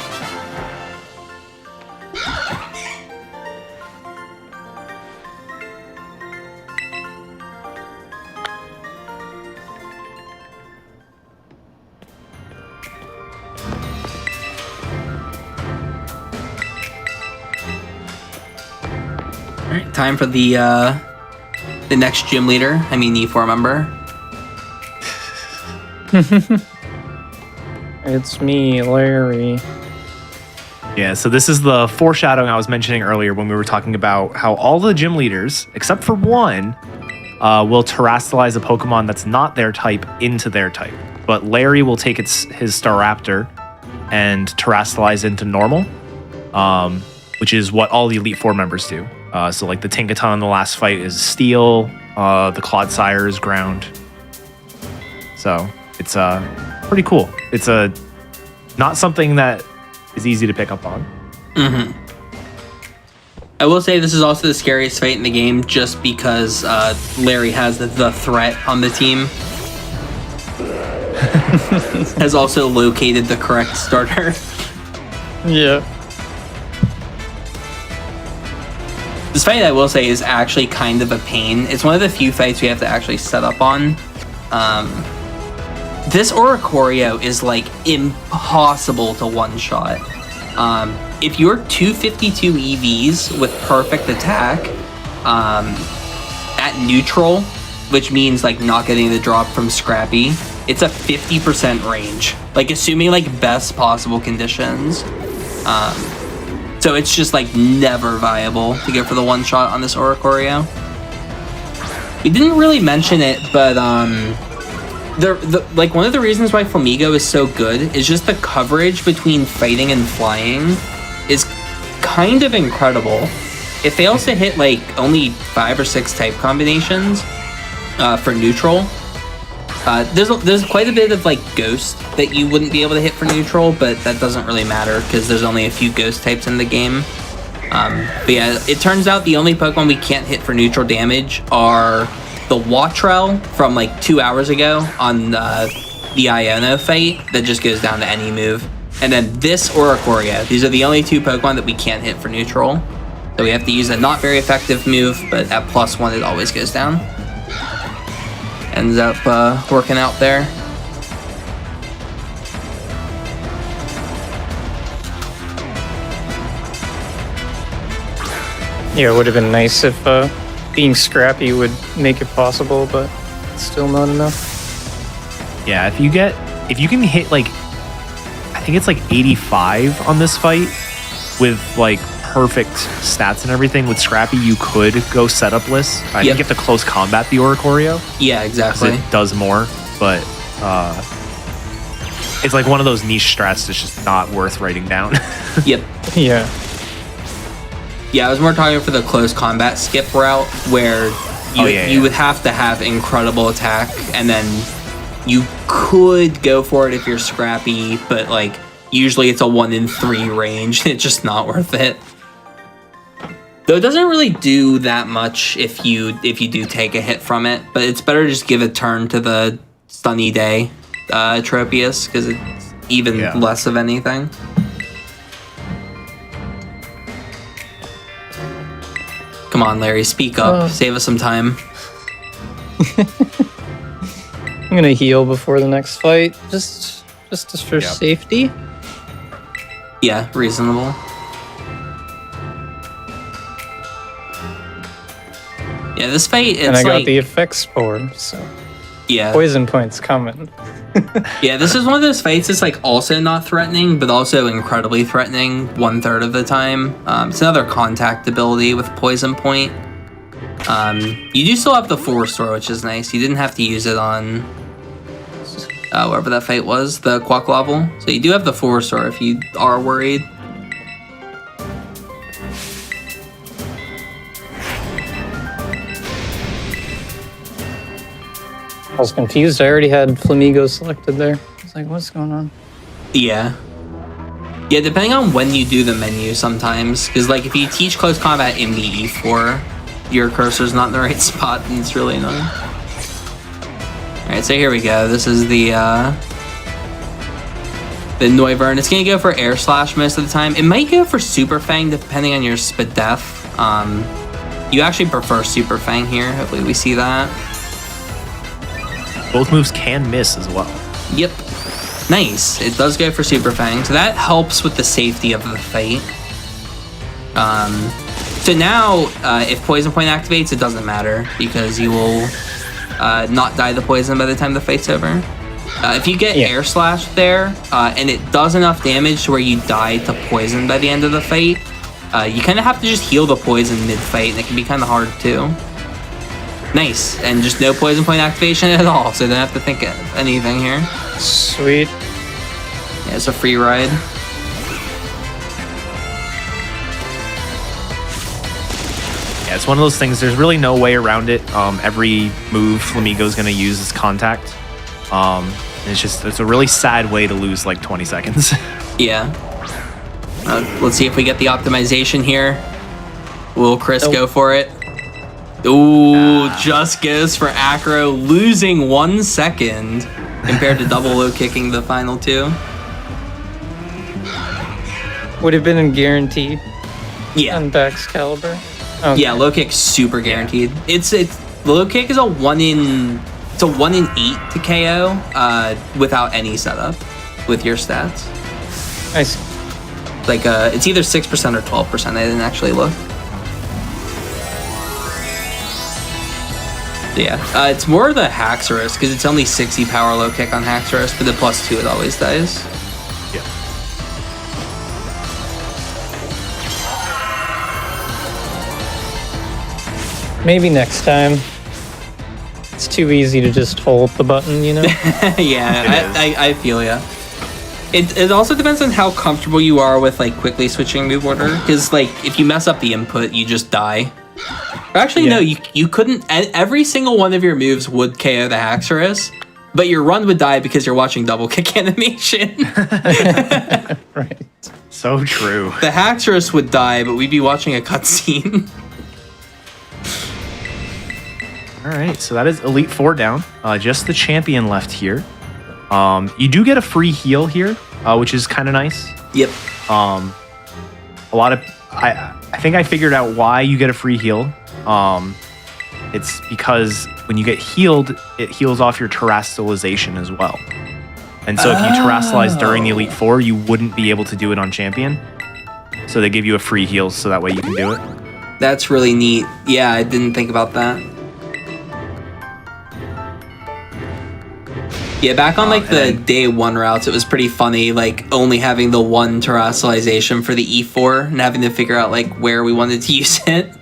Alright, time for the next gym leader. I mean, E4 member. It's me, Larry. Yeah, so this is the foreshadowing I was mentioning earlier when we were talking about how all the gym leaders, except for one, will terrestrialize a Pokemon that's not their type into their type. But Larry will take his Staraptor and terrestrialize into normal, which is what all the Elite Four members do. So like the Tinkaton in the last fight is Steel, the Clodsire is Ground. So it's pretty cool. It's not something that is easy to pick up on. Mm-hmm. I will say this is also the scariest fight in the game just because Larry has the threat on the team. Has also located the correct starter. Yeah. This fight, I will say, is actually kind of a pain. It's one of the few fights we have to actually set up on. This Oricorio is like impossible to one-shot. If you're 252 EVs with perfect attack at neutral, which means like not getting the drop from Scrappy, it's a 50% range. Like assuming like best possible conditions. So it's just like never viable to go for the one shot on this Oricorio. We didn't really mention it, but like one of the reasons why Flamigo is so good is just the coverage between fighting and flying is kind of incredible. It fails to hit like only 5 or 6 type combinations for neutral. There's quite a bit of like ghost that you wouldn't be able to hit for neutral, but that doesn't really matter because there's only a few ghost types in the game. But yeah, it turns out the only Pokemon we can't hit for neutral damage are the Wattrell from like 2 hours ago on the Iono fight that just goes down to any move. And then this Oricorio. These are the only 2 Pokemon that we can't hit for neutral. So we have to use a not very effective move, but at +1 it always goes down. Ends up working out there. Yeah, it would have been nice if being scrappy would make it possible, but it's still not enough. Yeah, if you can hit like, I think it's like 85 on this fight with like perfect stats and everything with Scrappy, you could go setupless. I think you have to close combat the Oricorio. Yeah, exactly. It does more, but it's like one of those niche strats that's just not worth writing down. Yep. Yeah. Yeah, I was more talking for the close combat skip route where you would have to have incredible attack, and then you could go for it if you're Scrappy, but like usually it's a 1 in 3 range. It's just not worth it. Though it doesn't really do that much if you do take a hit from it, but it's better to just give a turn to the Sunny Day Tropius because it's even less of anything. on, Larry, speak up. Save us some time. I'm gonna heal before the next fight, just for safety. Yeah, reasonable. Yeah, this fight, it's and I got like... the effect spore, so Yeah. poison points coming. Yeah, this is one of those fights that's like also not threatening, but also incredibly threatening 1/3 of the time. It's another contact ability with poison point. You do still have the full restore, which is nice. You didn't have to use it on wherever that fight was, the Quack level. So you do have the full restore if you are worried. I was confused. I already had Flamigo selected there. I was like, what's going on? Yeah. Yeah, depending on when you do the menu sometimes, because like if you teach close combat in the E4, your cursor's not in the right spot and it's really annoying. Alright, so here we go. This is the Noivern. It's gonna go for Air Slash most of the time. It might go for Super Fang depending on your Spadef. You actually prefer Super Fang here. Hopefully we see that. Both moves can miss as well. Yep. Nice. It does go for Super Fang, so that helps with the safety of the fight. So now, if Poison Point activates, it doesn't matter, because you will not die the poison by the time the fight's over. If you get Air Slash there, and it does enough damage to where you die to poison by the end of the fight, you kind of have to just heal the poison mid-fight, and it can be kind of hard too. Nice, and just no poison point activation at all, so you don't have to think of anything here. Sweet. Yeah, it's a free ride. Yeah, it's one of those things, there's really no way around it. Every move Flamigo's going to use is contact. It's a really sad way to lose like 20 seconds. Yeah. Let's see if we get the optimization here. Will Chris go for it? Ooh, just goes for Acro, losing 1 second compared to double low kicking the final two. Would have been in guarantee. Yeah. On Bax Caliber. Okay. Yeah, low kick super guaranteed. It's low kick is a 1 in 8 to KO without any setup with your stats. I see. Like it's either 6% or 12%. I didn't actually look. Yeah, it's more the Haxorus, because it's only 60 power low kick on Haxorus, but the +2 it always dies. Yeah. Maybe next time. It's too easy to just hold the button, you know? Yeah, I feel ya. It also depends on how comfortable you are with like quickly switching move order, because like if you mess up the input, you just die. Actually, no, you couldn't. Every single one of your moves would KO the Haxorus, but your run would die because you're watching double kick animation. Right. So true. The Haxorus would die, but we'd be watching a cutscene. All right, so that is Elite Four down. Just the champion left here. You do get a free heal here, which is kind of nice. Yep. I think I figured out why you get a free heal. It's because when you get healed, it heals off your terrestrialization as well. And so if you terrestrialize during the Elite Four, you wouldn't be able to do it on champion. So they give you a free heal so that way you can do it. That's really neat. Yeah, I didn't think about that. Yeah, back on like the day one routes, it was pretty funny, like only having the one terrestrialization for the E4 and having to figure out like where we wanted to use it.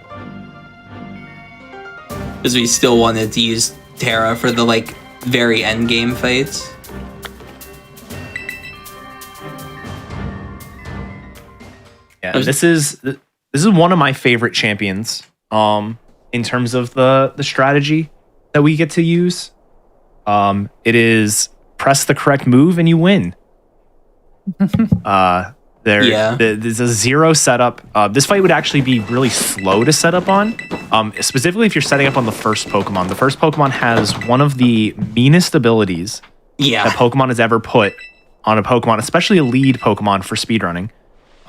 Because we still wanted to use Terra for the like very end game fights. Yeah, this is one of my favorite champions. In terms of the strategy that we get to use. It is press the correct move and you win. There's a 0 setup. This fight would actually be really slow to set up on. Specifically if you're setting up on the first Pokemon. The first Pokemon has one of the meanest abilities that Pokemon has ever put on a Pokemon, especially a lead Pokemon for speedrunning.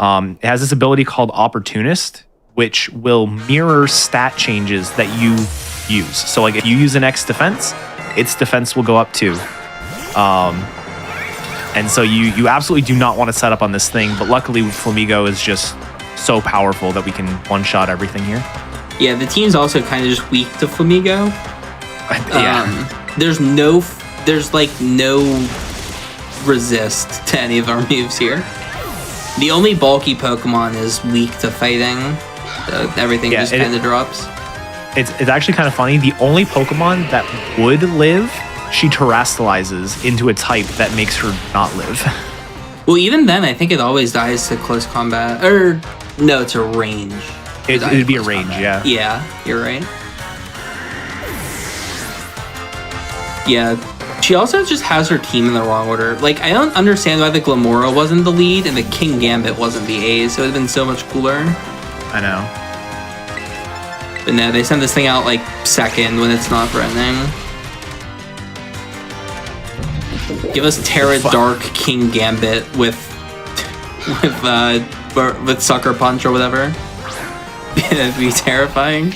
It has this ability called Opportunist, which will mirror stat changes that you use. So like if you use an X defense, its defense will go up too. And so you absolutely do not want to set up on this thing, but luckily Flamigo is just so powerful that we can one-shot everything here. Yeah, the team's also kind of just weak to Flamigo. Yeah. There's like no resist to any of our moves here. The only bulky Pokemon is weak to fighting. So everything just kind of drops. It's actually kind of funny. The only Pokemon that would live, she terastallizes into a type that makes her not live. Well, even then, I think it always dies to close combat. Or, no, it's a range. It'd be a range, combat. Yeah, you're right. Yeah, she also just has her team in the wrong order. Like, I don't understand why the Glamora wasn't the lead and the King Gambit wasn't the A's. It would have been so much cooler. I know. But no, they send this thing out, like, second when it's not threatening. Give us Terra Dark King Gambit with Sucker Punch or whatever. That'd be terrifying.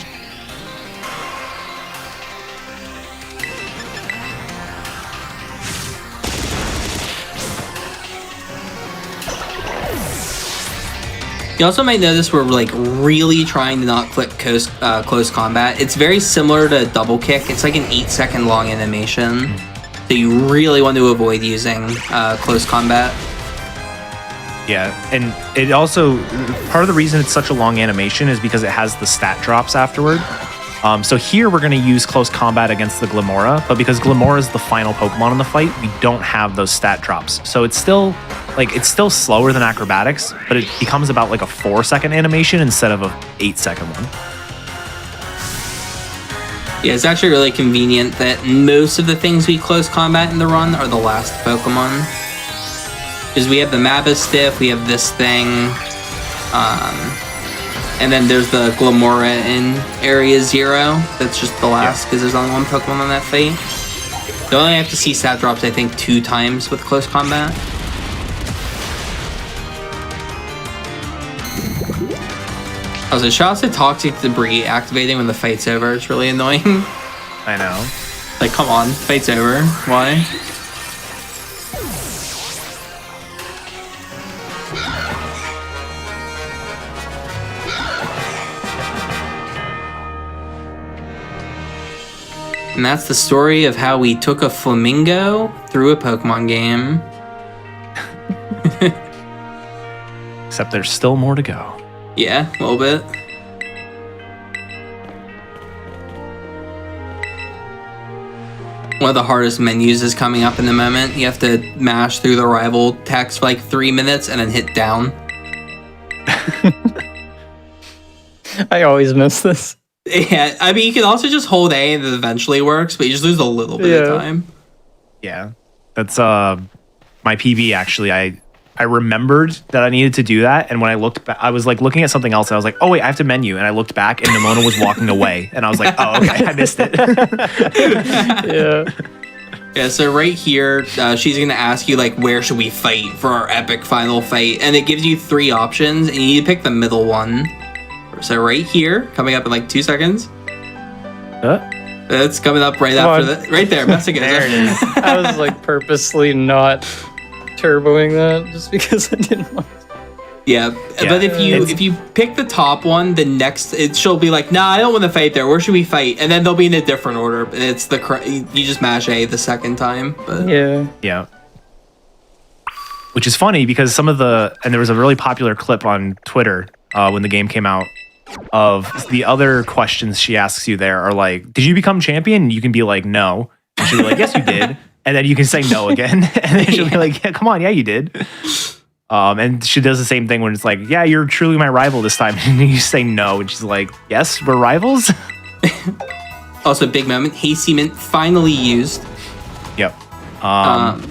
You also might notice we're like really trying to not click close combat. It's very similar to double kick. It's like an 8-second long animation. So you really want to avoid using close combat. Yeah, and it also, part of the reason it's such a long animation is because it has the stat drops afterward. So here we're going to use close combat against the Glamora, but because Glamora is the final Pokemon in the fight, we don't have those stat drops. So it's still slower than acrobatics, but it becomes about like a 4-second animation instead of a 8-second one. Yeah, it's actually really convenient that most of the things we close combat in the run are the last Pokemon. Because we have the Mabastiff, we have this thing, and then there's the Glamora in Area 0. That's just the last, because there's only one Pokemon on that fight. You only have to see stat drops, I think, 2 times with close combat. Also, shout out to Toxic Debris activating when the fight's over. It's really annoying. I know. Like, come on, fight's over. Why? And that's the story of how we took a flamingo through a Pokemon game. Except there's still more to go. Yeah, a little bit. One of the hardest menus is coming up in the moment. You have to mash through the rival text for like 3 minutes and then hit down. I always miss this. Yeah, I mean, you can also just hold A and it eventually works, but you just lose a little bit of time. Yeah. That's my PB, actually. I remembered that I needed to do that, and when I looked back, I was like looking at something else, and I was like, oh wait, I have to menu, and I looked back, and Nimona was walking away, and I was like, oh, okay, I missed it. Yeah. Yeah, so right here, she's going to ask you, like, where should we fight for our epic final fight? And it gives you 3 options, and you need to pick the middle one. So right here, coming up in like 2 seconds. It's coming up right after that. Right there, Messica. There it is. I was like purposely not turboing that just because I didn't want to. Yeah, but if you pick the top one, the next she'll be like, nah, I don't want to fight there. Where should we fight? And then they'll be in a different order. It's you just mash A the second time. But yeah. Which is funny because and there was a really popular clip on Twitter when the game came out of the other questions she asks you there are like, did you become champion? And you can be like, no. And she'll be like, yes, you did. And then you can say no again. And then she'll be like, yeah, come on, yeah, you did. And she does the same thing when it's like, yeah, you're truly my rival this time. And you say no. And she's like, yes, we're rivals. Also, big moment. Hasty Mint finally used. Yep.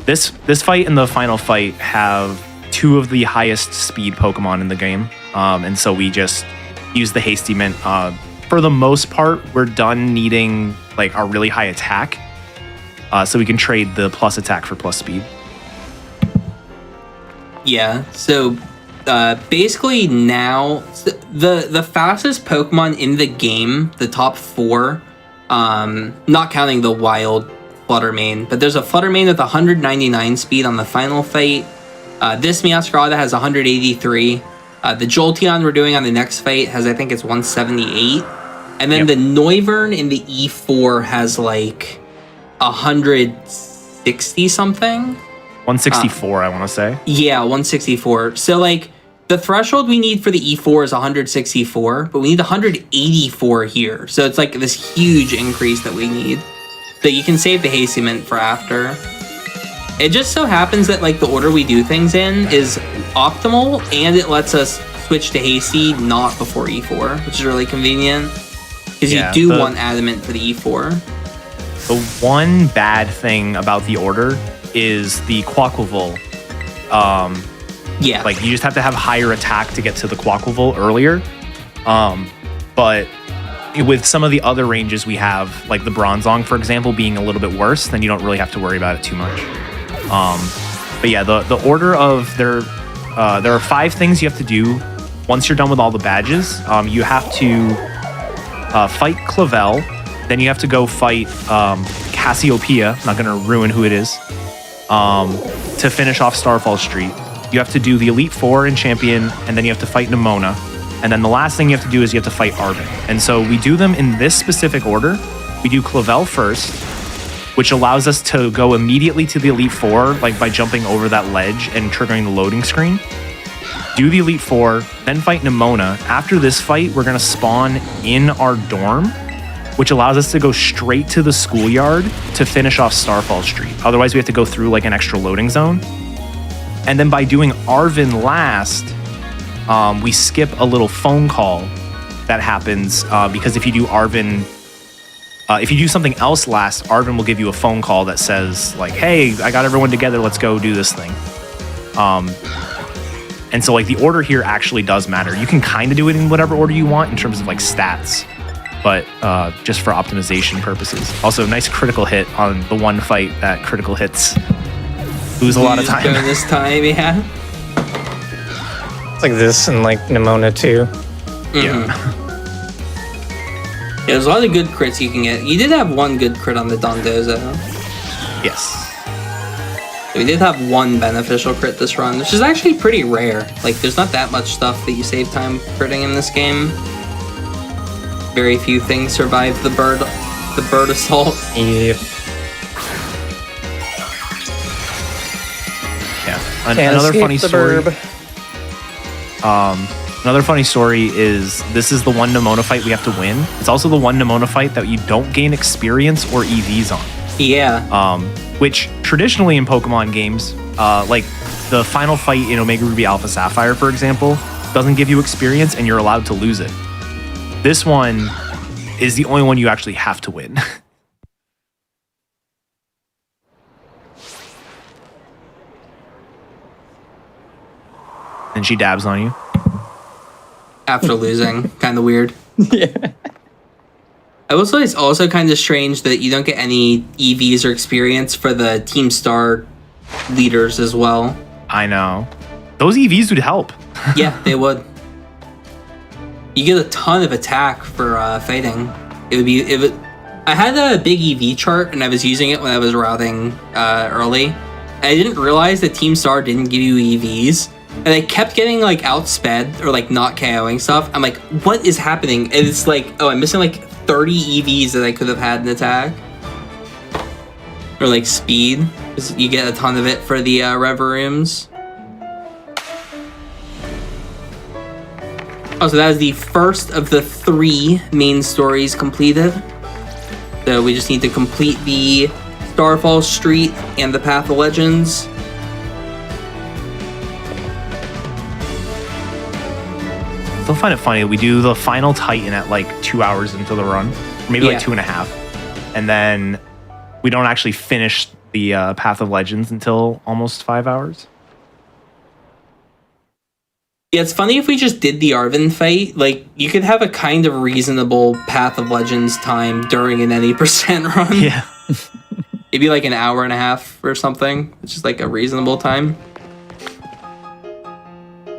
This fight and the final fight have 2 of the highest speed Pokemon in the game. And so we just use the Hasty Mint. For the most part, we're done needing like our really high attack. So we can trade the plus attack for plus speed. Yeah, so basically now the fastest Pokemon in the game, the top 4, not counting the wild Fluttermane, but there's a Fluttermane with 199 speed on the final fight. This Meowscarada has 183. The Jolteon we're doing on the next fight has, I think it's 178. And then the Noivern in the E4 has like 160 something. 164, I want to say. Yeah, 164. So like the threshold we need for the E4 is 164, but we need 184 here. So it's like this huge increase that we need. So you can save the Hasty Mint for after. It just so happens that like the order we do things in is optimal, and it lets us switch to Hasty not before E4, which is really convenient. Because you do want Adamant for the E4. The one bad thing about the order is the Quaquaval. Like you just have to have higher attack to get to the Quaquaval earlier. But with some of the other ranges we have, like the Bronzong, for example, being a little bit worse, then you don't really have to worry about it too much. But yeah, the order of there are 5 things you have to do once you're done with all the badges. You have to fight Clavel, then you have to go fight Cassiopeia. Not gonna ruin who it is. To finish off Starfall Street, you have to do the Elite Four in Champion, and then you have to fight Nemona. And then the last thing you have to do is you have to fight Arven. And so we do them in this specific order. We do Clavel first, which allows us to go immediately to the Elite Four, like by jumping over that ledge and triggering the loading screen. Do the Elite Four, then fight Nemona. After this fight, we're gonna spawn in our dorm, which allows us to go straight to the schoolyard to finish off Starfall Street. Otherwise, we have to go through like an extra loading zone. And then by doing Arven last, we skip a little phone call that happens because if you do Arven, if you do something else last, Arven will give you a phone call that says like, hey, I got everyone together, let's go do this thing. And so like the order here actually does matter. You can kind of do it in whatever order you want in terms of like stats, but just for optimization purposes. Also, nice critical hit on the one fight that critical hits lose a lot of time. Bonus time, yeah. It's like this and like Nemona too. Yeah. Yeah, there's a lot of good crits you can get. You did have one good crit on the Dondozo. Yes. We did have one beneficial crit this run, which is actually pretty rare. Like, there's not that much stuff that you save time critting in this game. Very few things survive the bird assault. Yep. Yeah. Another funny story. Another funny story is this is the one Nemona fight we have to win. It's also the one Nemona fight that you don't gain experience or EVs on. Yeah. Which traditionally in Pokemon games, like the final fight in Omega Ruby Alpha Sapphire, for example, doesn't give you experience and you're allowed to lose it. This one is the only one you actually have to win. And she dabs on you. After losing. Kind of weird. Yeah. I will say it's also kind of strange that you don't get any EVs or experience for the Team Star leaders as well. I know. Those EVs would help. Yeah, they would. You get a ton of attack for fighting. I had a big EV chart and I was using it when I was routing early. I didn't realize that Team Star didn't give you EVs. And I kept getting like outsped or like not KOing stuff. I'm like, what is happening? And it's like, oh, I'm missing like 30 EVs that I could have had in attack. Or like speed. You get a ton of it for the Reverooms. Oh, so that is the first of the 3 main stories completed. So we just need to complete the Starfall Street and the Path of Legends. Still find it funny. We do the final Titan at like 2 hours into the run, or maybe like 2.5, and then we don't actually finish the Path of Legends until almost 5 hours. Yeah, it's funny if we just did the Arven fight. Like, you could have a kind of reasonable Path of Legends time during an any percent run. Yeah. Maybe like an hour and a half or something, which is like a reasonable time.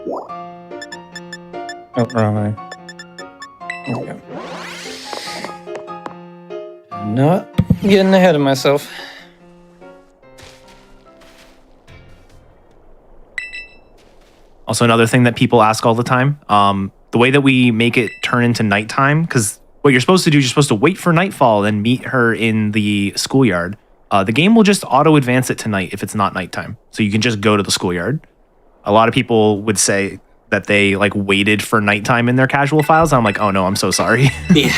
Oh, wrong way. There we go. Not getting ahead of myself. Also, another thing that people ask all the time, the way that we make it turn into nighttime, because what you're supposed to do is you're supposed to wait for nightfall and meet her in the schoolyard. The game will just auto-advance it to night if it's not nighttime. So you can just go to the schoolyard. A lot of people would say that they like waited for nighttime in their casual files. I'm like, oh no, I'm so sorry. Yeah.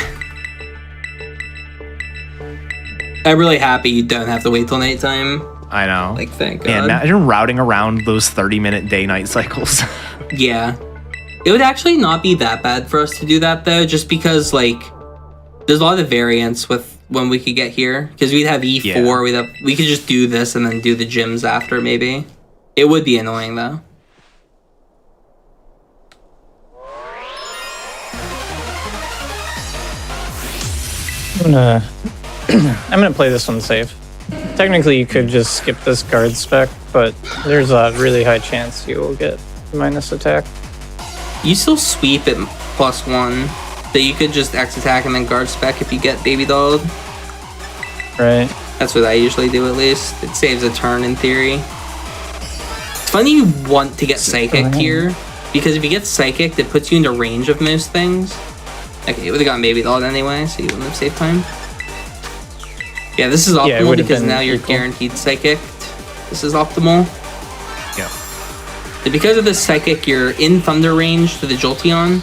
I'm really happy you don't have to wait till nighttime. I know. Like, thank God. Man, imagine routing around those 30-minute day-night cycles. Yeah. It would actually not be that bad for us to do that, though, just because, like, there's a lot of variance with when we could get here. Because we'd have E4, Yeah. we could just do this and then do the gyms after, maybe. It would be annoying, though. I'm gonna play this one safe. Technically, you could just skip this guard spec, but there's a really high chance you will get minus attack. You still sweep at +1. So you could just X attack and then guard spec if you get baby dolled. Right. That's what I usually do, at least. It saves a turn in theory. It's funny you want to get psychic here, because if you get psychic, it puts you into range of most things. Okay, you would have gotten baby dolled anyway, so you wouldn't have saved time. Yeah, this is optimal because now you're guaranteed psychic. This is optimal. Yeah. So because of this psychic, you're in thunder range to the Jolteon.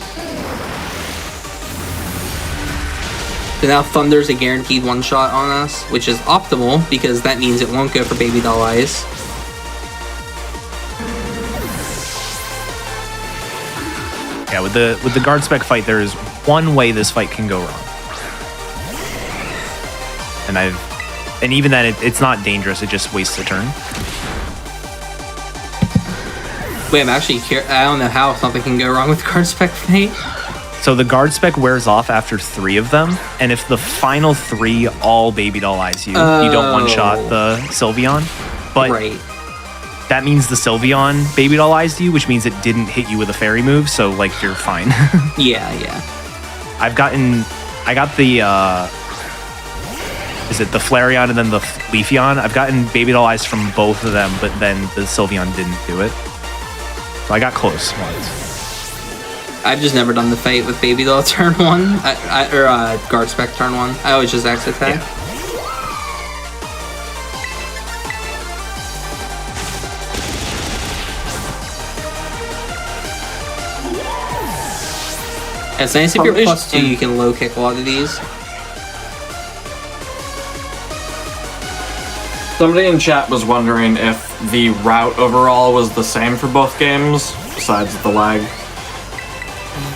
So now Thunder's a guaranteed one-shot on us, which is optimal because that means it won't go for Baby Doll Eyes. Yeah, with the guard spec fight, there is one way this fight can go wrong. And even then, it's not dangerous. It just wastes a turn. Wait, I'm actually curious. I don't know how something can go wrong with guard spec fight. So the guard spec wears off after 3 of them, and if the final 3 all baby doll eyes you, you don't one-shot the Sylveon. But right. that means the Sylveon baby doll eyes you, which means it didn't hit you with a fairy move, so like you're fine. Yeah. I got the is it the Flareon and then the Leafeon? I've gotten baby doll eyes from both of them, but then the Sylveon didn't do it. So I got close once. I've just never done the fight with baby doll turn 1, or guard spec turn 1. I always just X attack. Yeah. It's nice if you're +2, you can low kick a lot of these. Somebody in chat was wondering if the route overall was the same for both games, besides the lag.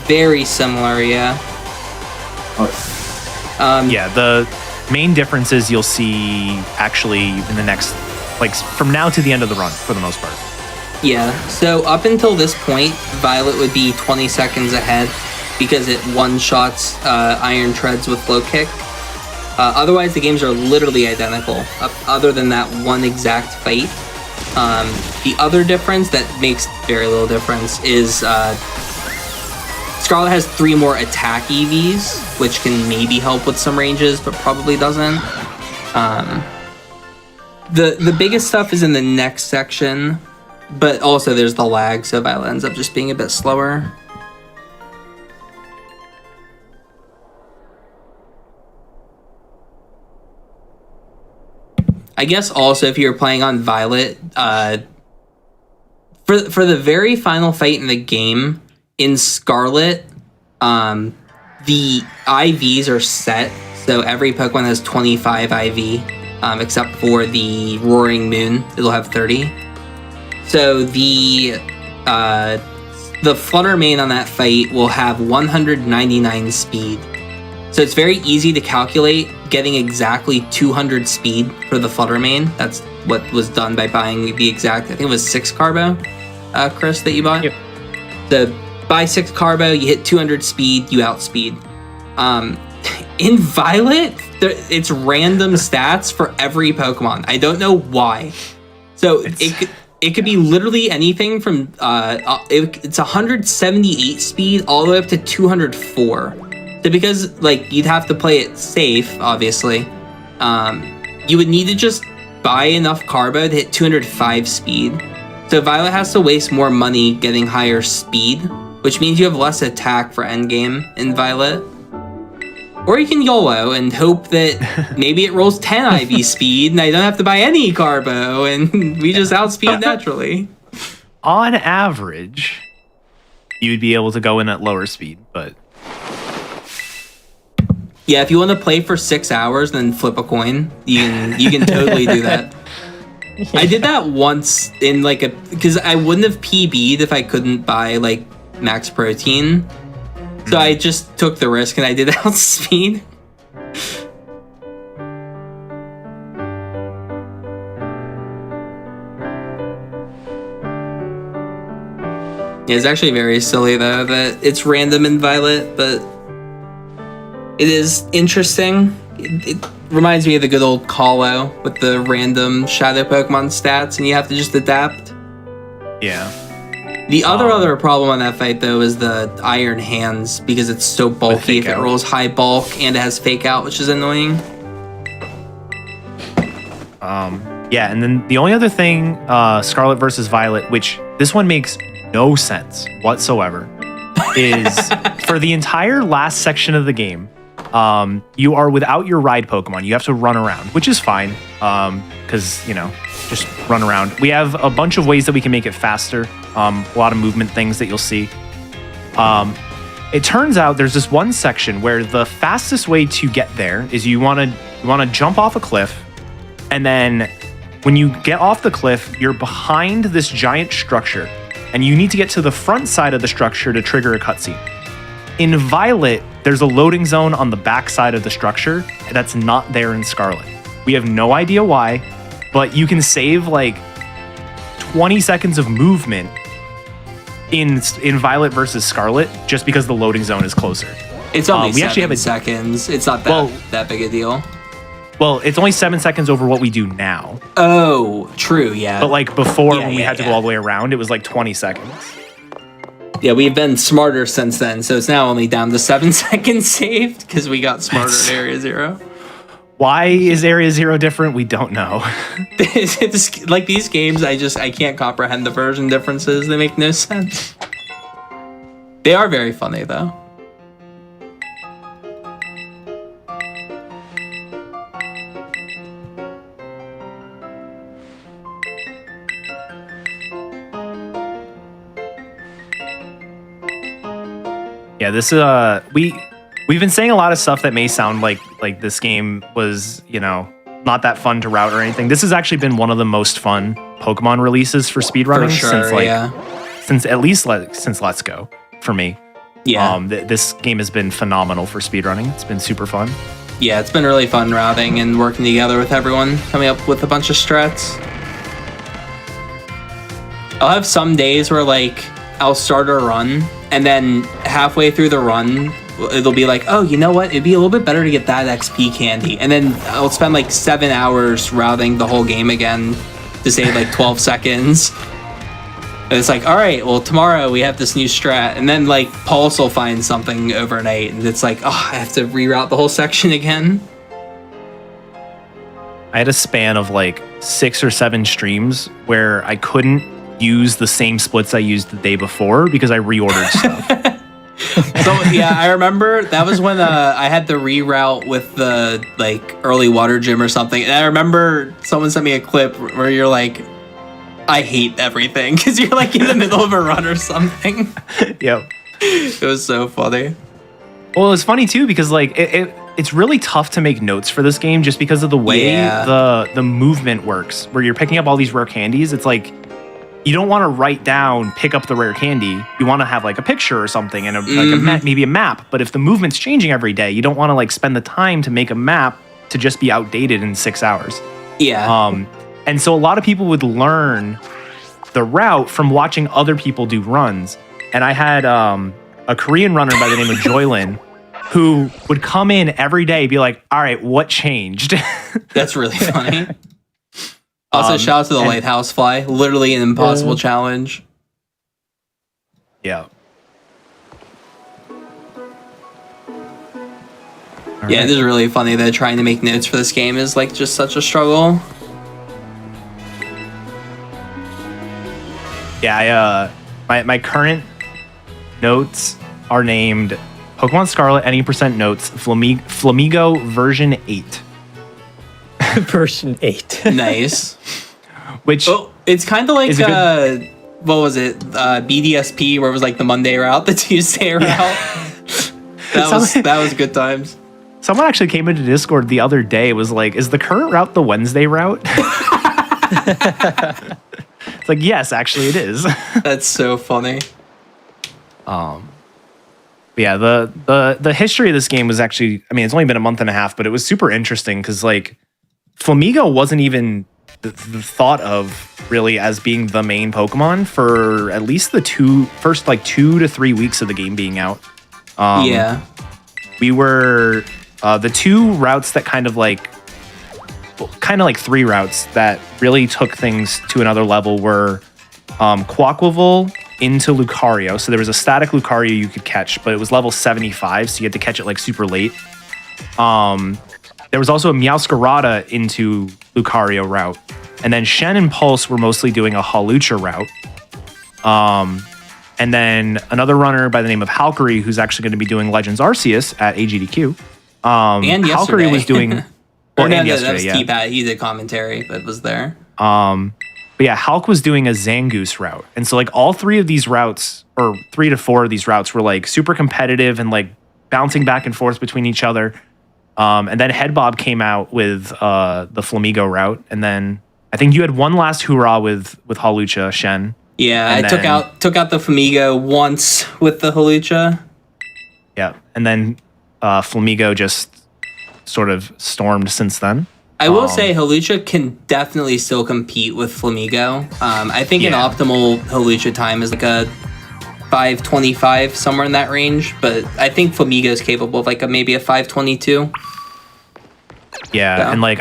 Very similar, yeah. Yeah, the main difference is you'll see actually in the next, like from now to the end of the run for the most part. Yeah, so up until this point, Violet would be 20 seconds ahead because it one-shots Iron Treads with low kick. Otherwise, the games are literally identical, other than that one exact fight. The other difference that makes very little difference is Scarlet has 3 more attack EVs, which can maybe help with some ranges, but probably doesn't. The biggest stuff is in the next section, but also there's the lag, so Violet ends up just being a bit slower. I guess also if you're playing on Violet, for the very final fight in the game, in Scarlet, the IVs are set, so every Pokemon has 25 IV, except for the Roaring Moon, it'll have 30. So the Flutter Mane on that fight will have 199 speed. So it's very easy to calculate getting exactly 200 speed for the Flutter Mane. That's what was done by buying the exact, I think it was 6 Carbo, Chris, that you bought? Yep. So buy 6 Carbo, you hit 200 speed, you outspeed. In Violet, it's random stats for every Pokemon. I don't know why. So it could be literally anything from it's 178 speed all the way up to 204. So because like you'd have to play it safe, obviously, you would need to just buy enough carbo to hit 205 speed. So Violet has to waste more money getting higher speed, which means you have less attack for endgame in Violet. Or you can YOLO and hope that maybe it rolls 10 IV speed and I don't have to buy any carbo and we just outspeed naturally. On average, you'd be able to go in at lower speed, but... Yeah, if you want to play for 6 hours and then flip a coin, you can totally do that. I did that once in like because I wouldn't have PB'd if I couldn't buy like max protein. So I just took the risk and I did outspeed. Yeah, it's actually very silly though that it's random in Violet, but it is interesting. It reminds me of the good old Call-O with the random shadow Pokemon stats, and you have to just adapt. Yeah. The other problem on that fight, though, is the Iron Hands, because it's so bulky. If it rolls high bulk, and it has Fake Out, which is annoying. Yeah, and then the only other thing, Scarlet versus Violet, which this one makes no sense whatsoever, is for the entire last section of the game, you are without your ride Pokemon. You have to run around, which is fine, because, you know, just run around. We have a bunch of ways that we can make it faster. A lot of movement things that you'll see. It turns out there's this one section where the fastest way to get there is you want to jump off a cliff, and then when you get off the cliff, you're behind this giant structure, and you need to get to the front side of the structure to trigger a cutscene. In Violet, there's a loading zone on the back side of the structure that's not there in Scarlet. We have no idea why, but you can save like 20 seconds of movement in Violet versus Scarlet just because the loading zone is closer. It's only 7 seconds. It's not that big a deal. Well, it's only 7 seconds over what we do now. Oh, true, yeah. But like before, when we had to go all the way around, it was like 20 seconds. Yeah, we've been smarter since then, so it's now only down to 7 seconds saved because we got smarter at Area 0. Why is Area 0 different? We don't know. It's like these games, I can't comprehend the version differences. They make no sense. They are very funny, though. Yeah, this is we've been saying a lot of stuff that may sound like this game was, you know, not that fun to route or anything. This has actually been one of the most fun Pokemon releases for speedrunning since at least since Let's Go for me. Yeah. This game has been phenomenal for speedrunning. It's been super fun. Yeah, it's been really fun routing and working together with everyone, coming up with a bunch of strats. I'll have some days where like I'll start a run and then halfway through the run it'll be like, oh, you know what? It'd be a little bit better to get that XP candy. And then I'll spend like 7 hours routing the whole game again to save like 12 seconds. And it's like, all right, well, tomorrow we have this new strat. And then like Pulse will find something overnight. And it's like, oh, I have to reroute the whole section again. I had a span of like 6 or 7 streams where I couldn't use the same splits I used the day before because I reordered stuff. So yeah, I remember that was when I had the reroute with the like early water gym or something. And I remember someone sent me a clip where you're like, I hate everything because you're like in the middle of a run or something. Yep. It was so funny. Well, it's funny too because like it's really tough to make notes for this game just because of the way the movement works. Where you're picking up all these rare candies, it's like you don't want to write down, pick up the rare candy. You want to have like a picture or something and maybe a map. But if the movement's changing every day, you don't want to like spend the time to make a map to just be outdated in 6 hours. Yeah. And so a lot of people would learn the route from watching other people do runs. And I had a Korean runner by the name of Joylin who would come in every day and be like, all right, what changed? That's really funny. Also, shout out to the lighthouse fly. Literally an impossible challenge. Yeah. Yeah, it is really funny that trying to make notes for this game is like just such a struggle. Yeah, my current notes are named Pokemon Scarlet any % notes Flamigo version 8. Version 8. Nice. Which it's kind of like what was it? BDSP, where it was like the Monday route, the Tuesday route. That was good times. Someone actually came into Discord the other day, was like, is the current route the Wednesday route? It's like, yes, actually it is. That's so funny. But yeah, the history of this game was actually, I mean, it's only been a month and a half, but it was super interesting because like Flamigo wasn't even the thought of really as being the main Pokemon for at least the first 2 to 3 weeks of the game being out. Yeah. We were the two routes that kind of like 3 routes that really took things to another level were Quaquaval into Lucario. So there was a static Lucario you could catch, but it was level 75, so you had to catch it like super late. There was also a Meowscarada into Lucario route. And then Shen and Pulse were mostly doing a Hawlucha route. And then another runner by the name of Halkery, who's actually going to be doing Legends Arceus at AGDQ. And yesterday. Halkery was doing... that was T-Pat. He did commentary, but was there. But yeah, Hulk was doing a Zangoose route. And so like all 3 of these routes, or 3 to 4 of these routes were like super competitive and like bouncing back and forth between each other. And then Headbob came out with the Flamigo route. And then I think you had one last hurrah with Hawlucha, Shen. Yeah, I took out the Flamigo once with the Hawlucha. Yeah, and then Flamigo just sort of stormed since then. I will say Hawlucha can definitely still compete with Flamigo. I think an optimal Hawlucha time is like a 5:25, somewhere in that range. But I think Flamigo is capable of like maybe a 5:22. Yeah, and like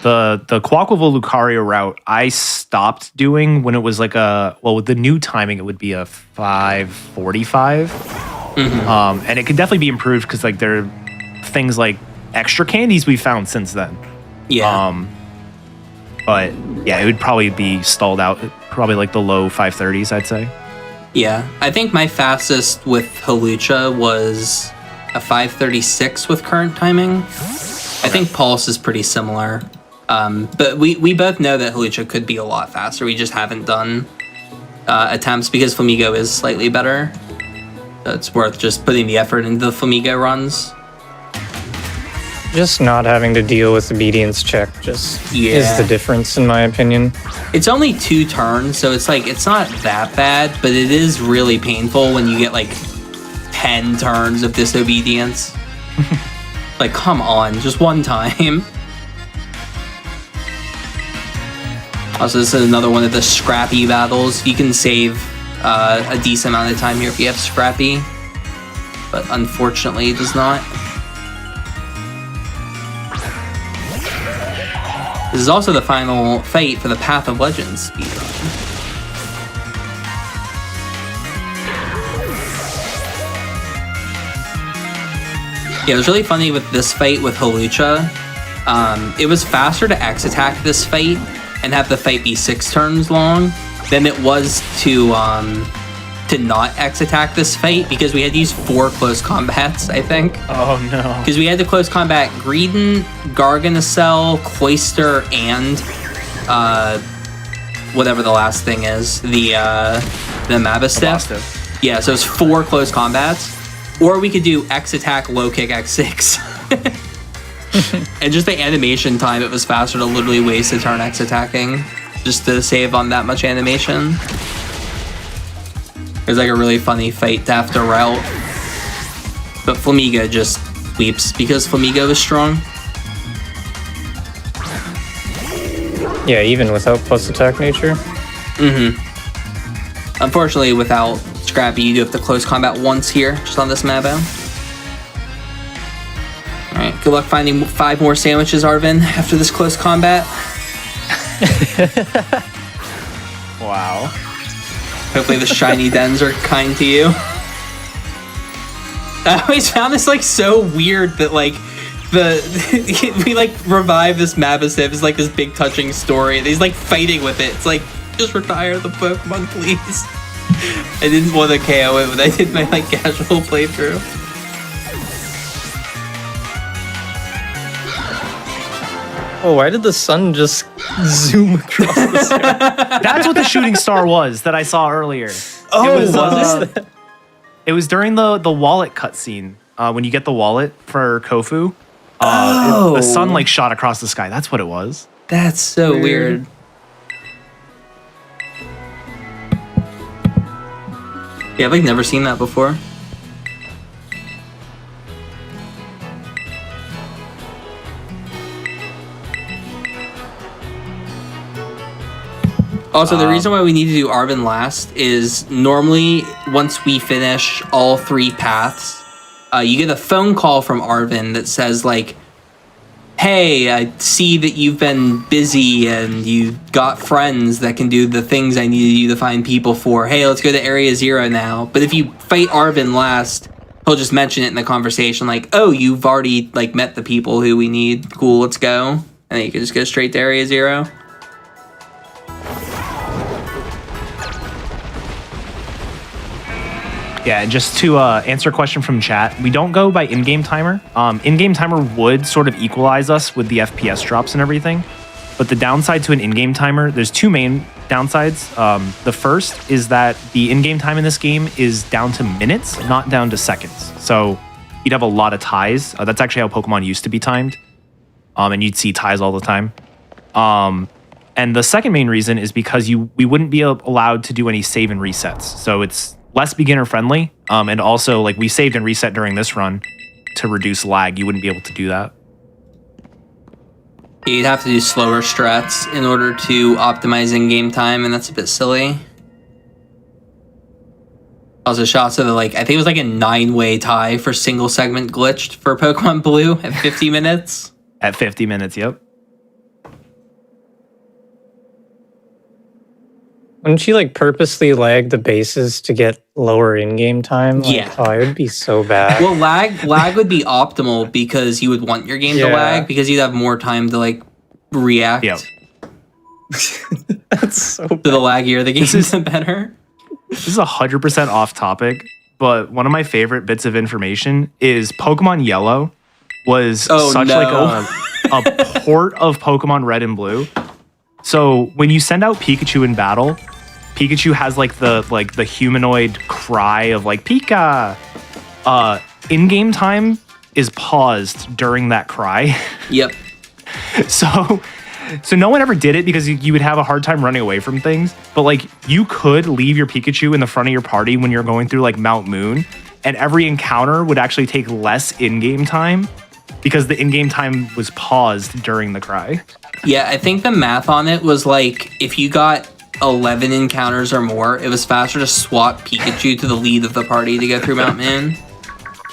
the Quaquaval Lucario route, I stopped doing when it was like with the new timing, it would be a 5:45. Mm-hmm. And it could definitely be improved because like there are things like extra candies we found since then. Yeah. But yeah, it would probably be stalled out, probably like the low 5:30s, I'd say. Yeah, I think my fastest with Hawlucha was a 5:36 with current timing. I think Pulse is pretty similar. But we both know that Hawlucha could be a lot faster. We just haven't done attempts because Flamigo is slightly better. So it's worth just putting the effort into the Flamigo runs. Just not having to deal with obedience check is the difference, in my opinion. It's only 2 turns, so it's like it's not that bad, but it is really painful when you get like 10 turns of disobedience. Like, come on, just one time. Also, this is another one of the Scrappy battles. You can save a decent amount of time here if you have Scrappy, but unfortunately it does not. This is also the final fight for the Path of Legends speedrun. Yeah, it was really funny with this fight with Hawlucha. It was faster to X attack this fight and have the fight be 6 turns long than it was to not X attack this fight because we had to use 4 close combats, I think. Oh no. Because we had to close combat Greedent, Garganacel, Cloyster, and whatever the last thing is, the Mabastiff. Yeah, so it's 4 close combats. Or we could do X attack, low kick, X6. And just the animation time, it was faster to literally waste a turn X attacking just to save on that much animation. It was like a really funny fight to have to route. But Flamigo just sweeps because Flamigo is strong. Yeah, even without plus attack nature. Mm-hmm. Unfortunately, without Scrappy, you do have to close combat once here, just on this Mabo. Alright, good luck finding 5 more sandwiches, Arvin, after this close combat. Wow. Hopefully the shiny dens are kind to you. I always found this like so weird that like we like revive this Mabasif is like this big touching story. And he's like fighting with it. It's like, just retire the Pokemon, please. I didn't want to KO it when I did my like casual playthrough. Oh, why did the sun just zoom across the sky? That's what the shooting star was that I saw earlier. Oh, It was during the wallet cutscene when you get the wallet for Kofu. The sun like shot across the sky. That's what it was. That's so weird. Yeah, I've like never seen that before. Also, the reason why we need to do Arvin last is normally once we finish all 3 paths, you get a phone call from Arvin that says like, hey, I see that you've been busy and you've got friends that can do the things I needed you to find people for. Hey, let's go to Area 0 now. But if you fight Arvin last, he'll just mention it in the conversation like, oh, you've already like met the people who we need. Cool, let's go. And then you can just go straight to Area 0. Yeah, and just to answer a question from chat, we don't go by in-game timer. In-game timer would sort of equalize us with the FPS drops and everything. But the downside to an in-game timer, there's 2 main downsides. The first is that the in-game time in this game is down to minutes, not down to seconds. So you'd have a lot of ties. That's actually how Pokemon used to be timed. And you'd see ties all the time. And the second main reason is because we wouldn't be allowed to do any save and resets. So it's less beginner friendly. And also like we saved and reset during this run to reduce lag. You wouldn't be able to do that. You'd have to do slower strats in order to optimize in-game time, and that's a bit silly. Also, shots of the like, I think it was like a 9-way tie for single segment glitched for Pokemon Blue at 50 minutes. At 50 minutes, yep. Wouldn't she like purposely lag the bases to get lower in-game time? Like, Yeah. Oh, it would be so bad. Well, lag would be optimal because you would want your game to lag because you'd have more time to like react. Yep. That's so To bad. the laggier the game is, the better. This is 100% off topic, but one of my favorite bits of information is Pokemon Yellow was such like a port of Pokemon Red and Blue. So when you send out Pikachu in battle, Pikachu has like the humanoid cry of like Pika. In-game time is paused during that cry. Yep. So no one ever did it because you would have a hard time running away from things. But like you could leave your Pikachu in the front of your party when you're going through like Mount Moon, and every encounter would actually take less in-game time because the in-game time was paused during the cry. Yeah, I think the math on it was like if you got 11 encounters or more, it was faster to swap Pikachu to the lead of the party to go through Mount Moon.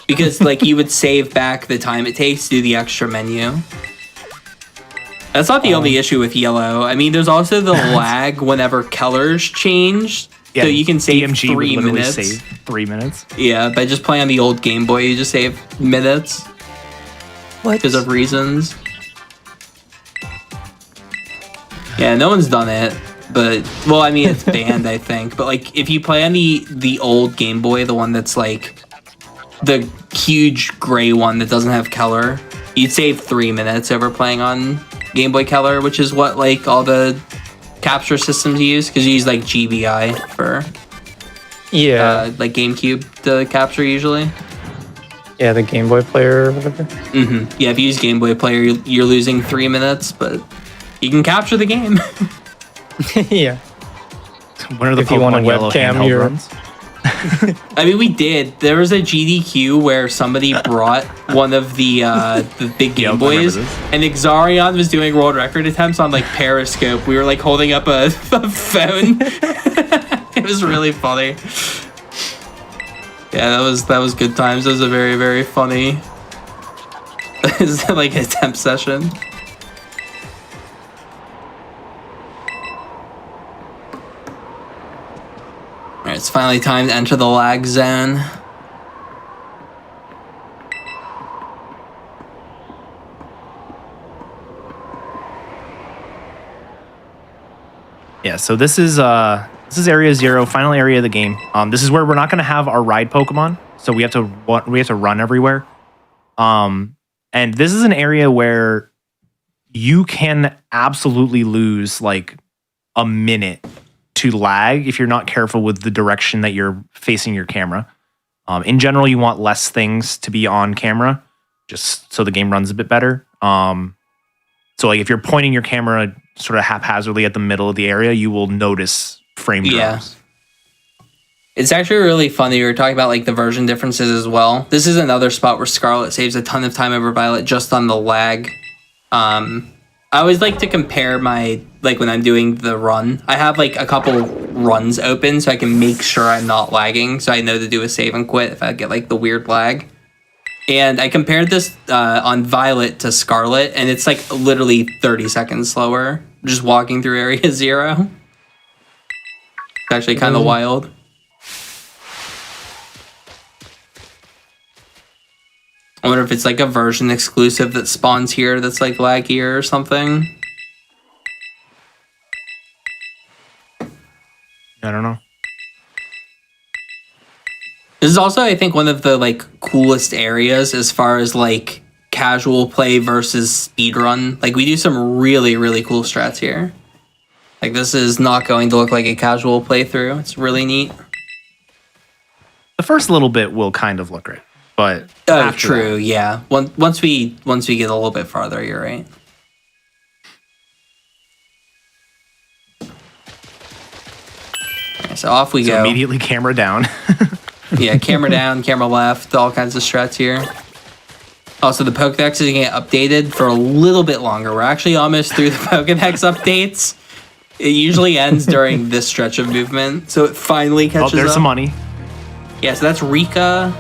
Because like you would save back the time it takes to do the extra menu. That's not the only issue with Yellow. I mean, there's also the lag whenever colors change. Yeah, so you can save DMG 3 would literally minutes. save 3 minutes. Yeah, by just playing on the old Game Boy, you just save minutes. What? Because of reasons. Yeah, no one's done it. But, well, I mean, it's banned, I think. But, like, if you play on the old Game Boy, the one that's, like, the huge gray one that doesn't have color, you'd save 3 minutes over playing on Game Boy Color, which is what, like, all the capture systems use. Because you use, like, GBI for, like, GameCube to capture, usually. Yeah, the Game Boy player or whatever. Mm-hmm. Yeah, if you use Game Boy Player, you're losing 3 minutes, but you can capture the game. Yeah. When are the If you want a Pokemon Yellow webcam, handheld you're- runs? I mean, we did. There was a GDQ where somebody brought one of the big Game I remember Boys, this. and Xarion was doing world record attempts on like Periscope. We were like holding up a phone. It was really funny. Yeah, that was good times. It was a very, very funny like attempt session. finally time to enter the lag zone. Yeah, so this is area 0, final area of the game. This is where we're not going to have our ride Pokemon, so we have to run everywhere. And this is an area where you can absolutely lose like a minute to lag if you're not careful with the direction that you're facing your camera. In general, you want less things to be on camera, just so the game runs a bit better. So like if you're pointing your camera sort of haphazardly at the middle of the area, you will notice frame drops. Yeah. It's actually really funny. We were talking about like the version differences as well. This is another spot where Scarlet saves a ton of time over Violet just on the lag. I always like to compare my, like when I'm doing the run, I have like a couple runs open so I can make sure I'm not lagging. So I know to do a save and quit if I get like the weird lag. And I compared this on Violet to Scarlet, and it's like literally 30 seconds slower just walking through area 0. It's actually kind of wild. I wonder if it's like a version exclusive that spawns here that's like laggier or something. I don't know. This is also, I think, one of the like coolest areas as far as like casual play versus speedrun. Like we do some really, really cool strats here. Like this is not going to look like a casual playthrough. It's really neat. The first little bit will kind of look great, but Oh, true. Yeah. Once we get a little bit farther, you're right. Okay, so off we go. Immediately camera down. Yeah, camera down, camera left, all kinds of strats here. Also, the Pokédex is going to get updated for a little bit longer. We're actually almost through the Pokédex updates. It usually ends during this stretch of movement, so it finally catches up. Oh, there's some money. Yeah, so that's Rika.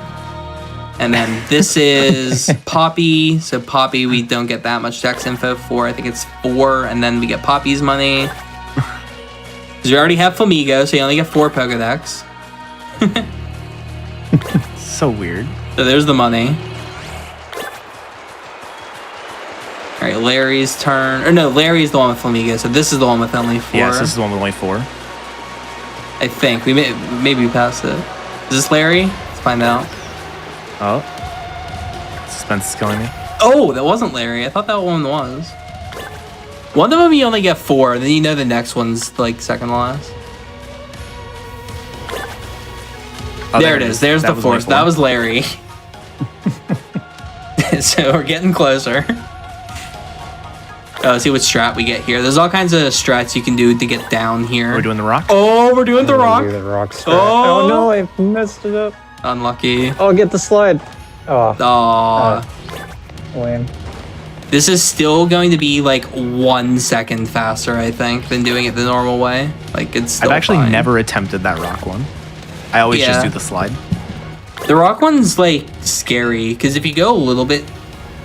And then this is Poppy. So Poppy, we don't get that much dex info for. I think it's 4, and then we get Poppy's money. Because we already have Flamigo, so you only get 4 Pokédex. So weird. So there's the money. All right, Larry's turn. Or no, Larry's the one with Flamigo, so this is the one with only 4. Yes, this is the one with only 4. I think. Maybe passed it. Is this Larry? Let's find out. Oh. Suspense is killing me. Oh, that wasn't Larry. I thought that one was. One of them you only get 4, and then you know the next one's like second last. Oh, there it is. There's the 4th. That was Larry. So we're getting closer. Let's see what strat we get here. There's all kinds of strats you can do to get down here. We're doing the rock? Oh, we're doing the rock. Do the rock strat. Oh. Oh no, I messed it up. Unlucky. Oh, get the slide. Oh, lame. This is still going to be like 1 second faster, I think, than doing it the normal way. Like it's still I've actually fine. never attempted that rock one. I always just do the slide. The rock one's like scary because if you go a little bit,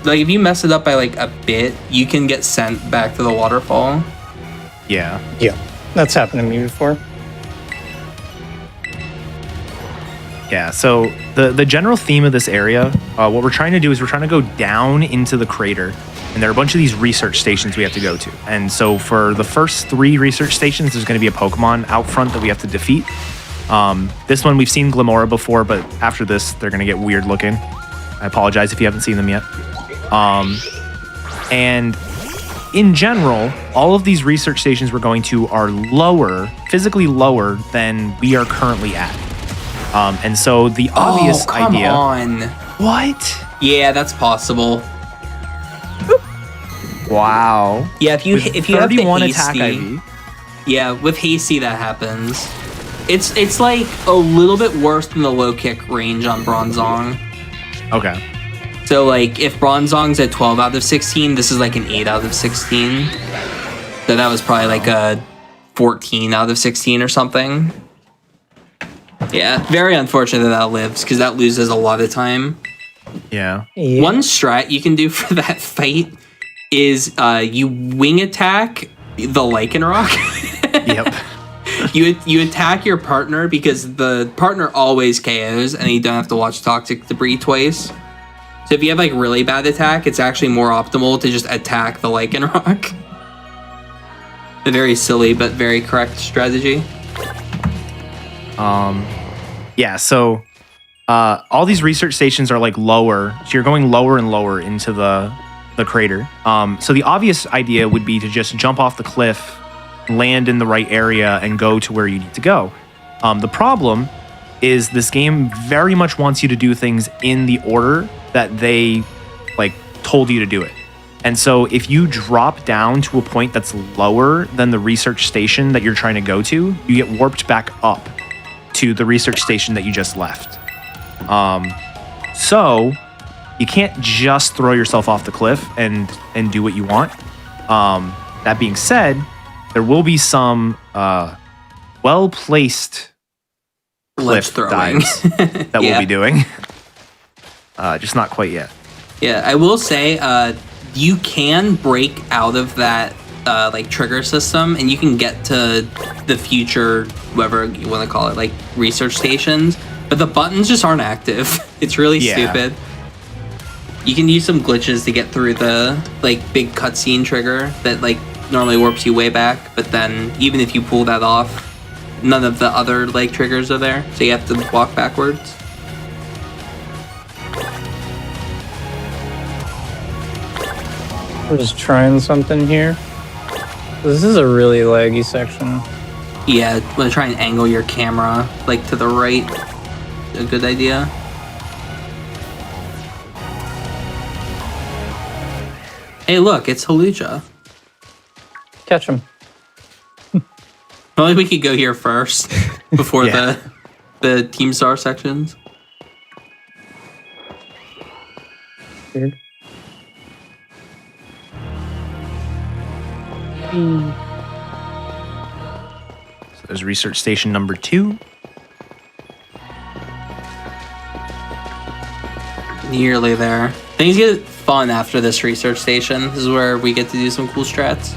like if you mess it up by like a bit, you can get sent back to the waterfall. Yeah. Yeah, that's happened to me before. Yeah, so the general theme of this area, what we're trying to do is we're trying to go down into the crater, and there are a bunch of these research stations we have to go to. And so for the first 3 research stations, there's going to be a Pokemon out front that we have to defeat. This one we've seen Glamora before, but after this, they're going to get weird looking. I apologize if you haven't seen them yet. And in general, all of these research stations we're going to are lower, physically lower than we are currently at. And so the obvious idea. Come on. What? Yeah, that's possible. Wow. Yeah, if you have the 31 hasty, attack IV. Yeah, with hasty that happens. It's like a little bit worse than the low kick range on Bronzong. Okay. So like if Bronzong's at 12 out of 16, this is like an 8 out of 16. So that was probably like a 14 out of 16 or something. Yeah, very unfortunate that lives because that loses a lot of time. Yeah. One strat you can do for that fight is you wing attack the Lycanroc. Yep. You attack your partner because the partner always KOs, and you don't have to watch toxic debris twice. So if you have like really bad attack, it's actually more optimal to just attack the Lycanroc. A very silly but very correct strategy. Yeah, so all these research stations are like lower, so you're going lower and lower into the crater. So the obvious idea would be to just jump off the cliff, land in the right area, and go to where you need to go. The problem is this game very much wants you to do things in the order that they like told you to do it. And so if you drop down to a point that's lower than the research station that you're trying to go to, you get warped back up to the research station that you just left. So you can't just throw yourself off the cliff and do what you want. That being said, there will be some well-placed cliff dives that we'll be doing. Just not quite yet. Yeah, I will say you can break out of that like trigger system, and you can get to the future, whatever you want to call it, like research stations, but the buttons just aren't active. It's really stupid. You can use some glitches to get through the like big cutscene trigger that like normally warps you way back, but then even if you pull that off, none of the other like triggers are there, so you have to walk backwards. We're just trying something here. This is a really laggy section. Yeah, I'm gonna try and angle your camera like to the right. A good idea. Hey, look, it's Haluja. Catch him. Probably we could go here first before the Team Star sections. Weird. So there's research station number 2. Nearly there. Things get fun after this research station. This is where we get to do some cool strats.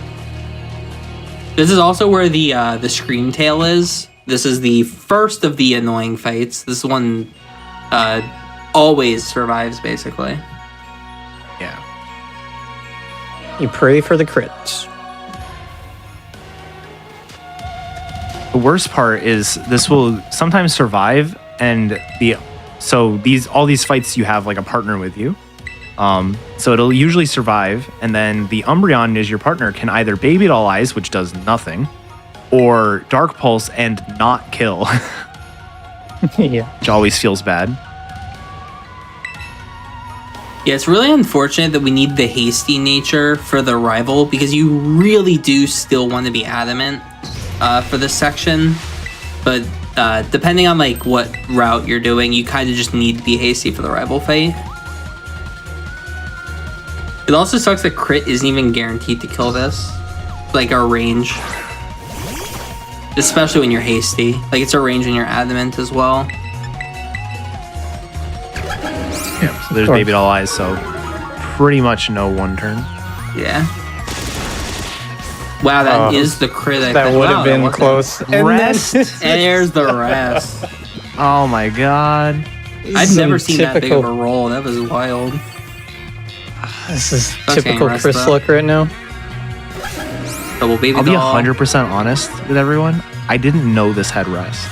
This is also where the Scream Tail is. This is the first of the annoying fights. This one always survives, basically. Yeah. You pray for the crits. The worst part is this will sometimes survive, and all these fights you have like a partner with you. So it'll usually survive, and then the Umbreon is your partner can either Baby Doll Eyes, which does nothing, or Dark Pulse and not kill. Yeah. Which always feels bad. Yeah, it's really unfortunate that we need the hasty nature for the rival, because you really do still want to be adamant for this section, but depending on like what route you're doing, you kind of just need to be hasty for the rival fight. It also sucks that crit isn't even guaranteed to kill this, like our range, especially when you're hasty. Like it's a range when you're adamant as well. Yeah, so there's Baby Doll Eyes, so pretty much no one turn. Yeah. Wow, that is the crit. That would have been close. Rest. And there's the rest. Oh my god. I've never seen that big of a roll. That was wild. This is typical Chris luck right now. Double Baby I'll be Doll. 100% honest with everyone. I didn't know this had rest.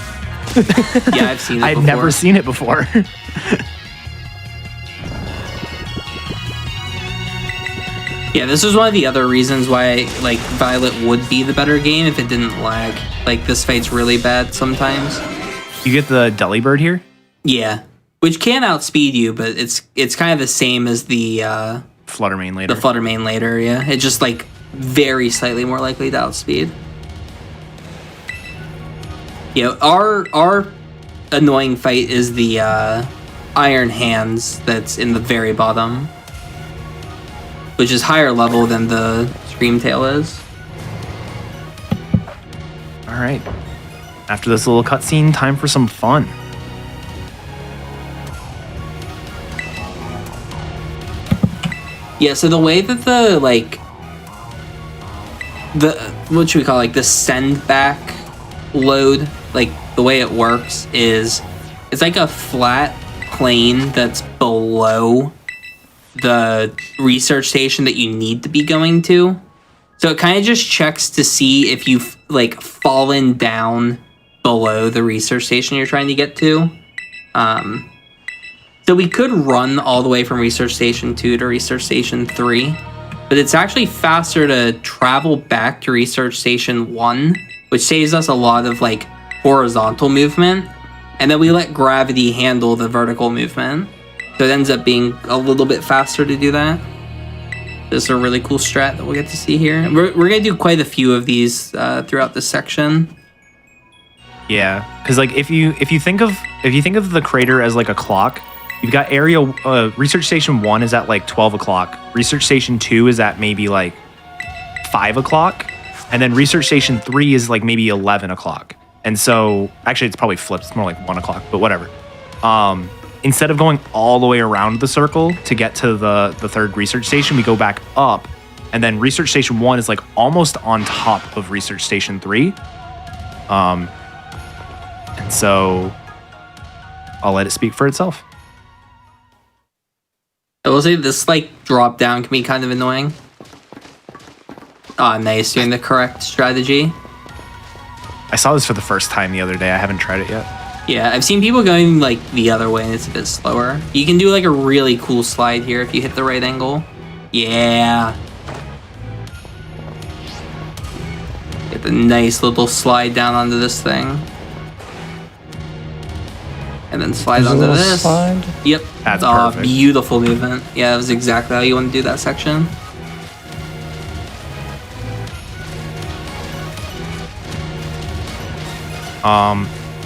Yeah, I've seen it I'd before. never seen it before. Yeah, this is one of the other reasons why like Violet would be the better game if it didn't lag. Like this fight's really bad sometimes. You get the Delibird here? Yeah, which can outspeed you, but it's kind of the same as the Fluttermane later. The Fluttermane later, yeah. It's just like very slightly more likely to outspeed. Yeah, our annoying fight is the Iron Hands that's in the very bottom, which is higher level than the Scream Tail is. All right. After this little cutscene, time for some fun. Yeah, so the way that the what should we call it? Like the send back load, like the way it works is it's like a flat plane that's below the research station that you need to be going to. So it kind of just checks to see if you've like fallen down below the research station you're trying to get to. So we could run all the way from research station 2 to research station 3, but it's actually faster to travel back to research station 1, which saves us a lot of like horizontal movement, and then we let gravity handle the vertical movement. So it ends up being a little bit faster to do that. This is a really cool strat that we'll get to see here. We're gonna do quite a few of these throughout this section. Yeah, because like if you think of the crater as like a clock, you've got area research station 1 is at like 12 o'clock. Research station 2 is at maybe like 5 o'clock, and then research station 3 is like maybe 11 o'clock. And so actually it's probably flipped. It's more like 1 o'clock, but whatever. Instead of going all the way around the circle to get to the third research station, we go back up, and then research station 1 is like almost on top of research station 3. And so I'll let it speak for itself. I will say this like drop down can be kind of annoying. Oh, nice, doing the correct strategy. I saw this for the first time the other day. I haven't tried it yet. Yeah, I've seen people going like the other way and it's a bit slower. You can do like a really cool slide here if you hit the right angle. Yeah. Get the nice little slide down onto this thing. And then slide onto this. Slide. Yep. That's perfect. Beautiful movement. Yeah, that was exactly how you want to do that section.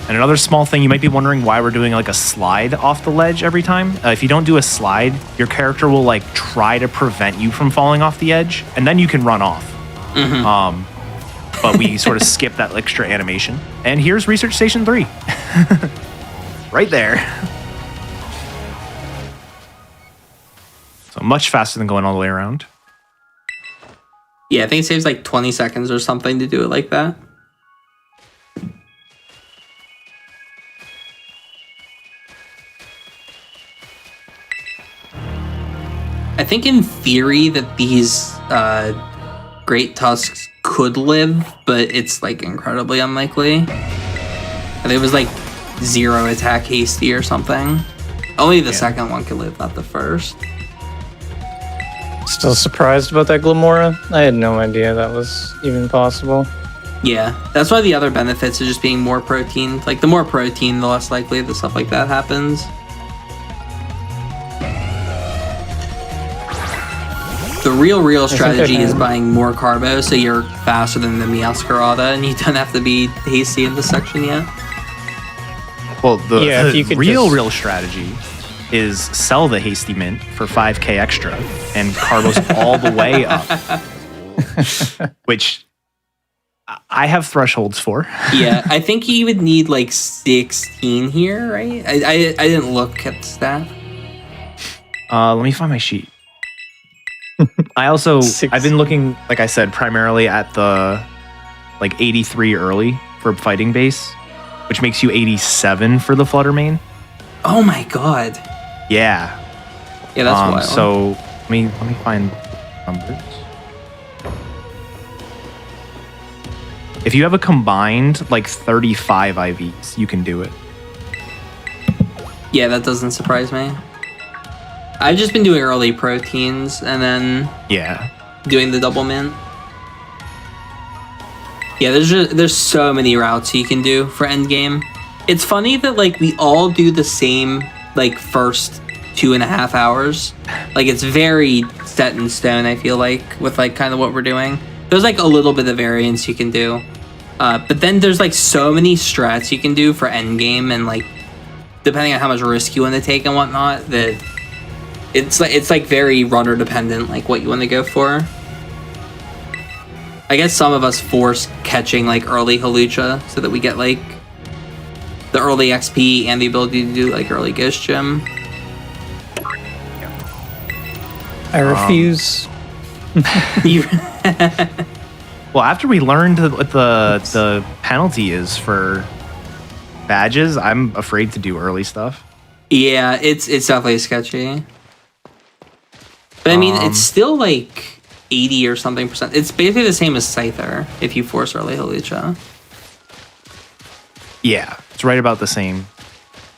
And another small thing, you might be wondering why we're doing like a slide off the ledge every time. If you don't do a slide, your character will like try to prevent you from falling off the edge, and then you can run off. But we sort of skip that extra animation. And here's research station 3. Right there. So much faster than going all the way around. Yeah, I think it saves like 20 seconds or something to do it like that. I think in theory that these great tusks could live, but it's like incredibly unlikely. I think it was like 0 attack hasty or something. Only the second one could live, not the first. Still surprised about that Glamora. I had no idea that was even possible. Yeah, that's why the other benefits of just being more protein. Like the more protein, the less likely that stuff like that happens. The real strategy is buying more carbo so you're faster than the Meowscarada and you don't have to be hasty in this section yet. Well, Yeah, if you the could real strategy is sell the hasty mint for 5k extra and carbos all the way up, which I have thresholds for. Yeah, I think you would need like 16 here, right? I didn't look at the stat. Let me find my sheet. I've been looking, like I said, primarily at the like 83 early for fighting base, which makes you 87 for the Flutter main. Oh my god. Yeah. Yeah, that's wild. So let me find numbers. If you have a combined like 35 IVs, you can do it. Yeah, that doesn't surprise me. I've just been doing early proteins and then doing the double mint. Yeah, there's so many routes you can do for endgame. It's funny that like we all do the same like first 2.5 hours. Like it's very set in stone, I feel like, with like kind of what we're doing. There's like a little bit of variance you can do. But then there's like so many strats you can do for endgame and like depending on how much risk you want to take and whatnot, that it's like very runner dependent, like what you want to go for. I guess some of us force catching like early Halucha so that we get like the early XP and the ability to do like early Ghost Gym. I refuse. Well, after we learned what the penalty is for badges, I'm afraid to do early stuff. Yeah, it's definitely sketchy. But I mean, it's still like 80 or something percent. It's basically the same as Scyther if you force early Hawlucha. Yeah, it's right about the same.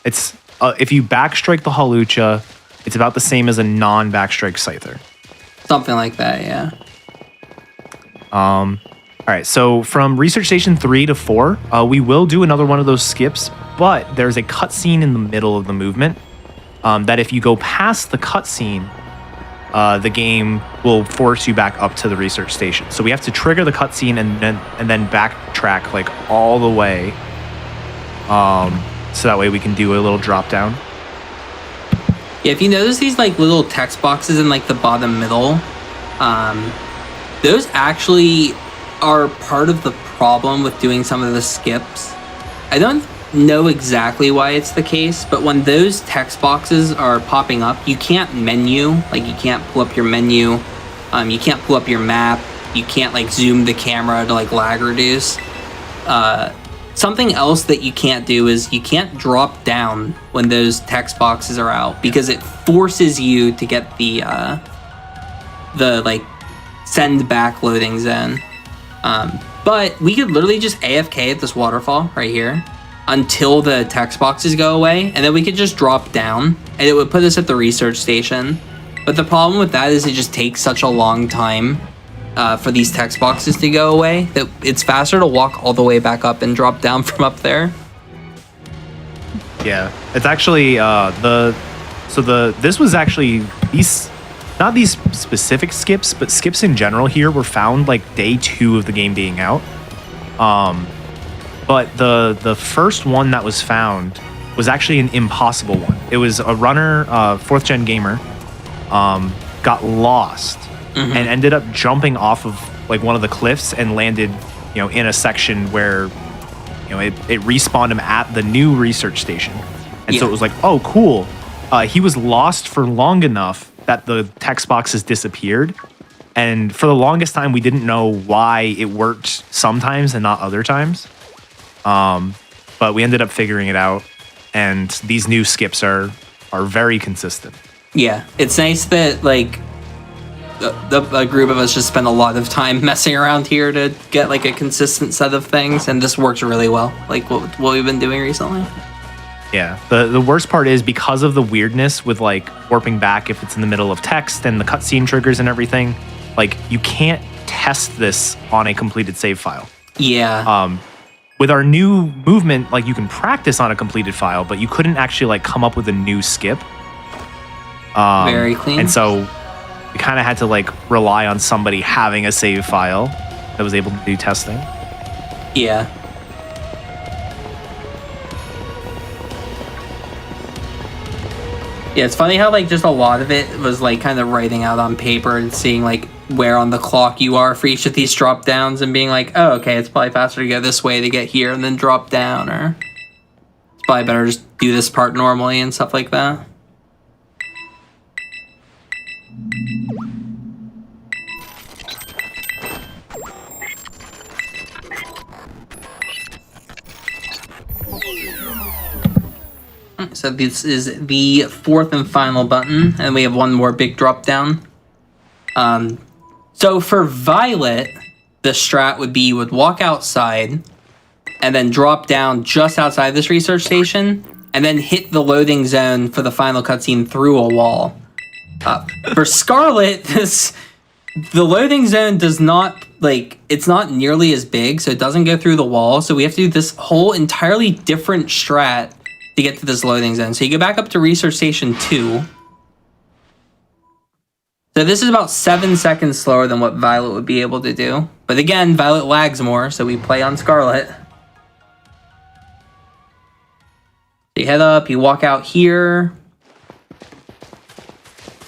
It's if you backstrike the Hawlucha, it's about the same as a non-backstrike Scyther. Something like that, yeah. All right, so from Research Station 3 to 4, we will do another one of those skips, but there's a cutscene in the middle of the movement that if you go past the cutscene, the game will force you back up to the research station. So we have to trigger the cutscene and then backtrack like all the way, so that way we can do a little drop down. Yeah, if you notice these like little text boxes in like the bottom middle, those actually are part of the problem with doing some of the skips. I don't know exactly why it's the case, but when those text boxes are popping up, you can't menu, like you can't pull up your menu, you can't pull up your map, you can't like zoom the camera to like lag reduce. Something else that you can't do is you can't drop down when those text boxes are out because it forces you to get the like send back loading zone. But we could literally just AFK at this waterfall right here until the text boxes go away, and then we could just drop down and it would put us at the research station. But the problem with that is it just takes such a long time for these text boxes to go away that it's faster to walk all the way back up and drop down from up there. Yeah, it's actually this was actually not these specific skips, but skips in general here were found like day 2 of the game being out. But the first one that was found was actually an impossible one. It was a runner, 4th gen gamer, got lost and ended up jumping off of like one of the cliffs and landed, in a section where, it respawned him at the new research station. And so it was like, oh, cool. He was lost for long enough that the text boxes disappeared. And for the longest time, we didn't know why it worked sometimes and not other times. But we ended up figuring it out. And these new skips are very consistent. Yeah, it's nice that like a group of us just spend a lot of time messing around here to get like a consistent set of things, and this works really well, like what we've been doing recently. Yeah, the worst part is because of the weirdness with like warping back if it's in the middle of text and the cutscene triggers and everything, like you can't test this on a completed save file. Yeah. With our new movement, like you can practice on a completed file, but you couldn't actually like come up with a new skip. Very clean. And so we kind of had to like rely on somebody having a save file that was able to do testing. Yeah. Yeah, it's funny how like just a lot of it was like kind of writing out on paper and seeing like where on the clock you are for each of these drop downs and being like, oh, okay, it's probably faster to go this way to get here and then drop down, or it's probably better to just do this part normally and stuff like that. So this is the 4th and final button, and we have one more big drop down. So for Violet, the strat would be you would walk outside and then drop down just outside this research station and then hit the loading zone for the final cutscene through a wall. For Scarlet, the loading zone does not, like, it's not nearly as big, so it doesn't go through the wall, so we have to do this whole entirely different strat to get to this loading zone. So you go back up to Research Station 2. So this is about 7 seconds slower than what Violet would be able to do. But again, Violet lags more, so we play on Scarlet. So you head up, you walk out here.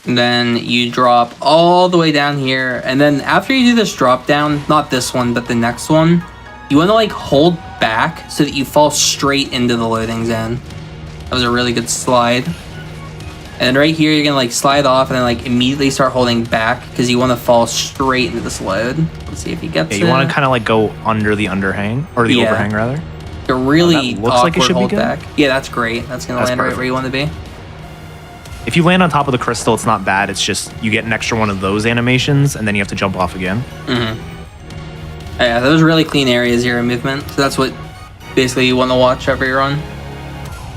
And then you drop all the way down here. And then after you do this drop down, not this one, but the next one, you want to like hold back so that you fall straight into the loading zone. That was a really good slide. And right here, you're gonna like slide off and then like immediately start holding back because you want to fall straight into this load. Let's see if he gets it. You want to kind of like go under the underhang, or the overhang rather. A really that looks awkward like it should be hold good. back. Yeah, that's great. That's gonna land right where you want to be. If you land on top of the crystal, it's not bad. It's just you get an extra one of those animations, and then you have to jump off again. Yeah, those really clean areas here in movement. So that's what basically you want to watch every run.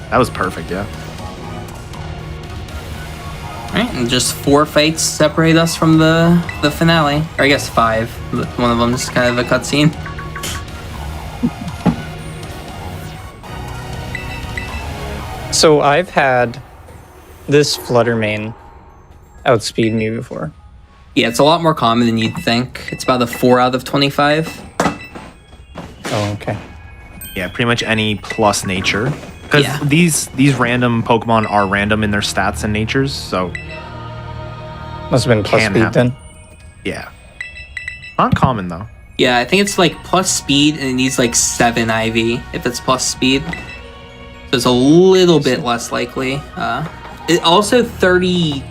That was perfect, yeah. Alright, and just 4 fights separate us from the finale. Or I guess 5. But one of them is kind of a cutscene. So I've had this Flutter main outspeed me before. Yeah, it's a lot more common than you'd think. It's about a 4 out of 25. Oh, okay. Yeah, pretty much any plus nature. Because Yeah. these random Pokemon are random in their stats and natures, so Must have been plus Can speed happen. then. yeah. Not common though. Yeah, I think it's like plus speed and it needs like 7 IV if it's plus speed. So it's a little bit less likely. It also 30,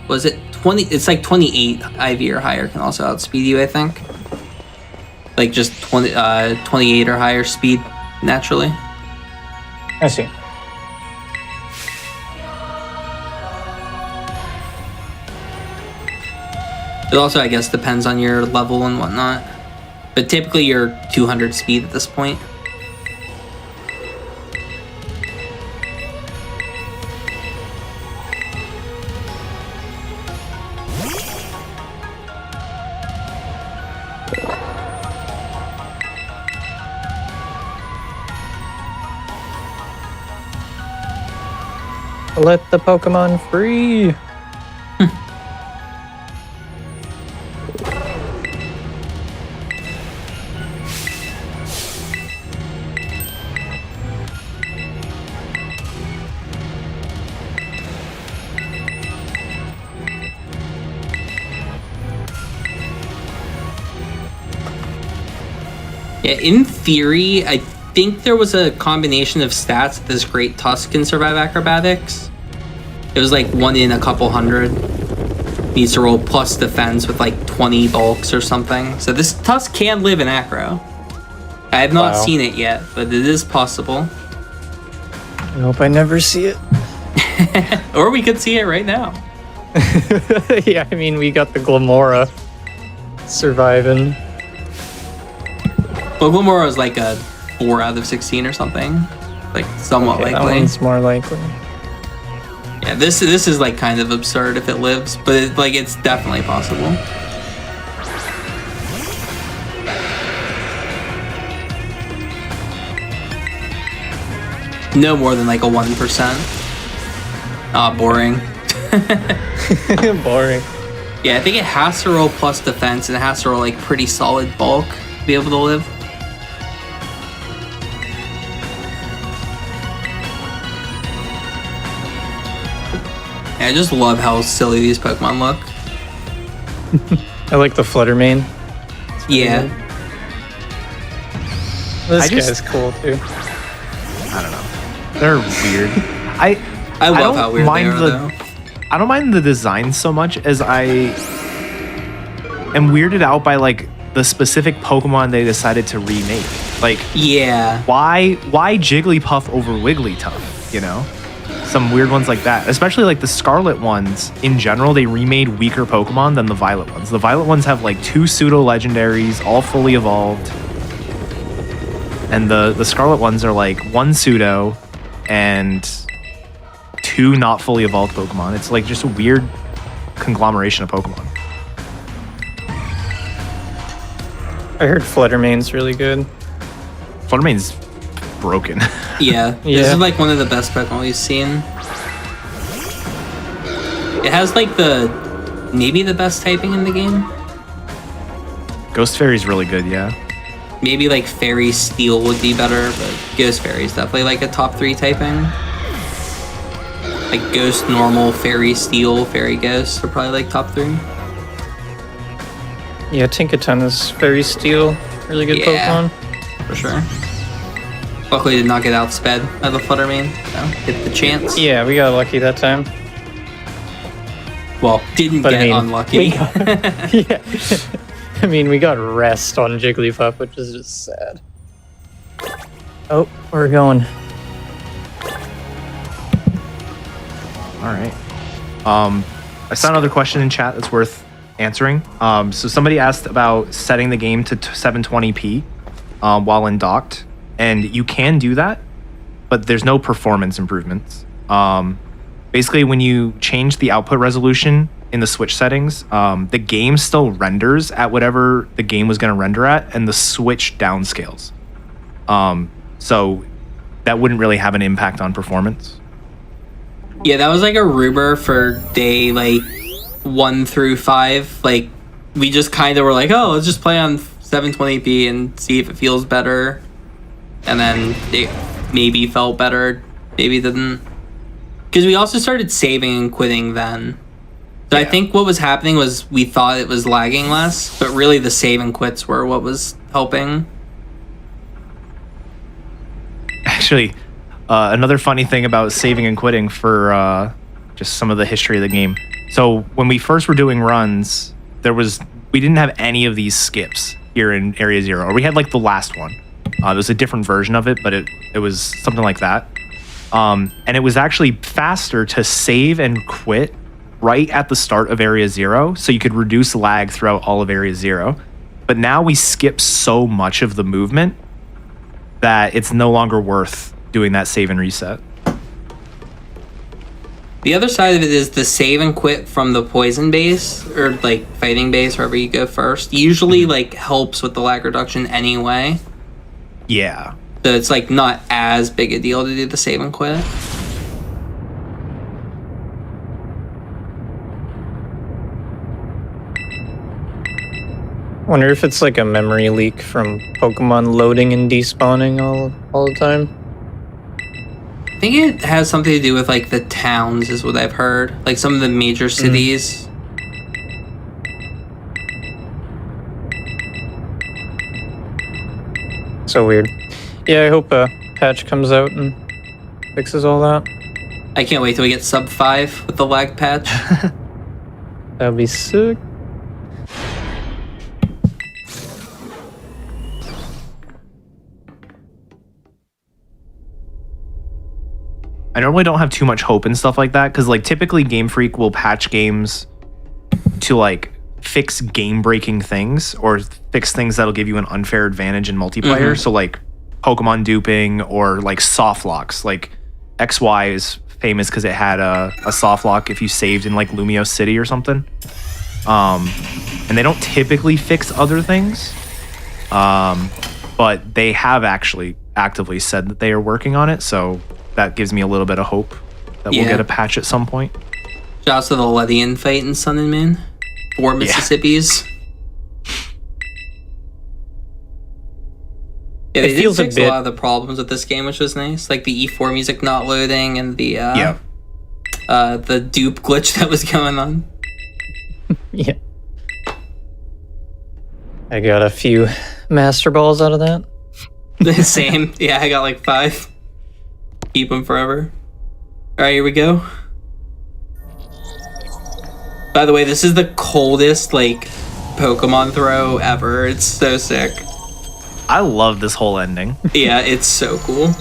was it 20? It's like 28 IV or higher can also outspeed you, I think. Like just 28 or higher speed naturally. I see. It also, I guess, depends on your level and whatnot. But typically you're 200 speed at this point. Let the Pokemon free. Yeah, in theory, I think there was a combination of stats that this Great Tusk can survive acrobatics. It was like 1 in a couple hundred. Needs to roll plus defense with like 20 bulks or something. So this Tusk can live in acro. I have not Wow. seen it yet, but it is possible. I hope I never see it. Or we could see it right now. Yeah, I mean, we got the Glamora surviving. Well, Glamora is like a 4 out of 16 or something. Like somewhat Okay, that likely. one's more likely. Yeah, this is like kind of absurd if it lives, but like it's definitely possible. No more than like a 1%. Ah, boring. Boring. Yeah, I think it has to roll plus defense and it has to roll like pretty solid bulk to be able to live. Yeah, I just love how silly these Pokemon look. I like the Flutter main. Yeah. This I just- guy's cool too. I don't know. They're weird. I love don't how weird they mind are though. I don't mind the design so much as I am weirded out by like the specific Pokemon they decided to remake. Like, Yeah. why Jigglypuff over Wigglytuff? You know, some weird ones like that. Especially like the Scarlet ones in general, they remade weaker Pokemon than the Violet ones. The Violet ones have like 2 pseudo legendaries, all fully evolved, and the Scarlet ones are like 1 pseudo and 2 not fully evolved Pokemon. It's like just a weird conglomeration of Pokemon. I heard Flutter main's really good. Fluttermane's broken. Yeah. This Yeah. is like one of the best Pokemon we've seen. It has like maybe the best typing in the game. Ghost Fairy's really good, yeah. Maybe like Fairy Steel would be better, but Ghost Fairy is definitely like a top 3 typing. Like Ghost, Normal, Fairy Steel, Fairy Ghost are probably like top 3. Yeah, Tinkaton is very steel. Really good Yeah. Pokemon. For sure. Luckily did not get outsped by the Fluttermane, so get the chance. Yeah, we got lucky that time. Well, didn't But get unlucky. yeah. I mean, we got rest on Jigglypuff, which is just sad. Oh, we're going. All right. I saw another question in chat that's worth answering. So somebody asked about setting the game to 720p while in docked, and you can do that, but there's no performance improvements. Basically, when you change the output resolution in the Switch settings, the game still renders at whatever the game was going to render at, and the Switch downscales. So that wouldn't really have an impact on performance. Yeah, that was like a rumor for day like 1 through 5. Like, we just kind of were like, oh, let's just play on 720p and see if it feels better. And then it maybe felt better, maybe didn't. Because we also started saving and quitting then. So yeah. I think what was happening was we thought it was lagging less, but really the save and quits were what was helping. Actually, another funny thing about saving and quitting for just some of the history of the game. So when we first were doing runs, we didn't have any of these skips here in Area Zero, or we had like the last one. There was a different version of it, but it was something like that. And it was actually faster to save and quit right at the start of Area Zero, so you could reduce lag throughout all of Area Zero. But now we skip so much of the movement that it's no longer worth doing that save and reset. The other side of it is the save and quit from the poison base, or like fighting base, wherever you go first, usually like helps with the lag reduction anyway. Yeah. So it's like not as big a deal to do the save and quit. Wonder if it's like a memory leak from Pokemon loading and despawning all the time. I think it has something to do with like the towns, is what I've heard. Like some of the major cities. So weird. Yeah, I hope a patch comes out and fixes all that. I can't wait till we get sub 5 with the lag patch. That'd be sick. I normally don't have too much hope and stuff like that, because like typically Game Freak will patch games to like fix game-breaking things or fix things that'll give you an unfair advantage in multiplayer. So like Pokemon duping or like soft locks. Like XY is famous because it had a soft lock if you saved in like Lumio City or something. And they don't typically fix other things, but they have actually actively said that they are working on it. So that gives me a little bit of hope that we'll get a patch at some point. Shout out to the Ledian fight in Sun and Moon. 4 Mississippis. Yeah, they did fix a lot of the problems with this game, which was nice. Like the E4 music not loading and the dupe glitch that was going on. Yeah. I got a few Master Balls out of that. Same. Yeah, I got like 5. Keep them forever. Alright, here we go. By the way, this is the coldest, like, Pokemon throw ever. It's so sick. I love this whole ending. Yeah, it's so cool.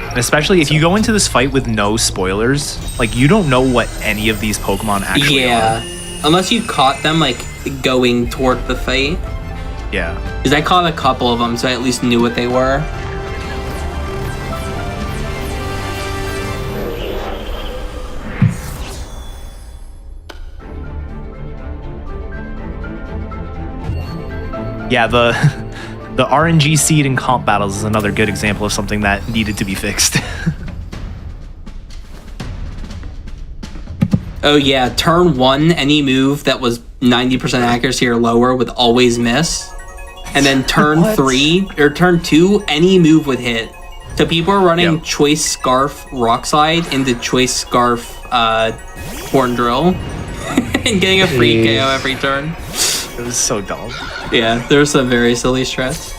And especially if you go into this fight with no spoilers, like you don't know what any of these Pokemon actually are. Unless you caught them like going toward the fight. Yeah. Because I caught a couple of them, so I at least knew what they were. Yeah, the RNG seed in comp battles is another good example of something that needed to be fixed. Oh yeah, turn 1, any move that was 90% accuracy or lower would always miss. And then turn 3, or turn 2, any move would hit. So people are running Choice Scarf Rock Slide into Choice Scarf Horn Drill. And getting a free KO every turn. It was so dumb. Yeah, there's some very silly strats.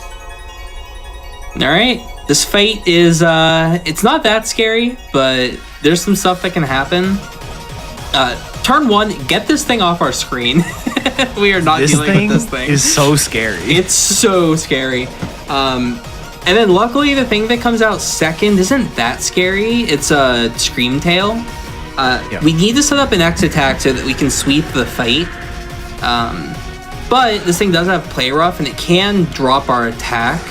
All right, this fight is it's not that scary, but there's some stuff that can happen. Turn 1, get this thing off our screen. We are not dealing with this thing. Is so scary. It's so scary. And then luckily the thing that comes out second isn't that scary. It's a Screamtail. We need to set up an X attack so that we can sweep the fight. But this thing does have play rough and it can drop our attack.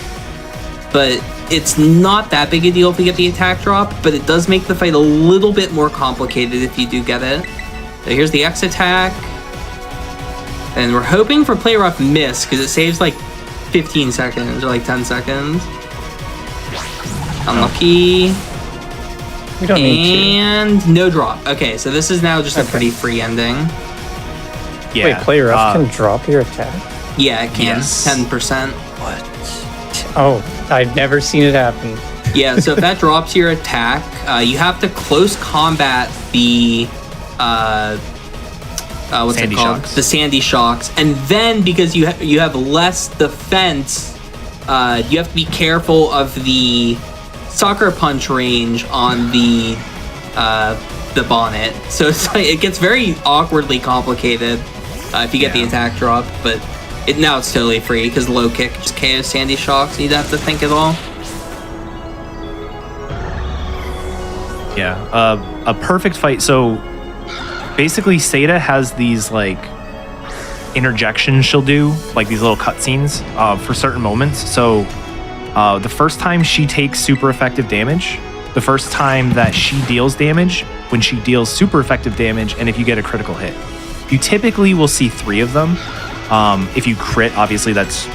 But it's not that big a deal if we get the attack drop, but it does make the fight a little bit more complicated if you do get it. So here's the X attack. And we're hoping for play rough miss because it saves like 15 seconds or like 10 seconds. Unlucky. We don't need to. And no drop. Okay, so this is now just a pretty free ending. Yeah. Wait, player up can drop your attack? Yeah, it can. Yes. 10%. What? Oh, I've never seen it happen. Yeah, so if that drops your attack, you have to close combat the what's Sandy it called? Shocks. The Sandy Shocks, and then because you have less defense, you have to be careful of the Sucker Punch range on the bonnet. So it's like, it gets very awkwardly complicated if you get the attack drop, but now it's totally free because low kick just KOs Sandy Shocks. You don't have to think at all. Yeah, a perfect fight. So basically, Seda has these like interjections she'll do, like these little cutscenes for certain moments. So the first time she takes super effective damage, the first time that she deals damage, when she deals super effective damage, and if you get a critical hit. You typically will see 3 of them. If you crit, obviously that's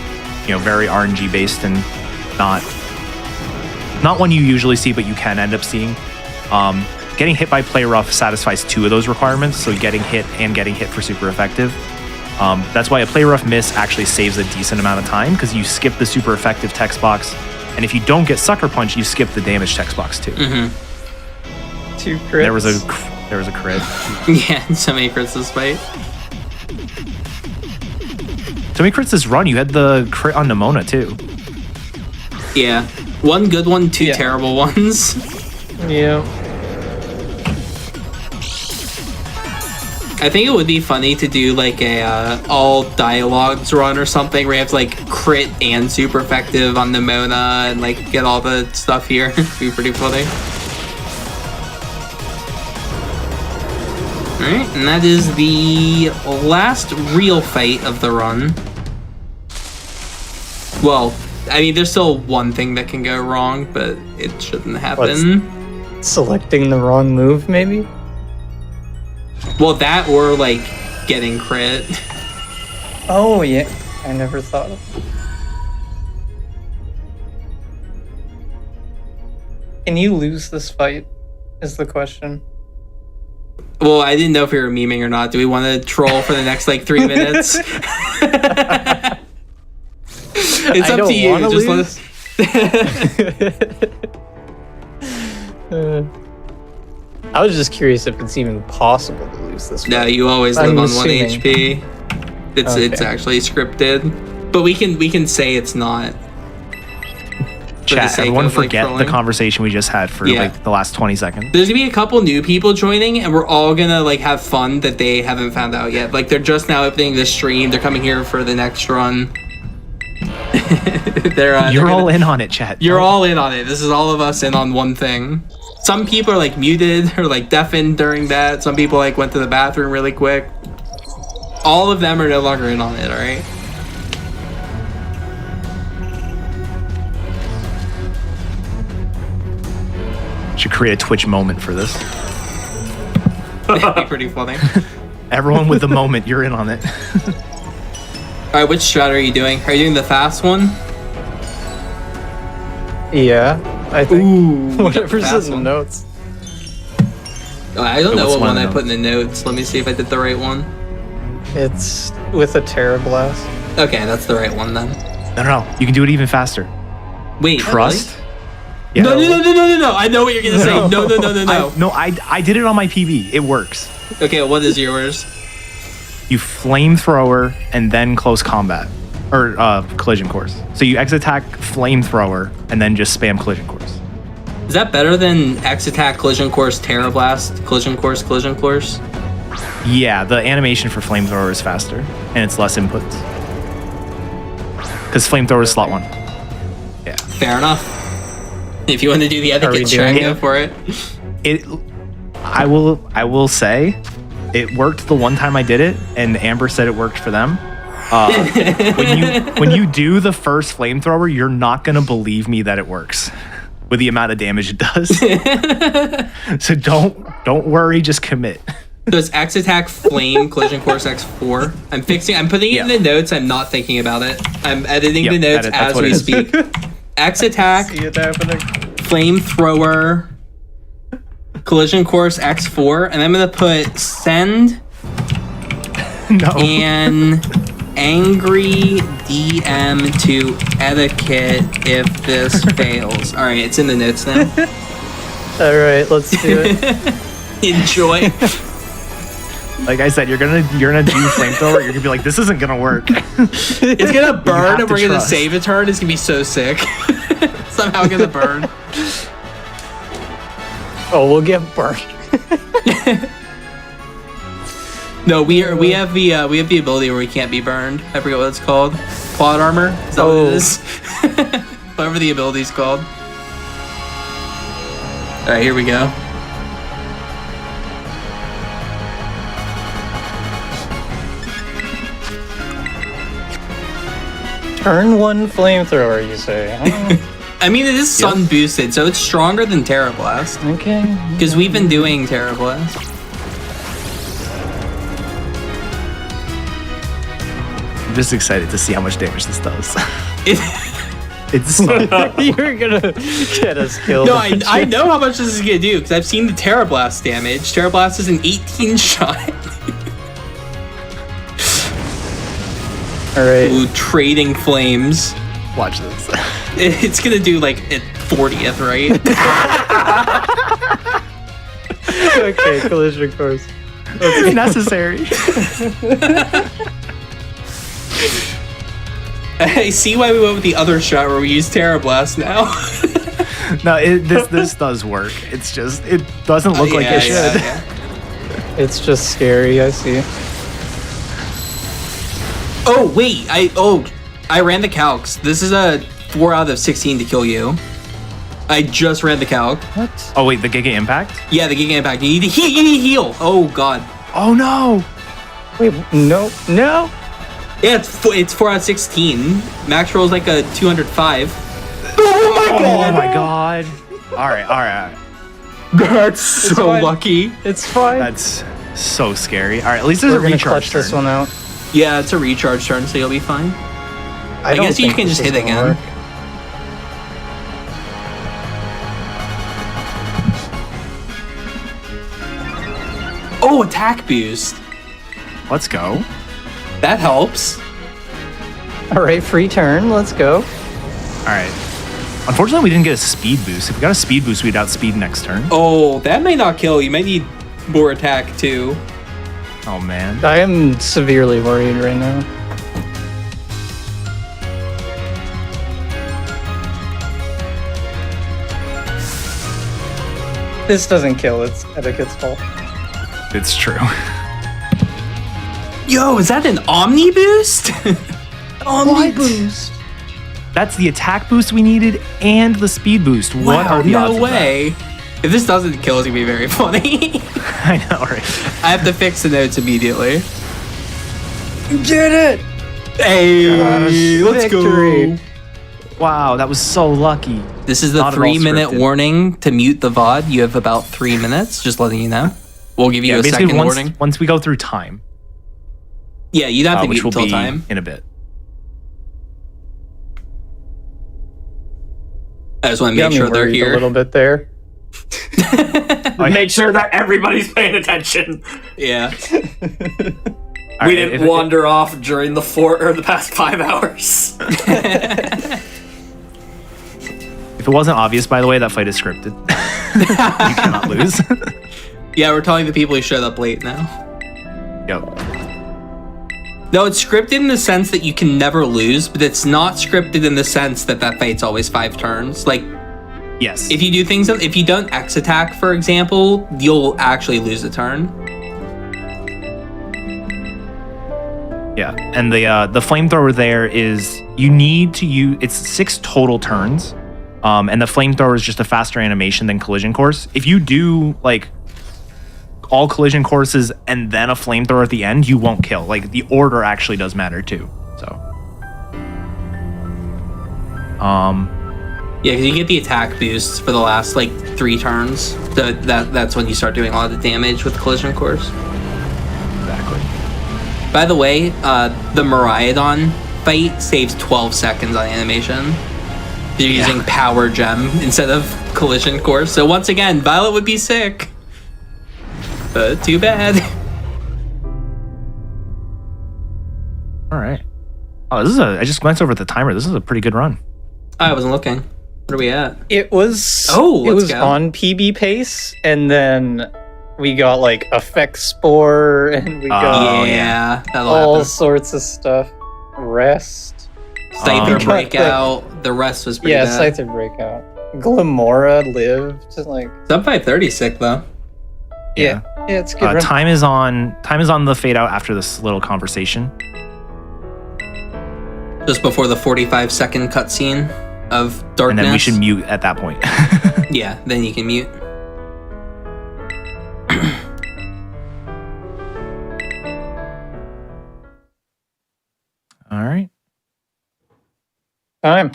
very RNG based and not one you usually see, but you can end up seeing. Getting hit by play rough satisfies 2 of those requirements, so getting hit and getting hit for super effective. That's why a play rough miss actually saves a decent amount of time, because you skip the super effective text box, and if you don't get Sucker Punch, you skip the damage text box too. 2 crits. There was a crit. Yeah, so many crits this fight. So many crits this run. You had the crit on Nimona too. Yeah, 1 good one, 2 terrible ones. Yeah. I think it would be funny to do like a all dialogues run or something where you have to like crit and super effective on Nimona and like get all the stuff here. It'd be pretty funny. Alright, and that is the last real fight of the run. Well, I mean, there's still one thing that can go wrong, but it shouldn't happen. Selecting the wrong move, maybe? Well, that or like getting crit. Oh, yeah. I never thought of it. Can you lose this fight? Is the question. Well, I didn't know if we were memeing or not. Do we want to troll for the next like 3 minutes? It's up to you. Just let us. I was just curious if it's even possible to lose this fight. No, you always live I'm on assuming. 1 HP. It's Okay. actually scripted, but we can say it's not. Chat, everyone forget the trolling. conversation we just had for like the last 20 seconds. There's gonna be a couple new people joining, and we're all gonna like have fun that they haven't found out yet. Like they're just now opening the stream. They're coming here for the next run. You're all in on it, chat. You're all in on it. This is all of us in on one thing. Some people are like muted or like deafened during that. Some people like went to the bathroom really quick. All of them are no longer in on it. All right. Should create a Twitch moment for this. That'd be pretty funny. Everyone with the moment, you're in on it. All right, which strat are you doing? Are you doing the fast one? Yeah, I think. Ooh, Whatever's fast in the one. notes. I don't know what's what one one of I the put in the notes. Let me see if I did the right one. It's with a Terra Blast. Okay, that's the right one then. No. You can do it even faster. Wait, Trust. Really? No. I know what you're gonna say. No. I did it on my PB. It works. Okay, what is yours? you flamethrower, and then close combat. Or collision course. So you X attack, flamethrower, and then just spam collision course. Is that better than X attack, collision course, Terra Blast, collision course, collision course? Yeah, the animation for flamethrower is faster, and it's less inputs. Because flamethrower is slot 1. Yeah. Fair enough. If you want to do the Eddaket check, go for it. I will say, it worked the one time I did it, and Amber said it worked for them. When you do the first flamethrower, you're not gonna believe me that it works with the amount of damage it does. So don't worry, just commit. So it's X attack, flame, collision course X4. I'm putting it in the notes. I'm not thinking about it. I'm editing the notes as we speak. X attack, See it happening. flamethrower, collision course X4, and I'm gonna put send No. and angry DM to Eddaket if this fails. All right, it's in the notes now. All right, let's do it. Enjoy. Like I said, you're gonna do flamethrower. You're gonna be like, this isn't gonna work. It's gonna burn, have and to we're gonna trust. save a turn. It's gonna be so sick. Somehow gonna burn. Oh, we'll get burned. No, we have the ability where we can't be burned. I forget what it's called. Plot armor. Is that what it is? Whatever the ability's called. All right, here we go. Turn 1 flamethrower, you say? Huh? I mean, it is sun boosted, so it's stronger than Terra Blast. Okay. Because we've been doing Terra Blast. I'm just excited to see how much damage this does. It's You're gonna get us killed. No, I know how much this is gonna do because I've seen the Terra Blast damage. Terra Blast is an 18 shot. All right. Ooh, trading flames. watch this. It's gonna do like at 40th, right? Okay, collision course. It's necessary. I see why we went with the other shot where we use Terra Blast now. No, this does work. It's just it doesn't look like it should. Yeah. It's just scary, I see. Oh wait, I ran the calcs. This is a 4 out of 16 to kill you. I just ran the calc. What? Oh wait, the Giga Impact? Yeah, the Giga Impact. You need to heal. You need to heal. Oh god. Oh no! Wait, no. Yeah, it's 4 out of 16. Max roll is like a 205. Oh my god! All right. That's so fine. lucky. It's fine. That's so scary. All right, at least there's We're a gonna recharge clutch this turn. one out. Yeah, it's a recharge turn, so you'll be fine. I don't guess you think can this just is hit gonna again. work. Oh, attack boost. Let's go. That helps. All right, free turn. Let's go. All right. Unfortunately, we didn't get a speed boost. If we got a speed boost, we'd outspeed next turn. Oh, that may not kill. You might need more attack too. Oh man. I am severely worried right now. This doesn't kill. It's Eddaket's fault. It's true. Yo, is that an Omni boost? Omni boost. That's the attack boost we needed and the speed boost. What are the odds no of that? way. If this doesn't kill, it's gonna be very funny. I know, right? I have to fix the notes immediately. Get it! Hey, let's victory. go. Wow, that was so lucky. This is the Not at all 3-minute scripted. warning to mute the VOD. You have about 3 minutes, just letting you know. We'll give you a basically second once, warning. once we go through time, Yeah, you don't have to which mute will until be time. in a bit. I just want to Got make me sure they're worried here. a little bit there. Make sure that everybody's paying attention. Yeah. All We right, didn't if- wander off during the past 5 hours. If it wasn't obvious, by the way, that fight is scripted. You cannot lose. Yeah, we're telling the people who showed up late now. Yep. Though it's scripted in the sense that you can never lose, but it's not scripted in the sense that fight's always 5 turns. Like, Yes. if you do things, if you don't X attack, for example, you'll actually lose a turn. Yeah, and the flamethrower there is you need to use it's 6 total turns, and the flamethrower is just a faster animation than collision course. If you do like all collision courses and then a flamethrower at the end, you won't kill. Like the order actually does matter too. So, Yeah, because you get the attack boost for the last like 3 turns. So that's when you start doing a lot of damage with collision course. exactly. By the way, the Miraidon fight saves 12 seconds on animation. You're using Power Gem instead of Collision Course. So once again, Violet would be sick. But too bad. All right. Oh, I just glanced over at the timer. This is a pretty good run. I wasn't looking. What are we at? It was Oh, it let's was go. on PB pace, and then we got like Effect Spore, and we got Yeah, that'll all happen. sorts of stuff. Rest. Scyther got Breakout. The rest was pretty Yeah, bad. Scyther Breakout. Glamora lived. Like, Sub 530 sick though. yeah, it's a good. run. Time is on the fade out after this little conversation. Just before the 45-second cutscene of darkness. And then we should mute at that point. Yeah, then you can mute. All right. Time.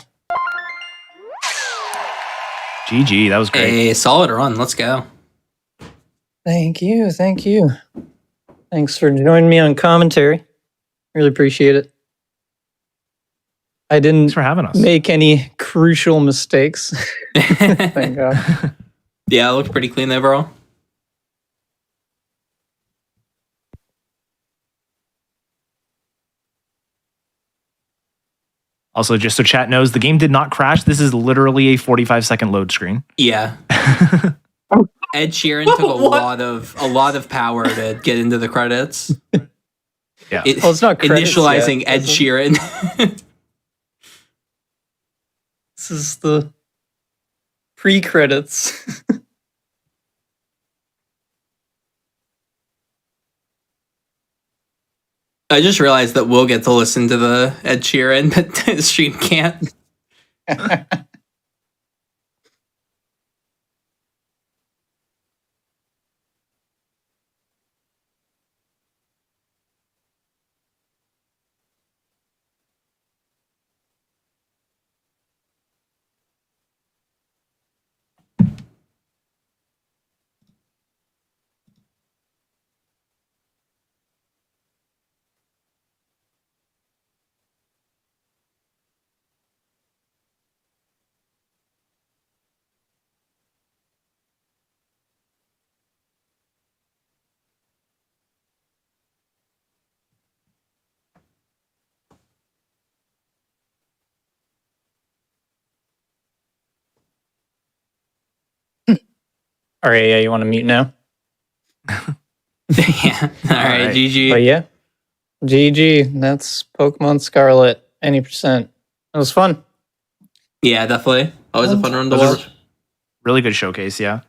GG. That was great. A solid run. Let's go. Thank you. Thank you. Thanks for joining me on commentary. Really appreciate it. I didn't Thanks for having us. make any crucial mistakes. Thank God. Yeah, it looked pretty clean overall. Also, just so chat knows, the game did not crash. This is literally a 45-second load screen. Yeah. Ed Sheeran took a lot of power to get into the credits. Yeah. Well, it's not credits initializing yet, Ed is it? Sheeran. This is the pre-credits. I just realized that we'll get to listen to the Ed Sheeran, but the stream can't. All right, yeah, you want to mute now? Yeah. All right, right. GG. But yeah, GG. That's Pokemon Scarlet. Any percent. It was fun. Yeah, definitely. Always a fun run to That was watch. Really good showcase, yeah.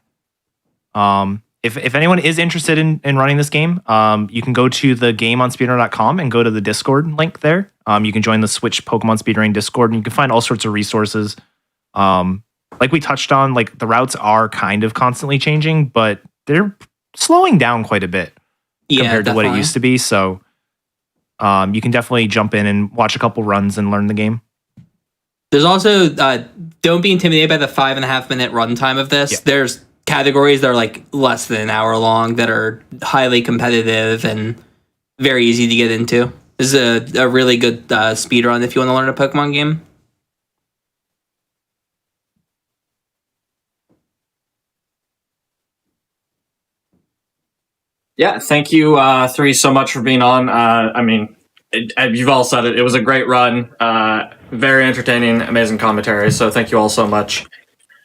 If anyone is interested in running this game, you can go to the game on speedrun.com and go to the Discord link there. You can join the Switch Pokemon Speedrunning Discord, and you can find all sorts of resources. Like we touched on, like the routes are kind of constantly changing, but they're slowing down quite a bit compared to what it used to be. So you can definitely jump in and watch a couple runs and learn the game. There's also don't be intimidated by the 5.5 minute runtime of this. Yeah. There's categories that are like less than an hour long that are highly competitive and very easy to get into. This is a really good speed run if you want to learn a Pokemon game. Yeah, thank you three so much for being on. I mean, you've all said it. It was a great run. Very entertaining, amazing commentary. So thank you all so much.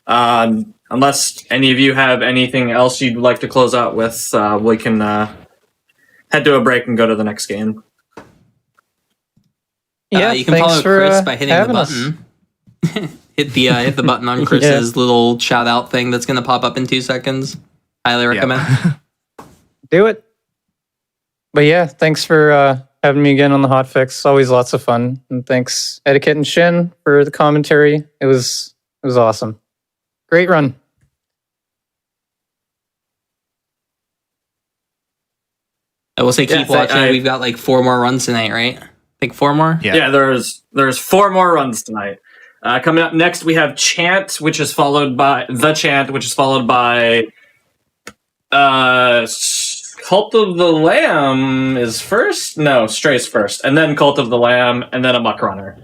Unless any of you have anything else you'd like to close out with, we can head to a break and go to the next game. Yeah, You can thanks follow for, Chris by hitting the having us. button. hit the button on Chris's little shout out thing that's gonna pop up in 2 seconds. Highly recommend. Do it. But yeah, thanks for having me again on the Hotfix. Always lots of fun. And thanks Eddaket and Shin for the commentary. It was awesome. Great run. I will say keep Yeah, watching. We've got like 4 more runs tonight, right? I think 4 more. Yeah, there's 4 more runs tonight. Coming up next, we have Chant, which is followed by The Chant, which is followed by Cult of the Lamb is first? No, Stray's first. And then Cult of the Lamb, and then a Muck Runner.